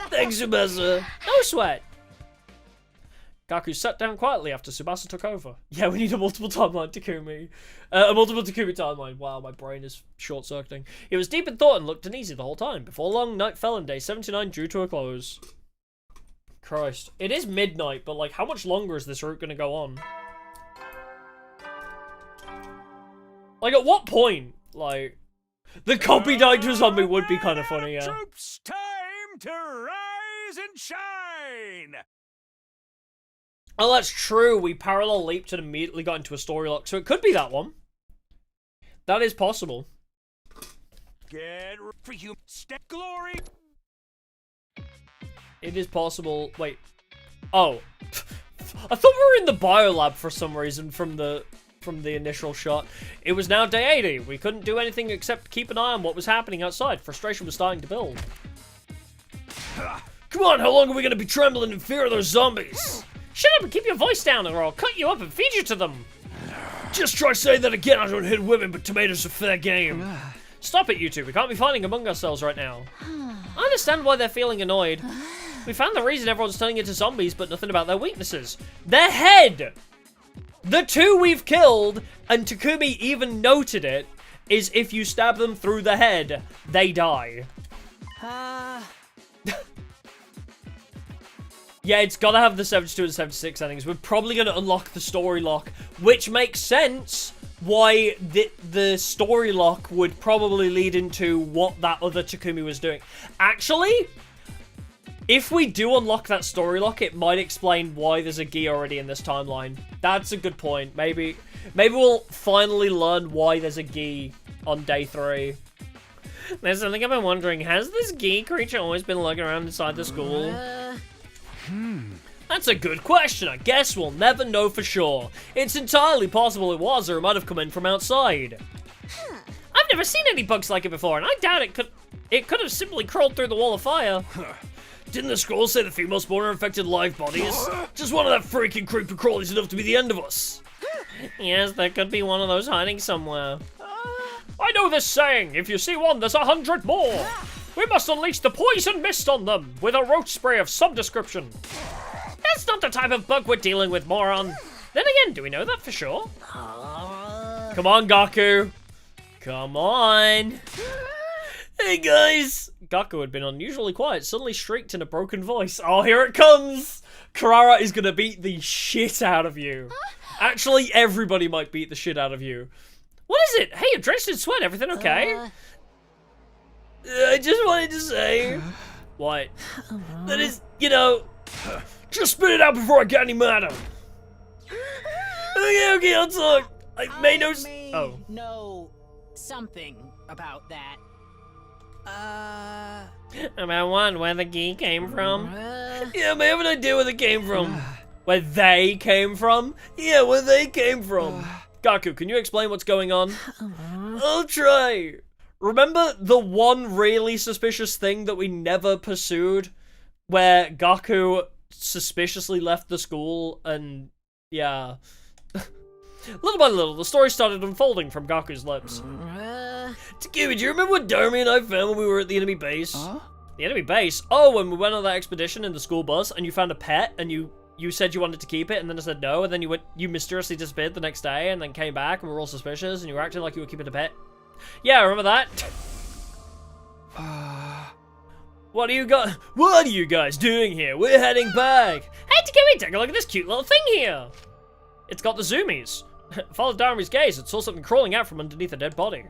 Thanks, Tsubasa. No sweat. Gaku sat down quietly after Tsubasa took over. Yeah, we need a multiple timeline Takumi. A multiple Takumi timeline. Wow, my brain is short-circuiting. He was deep in thought and looked uneasy the whole time. Before long, night fell and day 79 drew to a close. Christ. It is midnight, but like, how much longer is this route gonna go on? Like, at what point? Like, the copy dying to a zombie would be kind of funny, yeah. Troops, time to rise and shine! Oh, that's true. We parallel leaped and immediately got into a story lock, so it could be that one. That is possible. Get ready for you, step glory! It is possible. Wait. Oh. I thought we were in the biolab for some reason from the initial shot. It was now day 80. We couldn't do anything except keep an eye on what was happening outside. Frustration was starting to build. Come on, how long are we gonna be trembling in fear of those zombies? Shut up and keep your voice down or I'll cut you up and feed you to them. Just try saying that again. I don't hit women, but tomatoes are fair game. Stop it, you two. We can't be fighting among ourselves right now. I understand why they're feeling annoyed. We found the reason everyone's turning into zombies, but nothing about their weaknesses. Their head! The two we've killed, and Takumi even noted it, is if you stab them through the head, they die. Yeah, it's gotta have the 72 and 76 endings. We're probably gonna unlock the story lock, which makes sense why the story lock would probably lead into what that other Takumi was doing. Actually, if we do unlock that story lock, it might explain why there's a Ghee already in this timeline. That's a good point. Maybe we'll finally learn why there's a Ghee on day 3. There's something I've been wondering. Has this Ghee creature always been lurking around inside the school? That's a good question. I guess we'll never know for sure. It's entirely possible it was, or it might have come in from outside. I've never seen any bugs like it before, and I doubt it could have simply crawled through the wall of fire. Didn't the scroll say the female spawn are infected live bodies? Just one of that freaking creeper crawlies enough to be the end of us. Yes, there could be one of those hiding somewhere. I know this saying, if you see one, there's 100 more. We must unleash the poison mist on them, with a roach spray of some description. That's not the type of bug we're dealing with, moron. Then again, do we know that for sure? Come on, Gaku. Come on. Hey, guys. Gaku had been unusually quiet, suddenly shrieked in a broken voice. Oh, here it comes. Karara is gonna beat the shit out of you. Actually, everybody might beat the shit out of you. What is it? Hey, you're drenched in sweat. Everything okay? I just wanted to say... What? That is, you know... Just spit it out before I get any madder. Okay, I'll talk. I may know. Oh. Know something about that. About what? Where the Ghee came from? Yeah, I may have an idea where they came from. Where they came from? Yeah, where they came from. Gaku, can you explain what's going on? I'll try. Remember the one really suspicious thing that we never pursued? Where Gaku suspiciously left the school and, yeah. Little by little, the story started unfolding from Gaku's lips. Takumi, do you remember what Darmy and I found when we were at the enemy base? The enemy base? Oh, when we went on that expedition in the school bus and you found a pet and you said you wanted to keep it and then I said no and then you mysteriously disappeared the next day and then came back and we were all suspicious and you were acting like you were keeping a pet? Yeah, I remember that. What are you guys doing here? We're heading back. Hey, Takumi, take a look at this cute little thing here. It's got the zoomies. Followed Darmy's gaze and saw something crawling out from underneath a dead body.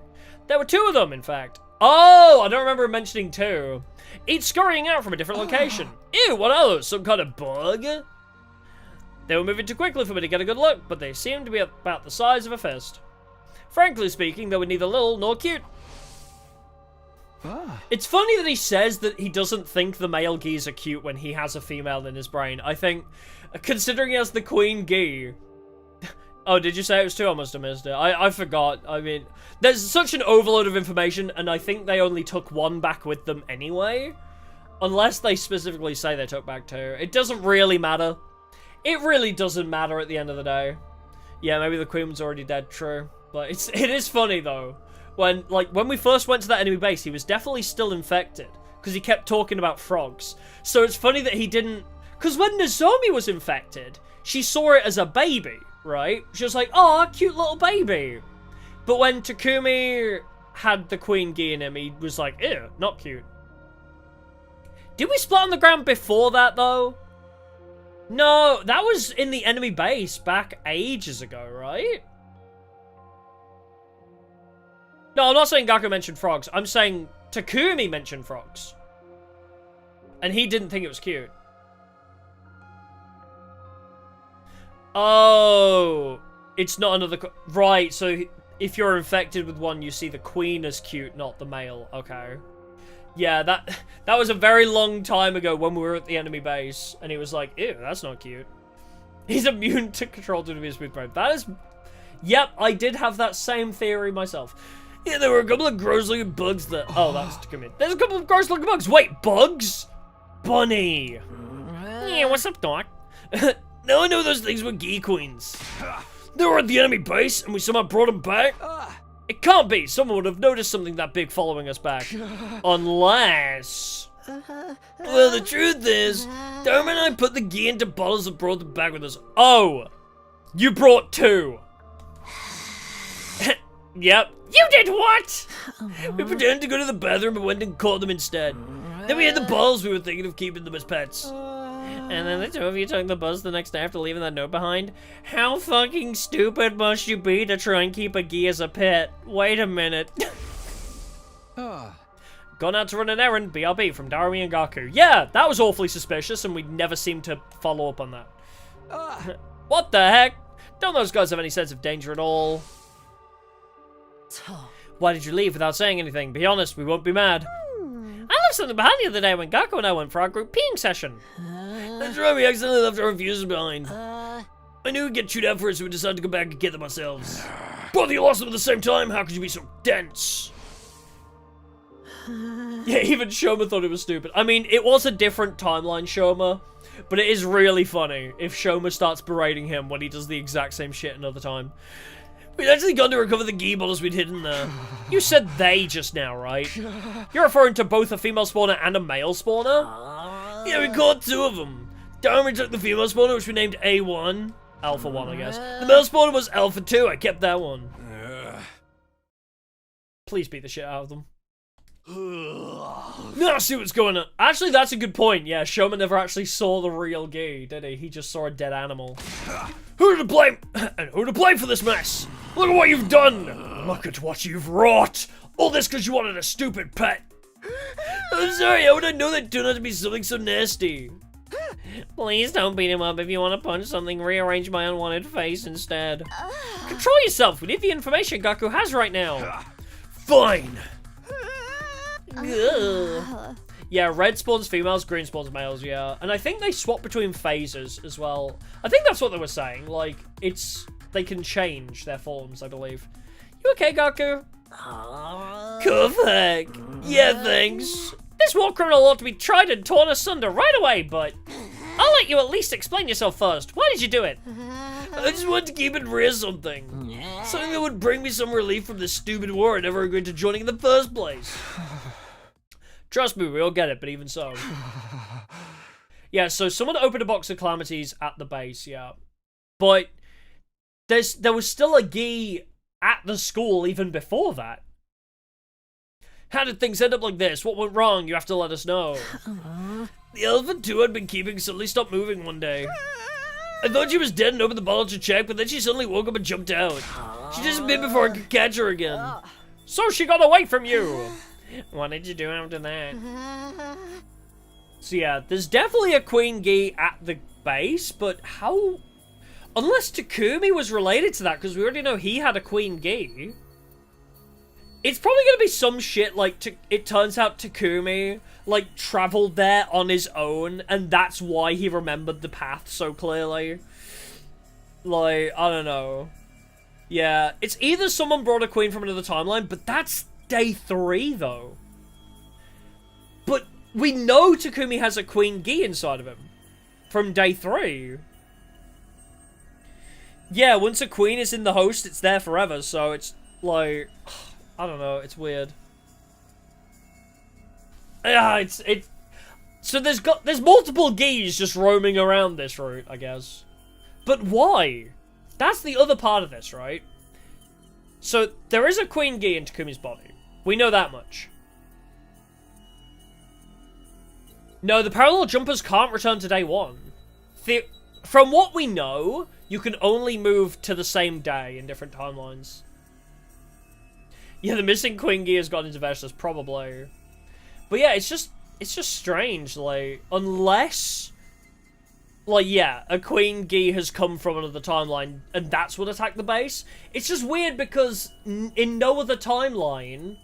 There were two of them, in fact. Oh, I don't remember mentioning two. Each scurrying out from a different location. Ew, what are those? Some kind of bug? They were moving too quickly for me to get a good look, but they seemed to be about the size of a fist. Frankly speaking, they were neither little nor cute. It's funny that he says that he doesn't think the male Ghees are cute when he has a female in his brain. I think, considering he has the Queen Ghee... Oh, did you say it was two? I must have missed it. I forgot. I mean, there's such an overload of information, and I think they only took one back with them anyway. Unless they specifically say they took back two. It doesn't really matter. It really doesn't matter at the end of the day. Yeah, maybe the Queen was already dead, true. But it is funny, though. When we first went to that enemy base, he was definitely still infected. Because he kept talking about frogs. So it's funny that he didn't... Because when Nozomi was infected, she saw it as a baby. Right? She was like, oh, cute little baby. But when Takumi had the Queen Ghee in him, he was like, ew, not cute. Did we split on the ground before that, though? No, that was in the enemy base back ages ago, right? No, I'm not saying Gaku mentioned frogs. I'm saying Takumi mentioned frogs. And he didn't think it was cute. Oh, it's not another... Right, so if you're infected with one, you see the queen as cute, not the male. Okay. Yeah, that was a very long time ago when we were at the enemy base, and he was like, ew, that's not cute. He's immune to control due to his smooth brain. That is... Yep, I did have that same theory myself. Yeah, there were a couple of gross-looking bugs that... Oh, that's Takumi. There's a couple of gross-looking bugs. Wait, bugs? Bunny. Yeah, what's up, Doc? Now I know those things were Ghee queens. They were at the enemy base, and we somehow brought them back. It can't be. Someone would have noticed something that big following us back. Unless... Well, the truth is, Dharma and I put the Ghee into bottles and brought them back with us. Oh! You brought two. Yep. You did what? We pretended to go to the bathroom but went and caught them instead. Then we had the bottles we were thinking of keeping them as pets. And then the two of you took the bus the next day after leaving that note behind? How fucking stupid must you be to try and keep a Ghee as a pet? Wait a minute. Gone out to run an errand, BRB, from Darumi and Gaku. Yeah, that was awfully suspicious, and we never seemed to follow up on that. What the heck? Don't those guys have any sense of danger at all? Why did you leave without saying anything? Be honest, we won't be mad. I left something behind the other day when Gaku and I went for our group peeing session. That's right, we accidentally left our fuses behind. I knew we'd get chewed out for it, so we decided to go back and get them ourselves. Both of you lost them at the same time? How could you be so dense? Yeah, even Shoma thought it was stupid. I mean, it was a different timeline, Shoma, but it is really funny if Shoma starts berating him when he does the exact same shit another time. We'd actually gone to recover the Ghee bottles we'd hidden there. You said they just now, right? You're referring to both a female spawner and a male spawner? Yeah, we caught two of them. Darmy took the female spawner, which we named A1. Alpha 1, I guess. The male spawner was Alpha 2. I kept that one. Please beat the shit out of them. Now see what's going on. Actually, that's a good point. Yeah, Shoma never actually saw the real Ghee, did he? He just saw a dead animal. Who to blame? And who to blame for this mess? Look at what you've done! Look at what you've wrought! All this because you wanted a stupid pet! I'm sorry, how would I know that turned out to be something so nasty? Please don't beat him up. If you want to punch something, rearrange my unwanted face instead. Control yourself. We need the information Gaku has right now. Fine. Yeah, red spawns females, green spawns males, yeah. And I think they swap between phases as well. I think that's what they were saying. Like, they can change their forms, I believe. You okay, Gaku? Config. Yeah, thanks. This war criminal ought to be tried and torn asunder right away, but I'll let you at least explain yourself first. Why did you do it? I just wanted to keep it real something. Something that would bring me some relief from this stupid war I never agreed to joining in the first place. Trust me, we all get it, but even so. Yeah, so someone opened a box of calamities at the base, yeah. But there was still a Ghee at the school even before that. How did things end up like this? What went wrong? You have to let us know. The elephant too I'd been keeping suddenly stopped moving one day. I thought she was dead and opened the bottle to check, but then she suddenly woke up and jumped out. She disappeared before I could catch her again. So she got away from you! What did you do after that? So yeah, there's definitely a Queen Ghee at the base, but how... Unless Takumi was related to that, because we already know he had a Queen Ghee. It's probably going to be some shit like, it turns out Takumi, like, traveled there on his own, and that's why he remembered the path so clearly. Like, I don't know. Yeah, it's either someone brought a queen from another timeline, but that's day 3, though. But we know Takumi has a Queen Ghee inside of him. From day 3. Yeah, once a queen is in the host, it's there forever, so it's, like... I don't know, it's weird. Yeah, so there's multiple Ghees just roaming around this route, I guess. But why? That's the other part of this, right? So there is a Queen Ghee in Takumi's body. We know that much. No, the parallel jumpers can't return to day 1. From what we know, you can only move to the same day in different timelines. Yeah, the missing Queen Ghee has gone into Vestas, probably. But yeah, it's just strange, like, unless... Like, yeah, a Queen Ghee has come from another timeline, and that's what attacked the base. It's just weird because in no other timeline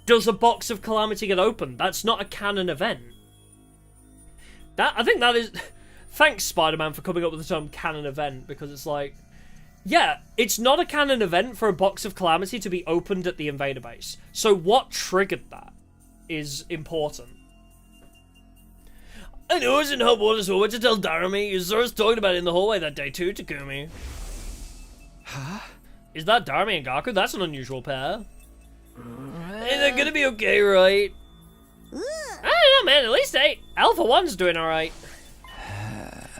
does a box of Calamity get opened. That's not a canon event. I think that is... Thanks, Spider-Man, for coming up with the term canon event, because it's like... Yeah, it's not a canon event for a box of Calamity to be opened at the Invader base. So what triggered that is important. I know I was in hot water, so what to tell Darami? You saw us talking about it in the hallway that day too, Takumi. Huh? Is that Darami and Gaku? That's an unusual pair. Hey, they're gonna be okay, right? I don't know, man. At least Alpha 1's doing alright.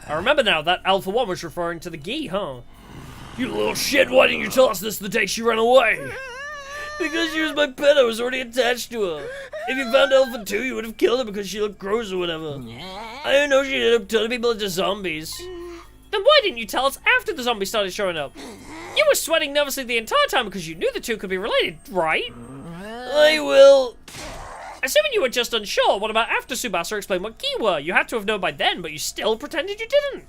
I remember now that Alpha 1 was referring to the Ghee, huh? You little shit, why didn't you tell us this the day she ran away? Because she was my pet, I was already attached to her. If you found Alpha 2, you would have killed her because she looked gross or whatever. I didn't know she ended up turning people into zombies. Then why didn't you tell us after the zombies started showing up? You were sweating nervously the entire time because you knew the two could be related, right? I will... Assuming you were just unsure, what about after Tsubasa explained what Ghee were? You had to have known by then, but you still pretended you didn't.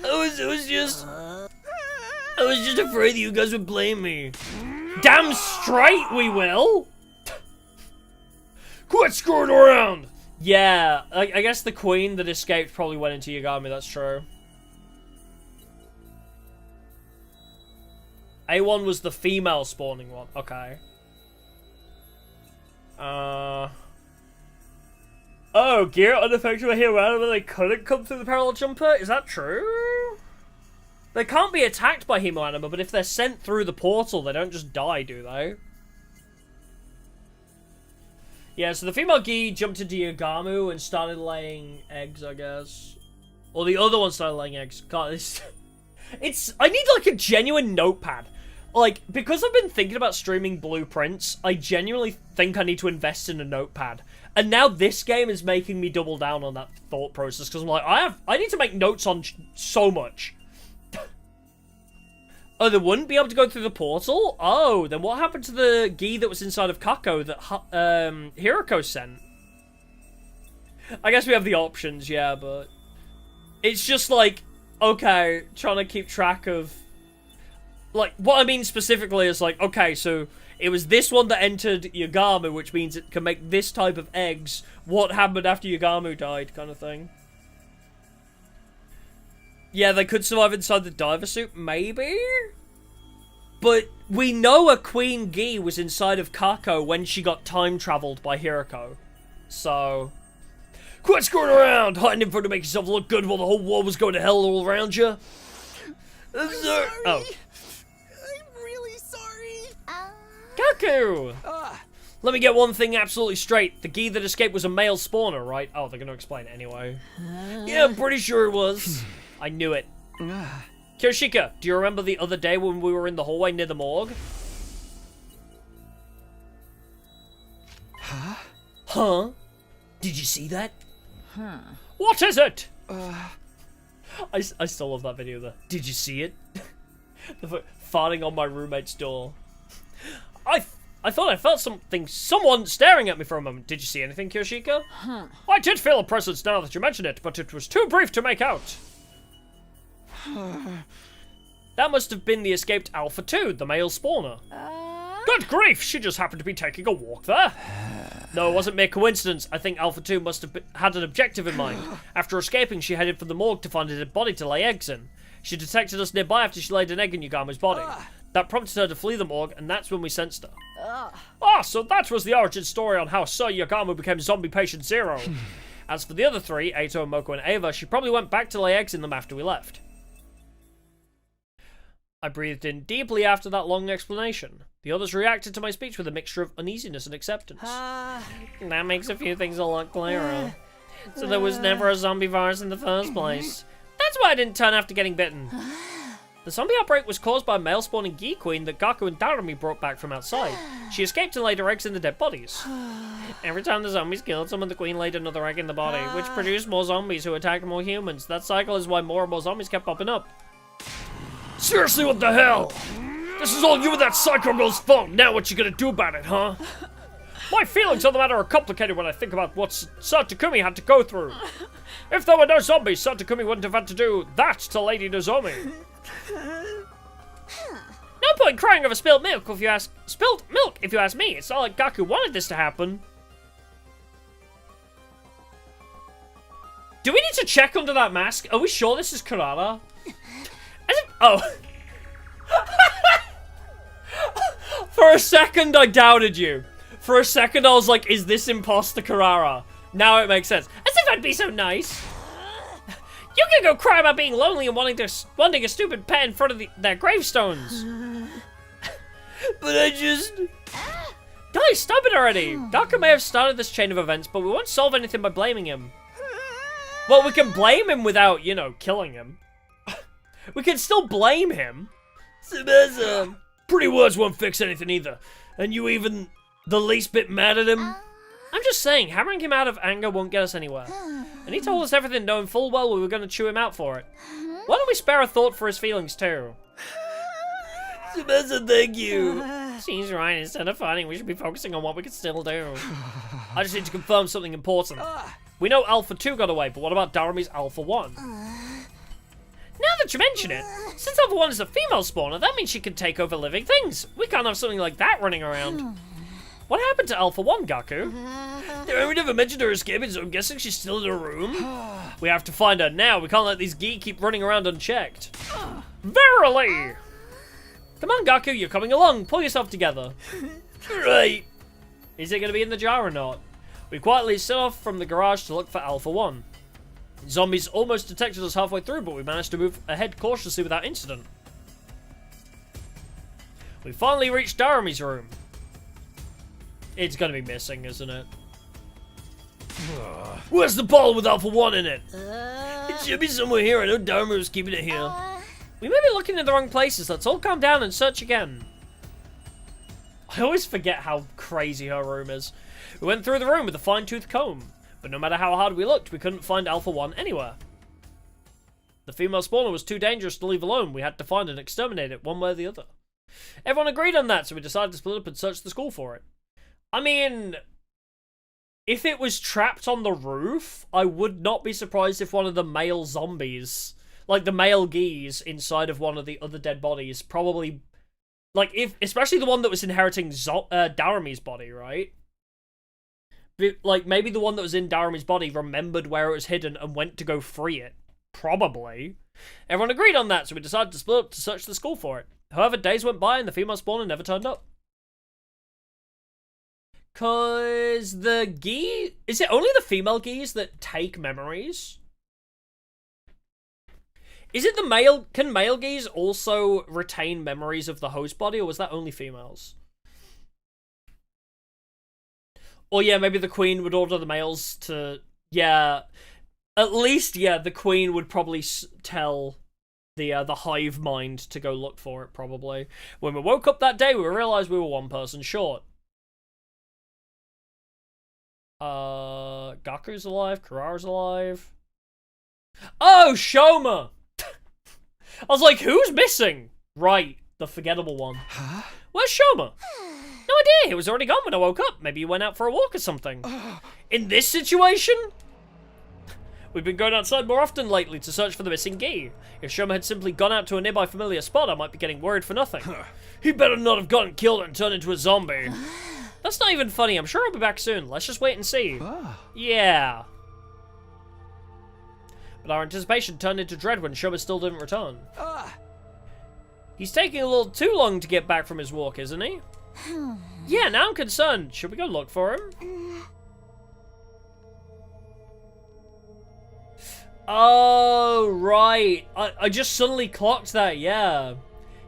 I was just afraid that you guys would blame me. Damn straight we will! Quit screwing around! Yeah, I guess the queen that escaped probably went into Yagami, that's true. A1 was the female spawning one, okay. Oh, gear unaffected by Hirana, but they couldn't come through the parallel jumper? Is that true? They can't be attacked by Hemoanima, but if they're sent through the portal, they don't just die, do they? Yeah, so the female Ghee jumped into Yagamu and started laying eggs, I guess. Or the other one started laying eggs. God, I need, like, a genuine notepad. Like, because I've been thinking about streaming Blueprints, I genuinely think I need to invest in a notepad. And now this game is making me double down on that thought process, because I'm like, I need to make notes on so much. Oh, they wouldn't be able to go through the portal? Oh, then what happened to the Ghee that was inside of Kako that Hiroko sent? I guess we have the options, yeah, but... It's just like, okay, trying to keep track of... Like, what I mean specifically is like, okay, so it was this one that entered Yagamu, which means it can make this type of eggs. What happened after Yagamu died, kind of thing. Yeah, they could survive inside the diver suit, maybe? But we know a Queen Ghee was inside of Kako when she got time-traveled by Hiroko. So... Quit screwing around! Hiding in front to make yourself look good while the whole world was going to hell all around you. I'm sorry. Oh. I'm really sorry. Gaku! Let me get one thing absolutely straight. The Ghee that escaped was a male spawner, right? Oh, they're gonna explain it anyway. Yeah, I'm pretty sure it was. I knew it. Kyoshika, do you remember the other day when we were in the hallway near the morgue? Huh? Did you see that? What is it? I still love that video though. Did you see it? The farting on my roommate's door. I thought I felt someone staring at me for a moment. Did you see anything, Kyoshika? I did feel a presence now that you mention it, but it was too brief to make out. That must have been the escaped Alpha 2, the male spawner. Good grief, she just happened to be taking a walk there. No, it wasn't mere coincidence. I think Alpha 2 must have had an objective in mind. After escaping, she headed for the morgue to find a dead body to lay eggs in. She detected us nearby after she laid an egg in Yagamu's body. That prompted her to flee the morgue, and that's when we sensed her. So that was the origin story on how Sir Yagamu became zombie patient 0. As for the other three, Eito, Moko, and Ava, she probably went back to lay eggs in them after we left. I breathed in deeply after that long explanation. The others reacted to my speech with a mixture of uneasiness and acceptance. That makes a few things a lot clearer. So there was never a zombie virus in the first place. That's why I didn't turn after getting bitten. The zombie outbreak was caused by a male spawning Ghee queen that Gaku and Darumi brought back from outside. She escaped and laid her eggs in the dead bodies. Every time the zombies killed someone, the queen laid another egg in the body, which produced more zombies who attacked more humans. That cycle is why more and more zombies kept popping up. Seriously, what the hell? This is all you and that psycho girl's fault. Now what you gonna do about it, huh? My feelings on the matter are complicated when I think about what Sir Takumi had to go through. If there were no zombies, Sir Takumi wouldn't have had to do that to Lady Nozomi. No point crying over spilled milk if you ask me. It's not like Gaku wanted this to happen. Do we need to check under that mask? Are we sure this is Karada? Oh. For a second, I doubted you. For a second, I was like, is this imposter Karara? Now it makes sense. As if I'd be so nice. You can go cry about being lonely and wanting a stupid pet in front of their gravestones. But I just... Guys, stop it already. Gaku may have started this chain of events, but we won't solve anything by blaming him. Well, we can blame him without, you know, killing him. We can still blame him. Tsubasa, pretty words won't fix anything either. And you even the least bit mad at him? I'm just saying, hammering him out of anger won't get us anywhere. And he told us everything knowing full well we were going to chew him out for it. Why don't we spare a thought for his feelings too? Tsubasa, thank you. She's right, instead of fighting, we should be focusing on what we can still do. I just need to confirm something important. We know Alpha 2 got away, but what about Darumi's Alpha 1? Now that you mention it, since Alpha 1 is a female spawner, that means she can take over living things. We can't have something like that running around. What happened to Alpha 1, Gaku? We never mentioned her escaping, so I'm guessing she's still in her room? We have to find her now. We can't let these Ghee keep running around unchecked. Verily! Come on, Gaku, you're coming along. Pull yourself together. Right. Is it going to be in the jar or not? We quietly set off from the garage to look for Alpha 1. Zombies almost detected us halfway through, but we managed to move ahead cautiously without incident. We finally reached Darumi's room. It's gonna be missing, isn't it? Where's the bottle with Alpha 1 in it? It should be somewhere here. I know Darumi was keeping it here. We may be looking in the wrong places. Let's all calm down and search again. I always forget how crazy her room is. We went through the room with a fine-tooth comb. But no matter how hard we looked, we couldn't find Alpha 1 anywhere. The female spawner was too dangerous to leave alone. We had to find and exterminate it one way or the other. Everyone agreed on that, so we decided to split up and search the school for it. I mean, if it was trapped on the roof, I would not be surprised if one of the male zombies, like the male Ghees inside of one of the other dead bodies, probably, like, especially the one that was inheriting Darami's body, right? Like, maybe the one that was in Darami's body remembered where it was hidden and went to go free it. Probably. Everyone agreed on that, so we decided to split up to search the school for it. However, days went by and the female spawner never turned up. Cause the Ghee... Is it only the female Ghees that take memories? Is it the male... Can male Ghees also retain memories of the host body, or was that only females? Or yeah, maybe the queen would order the males to... Yeah. At least, yeah, the queen would probably tell the hive mind to go look for it, probably. When we woke up that day, we realized we were one person short. Gaku's alive, Kurara's alive. Oh, Shoma! I was like, who's missing? Right, the forgettable one. Huh? Where's Shoma? No idea, he was already gone when I woke up. Maybe he went out for a walk or something. In this situation? We've been going outside more often lately to search for the missing Ghee. If Shoma had simply gone out to a nearby familiar spot, I might be getting worried for nothing. He better not have gotten killed and turned into a zombie. That's not even funny. I'm sure I'll be back soon. Let's just wait and see. Yeah. But our anticipation turned into dread when Shoma still didn't return. He's taking a little too long to get back from his walk, isn't he? Yeah, now I'm concerned. Should we go look for him? Oh, right. I just suddenly clocked that, yeah.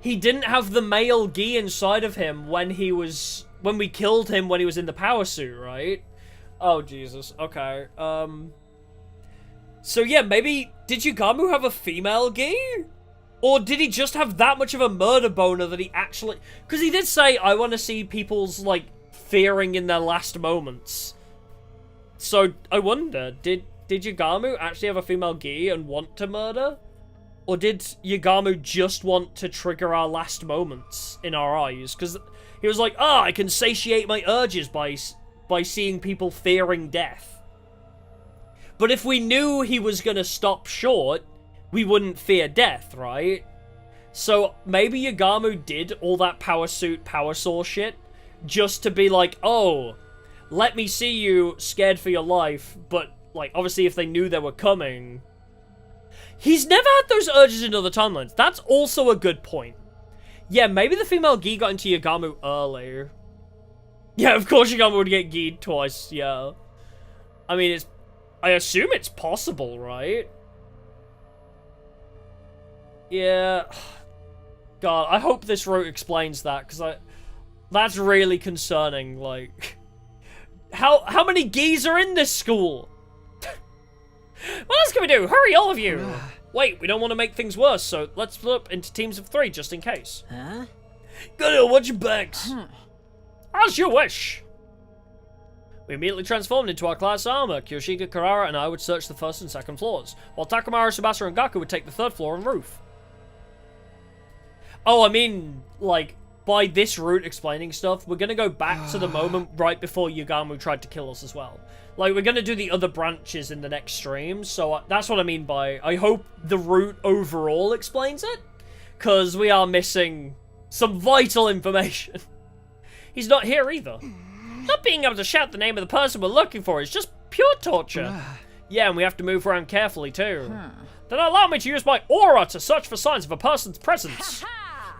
He didn't have the male Ghee inside of him when we killed him when he was in the power suit, right? Oh, Jesus. Okay. So yeah, maybe, did Yugamu have a female Ghee? Or did he just have that much of a murder boner that he actually... Because he did say, I want to see people's, like, fearing in their last moments. So, I wonder, did Yugamu actually have a female Ghee and want to murder? Or did Yugamu just want to trigger our last moments in our eyes? Because he was like, I can satiate my urges by seeing people fearing death. But if we knew he was going to stop short, we wouldn't fear death, right? So maybe Yugamu did all that power suit, power saw shit just to be like, oh, let me see you scared for your life, but, like, obviously if they knew they were coming... He's never had those urges in other timelines. That's also a good point. Yeah, maybe the female Ghee got into Yugamu earlier. Yeah, of course Yugamu would get Gheed twice, yeah. I mean, I assume it's possible, right? Yeah. God, I hope this route explains that, because that's really concerning, like... How many Ghees are in this school? What else can we do? Hurry, all of you! Wait, we don't want to make things worse, so let's split up into teams of 3, just in case. Huh? Good, watch your backs. As you wish. We immediately transformed into our class armor. Kyoshika, Kurara, and I would search the first and second floors, while Takamaru, Tsubasa, and Gaku would take the third floor and roof. Oh, I mean, like, by this route explaining stuff, we're gonna go back to the moment right before Yugamu tried to kill us as well. Like, we're gonna do the other branches in the next stream, so that's what I mean by, I hope the route overall explains it, because we are missing some vital information. He's not here either. Not being able to shout the name of the person we're looking for is just pure torture. Yeah, and we have to move around carefully too. Then allow me to use my aura to search for signs of a person's presence.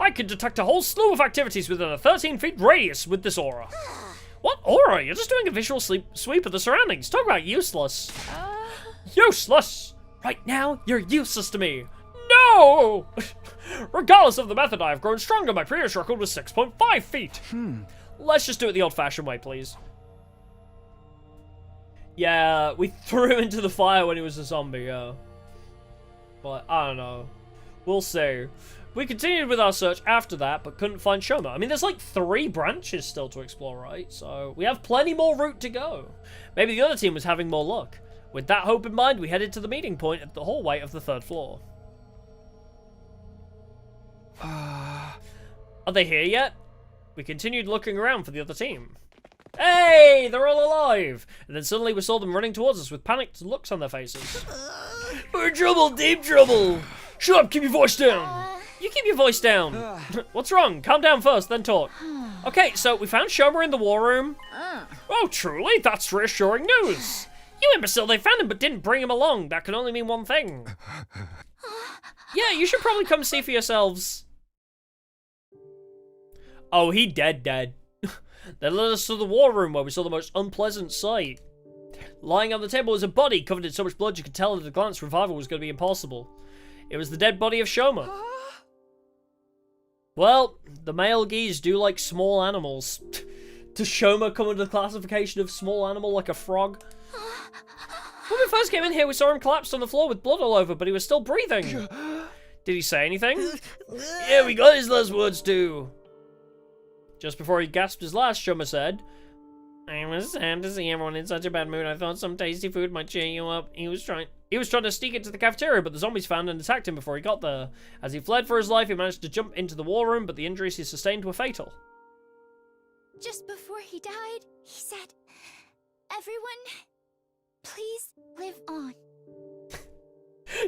I can detect a whole slew of activities within a 13-feet radius with this aura. What aura? You're just doing a visual sweep of the surroundings. Talk about useless. Useless! Right now, you're useless to me. No! Regardless of the method, I have grown stronger. My previous record was 6.5 feet. Let's just do it the old-fashioned way, please. Yeah, we threw him into the fire when he was a zombie, yeah. But, I don't know. We'll see. We continued with our search after that, but couldn't find Shoma. I mean, there's like 3 branches still to explore, right? So, we have plenty more route to go. Maybe the other team was having more luck. With that hope in mind, we headed to the meeting point at the hallway of the 3rd floor. Are they here yet? We continued looking around for the other team. Hey, they're all alive! And then suddenly we saw them running towards us with panicked looks on their faces. We're in trouble, deep trouble. Shut up, keep your voice down. You keep your voice down. What's wrong? Calm down first, then talk. Okay, so we found Shoma in the war room. Oh, truly? That's reassuring news. You imbecile, they found him but didn't bring him along. That can only mean one thing. Yeah, you should probably come see for yourselves. Oh, he dead. They led us to the war room where we saw the most unpleasant sight. Lying on the table was a body covered in so much blood you could tell at a glance revival was going to be impossible. It was the dead body of Shoma. Well, the male Ghees do like small animals. Does Shoma come under the classification of small animal like a frog? When we first came in here, we saw him collapsed on the floor with blood all over, but he was still breathing. Did he say anything? Yeah, we got his last words too. Just before he gasped his last, Shoma said, I was sad to see everyone in such a bad mood. I thought some tasty food might cheer you up. He was trying to sneak into the cafeteria, but the zombies found and attacked him before he got there. As he fled for his life, he managed to jump into the war room, but the injuries he sustained were fatal. Just before he died, he said, everyone, please live on.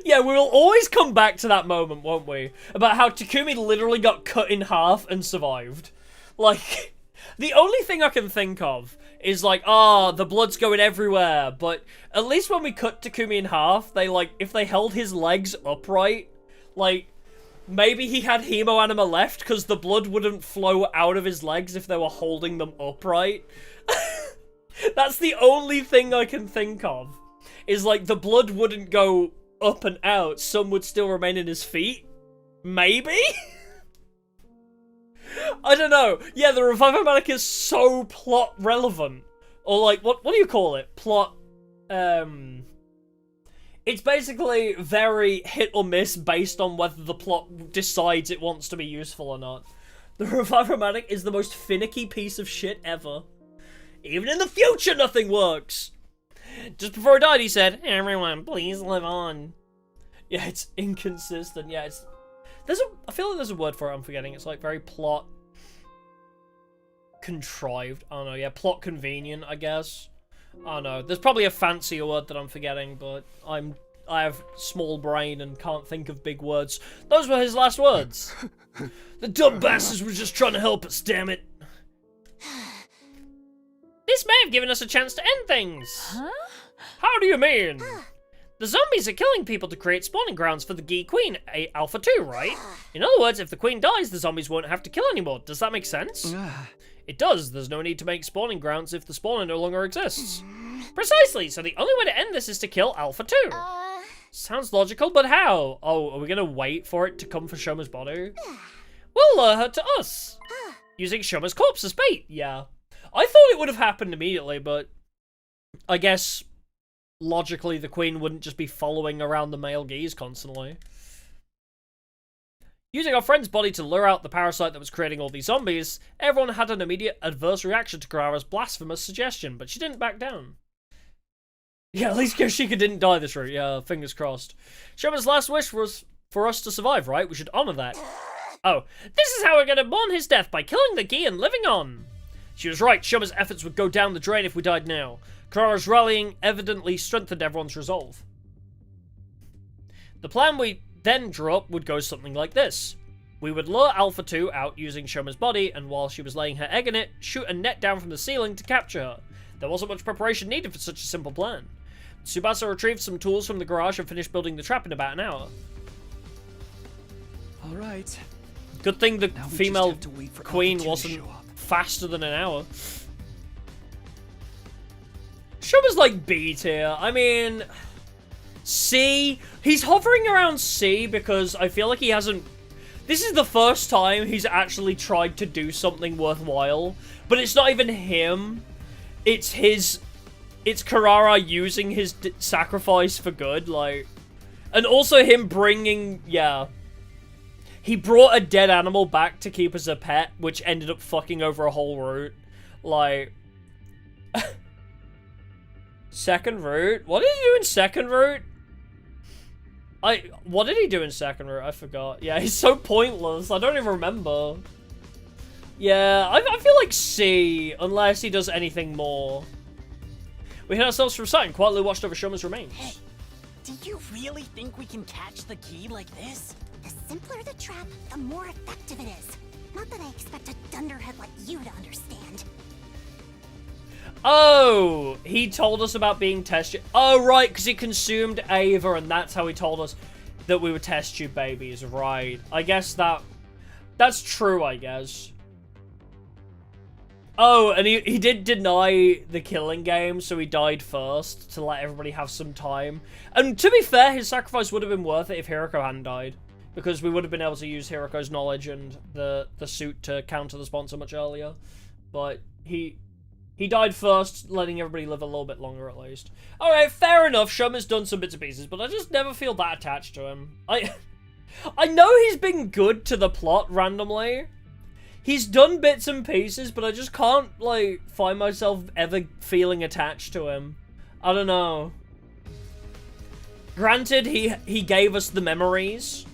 Yeah, we will always come back to that moment, won't we? About how Takumi literally got cut in half and survived. Like, the only thing I can think of is like, the blood's going everywhere, but at least when we cut Takumi in half, they like, if they held his legs upright, like, maybe he had hemoanima left because the blood wouldn't flow out of his legs if they were holding them upright. That's the only thing I can think of, is like the blood wouldn't go up and out, some would still remain in his feet. Maybe? I don't know. Yeah, the revival mechanic is so plot relevant. Or like, what do you call it? Plot, it's basically very hit or miss based on whether the plot decides it wants to be useful or not. The revival mechanic is the most finicky piece of shit ever. Even in the future, nothing works. Just before he died, he said, everyone, please live on. Yeah, it's inconsistent. Yeah, it's... I feel like there's a word for it I'm forgetting. It's like very plot... contrived. I don't know, yeah, plot convenient, I guess. I don't know. There's probably a fancier word that I'm forgetting, but I have small brain and can't think of big words. Those were his last words. The dumb bastards were just trying to help us, damn it. This may have given us a chance to end things. Huh? How do you mean? The zombies are killing people to create spawning grounds for the Ghee Queen, Alpha 2, right? In other words, if the Queen dies, the zombies won't have to kill anymore. Does that make sense? It does. There's no need to make spawning grounds if the spawner no longer exists. Precisely, so the only way to end this is to kill Alpha 2. Sounds logical, but how? Oh, are we gonna wait for it to come for Shoma's body? We'll lure her to us. Using Shoma's corpse as bait, yeah. I thought it would have happened immediately, but I guess logically the Queen wouldn't just be following around the male Ghees constantly. Using our friend's body to lure out the parasite that was creating all these zombies, everyone had an immediate adverse reaction to Kurara's blasphemous suggestion, but she didn't back down. Yeah, at least Yoshika didn't die this route, yeah, fingers crossed. Shoma's last wish was for us to survive, right? We should honor that. Oh, this is how we're gonna mourn his death, by killing the Ghee and living on. She was right, Shoma's efforts would go down the drain if we died now. Kurara's rallying evidently strengthened everyone's resolve. The plan we then drew up would go something like this. We would lure Alpha 2 out using Shoma's body, and while she was laying her egg in it, shoot a net down from the ceiling to capture her. There wasn't much preparation needed for such a simple plan. Tsubasa retrieved some tools from the garage and finished building the trap in about an hour. Alright. Good thing the female queen wasn't faster than an hour. Shoma's like B tier. I mean, C. He's hovering around C because I feel like he hasn't... This is the first time he's actually tried to do something worthwhile. But it's not even him. It's his... It's Kurara using his sacrifice for good, like... And also him bringing... Yeah. He brought a dead animal back to keep as a pet, which ended up fucking over a whole route. Like... Second route? What did he do in second route? What did he do in second route? I forgot. Yeah, he's so pointless. I don't even remember. Yeah, I feel like C, unless he does anything more. We hid ourselves from sight and quietly watched over Shoma's remains. Hey, do you really think we can catch the Ghee like this? The simpler the trap, the more effective it is. Not that I expect a dunderhead like you to understand. Oh, he told us about being test tube. Oh, right, because he consumed Ava, and that's how he told us that we were test tube babies. Right. I guess that's true, I guess. Oh, and he did deny the killing game, so he died first to let everybody have some time. And to be fair, his sacrifice would have been worth it if Hiroko hadn't died, because we would have been able to use Hiroko's knowledge and the suit to counter the sponsor much earlier. But he died first, letting everybody live a little bit longer at least. Alright, fair enough, Shoma's done some bits and pieces, but I just never feel that attached to him. I know he's been good to the plot randomly. He's done bits and pieces, but I just can't, like, find myself ever feeling attached to him. I don't know. Granted, he gave us the memories,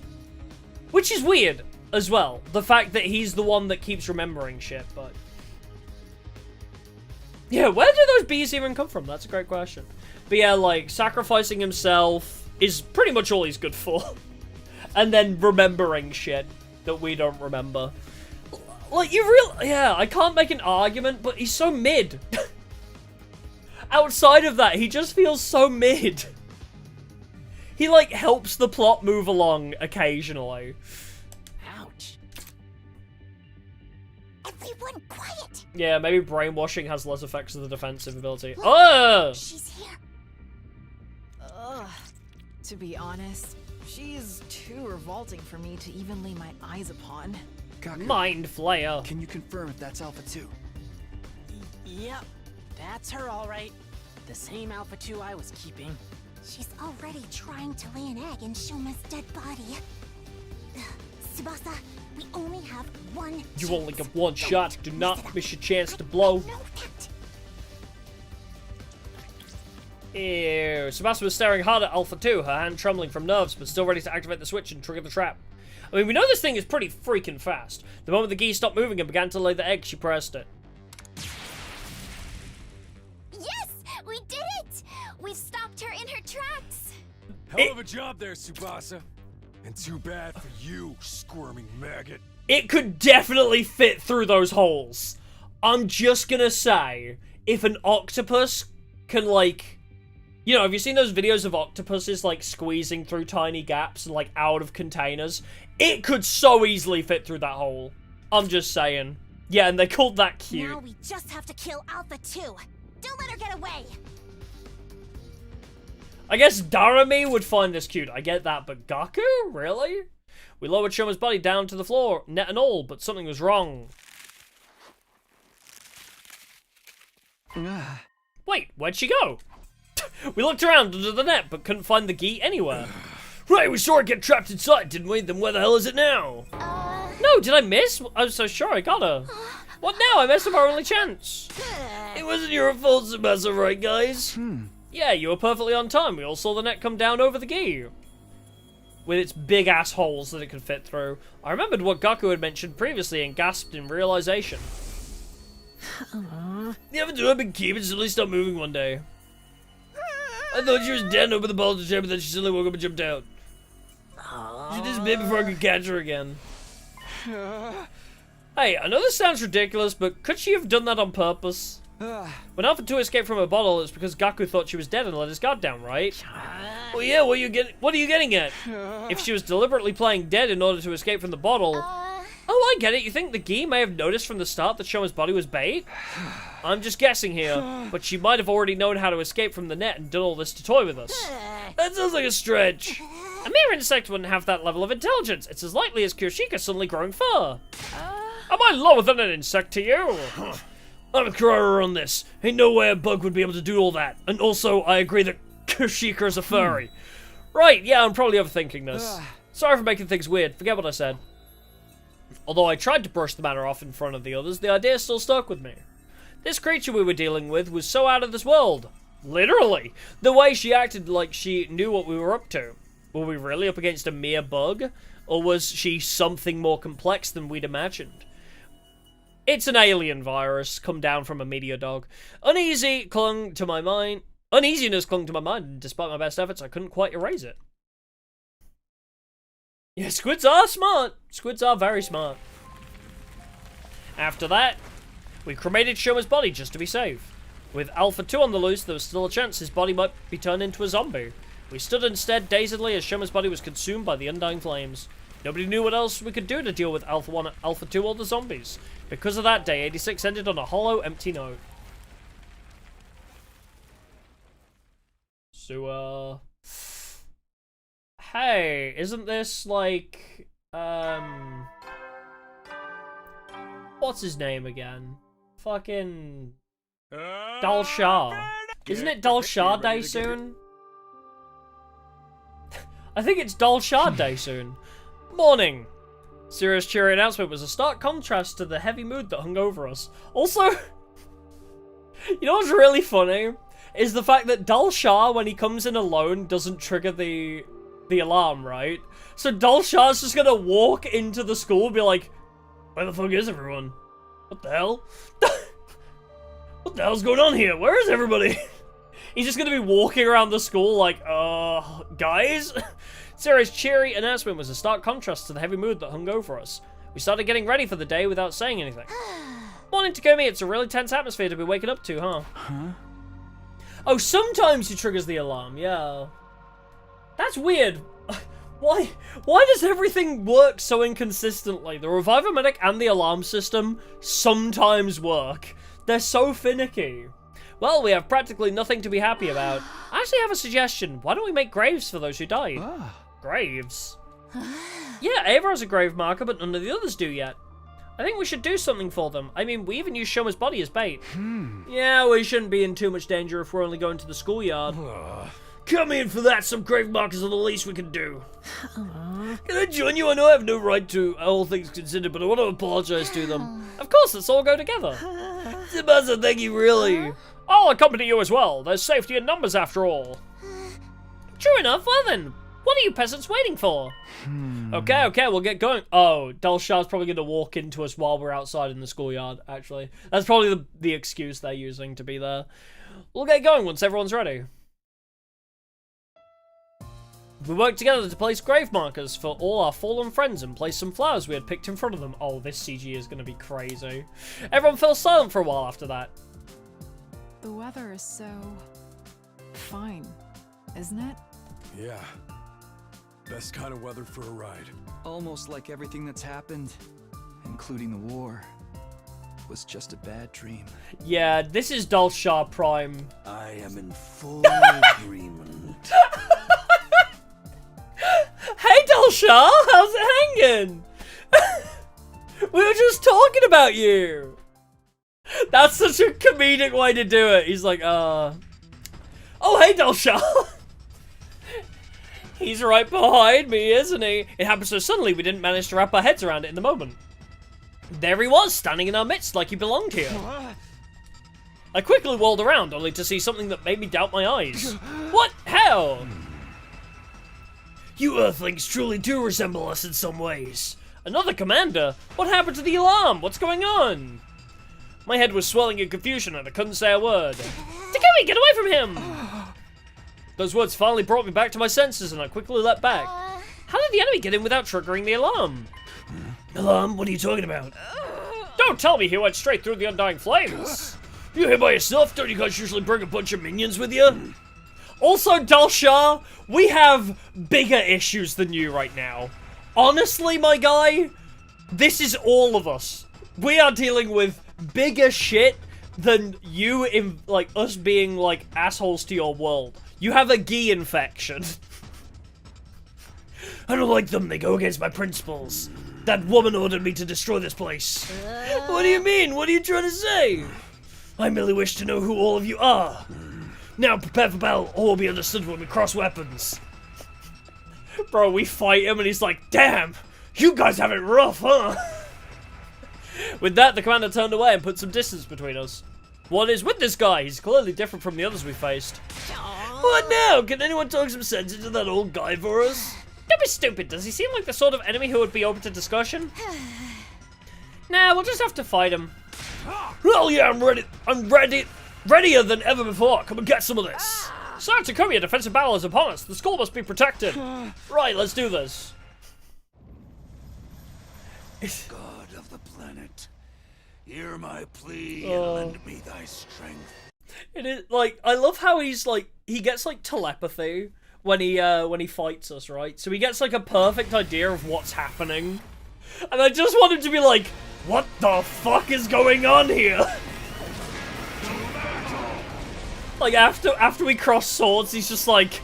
which is weird as well. The fact that he's the one that keeps remembering shit, but... Yeah, where do those bees even come from? That's a great question. But yeah, like, sacrificing himself is pretty much all he's good for. And then remembering shit that we don't remember. Like, yeah, I can't make an argument, but he's so mid. Outside of that, he just feels so mid. He, like, helps the plot move along occasionally. Ouch. Everyone quiet! Yeah, maybe brainwashing has less effects than the defensive ability. Oh! She's here. Ugh. To be honest, she is too revolting for me to even lay my eyes upon. Gaku, Mind Flayer. Can you confirm if that's Alpha 2? Yep, that's her all right. The same Alpha 2 I was keeping. She's already trying to lay an egg in Shoma's dead body. Tsubasa, we only have one chance. You only get one shot. Do not miss your chance to blow. Ew. Tsubasa was staring hard at Alpha 2, her hand trembling from nerves, but still ready to activate the switch and trigger the trap. I mean, we know this thing is pretty freaking fast. The moment the Ghee stopped moving and began to lay the egg, she pressed it. Yes! We did it! We've stopped her in her tracks! Hell of a job there, Tsubasa. And too bad for you, squirming maggot. It could definitely fit through those holes. I'm just gonna say, if an octopus can, like... You know, have you seen those videos of octopuses, like, squeezing through tiny gaps and, like, out of containers? It could so easily fit through that hole. I'm just saying. Yeah, and they called that cute. Now we just have to kill Alpha 2. Don't let her get away. I guess Darami would find this cute. I get that, but Gaku? Really? We lowered Shoma's body down to the floor, net and all, but something was wrong. Wait, where'd she go? We looked around under the net, but couldn't find the Ghee anywhere. Right, we saw her get trapped inside, didn't we? Then where the hell is it now? No, did I miss? I was so sure I got her. What now? I messed up our only chance. It wasn't your fault, Tsubasa, right, guys? Yeah, you were perfectly on time. We all saw the net come down over the Ghee, with its big ass holes that it could fit through. I remembered what Gaku had mentioned previously and gasped in realization. The other two had been keeping suddenly stopped moving one day. I thought she was dead and opened the ball to the chair, but then she suddenly woke up and jumped out. She disappeared before I could catch her again. Hey, I know this sounds ridiculous, but could she have done that on purpose? When Alpha 2 escaped from her bottle, it's because Gaku thought she was dead and let his guard down, right? Well, yeah, what are you getting at? If she was deliberately playing dead in order to escape from the bottle... Oh, I get it. You think the Ghee may have noticed from the start that Shoma's body was bait? I'm just guessing here, but she might have already known how to escape from the net and done all this to toy with us. That sounds like a stretch. A mere insect wouldn't have that level of intelligence. It's as likely as Kurashika suddenly growing fur. Am I lower than an insect to you? I'm a Carrara on this. Ain't no way a bug would be able to do all that. And also, I agree that Kurashika is a furry. Right, yeah, I'm probably overthinking this. Sorry for making things weird. Forget what I said. Although I tried to brush the matter off in front of the others, the idea still stuck with me. This creature we were dealing with was so out of this world. Literally. The way she acted like she knew what we were up to. Were we really up against a mere bug? Or was she something more complex than we'd imagined? It's an alien virus come down from a meteor dog. Uneasiness clung to my mind, and despite my best efforts, I couldn't quite erase it. Yeah, squids are smart. Squids are very smart. After that, we cremated Shoma's body just to be safe. With Alpha 2 on the loose, there was still a chance his body might be turned into a zombie. We stood instead dazedly as Shoma's body was consumed by the undying flames. Nobody knew what else we could do to deal with Alpha 1, Alpha 2, or the zombies. Because of that, day 86 ended on a hollow, empty note. So, hey, isn't this like, what's his name again? Fucking Dal Shah. Isn't it Dal Shah Day soon? I think it's Dal Shah Day soon. Mourning. Serious cheery announcement was a stark contrast to the heavy mood that hung over us. Also, you know what's really funny? Is the fact that Dal Shah, when he comes in alone, doesn't trigger the alarm, right? So Dal Shah's just gonna walk into the school and be like, where the fuck is everyone? What the hell? What the hell's going on here? Where is everybody? He's just gonna be walking around the school like, guys? Sarah's cheery announcement was a stark contrast to the heavy mood that hung over us. We started getting ready for the day without saying anything. Morning, Takomi. It's a really tense atmosphere to be waking up to, huh? Huh? Oh, sometimes he triggers the alarm, yeah. That's weird. Why does everything work so inconsistently? The reviver medic and the alarm system sometimes work. They're so finicky. Well, we have practically nothing to be happy about. I actually have a suggestion. Why don't we make graves for those who died? Graves? Yeah, Ava has a grave marker, but none of the others do yet. I think we should do something for them. I mean, we even use Shoma's body as bait. Yeah, we shouldn't be in too much danger if we're only going to the schoolyard. Come in for that. Some grave markers are the least we can do. Can I join you? I know I have no right to, all things considered, but I want to apologize to them. Of course, let's all go together. Tsubasa, thank you, really. I'll accompany you as well. There's safety in numbers after all. True enough. Well then, what are you peasants waiting for? Okay, we'll get going. Oh, Dal Shah's probably going to walk into us while we're outside in the schoolyard, actually. That's probably the excuse they're using to be there. We'll get going once everyone's ready. We worked together to place grave markers for all our fallen friends and place some flowers we had picked in front of them. Oh, this CG is going to be crazy. Everyone fell silent for a while after that. The weather is so fine, isn't it? Yeah. Best kind of weather for a ride. Almost like everything that's happened, including the war, was just a bad dream. Yeah, this is Dal Shah Prime. I am in full agreement. Hey Dal Shah, how's it hanging? We were just talking about you. That's such a comedic way to do it. He's like, oh, hey Dal Shah. He's right behind me, isn't he? It happened so suddenly we didn't manage to wrap our heads around it in the moment. There he was, standing in our midst like he belonged here. I quickly whirled around, only to see something that made me doubt my eyes. What? How? You Earthlings truly do resemble us in some ways. Another commander? What happened to the alarm? What's going on? My head was swelling in confusion and I couldn't say a word. Takomi, get away from him! Those words finally brought me back to my senses and I quickly leapt back. How did the enemy get in without triggering the alarm? Alarm? What are you talking about? Don't tell me he went straight through the undying flames. You here by yourself? Don't you guys usually bring a bunch of minions with you? Also, Dal Shah, we have bigger issues than you right now. Honestly, my guy, this is all of us. We are dealing with bigger shit than you in, like, us being, like, assholes to your world. You have a Ghee infection. I don't like them. They go against my principles. That woman ordered me to destroy this place. What do you mean? What are you trying to say? I merely wish to know who all of you are. Now prepare for battle. All will be understood when we cross weapons. Bro, we fight him and he's like, damn, you guys have it rough, huh? With that, the commander turned away and put some distance between us. What is with this guy? He's clearly different from the others we faced. What now? Can anyone talk some sense into that old guy for us? Don't be stupid. Does he seem like the sort of enemy who would be open to discussion? Nah, we'll just have to fight him. Hell yeah, I'm ready. I'm ready. Readier than ever before. Come and get some of this. Sir Takumi, a defensive battle is upon us. The school must be protected. Right, let's do this. God of the planet, hear my plea and lend me thy strength. It is like, I love how he's like, he gets like telepathy when he fights us, right? So he gets like a perfect idea of what's happening. And I just want him to be like, what the fuck is going on here? Like after we cross swords, he's just like,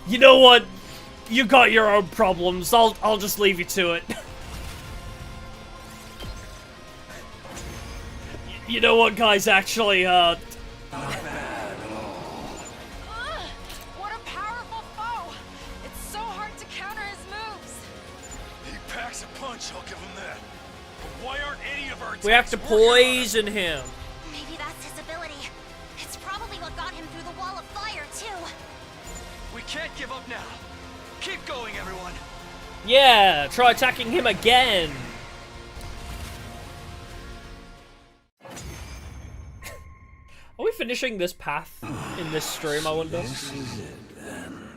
you know what? You got your own problems. I'll just leave you to it. You know what, guys? Actually, What a powerful foe! It's so hard to counter his moves. He packs a punch, I'll give him that. But why aren't any of our attacks we have to poison him. Maybe that's his ability. It's probably what got him through the wall of fire, too. We can't give up now. Keep going, everyone. Yeah, try attacking him again. Are we finishing this path in this stream, I wonder? This is it, then.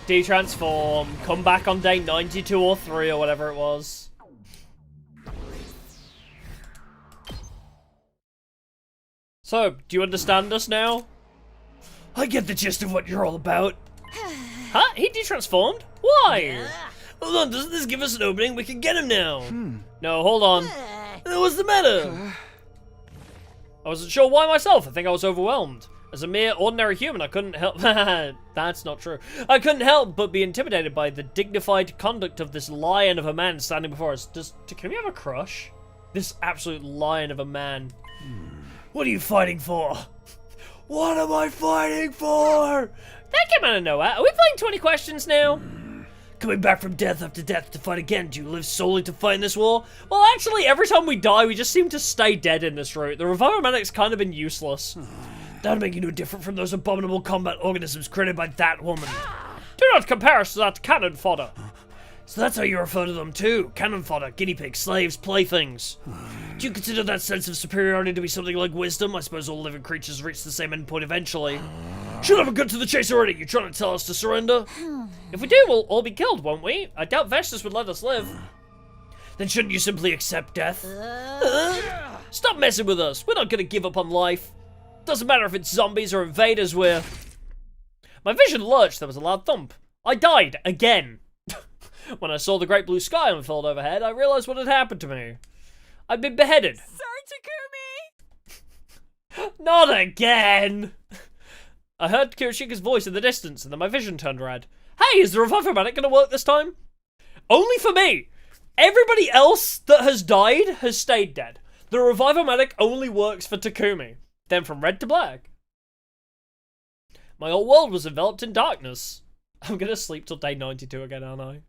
Detransform, come back on day 92 or 3 or whatever it was. So, do you understand us now? I get the gist of what you're all about. Huh? He detransformed? Why? Hold on, doesn't this give us an opening? We can get him now. No, hold on. What's the matter? I wasn't sure why myself. I think I was overwhelmed. As a mere ordinary human, I couldn't help... That's not true. I couldn't help but be intimidated by the dignified conduct of this lion of a man standing before us. Does Takumi have a crush? This absolute lion of a man. What are you fighting for? What am I fighting for? That came out of nowhere. Are we playing 20 questions now? Coming back from death after death to fight again. Do you live solely to fight in this war? Well, actually, every time we die, we just seem to stay dead in this route. The revival medic's kind of been useless. That'll make you no different from those abominable combat organisms created by that woman. Do not compare us to that cannon fodder. So that's how you refer to them too. Cannon fodder, guinea pigs, slaves, playthings. Do you consider that sense of superiority to be something like wisdom? I suppose all living creatures reach the same endpoint eventually. Shut up and get to the chase already. You trying to tell us to surrender? If we do, we'll all be killed, won't we? I doubt Vestus would let us live. Then shouldn't you simply accept death? Stop messing with us. We're not gonna give up on life. Doesn't matter if it's zombies or invaders, we're... My vision lurched. There was a loud thump. I died again. When I saw the great blue sky unfold overhead, I realized what had happened to me. I'd been beheaded. Sir Takumi! Not again! I heard Kirishika's voice in the distance, and then my vision turned red. Hey, is the revival medic gonna work this time? Only for me! Everybody else that has died has stayed dead. The revival medic only works for Takumi. Then from red to black. My whole world was enveloped in darkness. I'm gonna sleep till day 92 again, aren't I?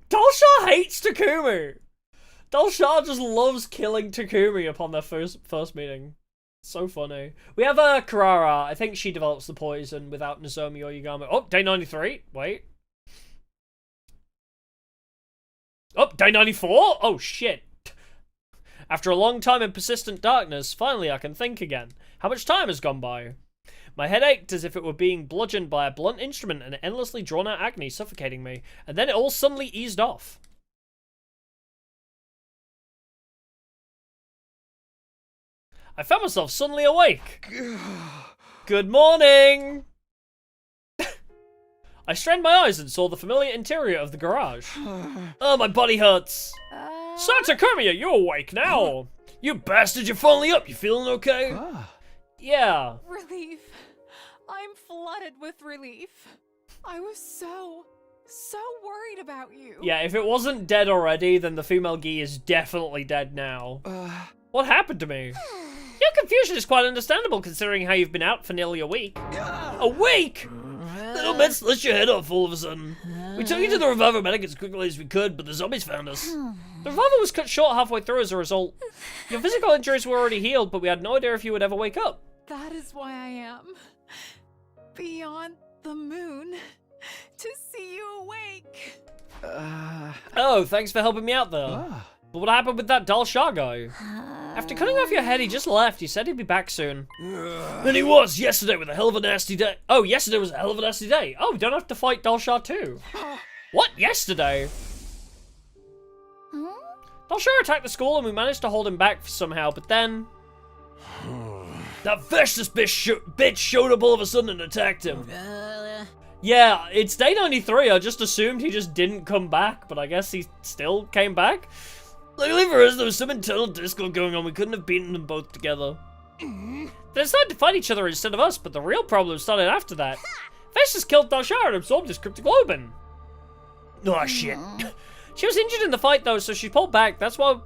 Dalshah hates Takumi! Dalshah just loves killing Takumi upon their first meeting. So funny. We have Karara. I think she develops the poison without Nozomi or Yagami. Oh, day 93? Wait. Oh, day 94? Oh, shit. After a long time in persistent darkness, finally I can think again. How much time has gone by? My head ached as if it were being bludgeoned by a blunt instrument and endlessly drawn-out agony suffocating me. And then it all suddenly eased off. I found myself suddenly awake. Good morning! I strained my eyes and saw the familiar interior of the garage. Oh, my body hurts. Sir Takumi, are you awake now? You bastard, you're finally up. You feeling okay? Yeah. Relief. I'm flooded with relief. I was so worried about you. Yeah, if it wasn't dead already, then the female Ghee is definitely dead now. What happened to me? Your confusion is quite understandable considering how you've been out for nearly a week. A week? Little man slit your head off all of a sudden. We took you to the revival medic as quickly as we could, but the zombies found us. The revival was cut short halfway through as a result. Your physical injuries were already healed, but we had no idea if you would ever wake up. That is why I am beyond the moon to see you awake. Oh, thanks for helping me out there. But what happened with that Dalshah guy? After cutting off your head, he just left. He said he'd be back soon. And he was yesterday with a hell of a nasty day. Oh, yesterday was a hell of a nasty day. Oh, we don't have to fight Dalshah too. What? Yesterday? Dalshah attacked the school and we managed to hold him back somehow, but then... That Veshtus bitch showed up all of a sudden and attacked him. Yeah, it's day 93. I just assumed he just didn't come back, but I guess he still came back. Luckily for us, there was some internal discord going on. We couldn't have beaten them both together. They decided to fight each other instead of us, but the real problem started after that. Veshtus killed Dalshah and absorbed his cryptoglobin. Oh, shit. She was injured in the fight, though, so she pulled back. That's where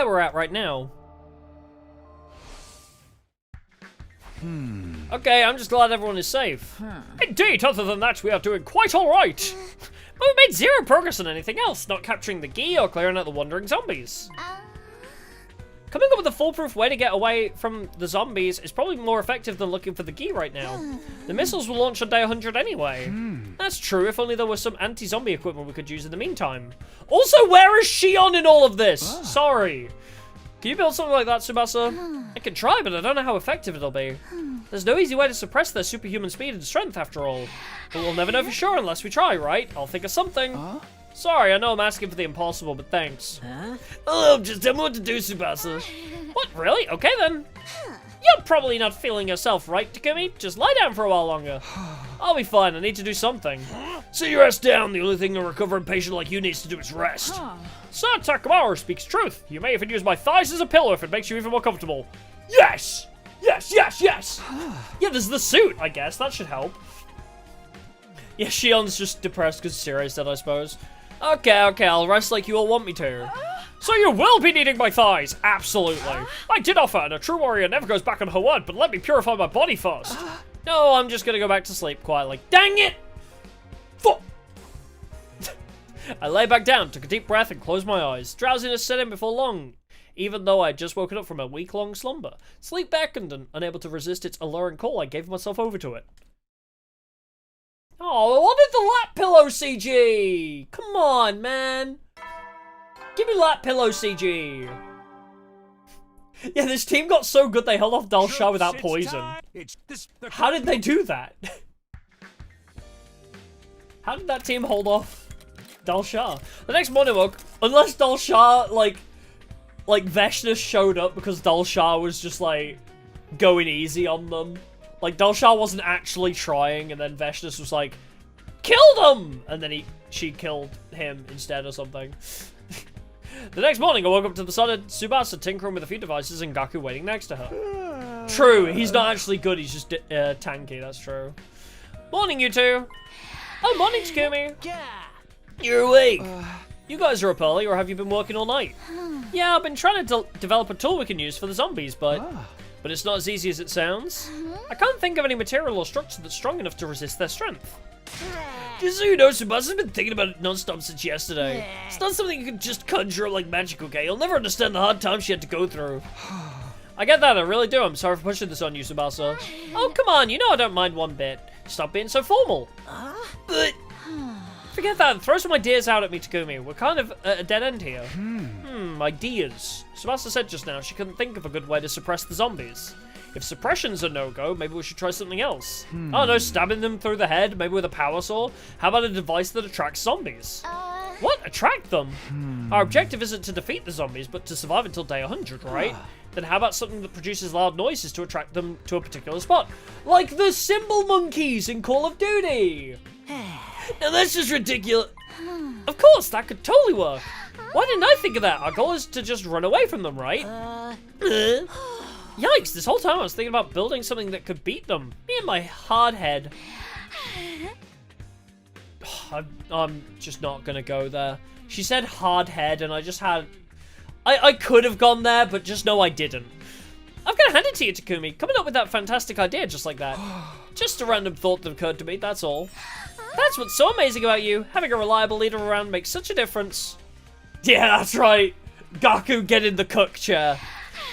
we're at right now. Okay, I'm just glad everyone is safe. Indeed, other than that, we are doing quite alright. But we made zero progress on anything else, not capturing the Ghee or clearing out the wandering zombies. Coming up with a foolproof way to get away from the zombies is probably more effective than looking for the Ghee right now. The missiles will launch on day 100 anyway. That's true, if only there was some anti-zombie equipment we could use in the meantime. Also, where is Shion in all of this? Sorry. Can you build something like that, Tsubasa? I can try, but I don't know how effective it'll be. There's no easy way to suppress their superhuman speed and strength, after all. But we'll never know for sure unless we try, right? I'll think of something. Sorry, I know I'm asking for the impossible, but thanks. Oh, just tell me what to do, Tsubasa. What, really? Okay, then. You're probably not feeling yourself, right, Takumi? Just lie down for a while longer. I'll be fine, I need to do something. Sit your ass down. The only thing a recovering patient like you needs to do is rest. Sir Takamaru speaks truth. You may even use my thighs as a pillow if it makes you even more comfortable. Yes! Yes, yes, yes! Yeah, there's the suit, I guess. That should help. Yeah, Shion's just depressed because Sirai's dead, I suppose. Okay, I'll rest like you all want me to. So you will be needing my thighs? Absolutely. I did offer, and a true warrior never goes back on her word, but let me purify my body first. No, I'm just gonna go back to sleep quietly. Dang it! Fuck! I lay back down, took a deep breath, and closed my eyes. Drowsiness set in before long, even though I had just woken up from a week-long slumber. Sleep beckoned, and unable to resist its alluring call, I gave myself over to it. Oh, I wanted the lap pillow CG! Come on, man! Give me lap pillow CG! Yeah, this team got so good they held off Dalshah without poison. How did they do that? How did that team hold off Dalshah? The next morning woke, unless Dalshah, like Veshtus showed up because Dalshah was just, like, going easy on them. Like, Dalshah wasn't actually trying, and then Veshtus was like, kill them! And then she killed him instead or something. The next morning, I woke up to the sun of Tsubasa tinkering with a few devices and Gaku waiting next to her. True, he's not actually good, he's just tanky, that's true. Morning, you two. Oh, morning, Takumi. You're awake. You guys are up early, or have you been working all night? Yeah, I've been trying to develop a tool we can use for the zombies, but it's not as easy as it sounds. I can't think of any material or structure that's strong enough to resist their strength. Just so you know, Tsubasa's been thinking about it non-stop since yesterday. It's not something you can just conjure up like magic, okay? You'll never understand the hard time she had to go through. I get that, I really do. I'm sorry for pushing this on you, Tsubasa. Oh, come on, you know I don't mind one bit. Stop being so formal. But... Forget that, throw some ideas out at me, Takumi. We're kind of at a dead end here. Ideas. Tsubasa said just now she couldn't think of a good way to suppress the zombies. If suppression's a no-go, maybe we should try something else. Oh no, stabbing them through the head, maybe with a power saw? How about a device that attracts zombies? What? Attract them? Our objective isn't to defeat the zombies, but to survive until day 100, right? Then how about something that produces loud noises to attract them to a particular spot? Like the cymbal monkeys in Call of Duty! Now that's just ridiculous. Of course, that could totally work. Why didn't I think of that? Our goal is to just run away from them, right? Yikes, this whole time I was thinking about building something that could beat them. Me and my hard head. I'm just not gonna go there. She said hard head and I just had... I could have gone there, but just no I didn't. I've got to hand it to you, Takumi. Coming up with that fantastic idea just like that. Just a random thought that occurred to me, that's all. That's what's so amazing about you. Having a reliable leader around makes such a difference. Yeah, that's right. Gaku, get in the cook chair.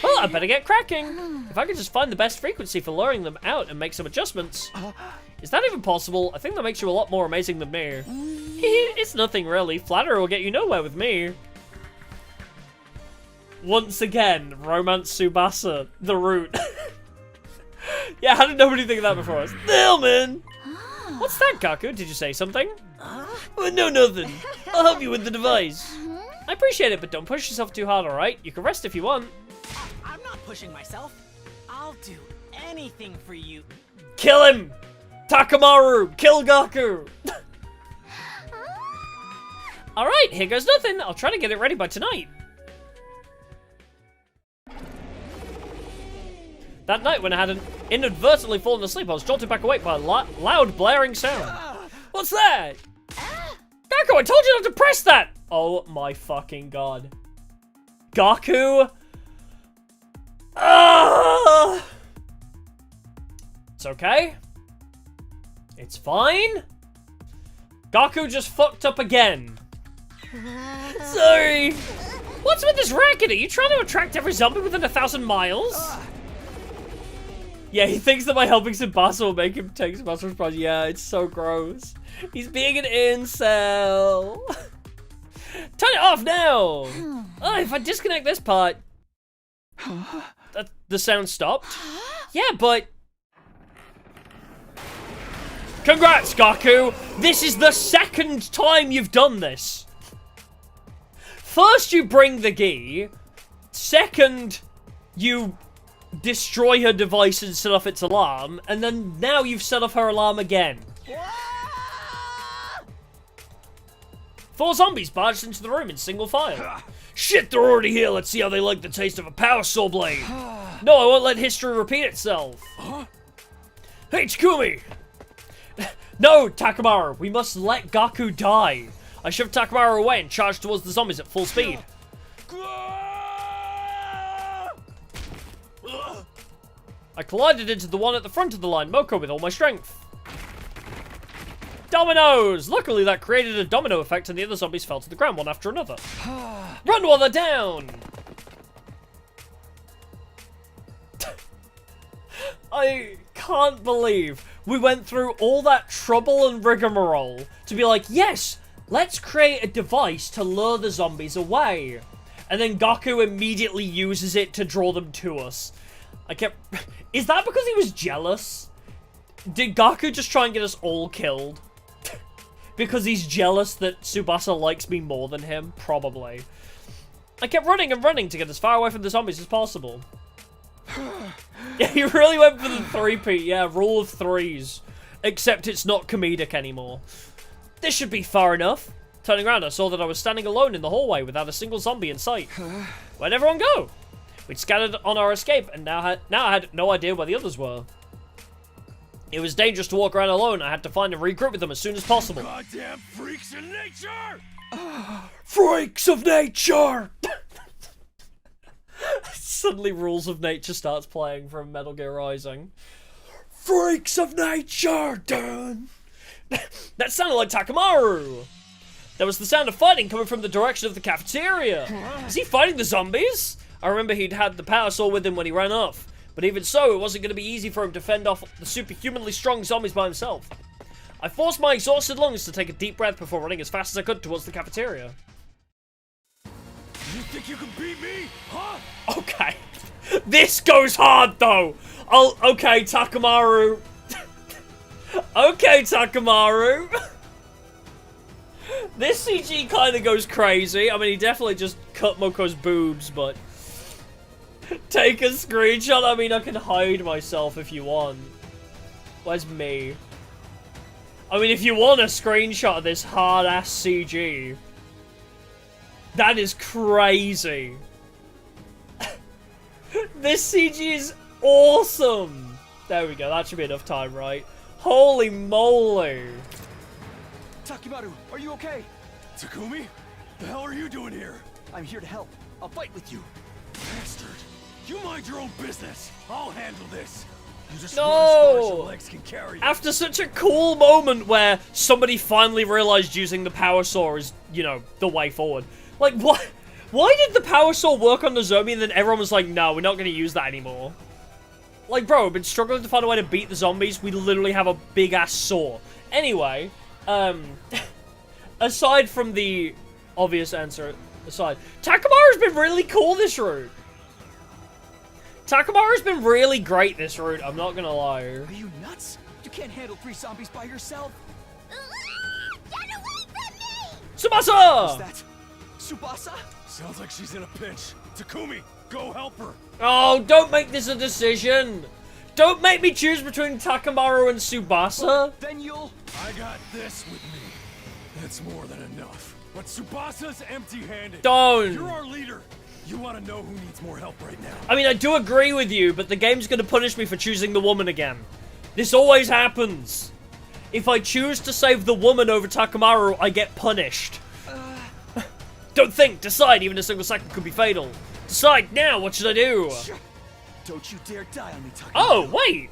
Well, I better get cracking. If I could just find the best frequency for luring them out and make some adjustments. Is that even possible? I think that makes you a lot more amazing than me. It's nothing really. Flattery will get you nowhere with me. Once again, romance Tsubasa, the root. Yeah, how did nobody think of that before us? Hell, man! What's that, Gaku? Did you say something? No, nothing. I'll help you with the device. I appreciate it, but don't push yourself too hard, alright? You can rest if you want. I'm not pushing myself. I'll do anything for you. Kill him! Takamaru! Kill Gaku! Alright, here goes nothing. I'll try to get it ready by tonight. That night, when I had inadvertently fallen asleep, I was jolted back awake by a loud blaring sound. What's that? Gaku, I told you not to press that! Oh my fucking god. Gaku? It's okay. It's fine. Gaku just fucked up again. Sorry. What's with this racket? Are you trying to attract every zombie within 1,000 miles? Yeah, he thinks that by helping Tsubasa will make him take Tsubasa's response. Yeah, it's so gross. He's being an incel. Turn it off now. Oh, if I disconnect this part. The sound stopped. Yeah, but... Congrats, Gaku. This is the second time you've done this. First, you bring the Ghee. Second, you... destroy her device and set off its alarm, and then now you've set off her alarm again. 4 zombies barged into the room in single file. Shit, they're already here. Let's see how they like the taste of a power saw blade. No, I won't let history repeat itself. Hey, Takumi! No, Takamaru, we must let Gaku die. I shoved Takamaru away and charged towards the zombies at full speed. I collided into the one at the front of the line, Moko, with all my strength. Dominoes! Luckily, that created a domino effect and the other zombies fell to the ground one after another. Run while they're down! I can't believe we went through all that trouble and rigmarole to be like, yes, let's create a device to lure the zombies away. And then Gaku immediately uses it to draw them to us. Is that because he was jealous? Did Gaku just try and get us all killed? Because he's jealous that Tsubasa likes me more than him? Probably. I kept running and running to get as far away from the zombies as possible. Yeah, he really went for the 3-peat. Yeah, rule of 3s. Except it's not comedic anymore. This should be far enough. Turning around, I saw that I was standing alone in the hallway without a single zombie in sight. Where'd everyone go? We'd scattered on our escape, and now I had no idea where the others were. It was dangerous to walk around alone. I had to find and regroup with them as soon as possible. Goddamn freaks of nature! Freaks of nature! Suddenly Rules of Nature starts playing from Metal Gear Rising. Freaks of nature! Dun. That sounded like Takamaru! There was the sound of fighting coming from the direction of the cafeteria. Is he fighting the zombies? I remember he'd had the power saw with him when he ran off. But even so, it wasn't going to be easy for him to fend off the superhumanly strong zombies by himself. I forced my exhausted lungs to take a deep breath before running as fast as I could towards the cafeteria. You think you can beat me? Huh? Okay. This goes hard, though. Oh, okay, Takamaru. Okay, Takamaru. This CG kind of goes crazy. I mean, he definitely just cut Moko's boobs, but... Take a screenshot? I mean, I can hide myself if you want. Where's me? I mean, if you want a screenshot of this hard-ass CG... That is crazy. This CG is awesome. There we go. That should be enough time, right? Holy moly. Takimaru, are you okay? Takumi? The hell are you doing here? I'm here to help. I'll fight with you. Bastard. You mind your own business. I'll handle this. You just No! run as far as your legs can carry you. After such a cool moment where somebody finally realized using the power saw is, you know, the way forward. Like, what? Why did the power saw work on the zombie and then everyone was like, no, we're not going to use that anymore? Like, bro, I've been struggling to find a way to beat the zombies. We literally have a big-ass saw. Anyway, aside from the obvious answer aside, Takamaru's been really cool this route. Takamaru's been really great this route, I'm not gonna lie. Are you nuts? You can't handle 3 zombies by yourself. Get away from me! Tsubasa! Is that Tsubasa? Sounds like she's in a pinch. Takumi, go help her. Oh, don't make this a decision. Don't make me choose between Takamaru and Tsubasa. Then you'll... I got this with me. That's more than enough. But Tsubasa's empty-handed. Don't. You're our leader. You want to know who needs more help right now? I mean, I do agree with you, but the game's gonna punish me for choosing the woman again. This always happens. If I choose to save the woman over Takamaru, I get punished. Don't think, decide, even a single second could be fatal. Decide now, what should I do? Don't you dare die on me, Takamaru. Oh, wait!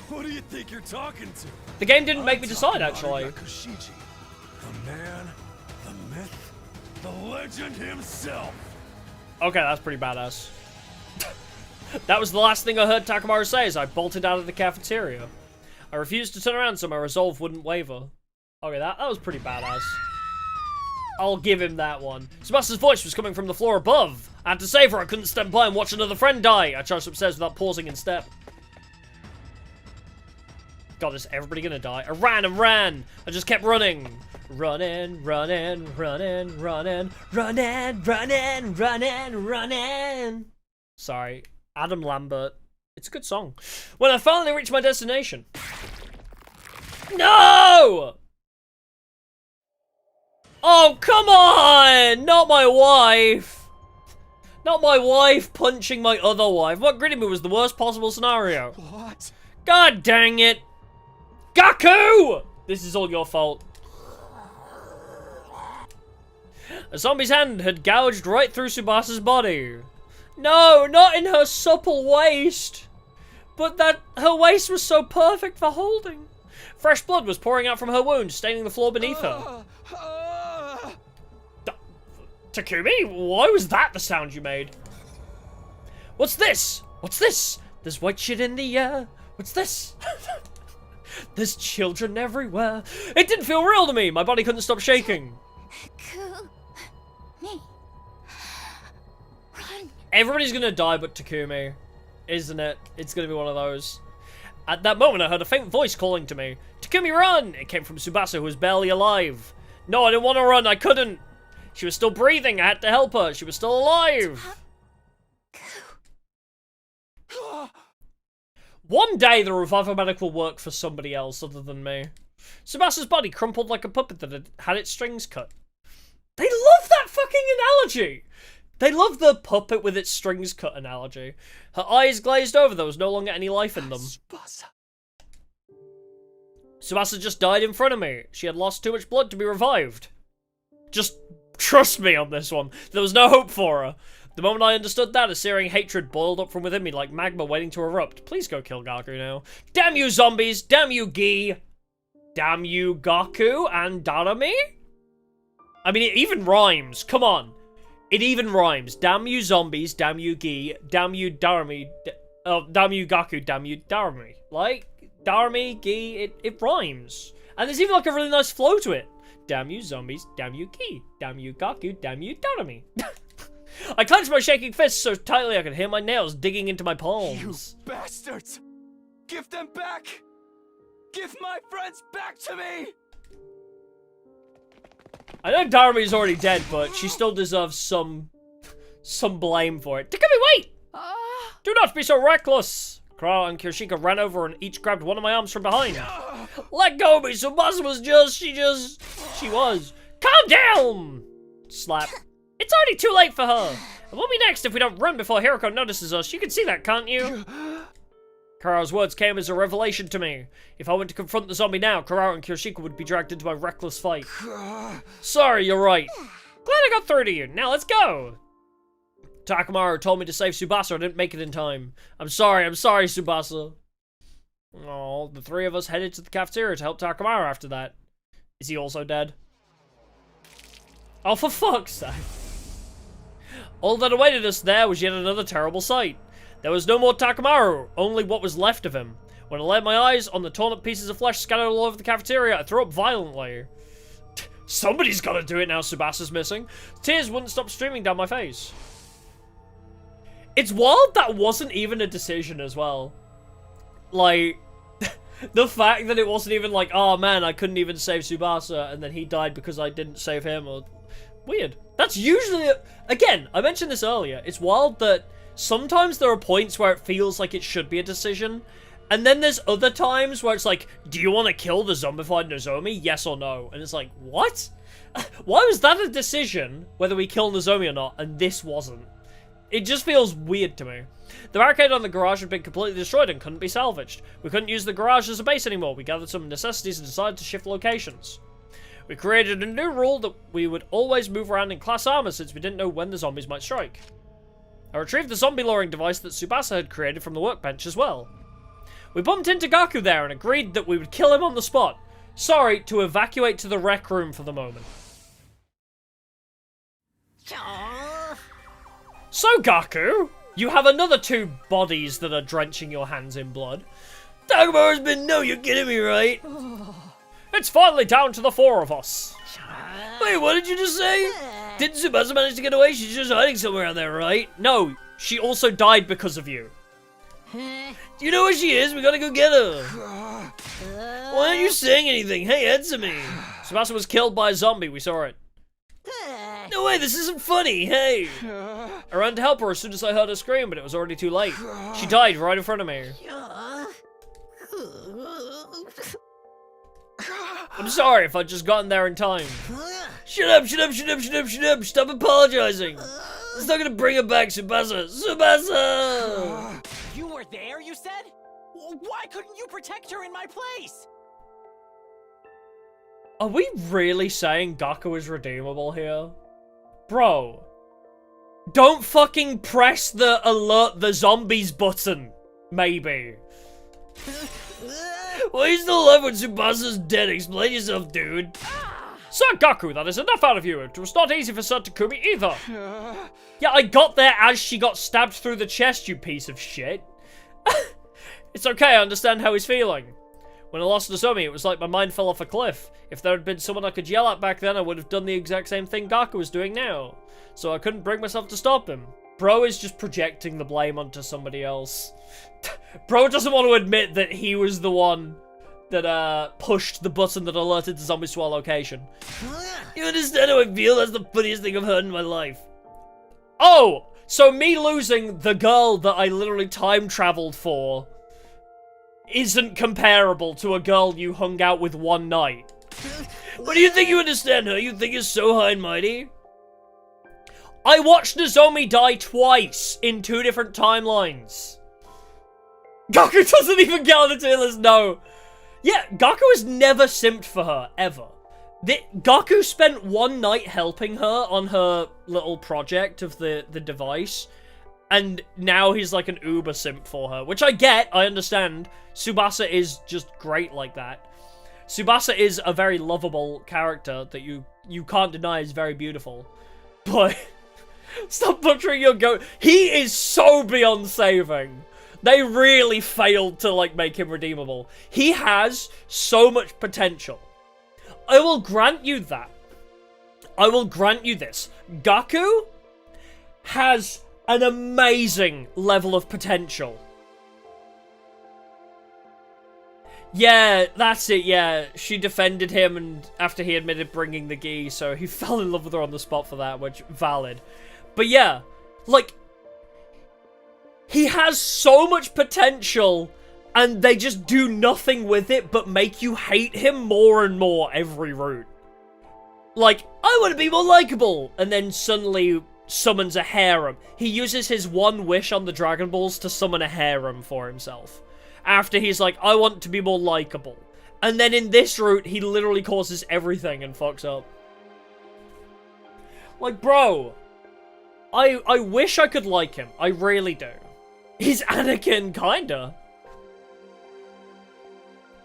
Who do you think you're talking to? The game didn't make me decide, actually. Yakushiji, the man, the myth, the legend himself. Okay, that's pretty badass. That was the last thing I heard Takamaru say as I bolted out of the cafeteria. I refused to turn around so my resolve wouldn't waver. Okay, that was pretty badass. I'll give him that one. Tsubasa's voice was coming from the floor above. I had to save her. I couldn't stand by and watch another friend die. I charged upstairs without pausing in step. God, is everybody gonna die? I ran and ran. I just kept running. Running, running, running, running, running, running, running, running. Sorry, Adam Lambert. It's a good song. When I finally reached my destination. No! Oh, come on! Not my wife! Not my wife punching my other wife. What gritted me was the worst possible scenario. What? God dang it! Gaku! This is all your fault. A zombie's hand had gouged right through Tsubasa's body. No, not in her supple waist. But that her waist was so perfect for holding. Fresh blood was pouring out from her wound, staining the floor beneath her. Takumi, why was that the sound you made? What's this? What's this? There's white shit in the air. What's this? There's children everywhere. It didn't feel real to me. My body couldn't stop shaking. Everybody's gonna die but Takumi, isn't it? It's gonna be one of those. At that moment, I heard a faint voice calling to me. Takumi, run! It came from Tsubasa, who was barely alive. No, I didn't want to run. I couldn't. She was still breathing. I had to help her. She was still alive. One day, the revival medic will work for somebody else other than me. Tsubasa's body crumpled like a puppet that had had its strings cut. They love that fucking analogy. They love the puppet with its strings cut analogy. Her eyes glazed over. There was no longer any life in them. Tsubasa just died in front of me. She had lost too much blood to be revived. Just trust me on this one. There was no hope for her. The moment I understood that, a searing hatred boiled up from within me like magma waiting to erupt. Please go kill Gaku now. Damn you zombies! Damn you Ghee! Damn you Gaku and Darami? I mean, it even rhymes. Come on. It even rhymes. Damn you zombies, damn you Ghee, damn you Darami, damn you Gaku, damn you Darami. Like, Darami, Ghee, it rhymes. And there's even like a really nice flow to it. Damn you zombies, damn you Ghee, damn you Gaku, damn you Darami. I clenched my shaking fists so tightly I could hear my nails digging into my palms. You bastards! Give them back! Give my friends back to me! I know Darami's already dead, but she still deserves some blame for it. Takumi, wait! Do not be so reckless! Kurara and Kirishika ran over and each grabbed one of my arms from behind. Let go of me! Tsubasa was she was. Calm down! Slap. It's already too late for her. And we'll be next if we don't run before Hiroko notices us. You can see that, can't you? Kurara's words came as a revelation to me. If I went to confront the zombie now, Kurara and Kirishika would be dragged into my reckless fight. Sorry, you're right. Glad I got through to you. Now let's go. Takamaru told me to save Tsubasa. I didn't make it in time. I'm sorry, Tsubasa. Oh, the three of us headed to the cafeteria to help Takamaru after that. Is he also dead? Oh, for fuck's sake. All that awaited us there was yet another terrible sight. There was no more Takamaru, only what was left of him. When I laid my eyes on the torn up pieces of flesh scattered all over the cafeteria, I threw up violently. Somebody's gotta do it now Tsubasa's missing. Tears wouldn't stop streaming down my face. It's wild that wasn't even a decision as well. Like, the fact that it wasn't even like, oh man, I couldn't even save Tsubasa, and then he died because I didn't save him, or... Weird. That's usually... Again, I mentioned this earlier. It's wild that sometimes there are points where it feels like it should be a decision, and then there's other times where it's like, do you want to kill the zombified Nozomi? Yes or no? And it's like, what? Why was that a decision, whether we kill Nozomi or not, and this wasn't? It just feels weird to me. The barricade on the garage had been completely destroyed and couldn't be salvaged. We couldn't use the garage as a base anymore. We gathered some necessities and decided to shift locations. We created a new rule that we would always move around in class armor since we didn't know when the zombies might strike. I retrieved the zombie luring device that Tsubasa had created from the workbench as well. We bumped into Gaku there and agreed that we would kill him on the spot. Sorry, to evacuate to the rec room for the moment. So Gaku, you have another 2 bodies that are drenching your hands in blood. Takamaru's been no, you're kidding me, right? It's finally down to the 4 of us. Wait, what did you just say? Didn't Tsubasa manage to get away? She's just hiding somewhere out there, right? No, she also died because of you. Do you know where she is? We gotta go get her. Why aren't you saying anything? Hey, answer me. Tsubasa was killed by a zombie, we saw it. No way, this isn't funny, hey. I ran to help her as soon as I heard her scream, but it was already too late. She died right in front of me. I'm sorry if I'd just gotten there in time. Shut up, shut up, shut up, shut up, shut up. Stop apologizing. It's not gonna bring her back, Tsubasa. Tsubasa! You were there, you said? Why couldn't you protect her in my place? Are we really saying Gaku is redeemable here? Bro. Don't fucking press the alert the zombies button. Maybe. Why are you still alive when Tsubasa's dead? Explain yourself, dude. Sir Gaku, that is enough out of you. It was not easy for Sir Takumi either. Yeah, I got there as she got stabbed through the chest, you piece of shit. It's okay, I understand how he's feeling. When I lost Nozomi, it was like my mind fell off a cliff. If there had been someone I could yell at back then, I would have done the exact same thing Gaku was doing now. So I couldn't bring myself to stop him. Bro is just projecting the blame onto somebody else. Bro doesn't want to admit that he was the one that pushed the button that alerted the zombies to our location. You understand how I feel? That's the funniest thing I've heard in my life. Oh, so me losing the girl that I literally time traveled for isn't comparable to a girl you hung out with one night. What do you think you understand her? You think you're so high and mighty? I watched Nozomi die twice in 2 different timelines. Gaku doesn't even get on the tier list, no. Yeah, Gaku has never simped for her, ever. Gaku spent one night helping her on her little project of the device, and now he's like an uber simp for her, which I get, I understand. Tsubasa is just great like that. Tsubasa is a very lovable character that you can't deny is very beautiful. But stop butchering your goat. He is so beyond saving. They really failed to like make him redeemable. He has so much potential. I will grant you that. I will grant you this. Gaku has an amazing level of potential. Yeah, that's it, yeah. She defended him and after he admitted bringing the Ghee, so he fell in love with her on the spot for that, which, valid. But yeah, like, he has so much potential and they just do nothing with it but make you hate him more and more every route. Like, I want to be more likable, and then suddenly summons a harem. He uses his one wish on the Dragon Balls to summon a harem for himself. After he's like, I want to be more likable. And then in this route, he literally causes everything and fucks up. Like, bro, I wish I could like him. I really do. He's Anakin, kinda.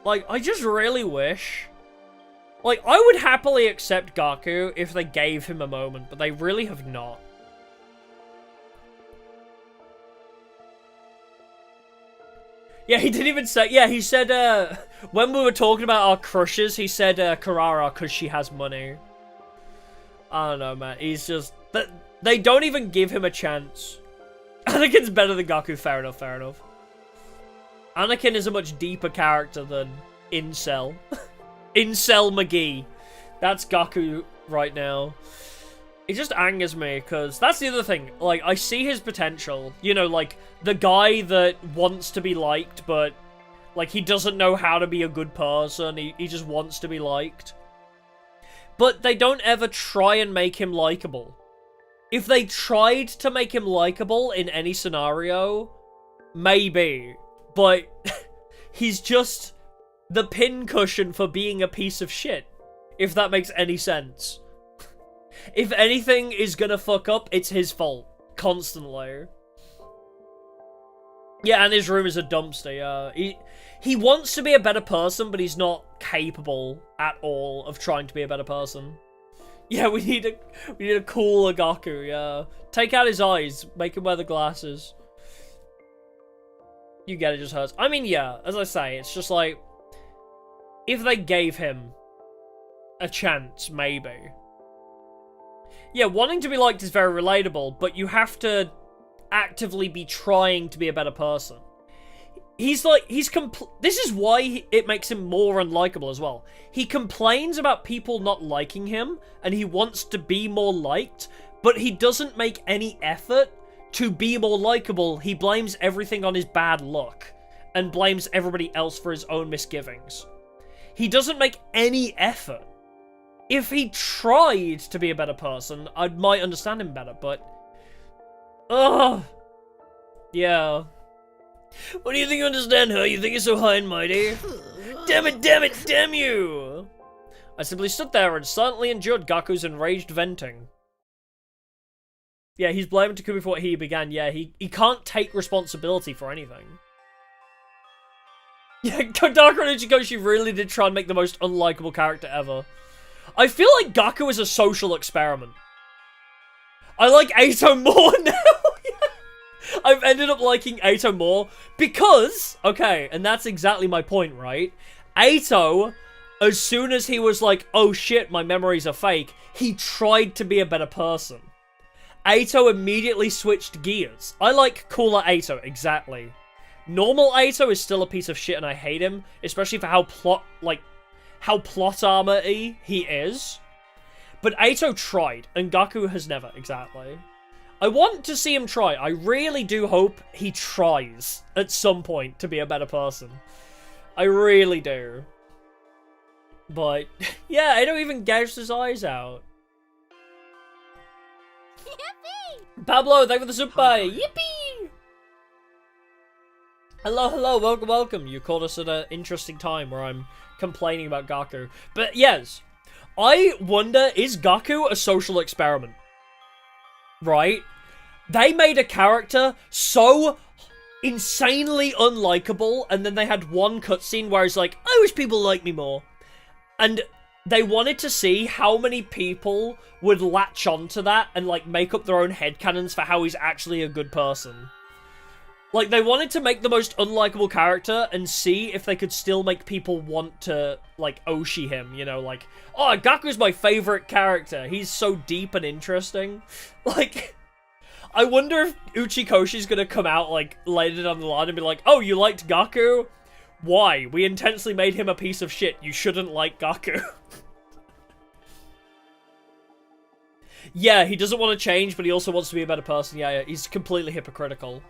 Like, I just really wish... Like, I would happily accept Gaku if they gave him a moment, but they really have not. Yeah, he didn't even say... Yeah, he said, when we were talking about our crushes, he said, Karara, because she has money. I don't know, man. He's just... They don't even give him a chance. Anakin's better than Gaku. Fair enough, fair enough. Anakin is a much deeper character than Incel. Incel McGee. That's Gaku right now. It just angers me, because that's the other thing. Like, I see his potential. You know, like, the guy that wants to be liked, but, like, he doesn't know how to be a good person. He just wants to be liked. But they don't ever try and make him likable. If they tried to make him likable in any scenario, maybe. But he's just the pincushion for being a piece of shit. If that makes any sense. If anything is gonna fuck up, it's his fault. Constantly. Yeah, and his room is a dumpster, yeah. He wants to be a better person, but he's not capable at all of trying to be a better person. Yeah, we need a cooler Gaku, yeah. Take out his eyes, make him wear the glasses. You get it, just hurts. I mean, yeah, as I say, it's just like, if they gave him a chance, maybe. Yeah, wanting to be liked is very relatable, but you have to actively be trying to be a better person. This is why it makes him more unlikable as well. He complains about people not liking him, and he wants to be more liked, but he doesn't make any effort to be more likable. He blames everything on his bad luck, and blames everybody else for his own misgivings. He doesn't make any effort. If he tried to be a better person, I might understand him better, but... Ugh. Yeah. What do you think you understand her? You think you're so high and mighty? Damn it, damn you! I simply stood there and silently endured Gaku's enraged venting. Yeah, he's blaming Takumi for what he began. Yeah, he can't take responsibility for anything. Yeah, Dark Ichikoshi really did try and make the most unlikable character ever. I feel like Gaku is a social experiment. I like Eito more now. I've ended up liking Eito more because, okay, and that's exactly my point, right? Eito, as soon as he was like, oh shit, my memories are fake, he tried to be a better person. Eito immediately switched gears. I like cooler Eito, exactly. Normal Eito is still a piece of shit and I hate him, especially for how plot armor-y he is. But Eito tried, and Gaku has never, exactly. I want to see him try. I really do hope he tries at some point to be a better person. I really do. But, yeah, I don't even gouge his eyes out. Yippee! Pablo, thank you for the super. Yippee! Hello, welcome. You caught us at an interesting time where I'm complaining about Gaku. But, yes, I wonder, is Gaku a social experiment? Right? They made a character so insanely unlikable, and then they had one cutscene where it's like, I wish people liked me more. And they wanted to see how many people would latch onto that and, like, make up their own headcanons for how he's actually a good person. Like, they wanted to make the most unlikable character and see if they could still make people want to, like, Oshi him, you know, like, oh, Gaku's my favorite character. He's so deep and interesting. Like, I wonder if Uchikoshi's gonna come out, like, later down the line and be like, oh, you liked Gaku? Why? We intensely made him a piece of shit. You shouldn't like Gaku. Yeah, he doesn't want to change, but he also wants to be a better person. Yeah, he's completely hypocritical.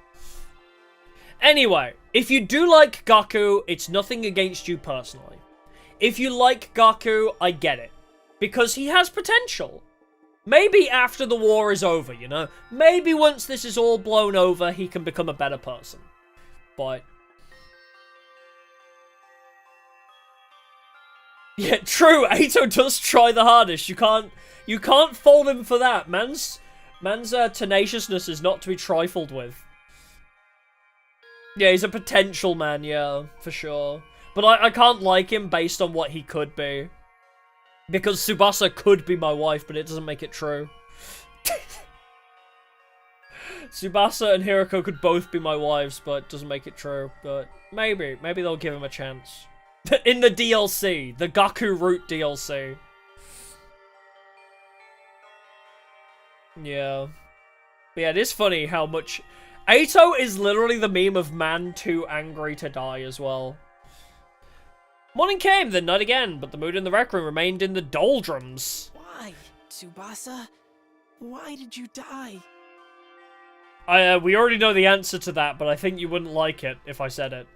Anyway, if you do like Gaku, it's nothing against you personally. If you like Gaku, I get it. Because he has potential. Maybe after the war is over, you know? Maybe once this is all blown over, he can become a better person. But... yeah, true, Eito does try the hardest. You can't fault him for that. Man's tenaciousness is not to be trifled with. Yeah, he's a potential man, yeah, for sure. But I can't like him based on what he could be. Because Tsubasa could be my wife, but it doesn't make it true. Tsubasa and Hiroko could both be my wives, but doesn't make it true. But maybe they'll give him a chance. In the DLC, the Gaku Root DLC. Yeah. But yeah, it is funny how much... Ato is literally the meme of man too angry to die as well. Morning came, then night again, but the mood in the rec room remained in the doldrums. Why, Tsubasa? Why did you die? We already know the answer to that, but I think you wouldn't like it if I said it.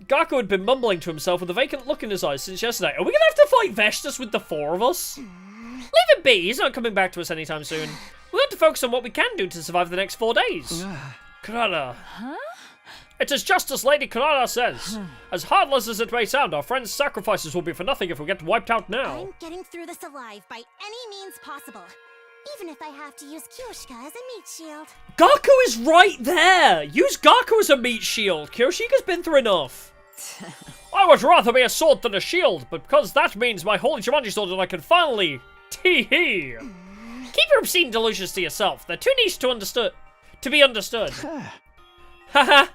Gaku had been mumbling to himself with a vacant look in his eyes since yesterday. Are we gonna have to fight Vestus with the four of us? Leave it be, he's not coming back to us anytime soon. We'll have to focus on what we can do to survive the next 4 days. Karada. Huh? It is just as Lady Karada says. As heartless as it may sound, our friends' sacrifices will be for nothing if we get wiped out now. I'm getting through this alive by any means possible. Even if I have to use Kyoshika as a meat shield. Gaku is right there! Use Gaku as a meat shield. Kyoshika's been through enough. I would rather be a sword than a shield, but because that means my holy Jumanji sword and I can finally... Tee-hee! Keep your obscene delusions to yourself. They're too niche to be understood. Haha!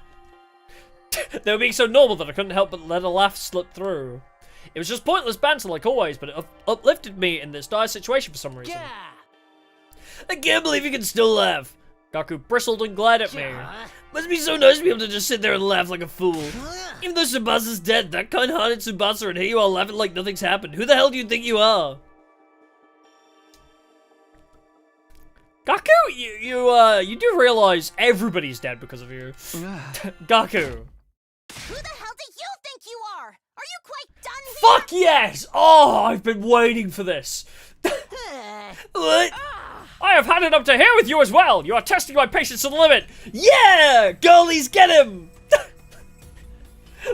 They were being so normal that I couldn't help but let a laugh slip through. It was just pointless banter like always, but it uplifted me in this dire situation for some reason. I can't believe you can still laugh. Gaku bristled and glared at me. Must be so nice to be able to just sit there and laugh like a fool. Even though Tsubasa's dead, that kind-hearted Tsubasa, and here you are laughing like nothing's happened. Who the hell do you think you are? Gaku, you do realize everybody's dead because of you. Gaku. Who the hell do you think you are? Are you quite done here? Fuck yes! Oh, I've been waiting for this. What? I have had it up to here with you as well. You are testing my patience to the limit. Yeah! Girlies, get him!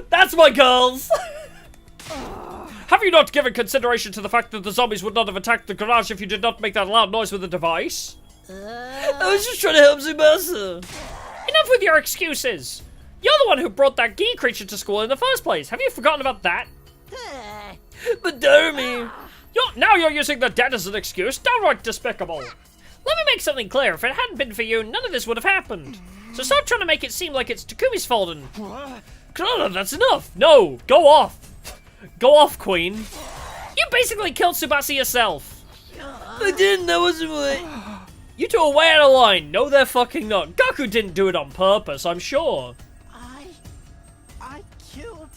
That's my girls! Have you not given consideration to the fact that the zombies would not have attacked the garage if you did not make that loud noise with the device? I was just trying to help Tsubasa. Enough with your excuses. You're the one who brought that Ghee creature to school in the first place. Have you forgotten about that? But Jeremy... Now you're using the dead as an excuse. Downright despicable. Let me make something clear. If it hadn't been for you, none of this would have happened. So stop trying to make it seem like it's Takumi's fault and... Karada, that's enough. No, go off. Go off, Queen. You basically killed Tsubasa yourself. I didn't, that wasn't what... You two are way out of line. No, they're fucking not. Gaku didn't do it on purpose, I'm sure. I killed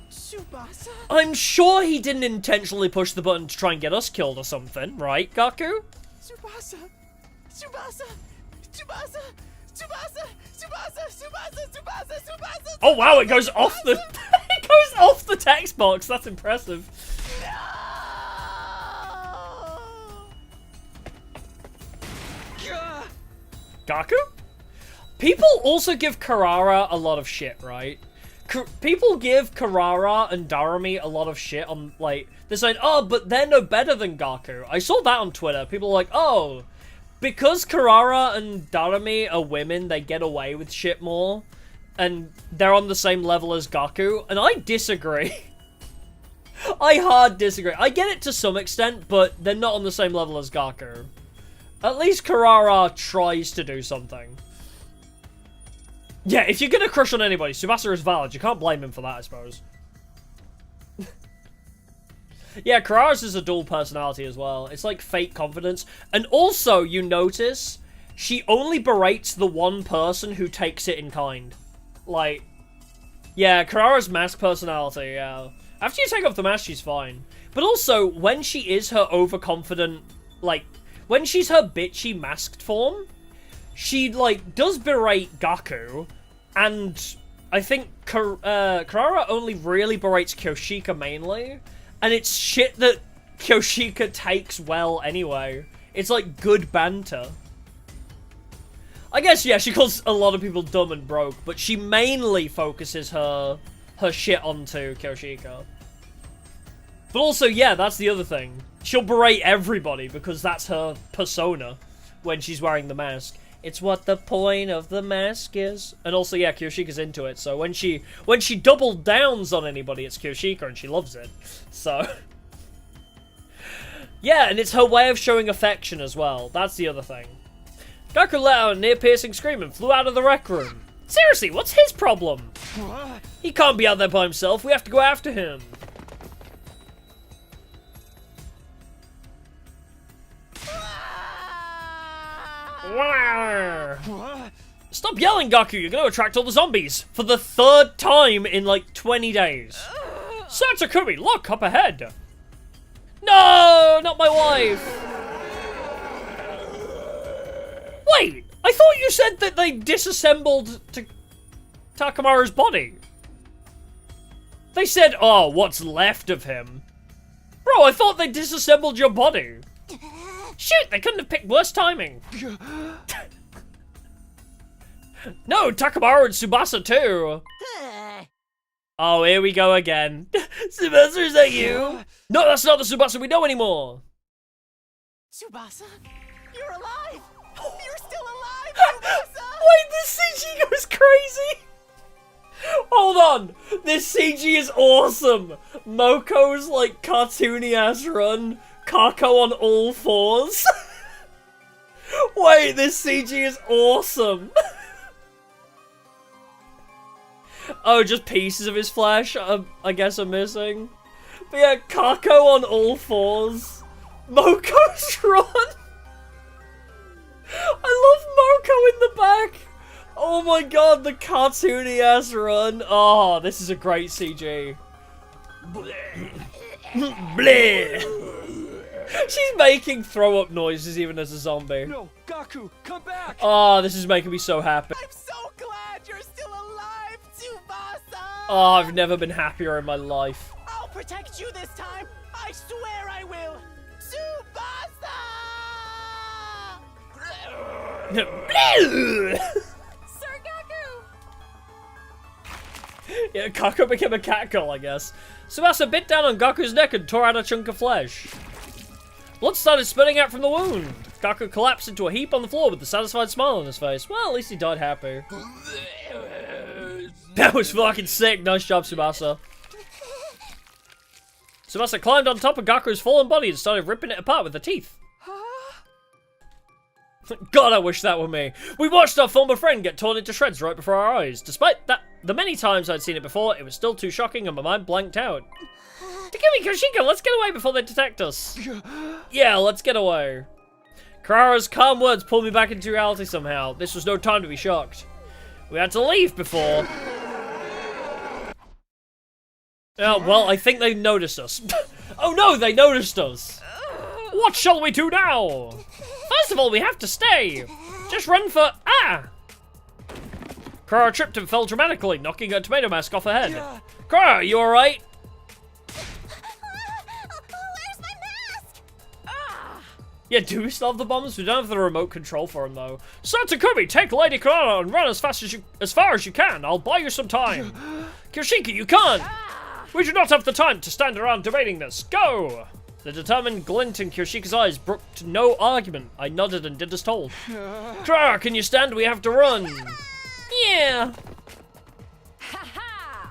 Tsubasa? I'm sure he didn't intentionally push the button to try and get us killed or something, right, Gaku? Tsubasa! Tsubasa! Tsubasa! Tsubasa! Tsubasa! Tsubasa! Tsubasa! Tsubasa! Oh wow, it goes off the it goes off the text box. That's impressive. Gaku? People also give Karara a lot of shit, right? People give Karara and Darumi a lot of shit on, like, they're saying, oh, but they're no better than Gaku. I saw that on Twitter. People are like, oh, because Karara and Darumi are women, they get away with shit more, and they're on the same level as Gaku, and I disagree. I hard disagree. I get it to some extent, but they're not on the same level as Gaku. At least Karara tries to do something. Yeah, if you're gonna crush on anybody, Tsubasa is valid. You can't blame him for that, I suppose. Yeah, Karara's is a dual personality as well. It's like fake confidence. And also, you notice, she only berates the one person who takes it in kind. Like, yeah, Karara's mask personality, yeah. After you take off the mask, she's fine. But also, when she is her overconfident, like, when she's her bitchy masked form, she, like, does berate Gaku, and I think Karara only really berates Kyoshika mainly, and it's shit that Kyoshika takes well anyway. It's, like, good banter. I guess, yeah, she calls a lot of people dumb and broke, but she mainly focuses her shit onto Kyoshika. But also, yeah, that's the other thing. She'll berate everybody because that's her persona when she's wearing the mask. It's what the point of the mask is. And also, yeah, Kyoshika's into it. So when she double downs on anybody, it's Kyoshika and she loves it. So yeah, and it's her way of showing affection as well. That's the other thing. Gaku let out a near-piercing scream and flew out of the rec room. Seriously, what's his problem? He can't be out there by himself. We have to go after him. Stop yelling, Gaku. You're going to attract all the zombies. For the 3rd time in like 20 days. Sir Takumi, look up ahead. No, not my wife. Wait, I thought you said that they disassembled Takamaru's body. They said, oh, what's left of him. Bro, I thought they disassembled your body. Shoot, they couldn't have picked worse timing. No, Takamaru and Tsubasa too. Oh, here we go again. Tsubasa, is that you? No, that's not the Tsubasa we know anymore. Tsubasa? You're alive! You're still alive, Tsubasa! Wait, this CG goes crazy! Hold on! This CG is awesome! Moko's, like, cartoony-ass run. Kako on all fours. Wait, this CG is awesome! Oh, just pieces of his flesh, I guess, are missing. But yeah, Kako on all fours. Moko's run! I love Moko in the back! Oh my god, the cartoony-ass run. Oh, this is a great CG. Bleh. She's making throw-up noises even as a zombie. No, Gaku, come back! Oh, this is making me so happy. I'm so glad you're still alive, Tsubasa! Oh, I've never been happier in my life. I'll protect you this time! I swear I will! Tsubasa! Sir Gaku! Yeah, Gaku became a catcall, I guess. Tsubasa bit down on Gaku's neck and tore out a chunk of flesh. Blood started spurting out from the wound. Gaku collapsed into a heap on the floor with a satisfied smile on his face. Well, at least he died happy. That was fucking sick. Nice job, Tsubasa. Tsubasa climbed on top of Gaku's fallen body and started ripping it apart with the teeth. God, I wish that were me. We watched our former friend get torn into shreds right before our eyes. Despite that, the many times I'd seen it before, it was still too shocking and my mind blanked out. Takumi, Koshika, let's get away before they detect us. Yeah, let's get away. Kurara's calm words pulled me back into reality somehow. This was no time to be shocked. We had to leave before. Oh, well, I think they noticed us. Oh no, they noticed us. What shall we do now? First of all, we have to stay. Just run for... Ah! Kurara tripped and fell dramatically, knocking her tomato mask off her head. Kurara, you alright? Where's my mask? Yeah, do we still have the bombs? We don't have the remote control for them, though. Sir Takumi, take Lady Kurara and run as far as you can. I'll buy you some time. Kirishiki, you can't. We do not have the time to stand around debating this. Go! The determined glint in Kirishika's eyes brooked no argument. I nodded and did as told. Kurara, can you stand? We have to run. Yeah.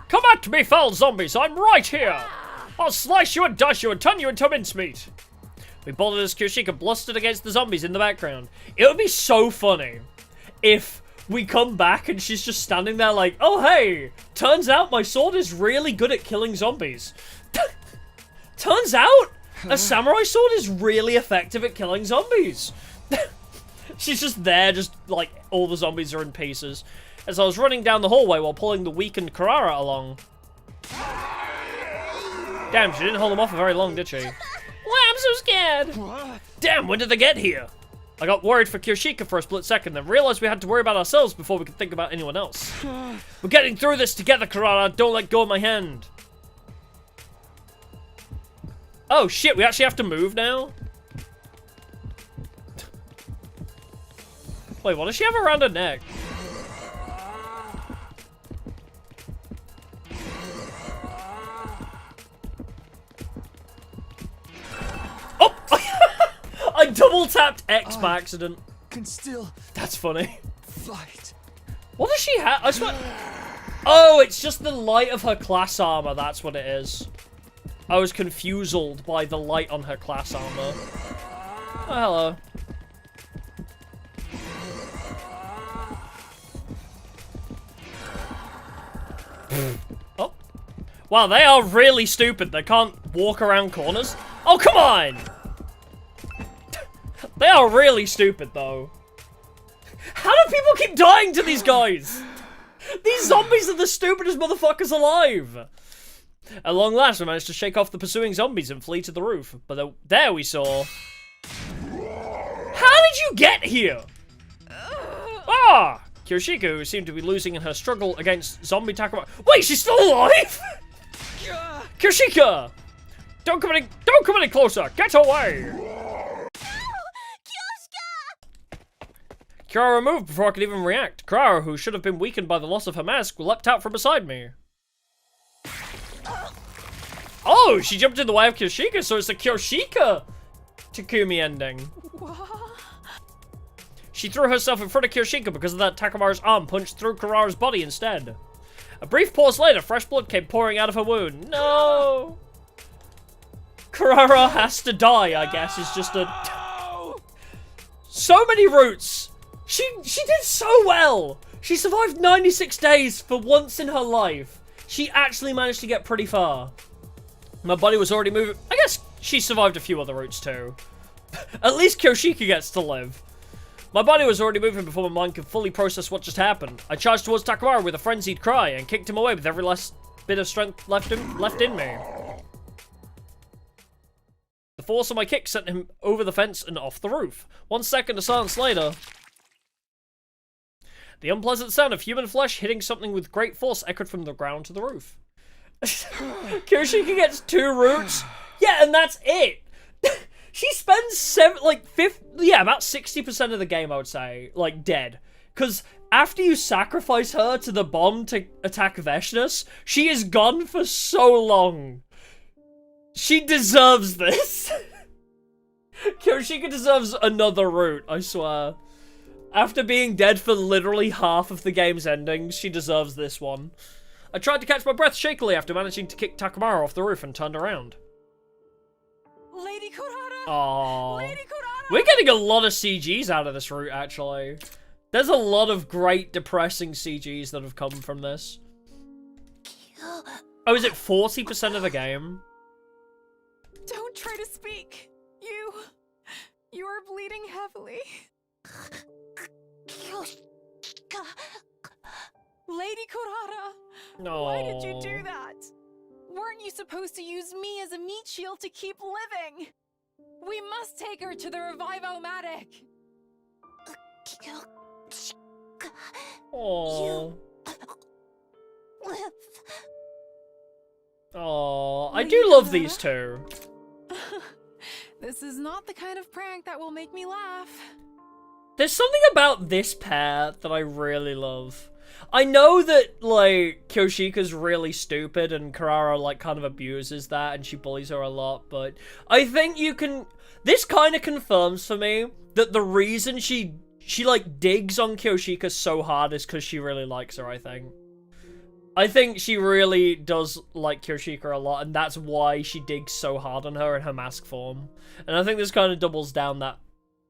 Come at me, foul zombies. I'm right here. I'll slice you and dice you and turn you into mincemeat. We bolted as Kirishika blustered against the zombies in the background. It would be so funny if we come back and she's just standing there like, oh hey, turns out my sword is really good at killing zombies. Turns out a samurai sword is really effective at killing zombies. She's just there, just like all the zombies are in pieces. As I was running down the hallway while pulling the weakened Kurara along. Damn, she didn't hold them off for very long, did she? Well, I'm so scared. Damn, when did they get here? I got worried for Kirishika for a split second, then realized we had to worry about ourselves before we could think about anyone else. We're getting through this together, Kurara. Don't let go of my hand. Oh shit, we actually have to move now? Wait, what does she have around her neck? Oh! I double tapped X by accident. Can still. That's funny. Fight. What does she have? I swear. Oh, it's just the light of her class armor. That's what it is. I was confused by the light on her class armor. Oh, hello. Oh. Wow, they are really stupid. They can't walk around corners. Oh, come on! They are really stupid, though. How do people keep dying to these guys? These zombies are the stupidest motherfuckers alive. At long last, we managed to shake off the pursuing zombies and flee to the roof. But there we saw... How did you get here? Ah! Kirishika, who seemed to be losing in her struggle against zombie Takuma. Wait, she's still alive? Kirishika! Don't come any closer! Get away! Kirara moved before I could even react. Kirara, who should have been weakened by the loss of her mask, leapt out from beside me. Oh, she jumped in the way of Kirishika, so it's the Kirishika Takumi ending. She threw herself in front of Kirishika because of that Takamara's arm punched through Kirara's body instead. A brief pause later, fresh blood came pouring out of her wound. No! Kirara has to die, I guess, is just a... So many routes! She did so well! She survived 96 days for once in her life. She actually managed to get pretty far. My body was already moving. I guess she survived a few other routes too. At least Kirishika gets to live. My body was already moving before my mind could fully process what just happened. I charged towards Takamura with a frenzied cry and kicked him away with every last bit of strength left in me. The force of my kick sent him over the fence and off the roof. 1 second of silence later, the unpleasant sound of human flesh hitting something with great force echoed from the ground to the roof. Kirishika gets 2 routes. Yeah, and that's it. She spends about 60% of the game, I would say, like, dead. Because after you sacrifice her to the bomb to attack Veshnus, she is gone for so long. She deserves this. Kirishika deserves another route, I swear. After being dead for literally half of the game's endings, she deserves this one. I tried to catch my breath shakily after managing to kick Takamura off the roof and turned around. Lady Kurata! Aww. Lady Kurata! We're getting a lot of CGs out of this route, actually. There's a lot of great, depressing CGs that have come from this. Oh, is it 40% of the game? Don't try to speak. You are bleeding heavily. Lady Kurata! No. Why did you do that? Weren't you supposed to use me as a meat shield to keep living? We must take her to the Revive-O-Matic. Aww. Aww, I do love these two. This is not the kind of prank that will make me laugh. There's something about this pair that I really love. I know that, like, Kirishika's really stupid and Kirara, like, kind of abuses that and she bullies her a lot, but I think you can... This kind of confirms for me that the reason she like, digs on Kirishika so hard is because she really likes her, I think. I think she really does like Kirishika a lot, and that's why she digs so hard on her in her mask form. And I think this kind of doubles down that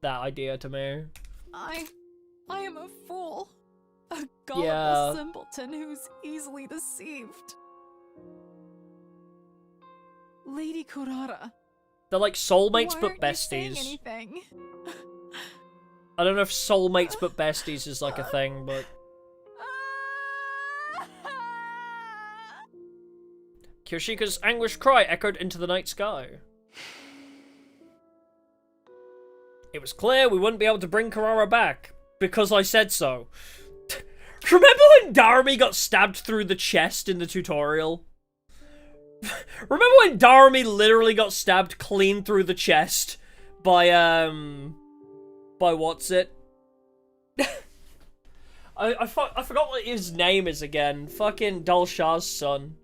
idea to me. I am a fool. A gullible simpleton who's easily deceived. Lady Kurata. They're like soulmates Why but aren't you saying besties. anything? I don't know if soulmates but besties is like a thing, but... Kirishika's anguished cry echoed into the night sky. It was clear we wouldn't be able to bring Kirara back, because I said so. Remember when Darumi got stabbed through the chest in the tutorial? Remember when Darumi literally got stabbed clean through the chest by what's it? I forgot what his name is again. Fucking Dalshar's son.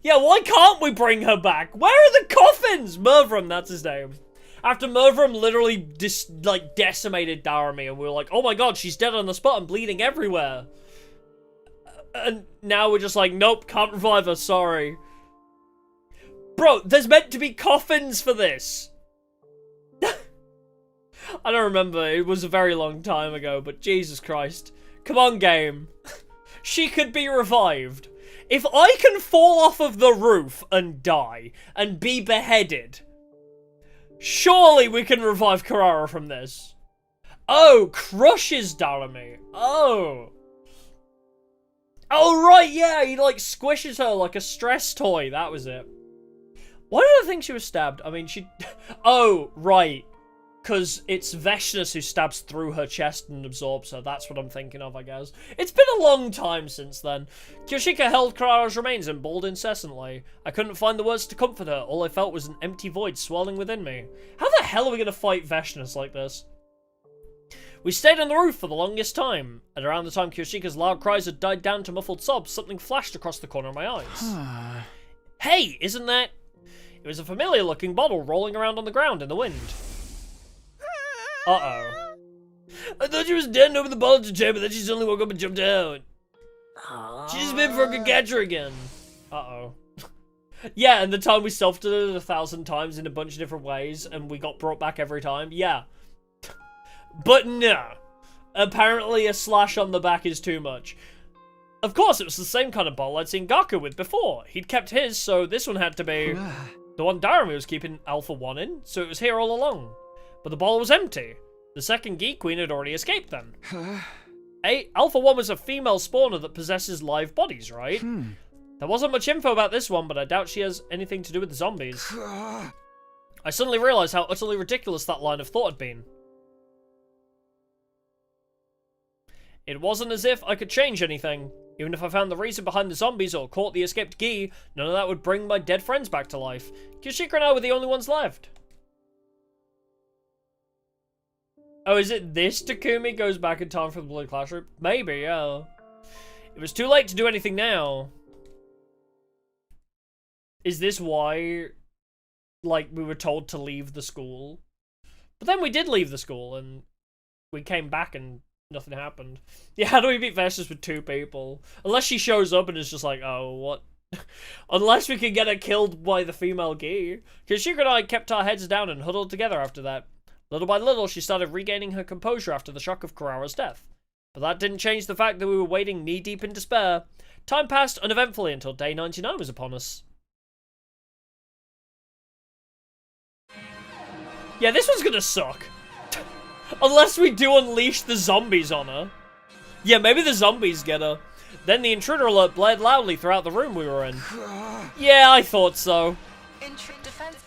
Yeah, why can't we bring her back? Where are the coffins? Murvram, that's his name. After Murvram literally decimated Darumi, and we were like, oh my god, she's dead on the spot and bleeding everywhere. And now we're just like, nope, can't revive her, sorry. Bro, there's meant to be coffins for this. I don't remember, it was a very long time ago, but Jesus Christ. Come on, game. She could be revived. If I can fall off of the roof and die and be beheaded, surely we can revive Karara from this. Oh, crushes Darami. Oh. Oh, right, yeah, he, like, squishes her like a stress toy. That was it. Why did I think she was stabbed? I mean, she... Oh, right. Because it's Veshnus who stabs through her chest and absorbs her. That's what I'm thinking of, I guess. It's been a long time since then. Kyoshika held Karara's remains and bawled incessantly. I couldn't find the words to comfort her. All I felt was an empty void swirling within me. How the hell are we going to fight Veshnus like this? We stayed on the roof for the longest time. At around the time Kyoshika's loud cries had died down to muffled sobs, something flashed across the corner of my eyes. Hey, isn't that... It was a familiar-looking bottle rolling around on the ground in the wind. Uh-oh. I thought she was dead and opened the bottle to check, but then she suddenly woke up and jumped out. She just made before I could catch her again. Uh-oh. Yeah, and the time we self-did it 1,000 times in a bunch of different ways, and we got brought back every time. Yeah. But no. Apparently a slash on the back is too much. Of course, it was the same kind of bottle I'd seen Gaku with before. He'd kept his, so this one had to be the one Darami was keeping Alpha 1 in, so it was here all along. But the bottle was empty. The second Ghee Queen had already escaped then. Alpha 1 was a female spawner that possesses live bodies, right? There wasn't much info about this one, but I doubt she has anything to do with the zombies. I suddenly realized how utterly ridiculous that line of thought had been. It wasn't as if I could change anything. Even if I found the reason behind the zombies or caught the escaped Ghee, none of that would bring my dead friends back to life. Kyoshika and I were the only ones left. Oh, is it this Takumi goes back in time for the Blue Classroom? Maybe, yeah. It was too late to do anything now. Is this why, like, we were told to leave the school? But then we did leave the school, and we came back and nothing happened. Yeah, how do we beat Vestus with 2 people? Unless she shows up and is just like, oh, what? Unless we can get her killed by the female Ghee. Kyoshika and I kept our heads down and huddled together after that. Little by little, she started regaining her composure after the shock of Karara's death. But that didn't change the fact that we were wading knee-deep in despair. Time passed uneventfully until day 99 was upon us. Yeah, this one's gonna suck. Unless we do unleash the zombies on her. Yeah, maybe the zombies get her. Then the intruder alert blared loudly throughout the room we were in. Yeah, I thought so. Defense.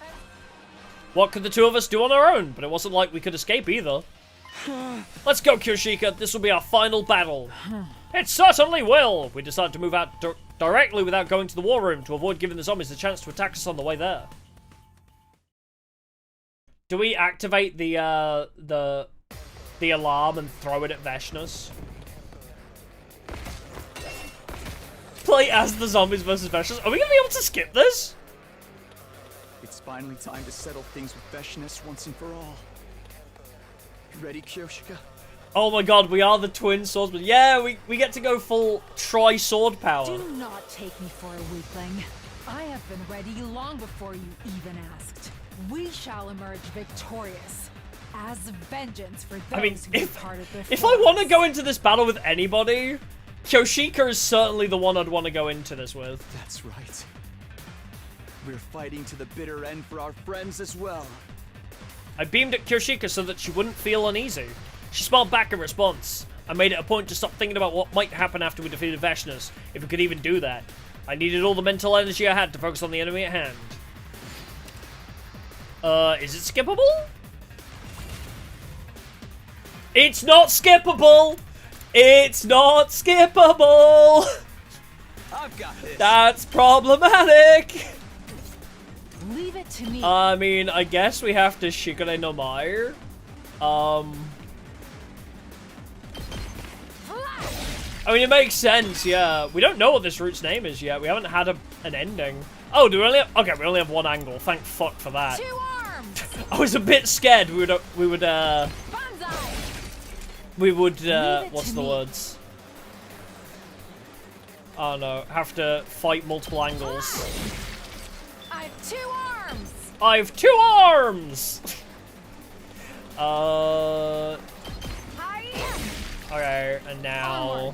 What could the 2 of us do on our own? But it wasn't like we could escape either. Let's go, Kyoshika. This will be our final battle. It certainly will. We decided to move out directly without going to the war room to avoid giving the zombies a chance to attack us on the way there. Do we activate the alarm and throw it at Veshnus? Play as the zombies versus Veshnus. Are we gonna be able to skip this? It's finally time to settle things with Veshnus once and for all. Ready, Kyoshika? Oh my god, we are the twin swordsmen. Yeah, we get to go full tri-sword power. Do not take me for a weakling. I have been ready long before you even asked. We shall emerge victorious as vengeance for those who departed before. If I want to go into this battle with anybody, Kyoshika is certainly the one I'd want to go into this with. That's right. We're fighting to the bitter end for our friends as well. I beamed at Kyoshika so that she wouldn't feel uneasy. She smiled back in response. I made it a point to stop thinking about what might happen after we defeated Veshnus, if we could even do that. I needed all the mental energy I had to focus on the enemy at hand. Is it skippable? It's not skippable! It's not skippable! I've got this. That's problematic! Leave it to me. I mean, I guess we have to Shikare no Mai. I mean, it makes sense, yeah. We don't know what this route's name is yet. We haven't had an ending. Oh, do we only have... Okay, we only have one angle. Thank fuck for that. 2 arms! I was a bit scared we would what's the words? Oh no, have to fight multiple angles. I've 2 arms! I've 2 arms! Okay, and now...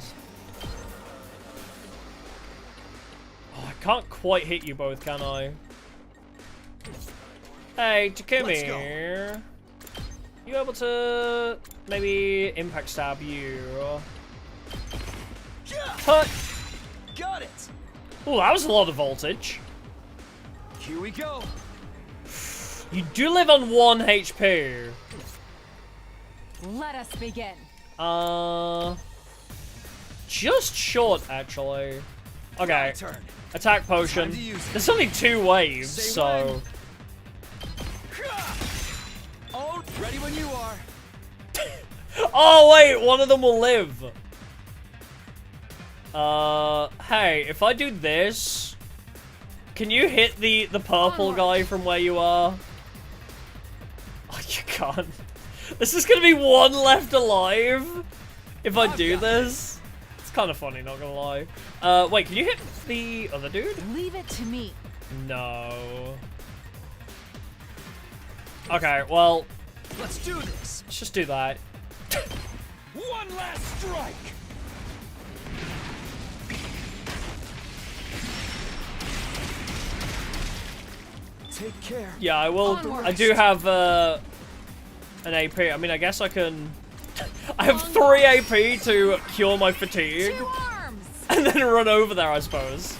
can't quite hit you both, can I? Hey, Takumi. You able to maybe impact stab you? Cut. Got it. Oh, that was a lot of voltage. Here we go. You do live on 1 HP. Let us begin. Just short, actually. Okay. Attack potion. There's only 2 waves, so... Oh, ready when you are. Oh, wait, one of them will live. Hey, if I do this... Can you hit the purple guy from where you are? Oh, you can't. This is gonna be 1 left alive if I do this. It's kind of funny, not gonna lie. Wait, can you hit the other dude? Leave it to me. No. Okay, well, let's do this. Let's just do that. One last strike. Take care. Yeah, I will. I do have an AP. I mean, I guess I can. I have 3 AP to cure my fatigue, and then run over there, I suppose.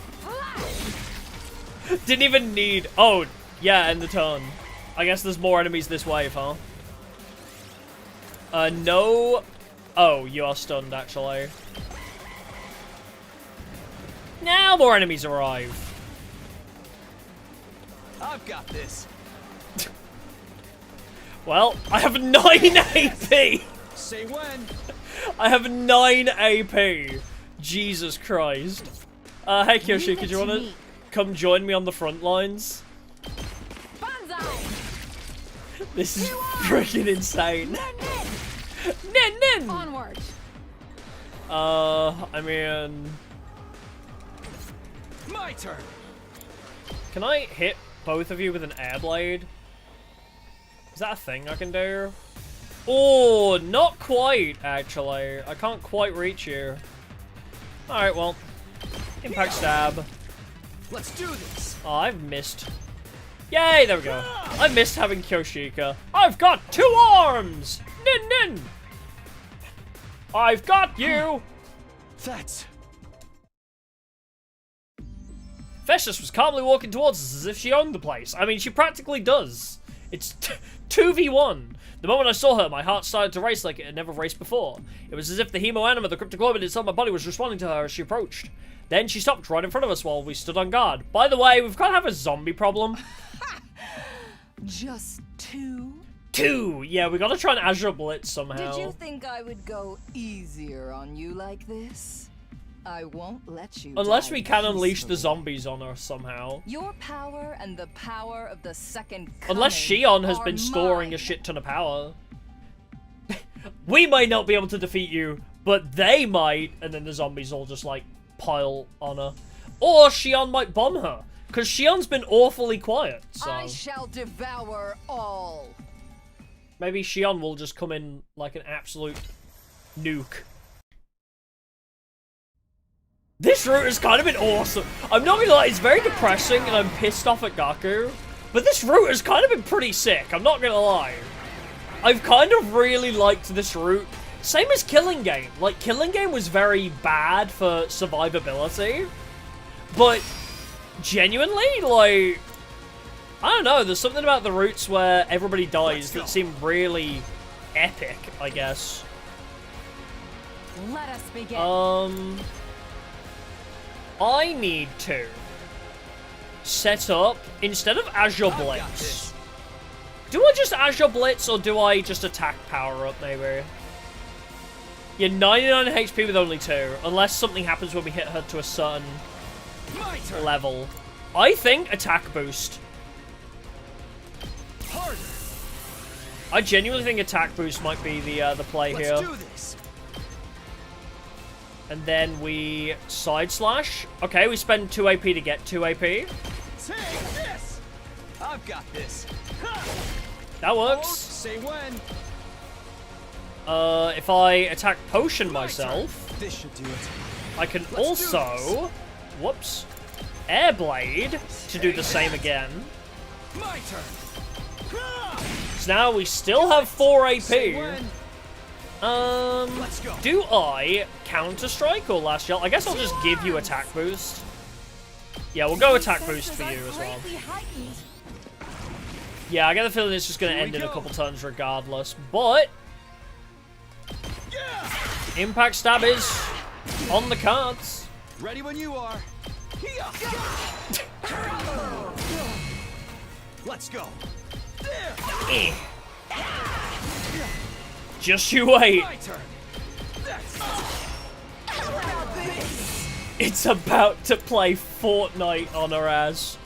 Didn't even need. Oh, yeah, end the turn. I guess there's more enemies this wave, huh? No. Oh, you are stunned, actually. Now more enemies arrive. I've got this. Well, I have 9 AP. Say when. I have 9 AP. Jesus Christ. Hey, Kyoshi, could you want to come join me on the front lines? This is freaking insane. Nin. Onward. I mean... My turn. Can I hit both of you with an air blade? Is that a thing I can do? Oh, not quite, actually. I can't quite reach you. Alright, well. Impact stab. Let's do this. Oh, I've missed. Yay, there we go. I missed having Kyoshika. I've got 2 arms! Nin! I've got you! That's... Festus was calmly walking towards us as if she owned the place. I mean, she practically does. It's 2v1. The moment I saw her, my heart started to race like it had never raced before. It was as if the hemoanima, the cryptoglobin inside my body, was responding to her as she approached. Then she stopped right in front of us while we stood on guard. By the way, we've got to have a zombie problem. Just 2? 2! Yeah, we gotta try and Azure Blitz somehow. Did you think I would go easier on you like this? I won't let you. Unless we can unleash the zombies on her somehow. Your power and the power of the second coming. Unless Shion has been storing a shit ton of power. We might not be able to defeat you, but they might, and then the zombies all just like pile on her. Or Shion might bomb her, because Shion's been awfully quiet, so... I shall devour all. Maybe Shion will just come in like an absolute nuke. This route has kind of been awesome. I'm not gonna lie, it's very depressing and I'm pissed off at Gaku. But this route has kind of been pretty sick, I'm not gonna lie. I've kind of really liked this route. Same as Killing Game. Like, Killing Game was very bad for survivability. But, genuinely, like... I don't know, there's something about the routes where everybody dies that seem really epic, I guess. Let us begin. I need to set up, instead of Azure Blitz, do I just Azure Blitz or do I just attack power up maybe? Yeah, 99 HP with only 2, unless something happens when we hit her to a certain level. I think attack boost. Harder. I genuinely think attack boost might be the play here. Let's do this. And then we side slash. Okay, we spend 2 AP to get 2 AP. Take this. I've got this. That works. Say when. If I attack potion myself, This should do it. I can also, whoops, Air Blade to do the same again. My turn. So now we still have 4 AP. Let's go. Do I Counter Strike or Last Yell? I guess I'll just give you attack boost. Yeah, we'll go attack boost for you as well. Yeah, I get the feeling it's just going to end in a couple turns regardless, but Impact Stab is on the cards. Ready when you are. Let's go. Eh. Just you wait. My turn. It's about to play Fortnite on her ass.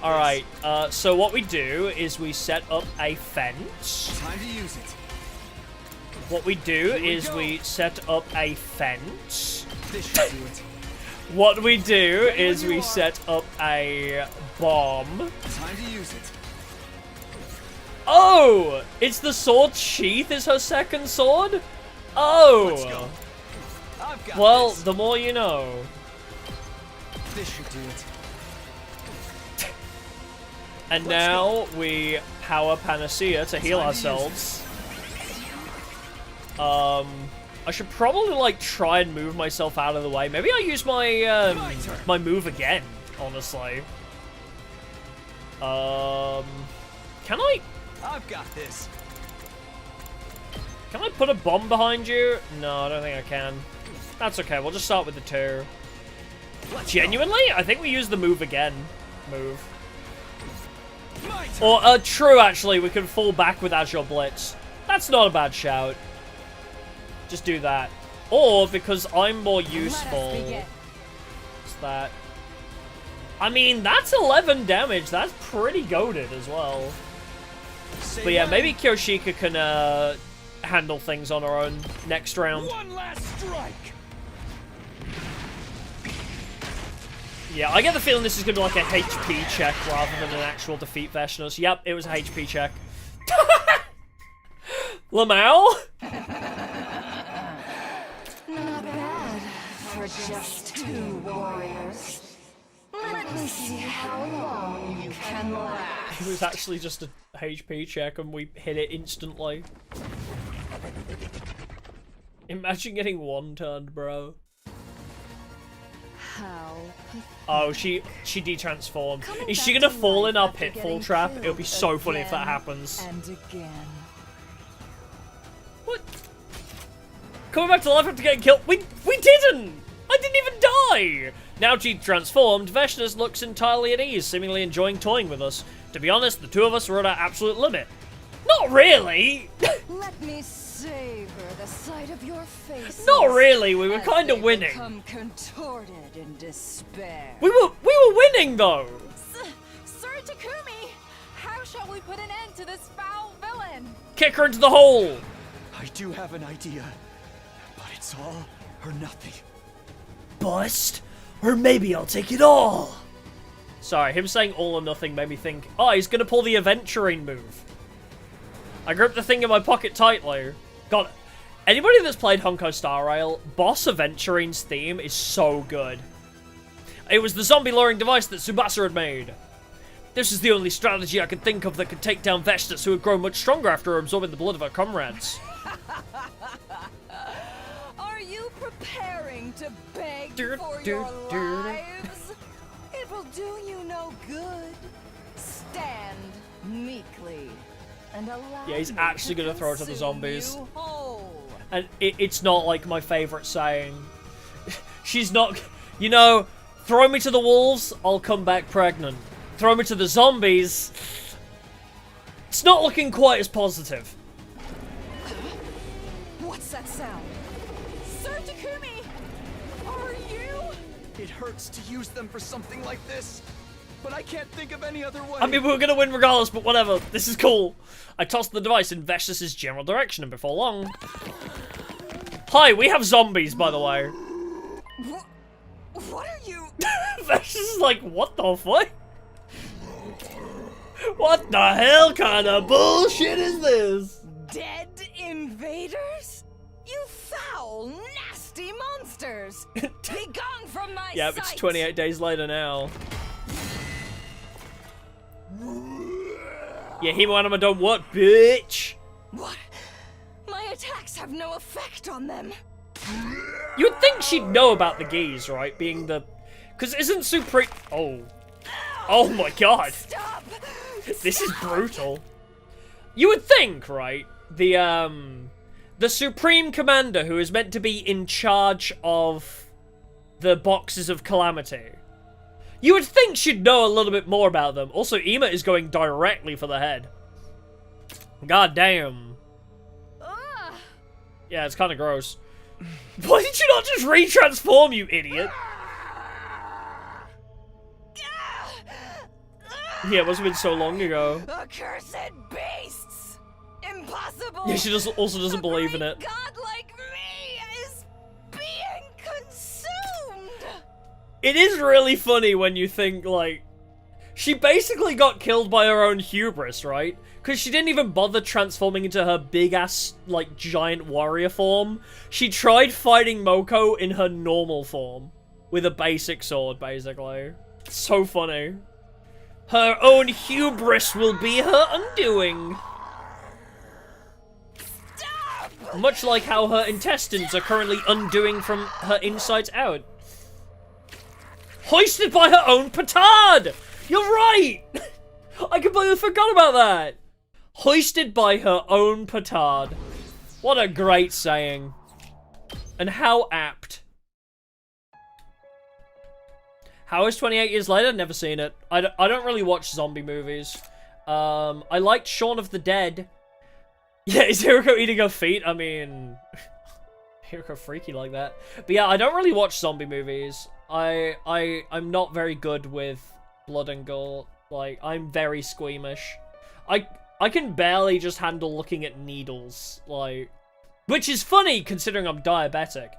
Alright, so what we do is we set up a fence. Time to use it. What we do is we set up a fence. This should do it. What we do is we set up a bomb. Time to use it. Oh! It's the sword sheath is her second sword? Oh! Let's go. I've got Well, this. the more you know. This should do it. And now we power Panacea to heal ourselves. I should probably like try and move myself out of the way. Maybe I use my my move again, honestly. Can I? I've got this. Can I put a bomb behind you? No, I don't think I can. That's okay. We'll just start with the 2. Genuinely, I think we use the move again. Move. Or true, actually, we can fall back with Azure Blitz. That's not a bad shout. Just do that. Or because I'm more useful. What's that? I mean, that's 11 damage. That's pretty goated as well. But yeah, maybe Kyoshika can handle things on her own next round. One last strike. Yeah, I get the feeling this is going to be like a HP check rather than an actual defeat Veshnos. Yep, it was a HP check. Lamau? Not bad for just 2 warriors. Let me see how long you can last. It was actually just a HP check and we hit it instantly. Imagine getting one-turned, bro. How? Oh, she de-transformed. Is she gonna fall in our pitfall trap? It'll be so funny if that happens. And again. What? Coming back to life after getting killed? We didn't! I didn't even die! Now she transformed, Veshnos looks entirely at ease, seemingly enjoying toying with us. To be honest, the 2 of us were at our absolute limit. Not really! Let me savor the sight of your face. Not really, we were kind of winning. Become contorted in despair. We were winning though! Sir Takumi! How shall we put an end to this foul villain? Kick her into the hole! I do have an idea, but it's all or nothing. Bust? Or maybe I'll take it all. Sorry, him saying all or nothing made me think, oh, he's gonna pull the Aventurine move. I gripped the thing in my pocket tightly. God, anybody that's played Honko Star Rail, Boss Aventurine's theme is so good. It was the zombie luring device that Tsubasa had made. This is the only strategy I could think of that could take down Veshnos, who had grown much stronger after absorbing the blood of her comrades. Are you preparing to beg for your lives? It will do you no good. Stand meekly and allow Yeah, he's me actually to gonna throw it to the consume zombies. you whole. And it's not like my favorite saying. She's not, you know, throw me to the wolves, I'll come back pregnant. Throw me to the zombies. It's not looking quite as positive. What's that sound? Sir Takumi! Are you? It hurts to use them for something like this, but I can't think of any other way. I mean, we were gonna win regardless, but whatever. This is cool. I tossed the device in Veshnos' general direction, and before long... Hi, we have zombies, by the way. What are you? Veshnos is like, what the fuck? What the hell kind of bullshit is this? Dead invaders? You foul, nasty monsters! Be gone from my Yeah, sight! it's 28 days later now. Yeah, hemoanima don't work, bitch! What? My attacks have no effect on them. You would think she'd know about the Ghees, right? Being the... Because isn't Supreme... Oh. Oh my god. Stop! This is brutal. You would think, right? The Supreme Commander, who is meant to be in charge of the Boxes of Calamity. You would think she'd know a little bit more about them. Also, Ema is going directly for the head. God damn. Yeah, it's kind of gross. Why did you not just re-transform, you idiot? Yeah, it must have been so long ago. Accursed beasts! Impossible! Yeah, she also doesn't believe in it. God like me is being consumed! It is really funny when you think, like... She basically got killed by her own hubris, right? Because she didn't even bother transforming into her big-ass, like, giant warrior form. She tried fighting Moko in her normal form. With a basic sword, basically. It's so funny. Her own hubris will be her undoing. Stop! Much like how her intestines are currently undoing from her insides out. Hoisted by her own petard! You're right! I completely forgot about that! Hoisted by her own petard. What a great saying. And how apt. How is 28 Years Later? Never seen it. I don't really watch zombie movies. I liked Shaun of the Dead. Yeah, is Hiroko eating her feet? I mean... Hiroko freaky like that. But yeah, I don't really watch zombie movies. I'm not very good with blood and gore. Like, I'm very squeamish. I can barely just handle looking at needles. Like... Which is funny, considering I'm diabetic.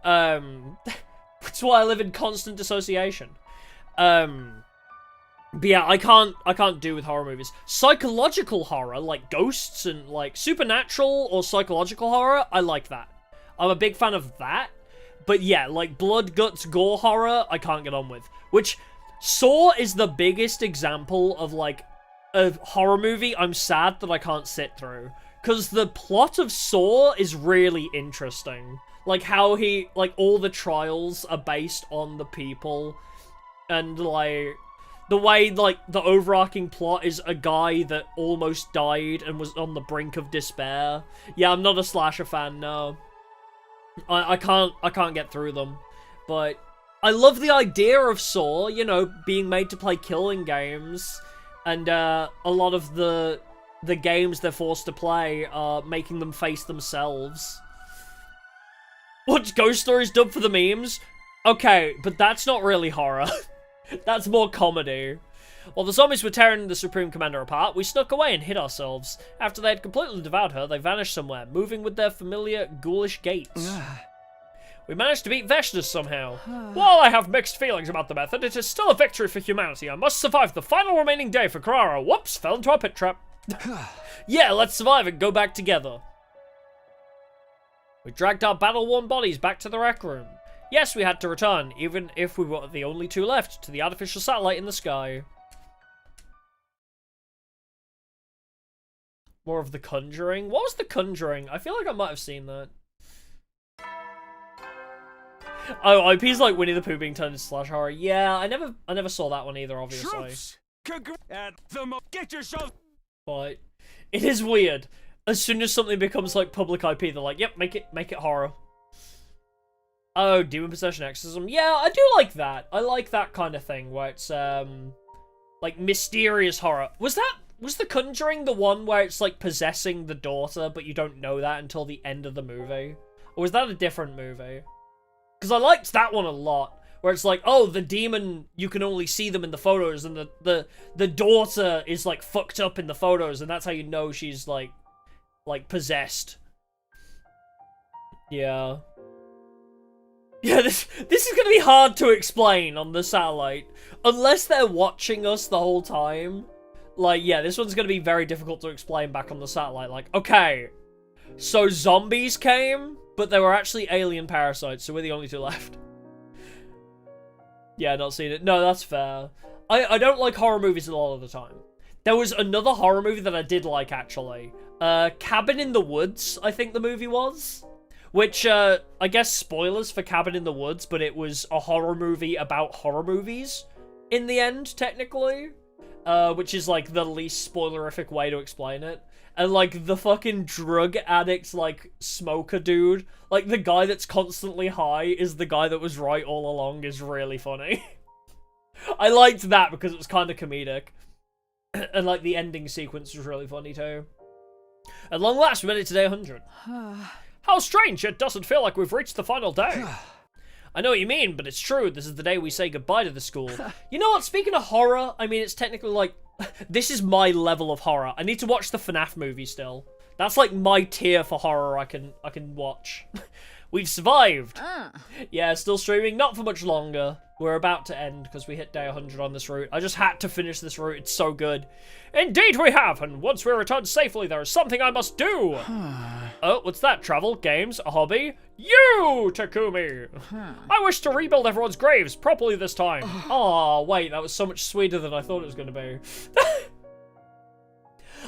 That's why I live in constant dissociation. But yeah, I can't do with horror movies. Psychological horror, like ghosts and like supernatural or psychological horror, I like that. I'm a big fan of that. But yeah, like blood, guts, gore horror, I can't get on with. Which, Saw is the biggest example of like a horror movie I'm sad that I can't sit through. Because the plot of Saw is really interesting. Like how like all the trials are based on the people. And like, the way like the overarching plot is a guy that almost died and was on the brink of despair. Yeah, I'm not a slasher fan, no. I can't get through them. But I love the idea of Saw, you know, being made to play killing games. And a lot of the games they're forced to play are making them face themselves. What's Ghost Stories dubbed for the memes? Okay, but that's not really horror. That's more comedy. While the zombies were tearing the Supreme Commander apart, we snuck away and hid ourselves. After they had completely devoured her, they vanished somewhere, moving with their familiar ghoulish gaits. We managed to beat Veshnas somehow. While I have mixed feelings about the method, it is still a victory for humanity. I must survive the final remaining day for Carrara. Whoops, fell into a pit trap. Yeah, let's survive and go back together. We dragged our battle-worn bodies back to the rec room. Yes, we had to return, even if we were the only two left, to the artificial satellite in the sky. More of The Conjuring? What was The Conjuring? I feel like I might have seen that. Oh, IP's like Winnie the Pooh being turned into slash horror. Yeah, I never saw that one either, obviously. Troops, get yourself. But it is weird. As soon as something becomes like public IP, they're like, "Yep, make it horror." Oh, Demon Possession Exorcism. Yeah, I do like that. I like that kind of thing where it's like mysterious horror. Was The Conjuring the one where it's like possessing the daughter, but you don't know that until the end of the movie? Or was that a different movie? Because I liked that one a lot. Where it's like, oh, the demon, you can only see them in the photos, and the daughter is like fucked up in the photos, and that's how you know she's like possessed. Yeah. Yeah, this is gonna be hard to explain on the satellite. Unless they're watching us the whole time. Like, yeah, this one's gonna be very difficult to explain back on the satellite. Like, okay, so zombies came, but they were actually alien parasites, so we're the only two left. Yeah, not seen it. No, that's fair. I don't like horror movies a lot of the time. There was another horror movie that I did like, actually. Cabin in the Woods, I think the movie was. Which, I guess spoilers for Cabin in the Woods, but it was a horror movie about horror movies in the end, technically. Which is, like, the least spoilerific way to explain it. And, like, the fucking drug addict, like, smoker dude, like, the guy that's constantly high is the guy that was right all along is really funny. I liked that because it was kind of comedic. And, like, the ending sequence was really funny, too. At long last, we made it to day 100. How strange, it doesn't feel like we've reached the final day. I know what you mean, but it's true. This is the day we say goodbye to the school. You know what? Speaking of horror, I mean, it's technically like... this is my level of horror. I need to watch the FNAF movie still. That's like my tier for horror I can watch. We've survived. Yeah, still streaming. Not for much longer. We're about to end because we hit day 100 on this route. I just had to finish this route. It's so good. Indeed we have, and once we return safely, there is something I must do. Oh, what's that? Travel, games, a hobby? You, Takumi! I wish to rebuild everyone's graves properly this time. Oh, wait, that was so much sweeter than I thought it was going to be.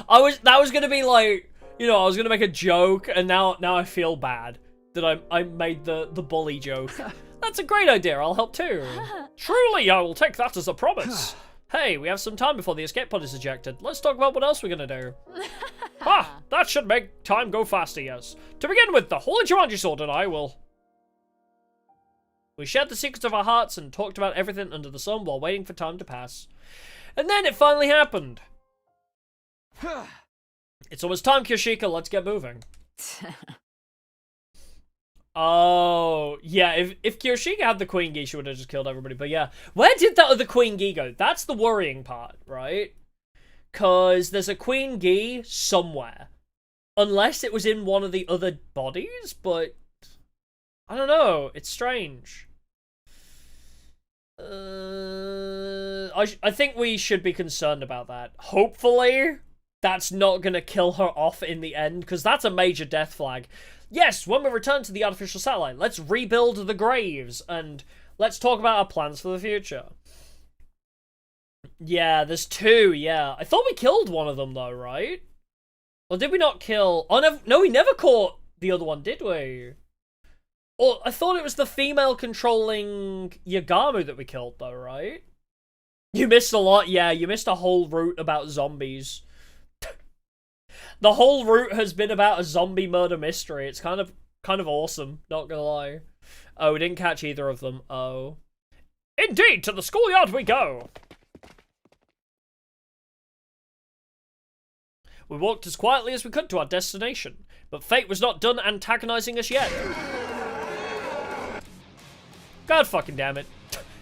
That was going to be like, you know, I was going to make a joke, and now I feel bad that I made the bully joke. That's a great idea, I'll help too. Truly, I will take that as a promise. Hey, we have some time before the escape pod is ejected. Let's talk about what else we're gonna do. That should make time go faster, yes. To begin with, the Holy Jumanji Sword and I will... We shared the secrets of our hearts and talked about everything under the sun while waiting for time to pass. And then it finally happened. It's almost time, Kyoshika, let's get moving. Oh, yeah, if Kyoshika had the Queen Ghee, she would have just killed everybody, but yeah. Where did that other Queen Ghee go? That's the worrying part, right? Because there's a Queen Ghee somewhere. Unless it was in one of the other bodies, but... I don't know, it's strange. I think we should be concerned about that. Hopefully, that's not gonna kill her off in the end, because that's a major death flag. Yes, when we return to the artificial satellite, let's rebuild the graves, and let's talk about our plans for the future. Yeah, there's two, yeah. I thought we killed one of them, though, right? Or did we not kill... Oh, no, we never caught the other one, did we? Or I thought it was the female controlling Yagamu that we killed, though, right? You missed a lot, yeah, you missed a whole route about zombies. The whole route has been about a zombie murder mystery. It's kind of awesome, not gonna lie. Oh, we didn't catch either of them. Oh. Indeed, to the schoolyard we go! We walked as quietly as we could to our destination, but fate was not done antagonizing us yet. God fucking damn it.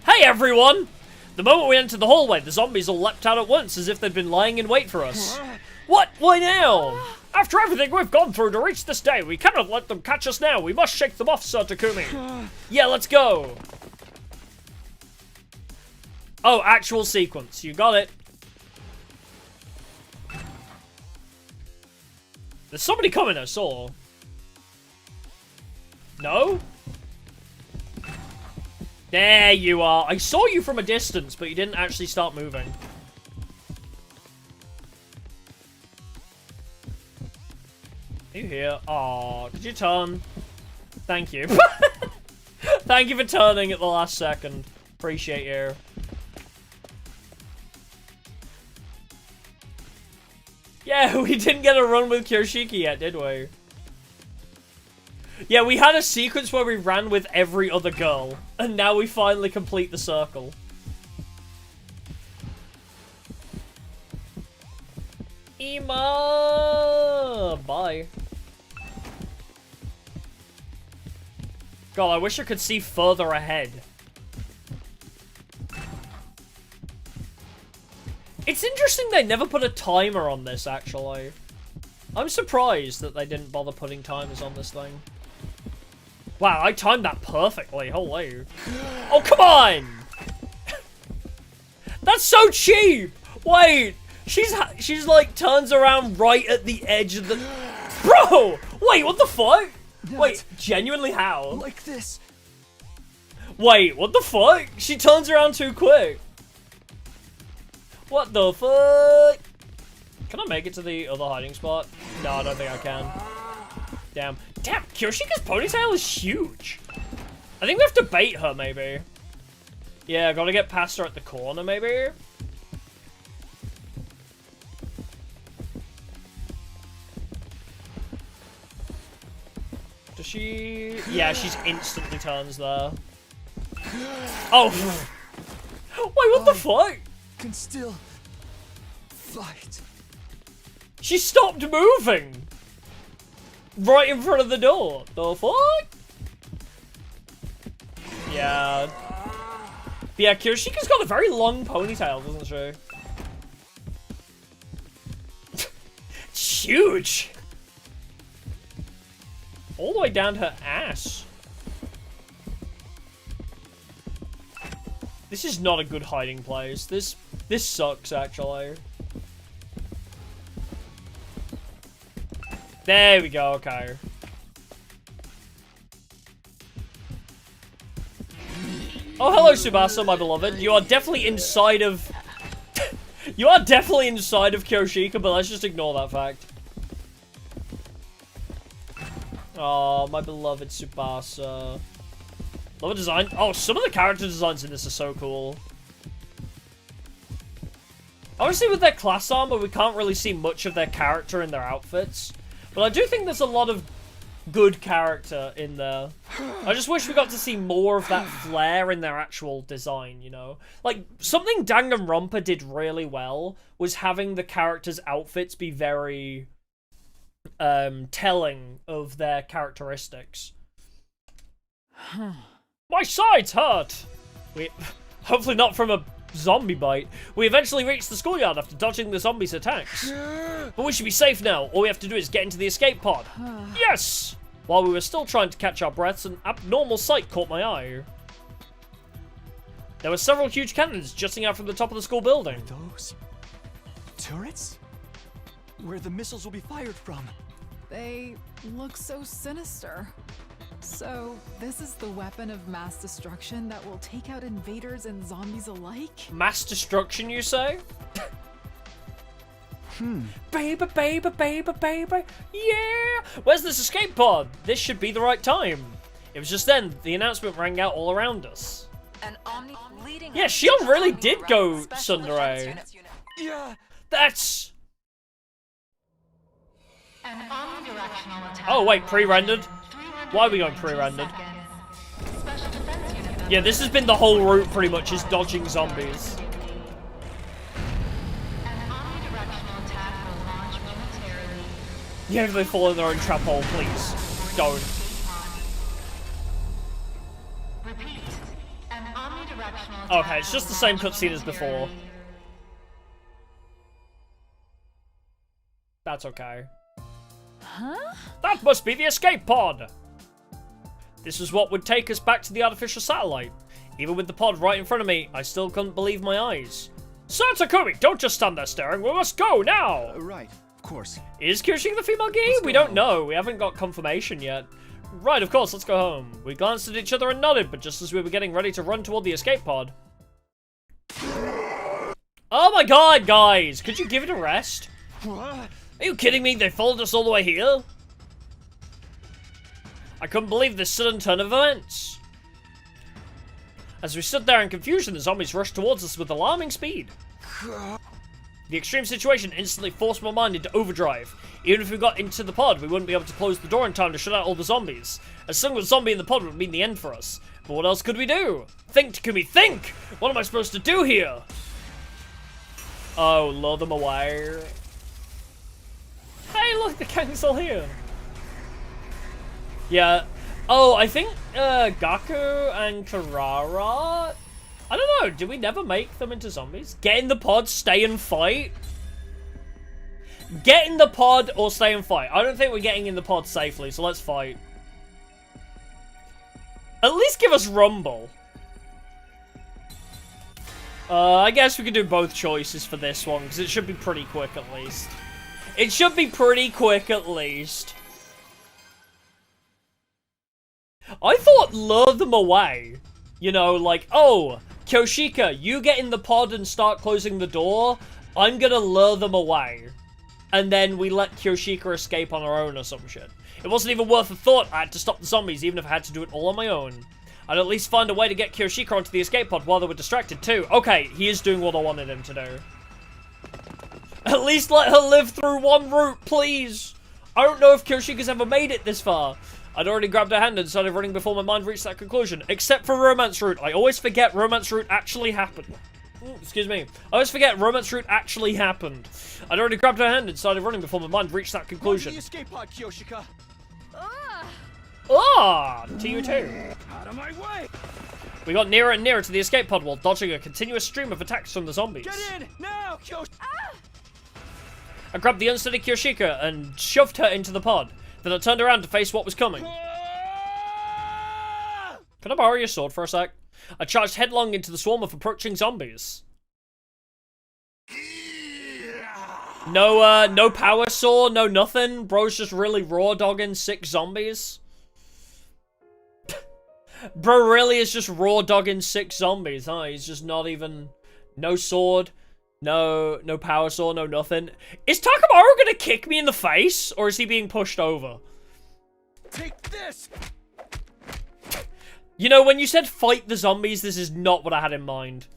Hey everyone! The moment we entered the hallway, the zombies all leapt out at once as if they'd been lying in wait for us. What? Why now? After everything we've gone through to reach this day, we cannot let them catch us now. We must shake them off, Sir Takumi. Yeah, let's go. Oh, actual sequence. You got it. There's somebody coming, I saw. No? There you are. I saw you from a distance, but you didn't actually start moving. Are you here? Aw, did you turn? Thank you. Thank you for turning at the last second. Appreciate you. Yeah, we didn't get a run with Kyoshiki yet, did we? Yeah, we had a sequence where we ran with every other girl, and now we finally complete the circle. Ima! Bye. God, I wish I could see further ahead. It's interesting they never put a timer on this, actually. I'm surprised that they didn't bother putting timers on this thing. Wow, I timed that perfectly. Holy. Oh, come on! That's so cheap! Wait, she's like, turns around right at the edge of the... Bro! Wait, what the fuck? Wait, genuinely how? Like this. Wait, what the fuck? She turns around too quick. What the fuck? Can I make it to the other hiding spot? No, I don't think I can. Damn. Damn, Kyoshika's ponytail is huge. I think we have to bait her, maybe. Yeah, gotta get past her at the corner, maybe. Does she... Yeah, she's instantly turns there. Oh! Wait, what the fuck? Can still fight. She stopped moving! Right in front of the door. The fuck? Yeah. But yeah, Kyoshika's got a very long ponytail, doesn't she? It's huge! All the way down her ass. This is not a good hiding place. This sucks, actually. There we go, okay. Oh, hello, Tsubasa, my beloved. You are definitely inside of... You are definitely inside of Kyoshika, but let's just ignore that fact. Oh, my beloved Tsubasa. Love the design. Oh, some of the character designs in this are so cool. Obviously, with their class armor, we can't really see much of their character in their outfits. But I do think there's a lot of good character in there. I just wish we got to see more of that flair in their actual design, you know? Like, something Danganronpa did really well was having the characters' outfits be very telling of their characteristics. My sides hurt! Hopefully not from a zombie bite. We eventually reached the schoolyard after dodging the zombies' attacks. But we should be safe now. All we have to do is get into the escape pod. Yes! While we were still trying to catch our breaths, an abnormal sight caught my eye. There were several huge cannons jutting out from the top of the school building. Those turrets? Where the missiles will be fired from. They look so sinister. So, this is the weapon of mass destruction that will take out invaders and zombies alike? Mass destruction, you say? Baby, baby, baby, baby, yeah! Where's this escape pod? This should be the right time. It was just then, the announcement rang out all around us. Yeah, Shion really did go tsundere. Yeah! That's... Oh wait, pre-rendered? Why are we going pre-rendered? Yeah, this has been the whole route pretty much, is dodging zombies. Yeah, if they fall in their own trap hole, please. Don't. Okay, it's just the same cutscene as before. That's okay. Huh? That must be the escape pod! This is what would take us back to the artificial satellite. Even with the pod right in front of me, I still couldn't believe my eyes. Sir Takumi, don't just stand there staring, we must go now! Right, of course. Is Kyoshika the female Ghee? We don't know, we haven't got confirmation yet. Right, of course, let's go home. We glanced at each other and nodded, but just as we were getting ready to run toward the escape pod... Oh my god, guys! Could you give it a rest? What? Are you kidding me? They followed us all the way here? I couldn't believe this sudden turn of events. As we stood there in confusion, the zombies rushed towards us with alarming speed. The extreme situation instantly forced my mind into overdrive. Even if we got into the pod, we wouldn't be able to close the door in time to shut out all the zombies. A single zombie in the pod would mean the end for us. But what else could we do? Think, Takumi, think! What am I supposed to do here? Oh, lure them away. Hey, look, the gang's all here. Yeah. Oh, I think Gaku and Karara... I don't know, did we never make them into zombies? Get in the pod, stay and fight? Get in the pod or stay and fight. I don't think we're getting in the pod safely, so let's fight. At least give us Rumble. I guess we could do both choices for this one, because it should be pretty quick at least. It should be pretty quick at least. I thought lure them away. You know, like, oh, Kyoshika, you get in the pod and start closing the door. I'm gonna lure them away. and then we let Kyoshika escape on her own or some shit. It wasn't even worth a thought. I had to stop the zombies, even if I had to do it all on my own. I'd at least find a way to get Kyoshika onto the escape pod while they were distracted too. Okay, he is doing what I wanted him to do. At least let her live through one route, please. I don't know if Kyoshika's ever made it this far. I'd already grabbed her hand and started running before my mind reached that conclusion. Except for romance route. I always forget romance route actually happened. Excuse me. I always forget romance route actually happened. I'd already grabbed her hand and started running before my mind reached that conclusion. The escape pod, Kyoshika. To you too. Out of my way! We got nearer and nearer to the escape pod while dodging a continuous stream of attacks from the zombies. Get in now, Kyoshika! I grabbed the unsteady Kyoshika and shoved her into the pod. Then I turned around to face what was coming. Can I borrow your sword for a sec? I charged headlong into the swarm of approaching zombies. No power saw, no nothing. Bro's just really raw dogging 6 zombies. Bro really is just raw dogging 6 zombies, huh? He's just not even... No sword, no power saw, no nothing. Is Takamaru gonna kick me in the face? Or is he being pushed over? Take this! You know, when you said fight the zombies, this is not what I had in mind.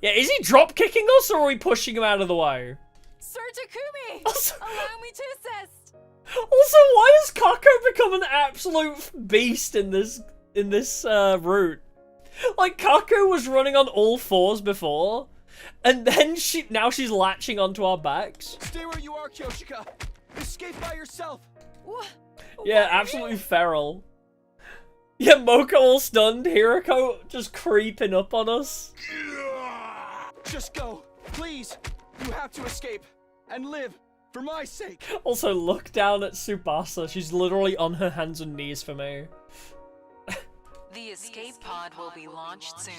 Yeah, is he drop kicking us or are we pushing him out of the way? Sir Takumi! Allow me to assist! Also, why has Kako become an absolute beast in this route? Like, Kako was running on all 4s before, and then now she's latching onto our backs. Stay where you are, Kyoshika! Escape by yourself! Yeah, absolutely feral. Yeah, Moko all stunned, Hiroko just creeping up on us. Just go, please! You have to escape, and live, for my sake! Also, look down at Tsubasa, she's literally on her hands and knees for me. The escape pod will be launched soon.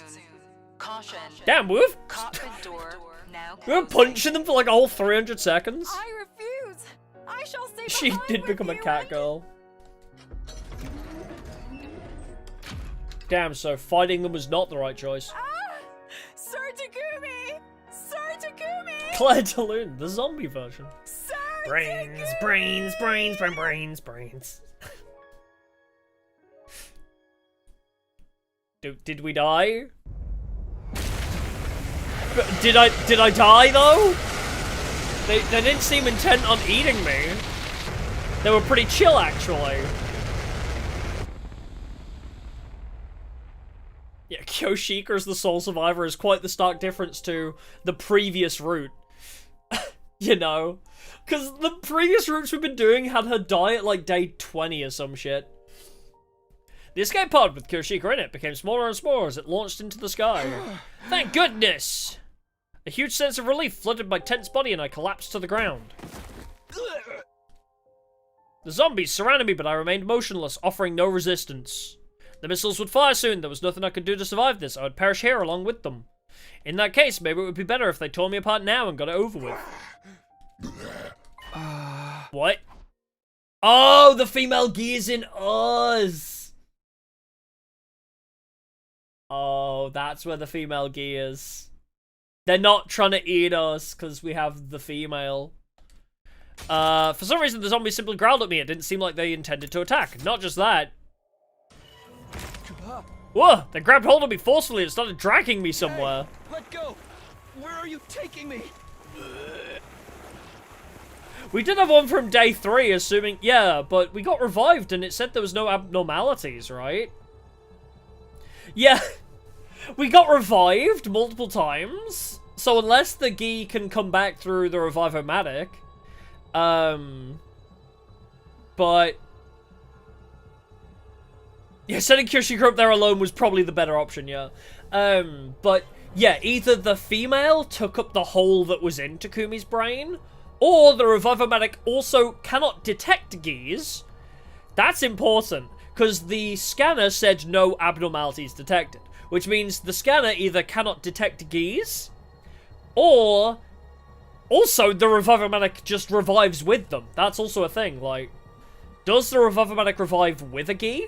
Caution. Damn, we've... Cockpit door now we were punching them for like a whole 300 seconds. I refuse! I shall stay She did become a cat girl. Damn, so fighting them was not the right choice. Sir Takumi! Sir Takumi! Claire Delune, the zombie version. Sir Brains. Did we die? Did I die though? They didn't seem intent on eating me. They were pretty chill actually. Yeah, Kyoshika's the sole survivor is quite the stark difference to the previous route. You know? Because the previous routes we've been doing had her die at like day 20 or some shit. The escape pod with Kyoshika in it became smaller and smaller as it launched into the sky. Thank goodness! A huge sense of relief flooded my tense body and I collapsed to the ground. The zombies surrounded me, but I remained motionless, offering no resistance. The missiles would fire soon. There was nothing I could do to survive this. I would perish here along with them. In that case, maybe it would be better if they tore me apart now and got it over with. What? Oh, the female Ghee is in us. Oh, that's where the female Ghee is. They're not trying to eat us because we have the female. For some reason, the zombies simply growled at me. It didn't seem like they intended to attack. Not just that. Whoa! They grabbed hold of me forcefully and started dragging me somewhere. Hey, let go! Where are you taking me? We did have one from day 3, assuming... Yeah, but we got revived and it said there was no abnormalities, right? Yeah. We got revived multiple times. So unless the Ghee can come back through the Revive-O-Matic... But... Yeah, sending Kyoshika up there alone was probably the better option, yeah. But, yeah, either the female took up the hole that was in Takumi's brain, or the Revive-O-Matic also cannot detect Ghees. That's important, because the scanner said no abnormalities detected, which means the scanner either cannot detect Ghees, or also the Revive-O-Matic just revives with them. That's also a thing, like, does the Revive-O-Matic revive with a Ghee?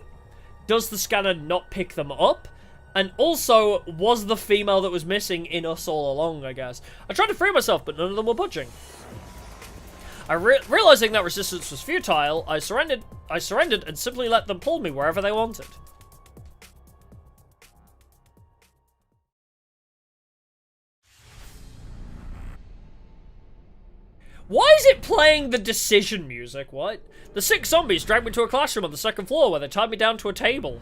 Does the scanner not pick them up? And also, was the female that was missing in us all along, I guess. I tried to free myself, but none of them were budging. Realizing that resistance was futile, I surrendered and simply let them pull me wherever they wanted. Why is it playing the decision music? What? The 6 zombies dragged me to a classroom on the 2nd floor where they tied me down to a table.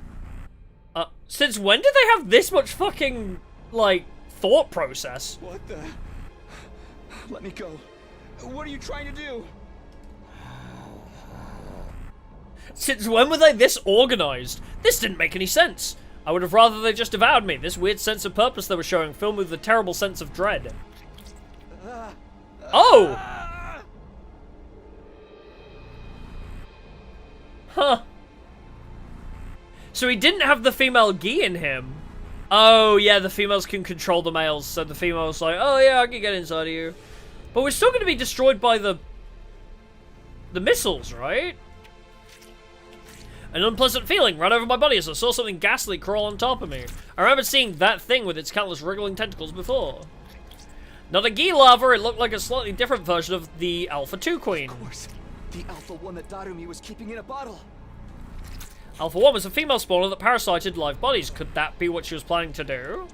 Since when did they have this much fucking, like, thought process? What the? Let me go. What are you trying to do? Since when were they this organized? This didn't make any sense. I would have rather they just devoured me. This weird sense of purpose they were showing filled me with a terrible sense of dread. Oh! Huh. So he didn't have the female Ghee in him. Oh, yeah, the females can control the males. So the female's like, oh, yeah, I can get inside of you. But we're still going to be destroyed by the missiles, right? An unpleasant feeling ran over my body as I saw something ghastly crawl on top of me. I remember seeing that thing with its countless wriggling tentacles before. Not a Ghee larva, it looked like a slightly different version of the Alpha 2 Queen. Of course, the Alpha 1 that Darumi was keeping in a bottle. Alpha 1 was a female spawner that parasited live bodies. Could that be what she was planning to do?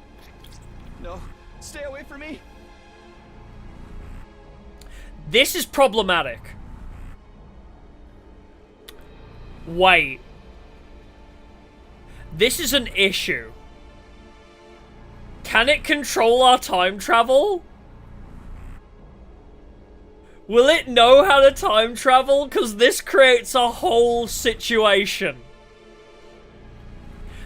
No, stay away from me. This is problematic. Wait. This is an issue. Can it control our time travel? Will it know how to time travel? Because this creates a whole situation.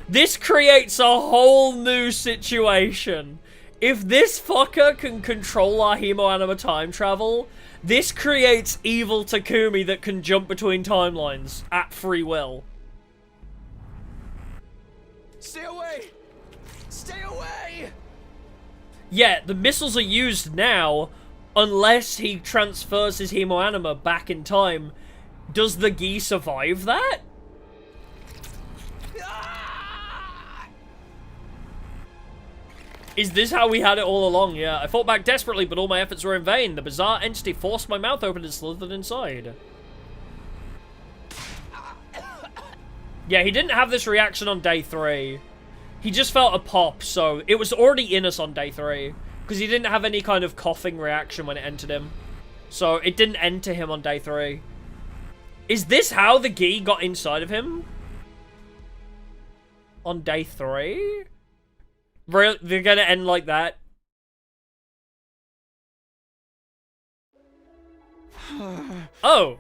This creates a whole new situation. If this fucker can control our hemoanima time travel, this creates evil Takumi that can jump between timelines at free will. Stay away! Stay away! Yeah, the missiles are used now, unless he transfers his hemoanima back in time. Does the Ghee survive that? Is this how we had it all along? Yeah, I fought back desperately, but all my efforts were in vain. The bizarre entity forced my mouth open and slithered inside. Yeah, he didn't have this reaction on day 3. He just felt a pop, so it was already in us on day 3. Because he didn't have any kind of coughing reaction when it entered him. So it didn't enter him on day 3. Is this how the Ghee got inside of him? On day 3? Really? They're gonna end like that? Oh!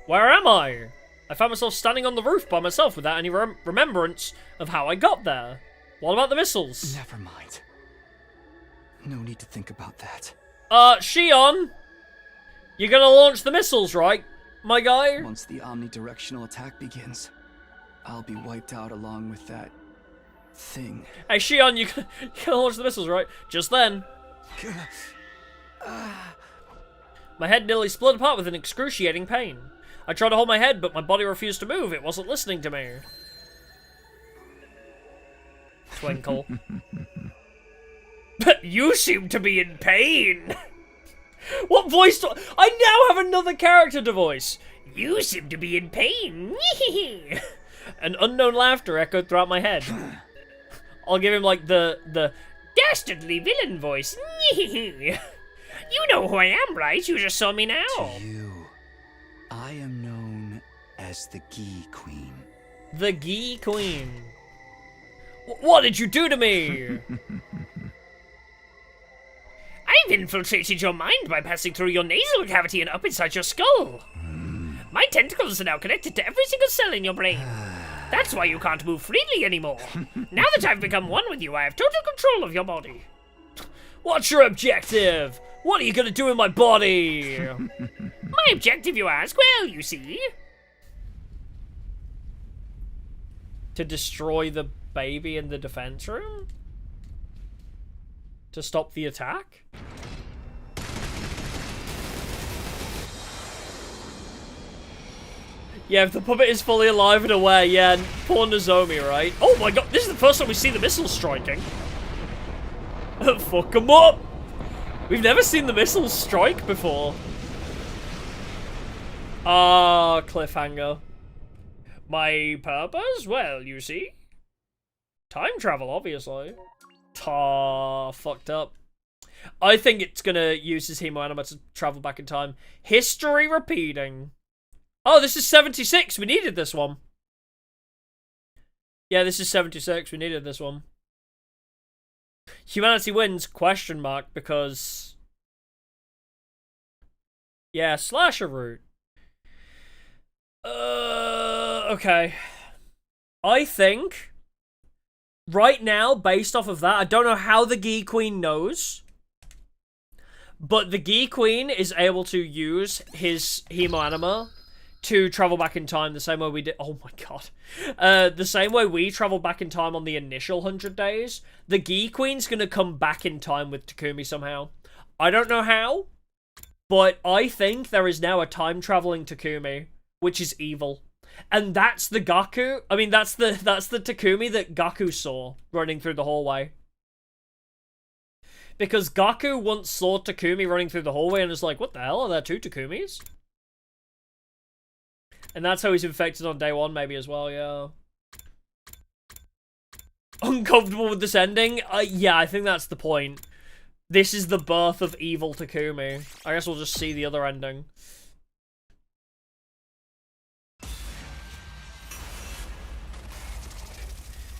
Where am I? I found myself standing on the roof by myself without any remembrance of how I got there. What about the missiles? Never mind. No need to think about that. Shion! You're gonna launch the missiles, right, my guy? Once the omnidirectional attack begins, I'll be wiped out along with that thing. Hey, Shion, you can launch the missiles, right? Just then. My head nearly split apart with an excruciating pain. I tried to hold my head, but my body refused to move. It wasn't listening to me. Twinkle. You seem to be in pain. What voice do I now have another character to voice. You seem to be in pain. An unknown laughter echoed throughout my head. I'll give him like the dastardly villain voice. You know who I am, right? You just saw me now. To you, I am known as the Ghee Queen. The Ghee Queen. What did you do to me? I've infiltrated your mind by passing through your nasal cavity and up inside your skull. My tentacles are now connected to every single cell in your brain. That's why you can't move freely anymore. Now that I've become one with you, I have total control of your body. What's your objective? What are you gonna do in my body? My objective, you ask? Well, you see. To destroy the baby in the defense room? To stop the attack? Yeah, if the puppet is fully alive and aware, yeah, poor Nozomi, right? Oh my god, this is the first time we see the missiles striking. Fuck them up! We've never seen the missiles strike before. Ah, cliffhanger. My purpose? Well, you see. Time travel, obviously. Fucked up. I think it's gonna use his hemoanima to travel back in time. History repeating. Oh, this is 76. We needed this one. Yeah, this is 76. We needed this one. Humanity wins, question mark, because... Yeah, slasher route. Okay. I think... Right now, based off of that, I don't know how the Ghee Queen knows. But the Ghee Queen is able to use his hemoanima to travel back in time the same way we did. Oh my god. The same way we traveled back in time on the initial 100 days. The Ghee Queen's gonna come back in time with Takumi somehow. I don't know how, but I think there is now a time traveling Takumi, which is evil. And that's the Gaku. I mean, that's the Takumi that Gaku saw running through the hallway. Because Gaku once saw Takumi running through the hallway and was like, what the hell, are there two Takumis? And that's how he's infected on day one, maybe, as well, yeah. Uncomfortable with this ending? Yeah, I think that's the point. This is the birth of evil Takumi. I guess we'll just see the other ending.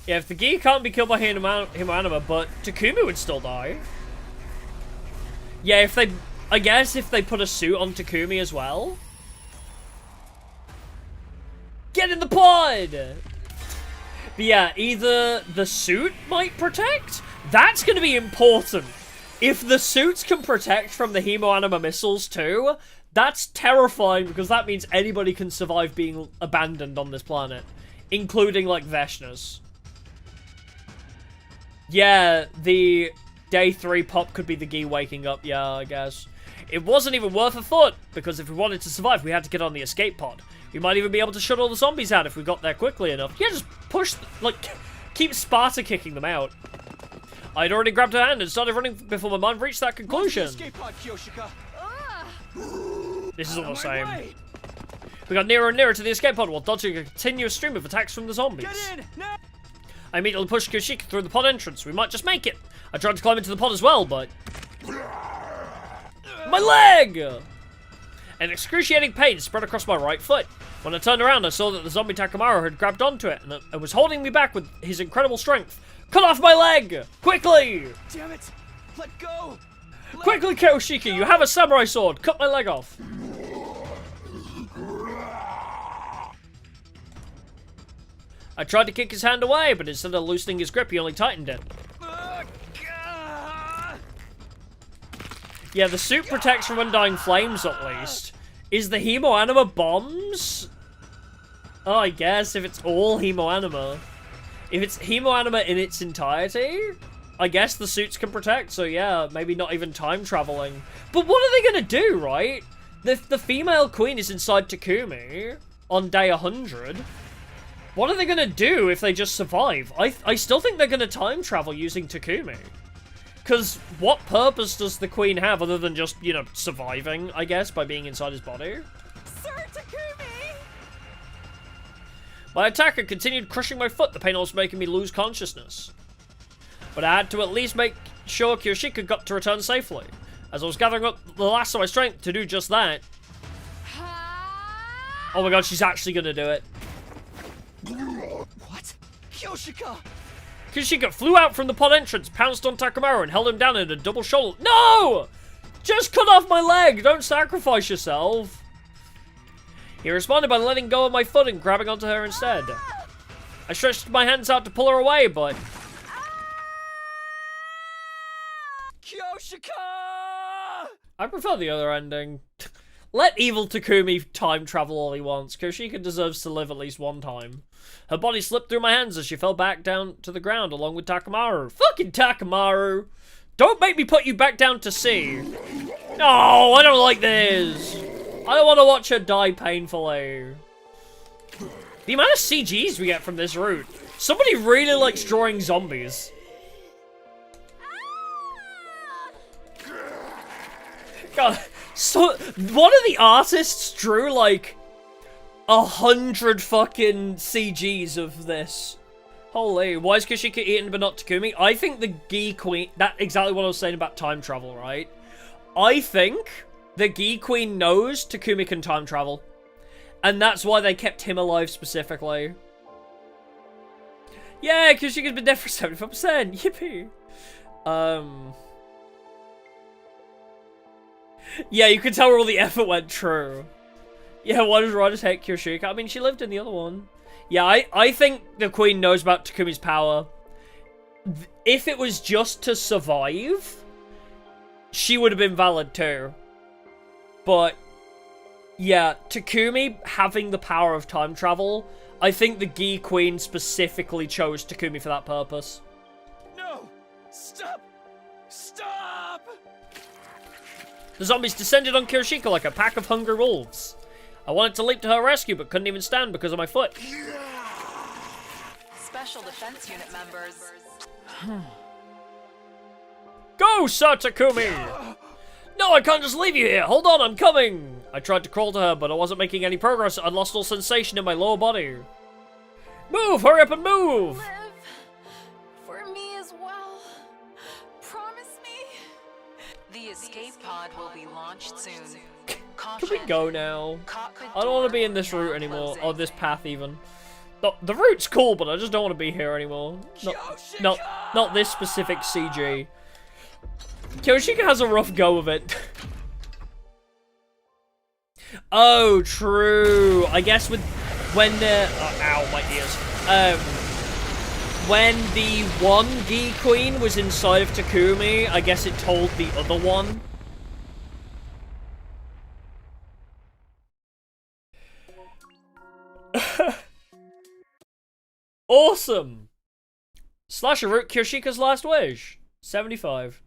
Yeah, if the Ghee can't be killed by hemoanima, but Takumi would still die. Yeah, if they... I guess if they put a suit on Takumi as well... Get in the pod! But yeah, either the suit might protect? That's going to be important. If the suits can protect from the hemoanima missiles too, that's terrifying because that means anybody can survive being abandoned on this planet. Including, like, Veshnas. Yeah, the day 3 pop could be the Ghee waking up, yeah, I guess. It wasn't even worth a thought, because if we wanted to survive, we had to get on the escape pod. We might even be able to shut all the zombies out if we got there quickly enough. Yeah, just push, like, keep Sparta kicking them out. I'd already grabbed her hand and started running before my mind reached that conclusion. Escape pod, this is all the same. We got nearer and nearer to the escape pod while dodging a continuous stream of attacks from the zombies. Get in! No! I immediately pushed Kyoshika through the pod entrance. We might just make it. I tried to climb into the pod as well, but... My leg! An excruciating pain spread across my right foot. When I turned around, I saw that the zombie Takamaru had grabbed onto it and was holding me back with his incredible strength. Cut off my leg! Quickly! Damn it! Let go! Quickly, Kyoshika, you have a samurai sword. Cut my leg off. I tried to kick his hand away, but instead of loosening his grip, he only tightened it. Yeah, the suit protects from undying flames, at least. Is the hemoanima bombs? Oh, I guess, if it's all hemoanima. If it's hemoanima in its entirety, I guess the suits can protect, so yeah, maybe not even time traveling. But what are they gonna do, right? The female queen is inside Takumi on day 100. What are they gonna do if they just survive? I still think they're gonna time travel using Takumi. Because what purpose does the queen have other than just, you know, surviving, I guess, by being inside his body? Sir Takumi! My attacker continued crushing my foot. The pain was making me lose consciousness. But I had to at least make sure Kyoshika got to return safely. As I was gathering up the last of my strength to do just that. Oh my god, she's actually gonna do it. What? Kyoshika! Kyoshika flew out from the pod entrance, pounced on Takamaru, and held him down in a double shoulder. No! Just cut off my leg! Don't sacrifice yourself! He responded by letting go of my foot and grabbing onto her instead. I stretched my hands out to pull her away, but... Kyoshika! I prefer the other ending. Let evil Takumi time travel all he wants. Kyoshika deserves to live at least one time. Her body slipped through my hands as she fell back down to the ground along with Takamaru. Fucking Takamaru! Don't make me put you back down to sea. No, I don't like this. I don't want to watch her die painfully. The amount of CGs we get from this route. Somebody really likes drawing zombies. God, so one of the artists drew like 100 fucking CGs of this. Holy, why is Kirishika eaten but not Takumi? I think the Ghee Queen, that's exactly what I was saying about time travel, right? I think the Ghee Queen knows Takumi can time travel. And that's why they kept him alive specifically. Yeah, Kirishika's been dead for 75%. Yippee. Yeah, you can tell where all the effort went. True. Yeah, why does Riders hate Kirishika? I mean, she lived in the other one. Yeah, I think the Queen knows about Takumi's power. If it was just to survive, she would have been valid too. But, yeah, Takumi having the power of time travel, I think the Ghee Queen specifically chose Takumi for that purpose. No! Stop! Stop! The zombies descended on Kirishika like a pack of hungry wolves. I wanted to leap to her rescue, but couldn't even stand because of my foot. Special Defense Unit members. Go, Sir Takumi! No, I can't just leave you here. Hold on, I'm coming. I tried to crawl to her, but I wasn't making any progress. I lost all sensation in my lower body. Move! Hurry up and move! Live for me as well. Promise me. The escape pod will be launched soon. Can we go now? I don't want to be in this route anymore, or this path even. The route's cool, but I just don't want to be here anymore. Not this specific CG. Kirishika has a rough go of it. Oh, true. I guess with when the ow, my ears. When the one Ghee Queen was inside of Takumi, I guess it told the other one. Awesome! Slasher route, Kirishika's last wish. 75.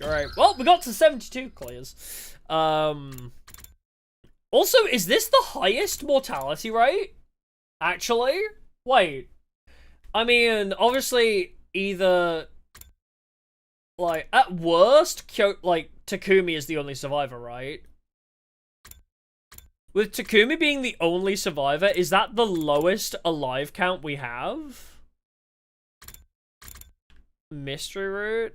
Alright, well, we got to 72 clears. Also, is this the highest mortality rate? Actually? Wait. I mean, obviously, either... Like, at worst, Takumi is the only survivor, right? With Takumi being the only survivor, is that the lowest alive count we have? Mystery route?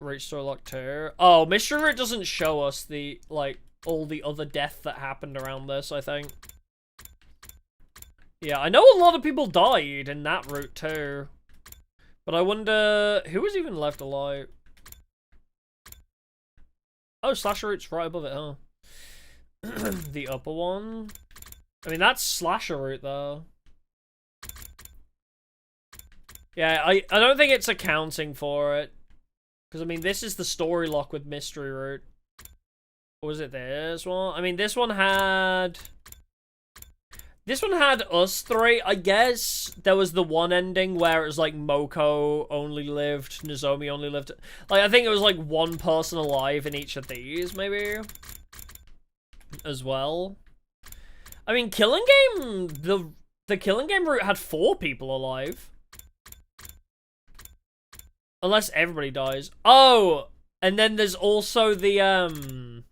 Route store lock 2. Oh, mystery route doesn't show us the, like, all the other death that happened around this, I think. Yeah, I know a lot of people died in that route too. But I wonder, who was even left alive? Oh, slasher route's right above it, huh? The upper one. I mean, that's slasher route though. Yeah, I don't think it's accounting for it. Because I mean, this is the story lock with mystery route. Or was it this one? I mean, this one had us three, I guess. There was the one ending where it was like Moko only lived, Nozomi only lived. Like, I think it was like one person alive in each of these, maybe. As well. I mean, Killing Game, the Killing Game route had 4 people alive. Unless everybody dies. Oh! And then there's also the,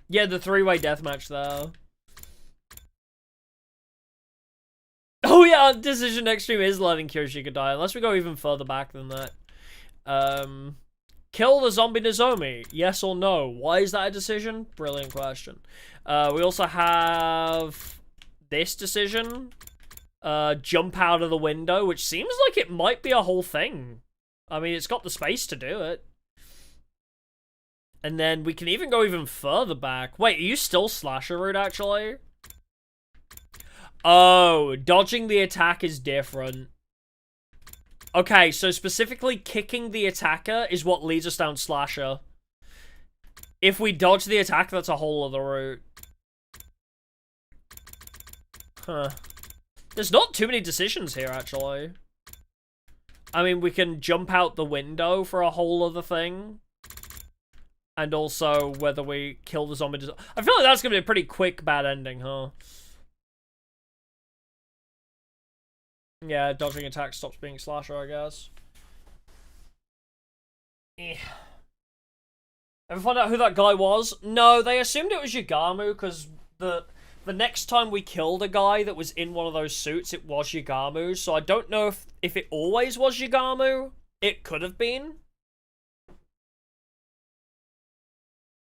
yeah, the 3-way deathmatch there. Oh yeah, Decision Extreme is letting Kirishika die, unless we go even further back than that. Kill the zombie Nozomi, yes or no? Why is that a decision? Brilliant question. We also have this decision. Jump out of the window, which seems like it might be a whole thing. I mean, it's got the space to do it. And then we can even go even further back. Wait, are you still slasher route, actually? Oh, dodging the attack is different. Okay, so specifically kicking the attacker is what leads us down slasher. If we dodge the attack, that's a whole other route. Huh. There's not too many decisions here, actually. I mean, we can jump out the window for a whole other thing. And also whether we kill the zombie. I feel like that's going to be a pretty quick bad ending, huh? Yeah, dodging attack stops being slasher, I guess. Eh. Ever find out who that guy was? No, they assumed it was Yagamu, because the next time we killed a guy that was in one of those suits, it was Yagamu. So I don't know if it always was Yagamu. It could have been.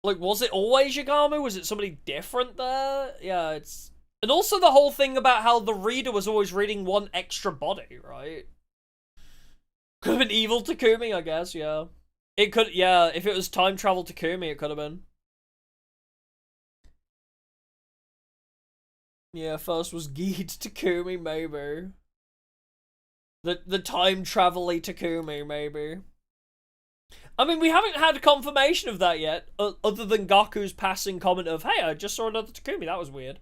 Like, was it always Yagamu? Was it somebody different there? Yeah, it's... And also the whole thing about how the reader was always reading one extra body, right? Could have been evil Takumi, I guess, yeah. It could, yeah, if it was time travel Takumi, it could have been. Yeah, first was Ghee to Takumi, maybe. The time travel-y Takumi, maybe. I mean, we haven't had confirmation of that yet, other than Gaku's passing comment of, hey, I just saw another Takumi, that was weird.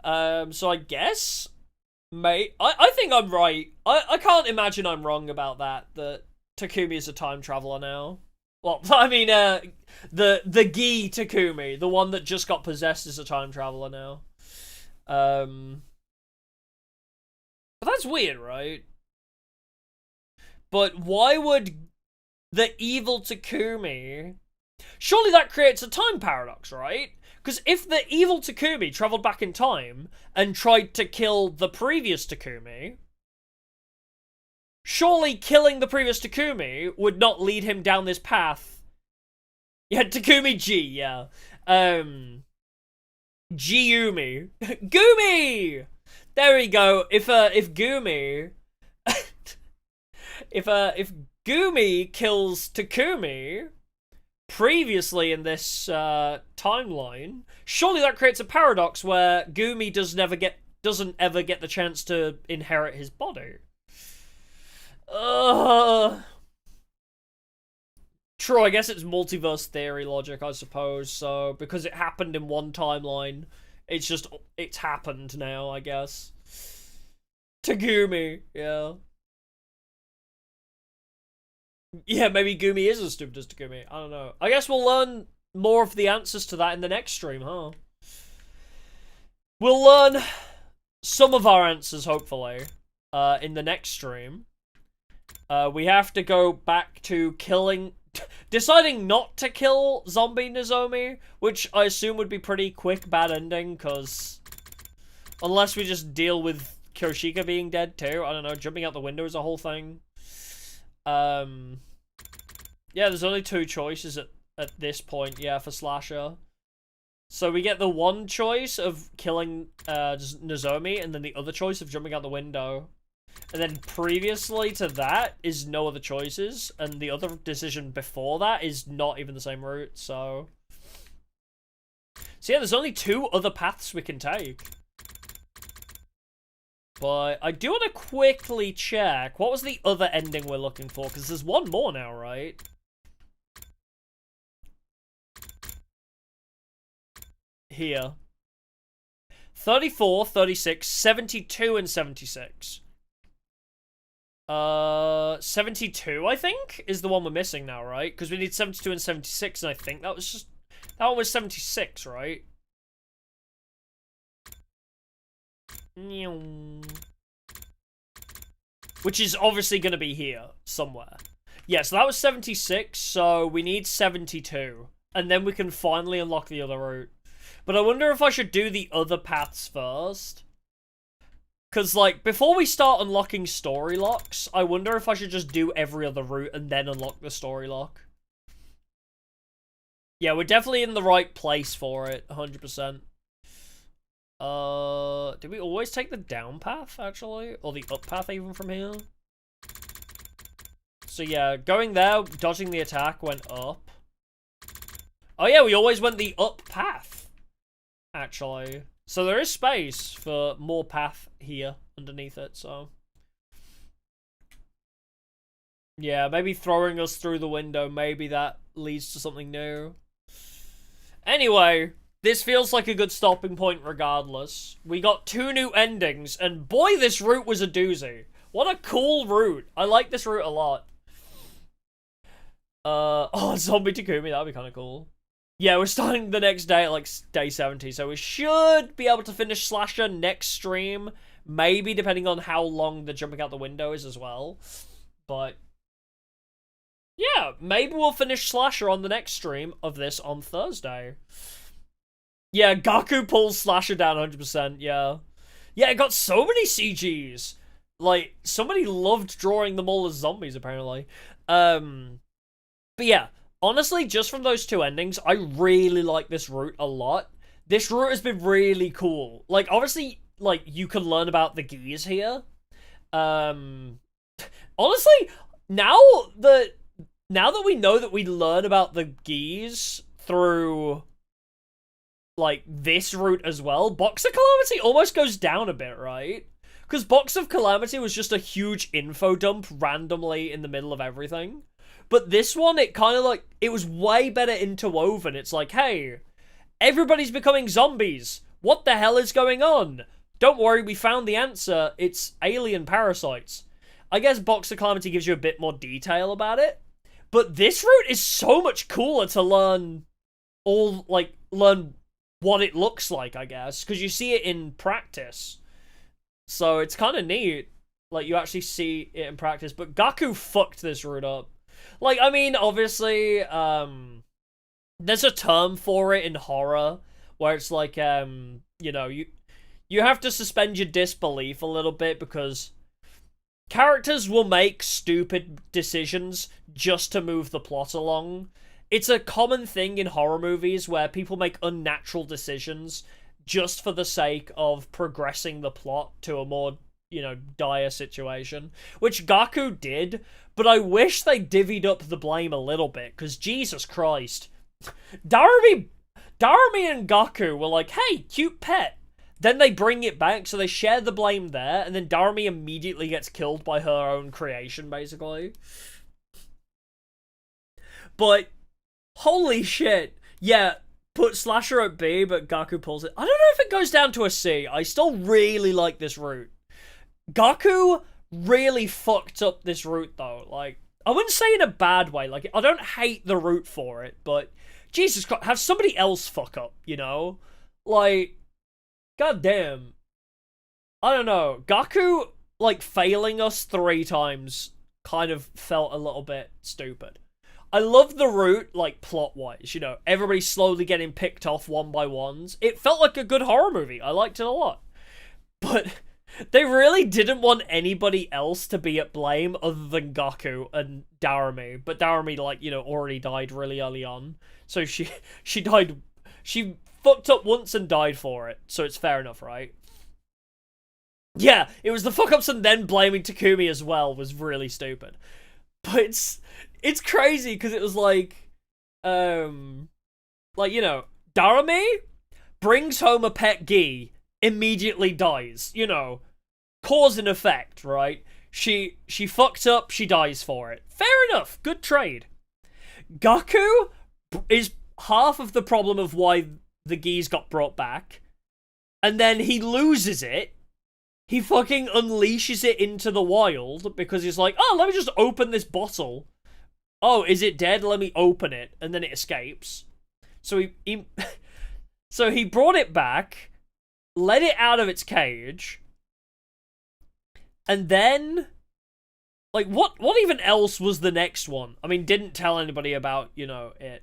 So I guess, I think I'm right. I can't imagine I'm wrong about that Takumi is a time traveler now. Well, I mean, the Ghee Takumi, the one that just got possessed, is a time traveler now. But that's weird, right? But why would the evil Takumi... Surely that creates a time paradox, right? Because if the evil Takumi travelled back in time and tried to kill the previous Takumi, surely killing the previous Takumi would not lead him down this path. Yeah, Takumi G, yeah. Giumi. Gumi! There we go. If Gumi... if Gumi kills Takumi previously in this timeline, surely that creates a paradox where Gumi doesn't ever get the chance to inherit his body. True, I guess it's multiverse theory logic, I suppose. So because it happened in one timeline, it's happened now, I guess. Tagumi, yeah. Yeah, maybe Gumi is as stupid as Takumi. I don't know. I guess we'll learn more of the answers to that in the next stream, huh? We'll learn some of our answers, hopefully, in the next stream. We have to go back to deciding not to kill zombie Nozomi, which I assume would be pretty quick bad ending, because unless we just deal with Kyoshika being dead too, I don't know, jumping out the window is a whole thing. Yeah, there's only two choices at this point, yeah, for Slasher. So we get the one choice of killing Nozomi, and then the other choice of jumping out the window. And then previously to that is no other choices, and the other decision before that is not even the same route, so... So yeah, there's only two other paths we can take. But I do want to quickly check. What was the other ending we're looking for? Because there's one more now, right? Here. 34, 36, 72, and 76. 72, I think, is the one we're missing now, right? Because we need 72 and 76, and I think that one was 76, right? Which is obviously going to be here, somewhere. Yeah, so that was 76, so we need 72. And then we can finally unlock the other route. But I wonder if I should do the other paths first. Because, like, before we start unlocking story locks, I wonder if I should just do every other route and then unlock the story lock. Yeah, we're definitely in the right place for it, 100%. Did we always take the down path, actually? Or the up path, even from here? So, yeah, going there, dodging the attack, went up. Oh, yeah, we always went the up path, actually. So there is space for more path here underneath it, so... Yeah, maybe throwing us through the window, maybe that leads to something new. Anyway, this feels like a good stopping point regardless. We got two new endings, and boy, this route was a doozy. What a cool route. I like this route a lot. Oh, Zombie Takumi, that'd be kind of cool. Yeah, we're starting the next day at, like, day 70, so we should be able to finish Slasher next stream. Maybe, depending on how long the jumping out the window is as well. But, yeah, maybe we'll finish Slasher on the next stream of this on Thursday. Yeah, Gaku pulls Slasher down 100%, yeah. Yeah, it got so many CGs. Like, somebody loved drawing them all as zombies, apparently. But yeah. Honestly, just from those two endings, I really like this route a lot. This route has been really cool. Like, obviously, like, you can learn about the Ghees here. Honestly, now that we know that we learn about the Ghees through, like, this route as well, Box of Calamity almost goes down a bit, right? Because Box of Calamity was just a huge info dump randomly in the middle of everything. But this one, it kind of like, it was way better interwoven. It's like, hey, everybody's becoming zombies. What the hell is going on? Don't worry, we found the answer. It's alien parasites. I guess Box of Calamity gives you a bit more detail about it. But this route is so much cooler to learn learn what it looks like, I guess. Because you see it in practice. So it's kind of neat. Like, you actually see it in practice. But Gaku fucked this route up. Like, I mean, obviously, there's a term for it in horror, where it's like, you know, you have to suspend your disbelief a little bit, because characters will make stupid decisions just to move the plot along. It's a common thing in horror movies, where people make unnatural decisions just for the sake of progressing the plot to a more, you know, dire situation, which Gaku did, but I wish they divvied up the blame a little bit, because Jesus Christ. Darumi and Gaku were like, hey, cute pet. Then they bring it back, so they share the blame there, and then Darumi immediately gets killed by her own creation, basically. But, holy shit. Yeah, put Slasher at B, but Gaku pulls it. I don't know if it goes down to a C. I still really like this route. Gaku really fucked up this route, though. Like, I wouldn't say in a bad way. Like, I don't hate the route for it, but Jesus Christ, have somebody else fuck up, you know? Like, goddamn. I don't know. Gaku, like, failing us 3 times kind of felt a little bit stupid. I love the route, like, plot-wise, you know? Everybody slowly getting picked off one by ones. It felt like a good horror movie. I liked it a lot. But they really didn't want anybody else to be at blame other than Gaku and Darumi. But Darumi, like, you know, already died really early on. So she died. She fucked up once and died for it. So it's fair enough, right? Yeah, it was the fuck-ups and then blaming Takumi as well was really stupid. But it's crazy because it was like, you know, Darumi brings home a pet Ghee, immediately dies, you know, cause and effect, right? She fucked up, she dies for it. Fair enough, good trade. Gaku is half of the problem of why the Ghees got brought back, and then he loses it. He fucking unleashes it into the wild because he's like, oh, let me just open this bottle. Oh, is it dead? Let me open it. And then it escapes. So so he brought it back, let it out of its cage, and then, like, what even else was the next one? I mean, didn't tell anybody about, you know, it.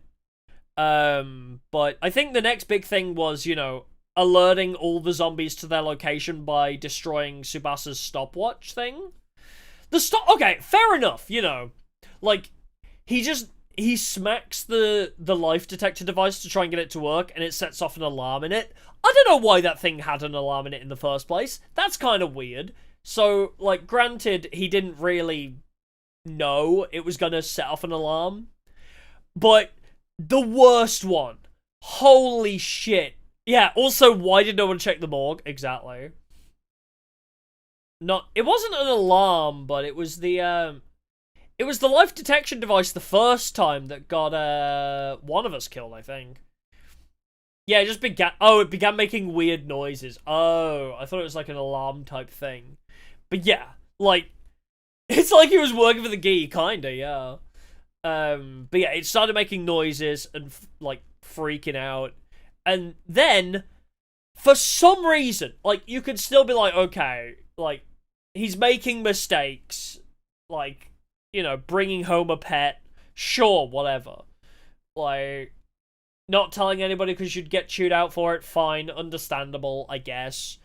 But I think the next big thing was, you know, alerting all the zombies to their location by destroying Tsubasa's stopwatch thing. Okay, fair enough, you know. Like, he smacks the life detector device to try and get it to work, and it sets off an alarm in it. I don't know why that thing had an alarm in it in the first place. That's kind of weird. So, like, granted, he didn't really know it was gonna set off an alarm. But the worst one. Holy shit. Yeah, also, why did no one check the morgue? Exactly. It wasn't an alarm, but it was the life detection device the first time that got, one of us killed, I think. Yeah, it just it began making weird noises. Oh, I thought it was like an alarm type thing. But yeah, like, it's like he was working for the Ghee, kinda, yeah. But yeah, it started making noises and, like, freaking out. And then, for some reason, like, you could still be like, okay, like, he's making mistakes. Like, you know, bringing home a pet. Sure, whatever. Like, not telling anybody because you'd get chewed out for it. Fine, understandable, I guess.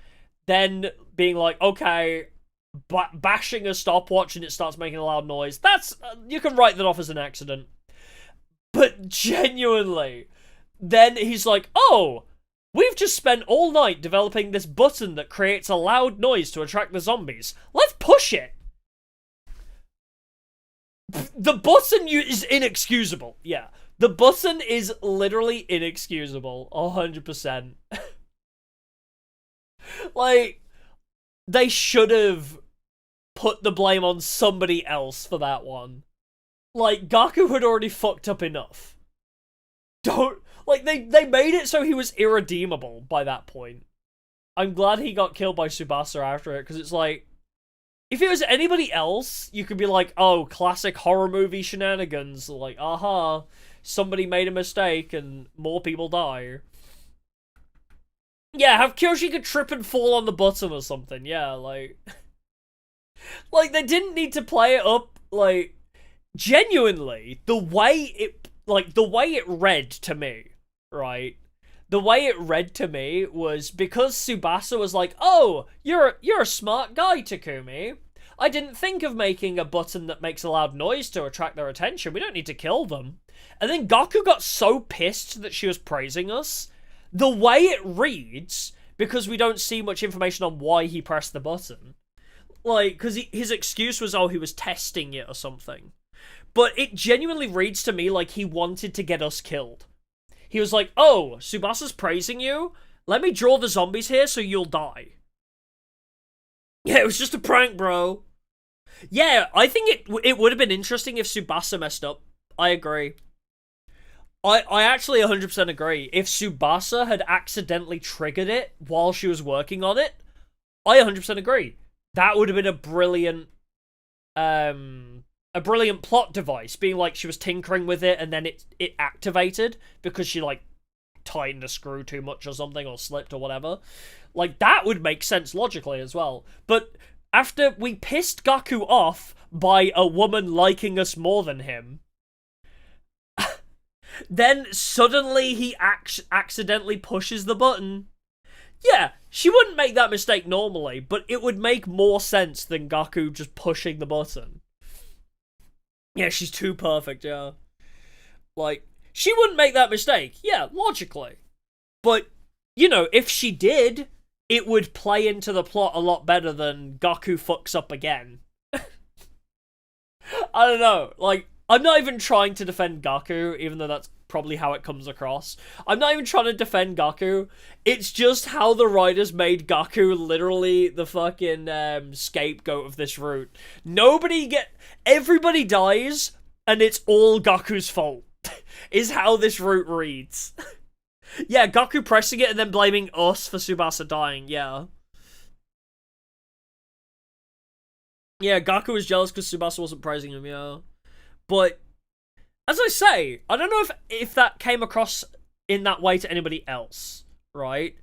Then being like, okay, bashing a stopwatch and it starts making a loud noise. That's, you can write that off as an accident. But genuinely, then he's like, oh, we've just spent all night developing this button that creates a loud noise to attract the zombies. Let's push it. The button is inexcusable. Yeah. The button is literally inexcusable. 100%. Like, they should have put the blame on somebody else for that one. Like, Gaku had already fucked up enough. Like, they made it so he was irredeemable by that point. I'm glad he got killed by Tsubasa after it, because it's like, if it was anybody else, you could be like, oh, classic horror movie shenanigans. Like, aha, somebody made a mistake and more people die. Yeah, have Kyoshi could trip and fall on the button or something. Yeah, like... like, they didn't need to play it up, like... Genuinely, the way it read to me, right? The way it read to me was because Tsubasa was like, oh, you're a smart guy, Takumi. I didn't think of making a button that makes a loud noise to attract their attention. We don't need to kill them. And then Gaku got so pissed that she was praising us. The way it reads, because we don't see much information on why he pressed the button. Like, because his excuse was, oh, he was testing it or something. But it genuinely reads to me like he wanted to get us killed. He was like, oh, Tsubasa's praising you? Let me draw the zombies here so you'll die. Yeah, it was just a prank, bro. Yeah, I think it would have been interesting if Tsubasa messed up. I agree. I actually 100% agree. If Tsubasa had accidentally triggered it while she was working on it, I 100% agree. That would have been a brilliant plot device, being like she was tinkering with it and then it activated because she, like, tightened a screw too much or something, or slipped or whatever. Like, that would make sense logically as well. But after we pissed Gaku off by a woman liking us more than him, then suddenly he accidentally pushes the button. Yeah, she wouldn't make that mistake normally, but it would make more sense than Gaku just pushing the button. Yeah, she's too perfect, yeah. Like, she wouldn't make that mistake. Yeah, logically. But, you know, if she did, it would play into the plot a lot better than Gaku fucks up again. I don't know. Like, I'm not even trying to defend Gaku, even though that's probably how it comes across. I'm not even trying to defend Gaku. It's just how the writers made Gaku literally the fucking scapegoat of this route. Everybody dies, and it's all Gaku's fault, is how this route reads. Yeah, Gaku pressing it and then blaming us for Tsubasa dying, yeah. Yeah, Gaku was jealous because Tsubasa wasn't praising him, yeah. But, as I say, I don't know if that came across in that way to anybody else, right?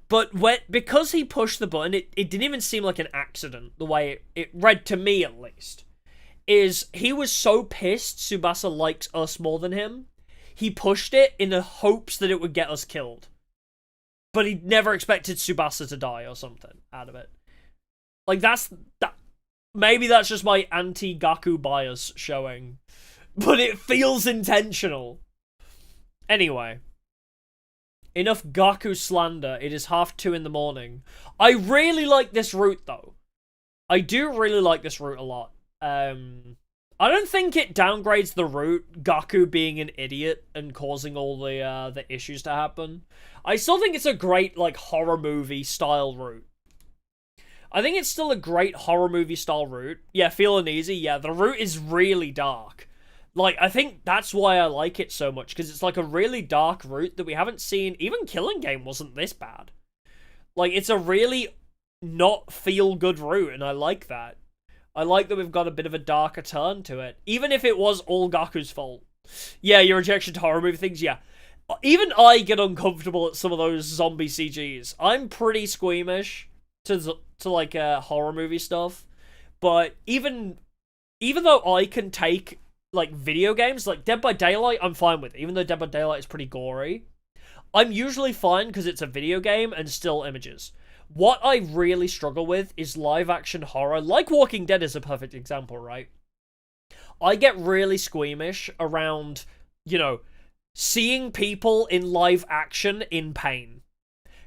But because he pushed the button, it didn't even seem like an accident, the way it read to me at least. Is he was so pissed Tsubasa likes us more than him, he pushed it in the hopes that it would get us killed. But he never expected Tsubasa to die or something out of it. Like, maybe that's just my anti-Gaku bias showing. But it feels intentional. Anyway. Enough Gaku slander. It is 2:30 in the morning. I really like this route, though. I do really like this route a lot. I don't think it downgrades the route, Gaku being an idiot and causing all the issues to happen. I still think it's a great, like, horror movie style route. I think it's still a great horror movie style route. Yeah, Feel Uneasy, yeah, the route is really dark. Like, I think that's why I like it so much, because it's like a really dark route that we haven't seen. Even Killing Game wasn't this bad. Like, it's a really not feel-good route, and I like that. I like that we've got a bit of a darker turn to it. Even if it was all Gaku's fault. Yeah, your rejection to horror movie things, yeah. Even I get uncomfortable at some of those zombie CGs. I'm pretty squeamish to like horror movie stuff. But even though I can take like video games, like Dead by Daylight, I'm fine with. Even though Dead by Daylight is pretty gory. I'm usually fine because it's a video game and still images. What I really struggle with is live-action horror. Like Walking Dead is a perfect example, right? I get really squeamish around, you know, seeing people in live action in pain.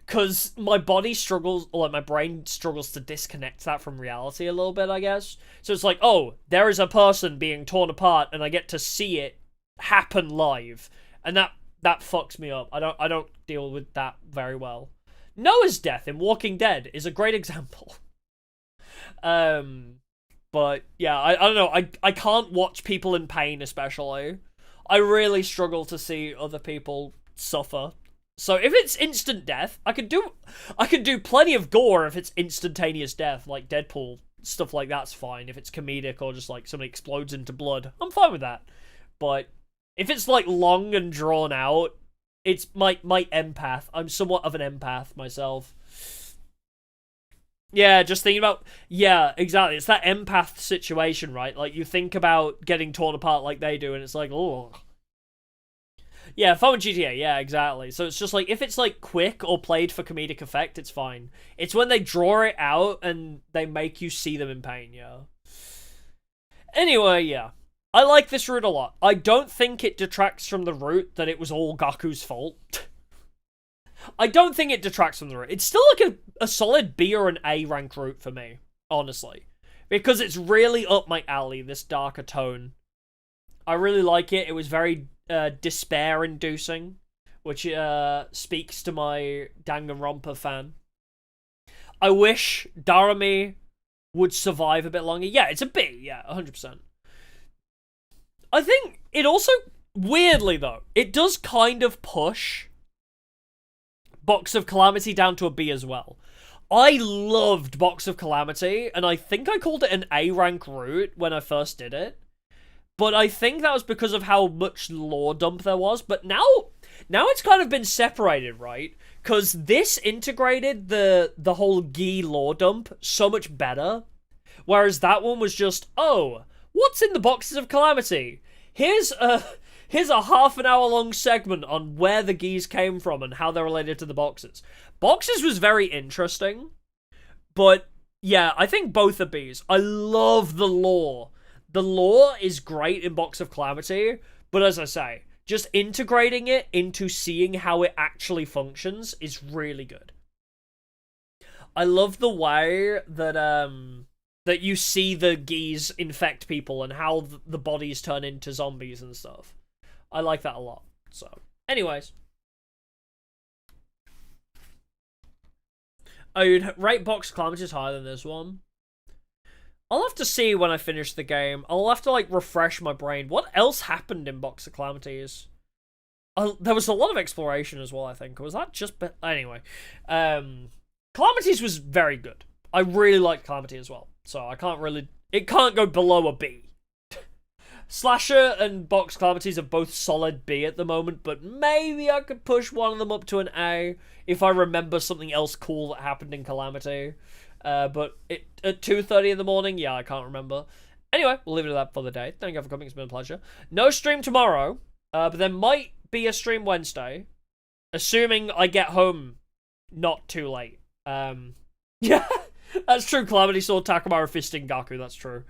Because my body struggles, or like my brain struggles to disconnect that from reality a little bit, I guess. So it's like, oh, there is a person being torn apart and I get to see it happen live. And that fucks me up. I don't deal with that very well. Noah's death in Walking Dead is a great example. But yeah, I don't know. I can't watch people in pain, especially. I really struggle to see other people suffer. So if it's instant death, I could do plenty of gore if it's instantaneous death, like Deadpool. Stuff like that's fine. If it's comedic or just like somebody explodes into blood, I'm fine with that. But if it's like long and drawn out, it's my empath. I'm somewhat of an empath myself. Yeah, just thinking about... Yeah, exactly. It's that empath situation, right? Like, you think about getting torn apart like they do, and it's like, oh. Yeah, phone GTA, yeah, exactly. So it's just like, if it's like quick or played for comedic effect, it's fine. It's when they draw it out and they make you see them in pain, yeah. Anyway, yeah. I like this route a lot. I don't think it detracts from the route that it was all Gaku's fault. I don't think it detracts from the route. It's still like a solid B or an A rank route for me, honestly. Because it's really up my alley, this darker tone. I really like it. It was very despair-inducing, which speaks to my Danganronpa fan. I wish Darami would survive a bit longer. Yeah, it's a B, yeah, 100%. I think it also, weirdly though, it does kind of push Box of Calamity down to a B as well. I loved Box of Calamity, and I think I called it an A rank route when I first did it. But I think that was because of how much lore dump there was. But now it's kind of been separated, right? Because this integrated the whole Ghee lore dump so much better. Whereas that one was just, oh, what's in the Boxes of Calamity? Here's a half an hour long segment on where the Ghees came from and how they're related to the Boxes. Boxes was very interesting. But yeah, I think both are Bs. I love the lore. The lore is great in Box of Calamity, but as I say, just integrating it into seeing how it actually functions is really good. I love the way that that you see the Ghees infect people and how the bodies turn into zombies and stuff. I like that a lot. So, anyways. I would rate Box of Calamity higher than this one. I'll have to see when I finish the game. I'll have to, like, refresh my brain. What else happened in Box of Calamities? There was a lot of exploration as well, I think. Was that just... Anyway. Calamities was very good. I really liked Calamity as well. So I can't really... It can't go below a B. Slasher and Box Calamities are both solid B at the moment, but maybe I could push one of them up to an A if I remember something else cool that happened in Calamity. But at 2:30 in the morning, yeah, I can't remember. Anyway, we'll leave it at that for the day. Thank you for coming. It's been a pleasure. No stream tomorrow, but there might be a stream Wednesday, assuming I get home not too late. Yeah, that's true. Calamity saw Takamura fisting Gaku. That's true.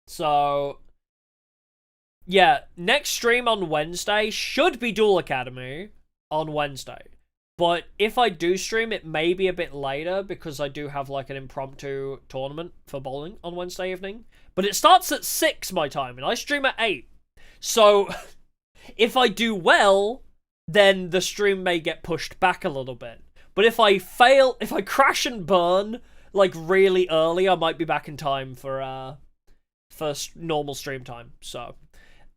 So, yeah, next stream on Wednesday should be Duel Academy on Wednesday. But if I do stream, it may be a bit later because I do have like an impromptu tournament for bowling on Wednesday evening. But it starts at 6 my time and I stream at 8. So if I do well, then the stream may get pushed back a little bit. But if I fail, if I crash and burn like really early, I might be back in time for normal stream time. So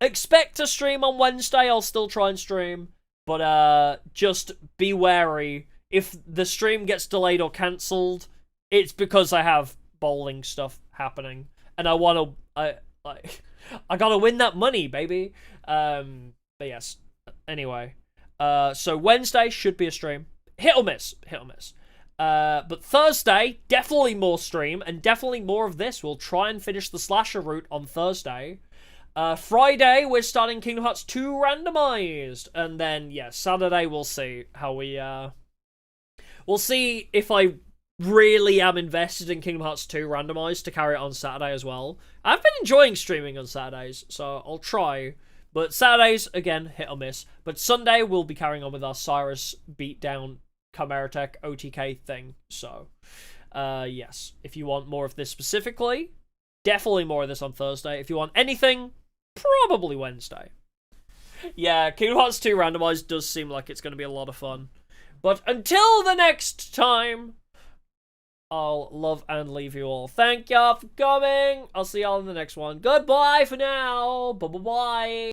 expect a stream on Wednesday. I'll still try and stream. But just be wary. If the stream gets delayed or cancelled, it's because I have bowling stuff happening, and I want to, I gotta win that money, baby. But yes. Anyway, so Wednesday should be a stream. Hit or miss. But Thursday, definitely more stream, and definitely more of this. We'll try and finish the slasher route on Thursday. Friday, we're starting Kingdom Hearts 2 randomized. And then, yeah, Saturday, we'll see how we, we'll see if I really am invested in Kingdom Hearts 2 randomized to carry it on Saturday as well. I've been enjoying streaming on Saturdays, so I'll try. But Saturdays, again, hit or miss. But Sunday, we'll be carrying on with our Cyrus beatdown Chimera Tech OTK thing. So, yes. If you want more of this specifically, definitely more of this on Thursday. If you want anything, probably Wednesday. Yeah, Kingdom Hearts 2 randomized does seem like it's going to be a lot of fun. But until the next time, I'll love and leave you all. Thank y'all for coming. I'll see y'all in the next one. Goodbye for now. Bye-bye.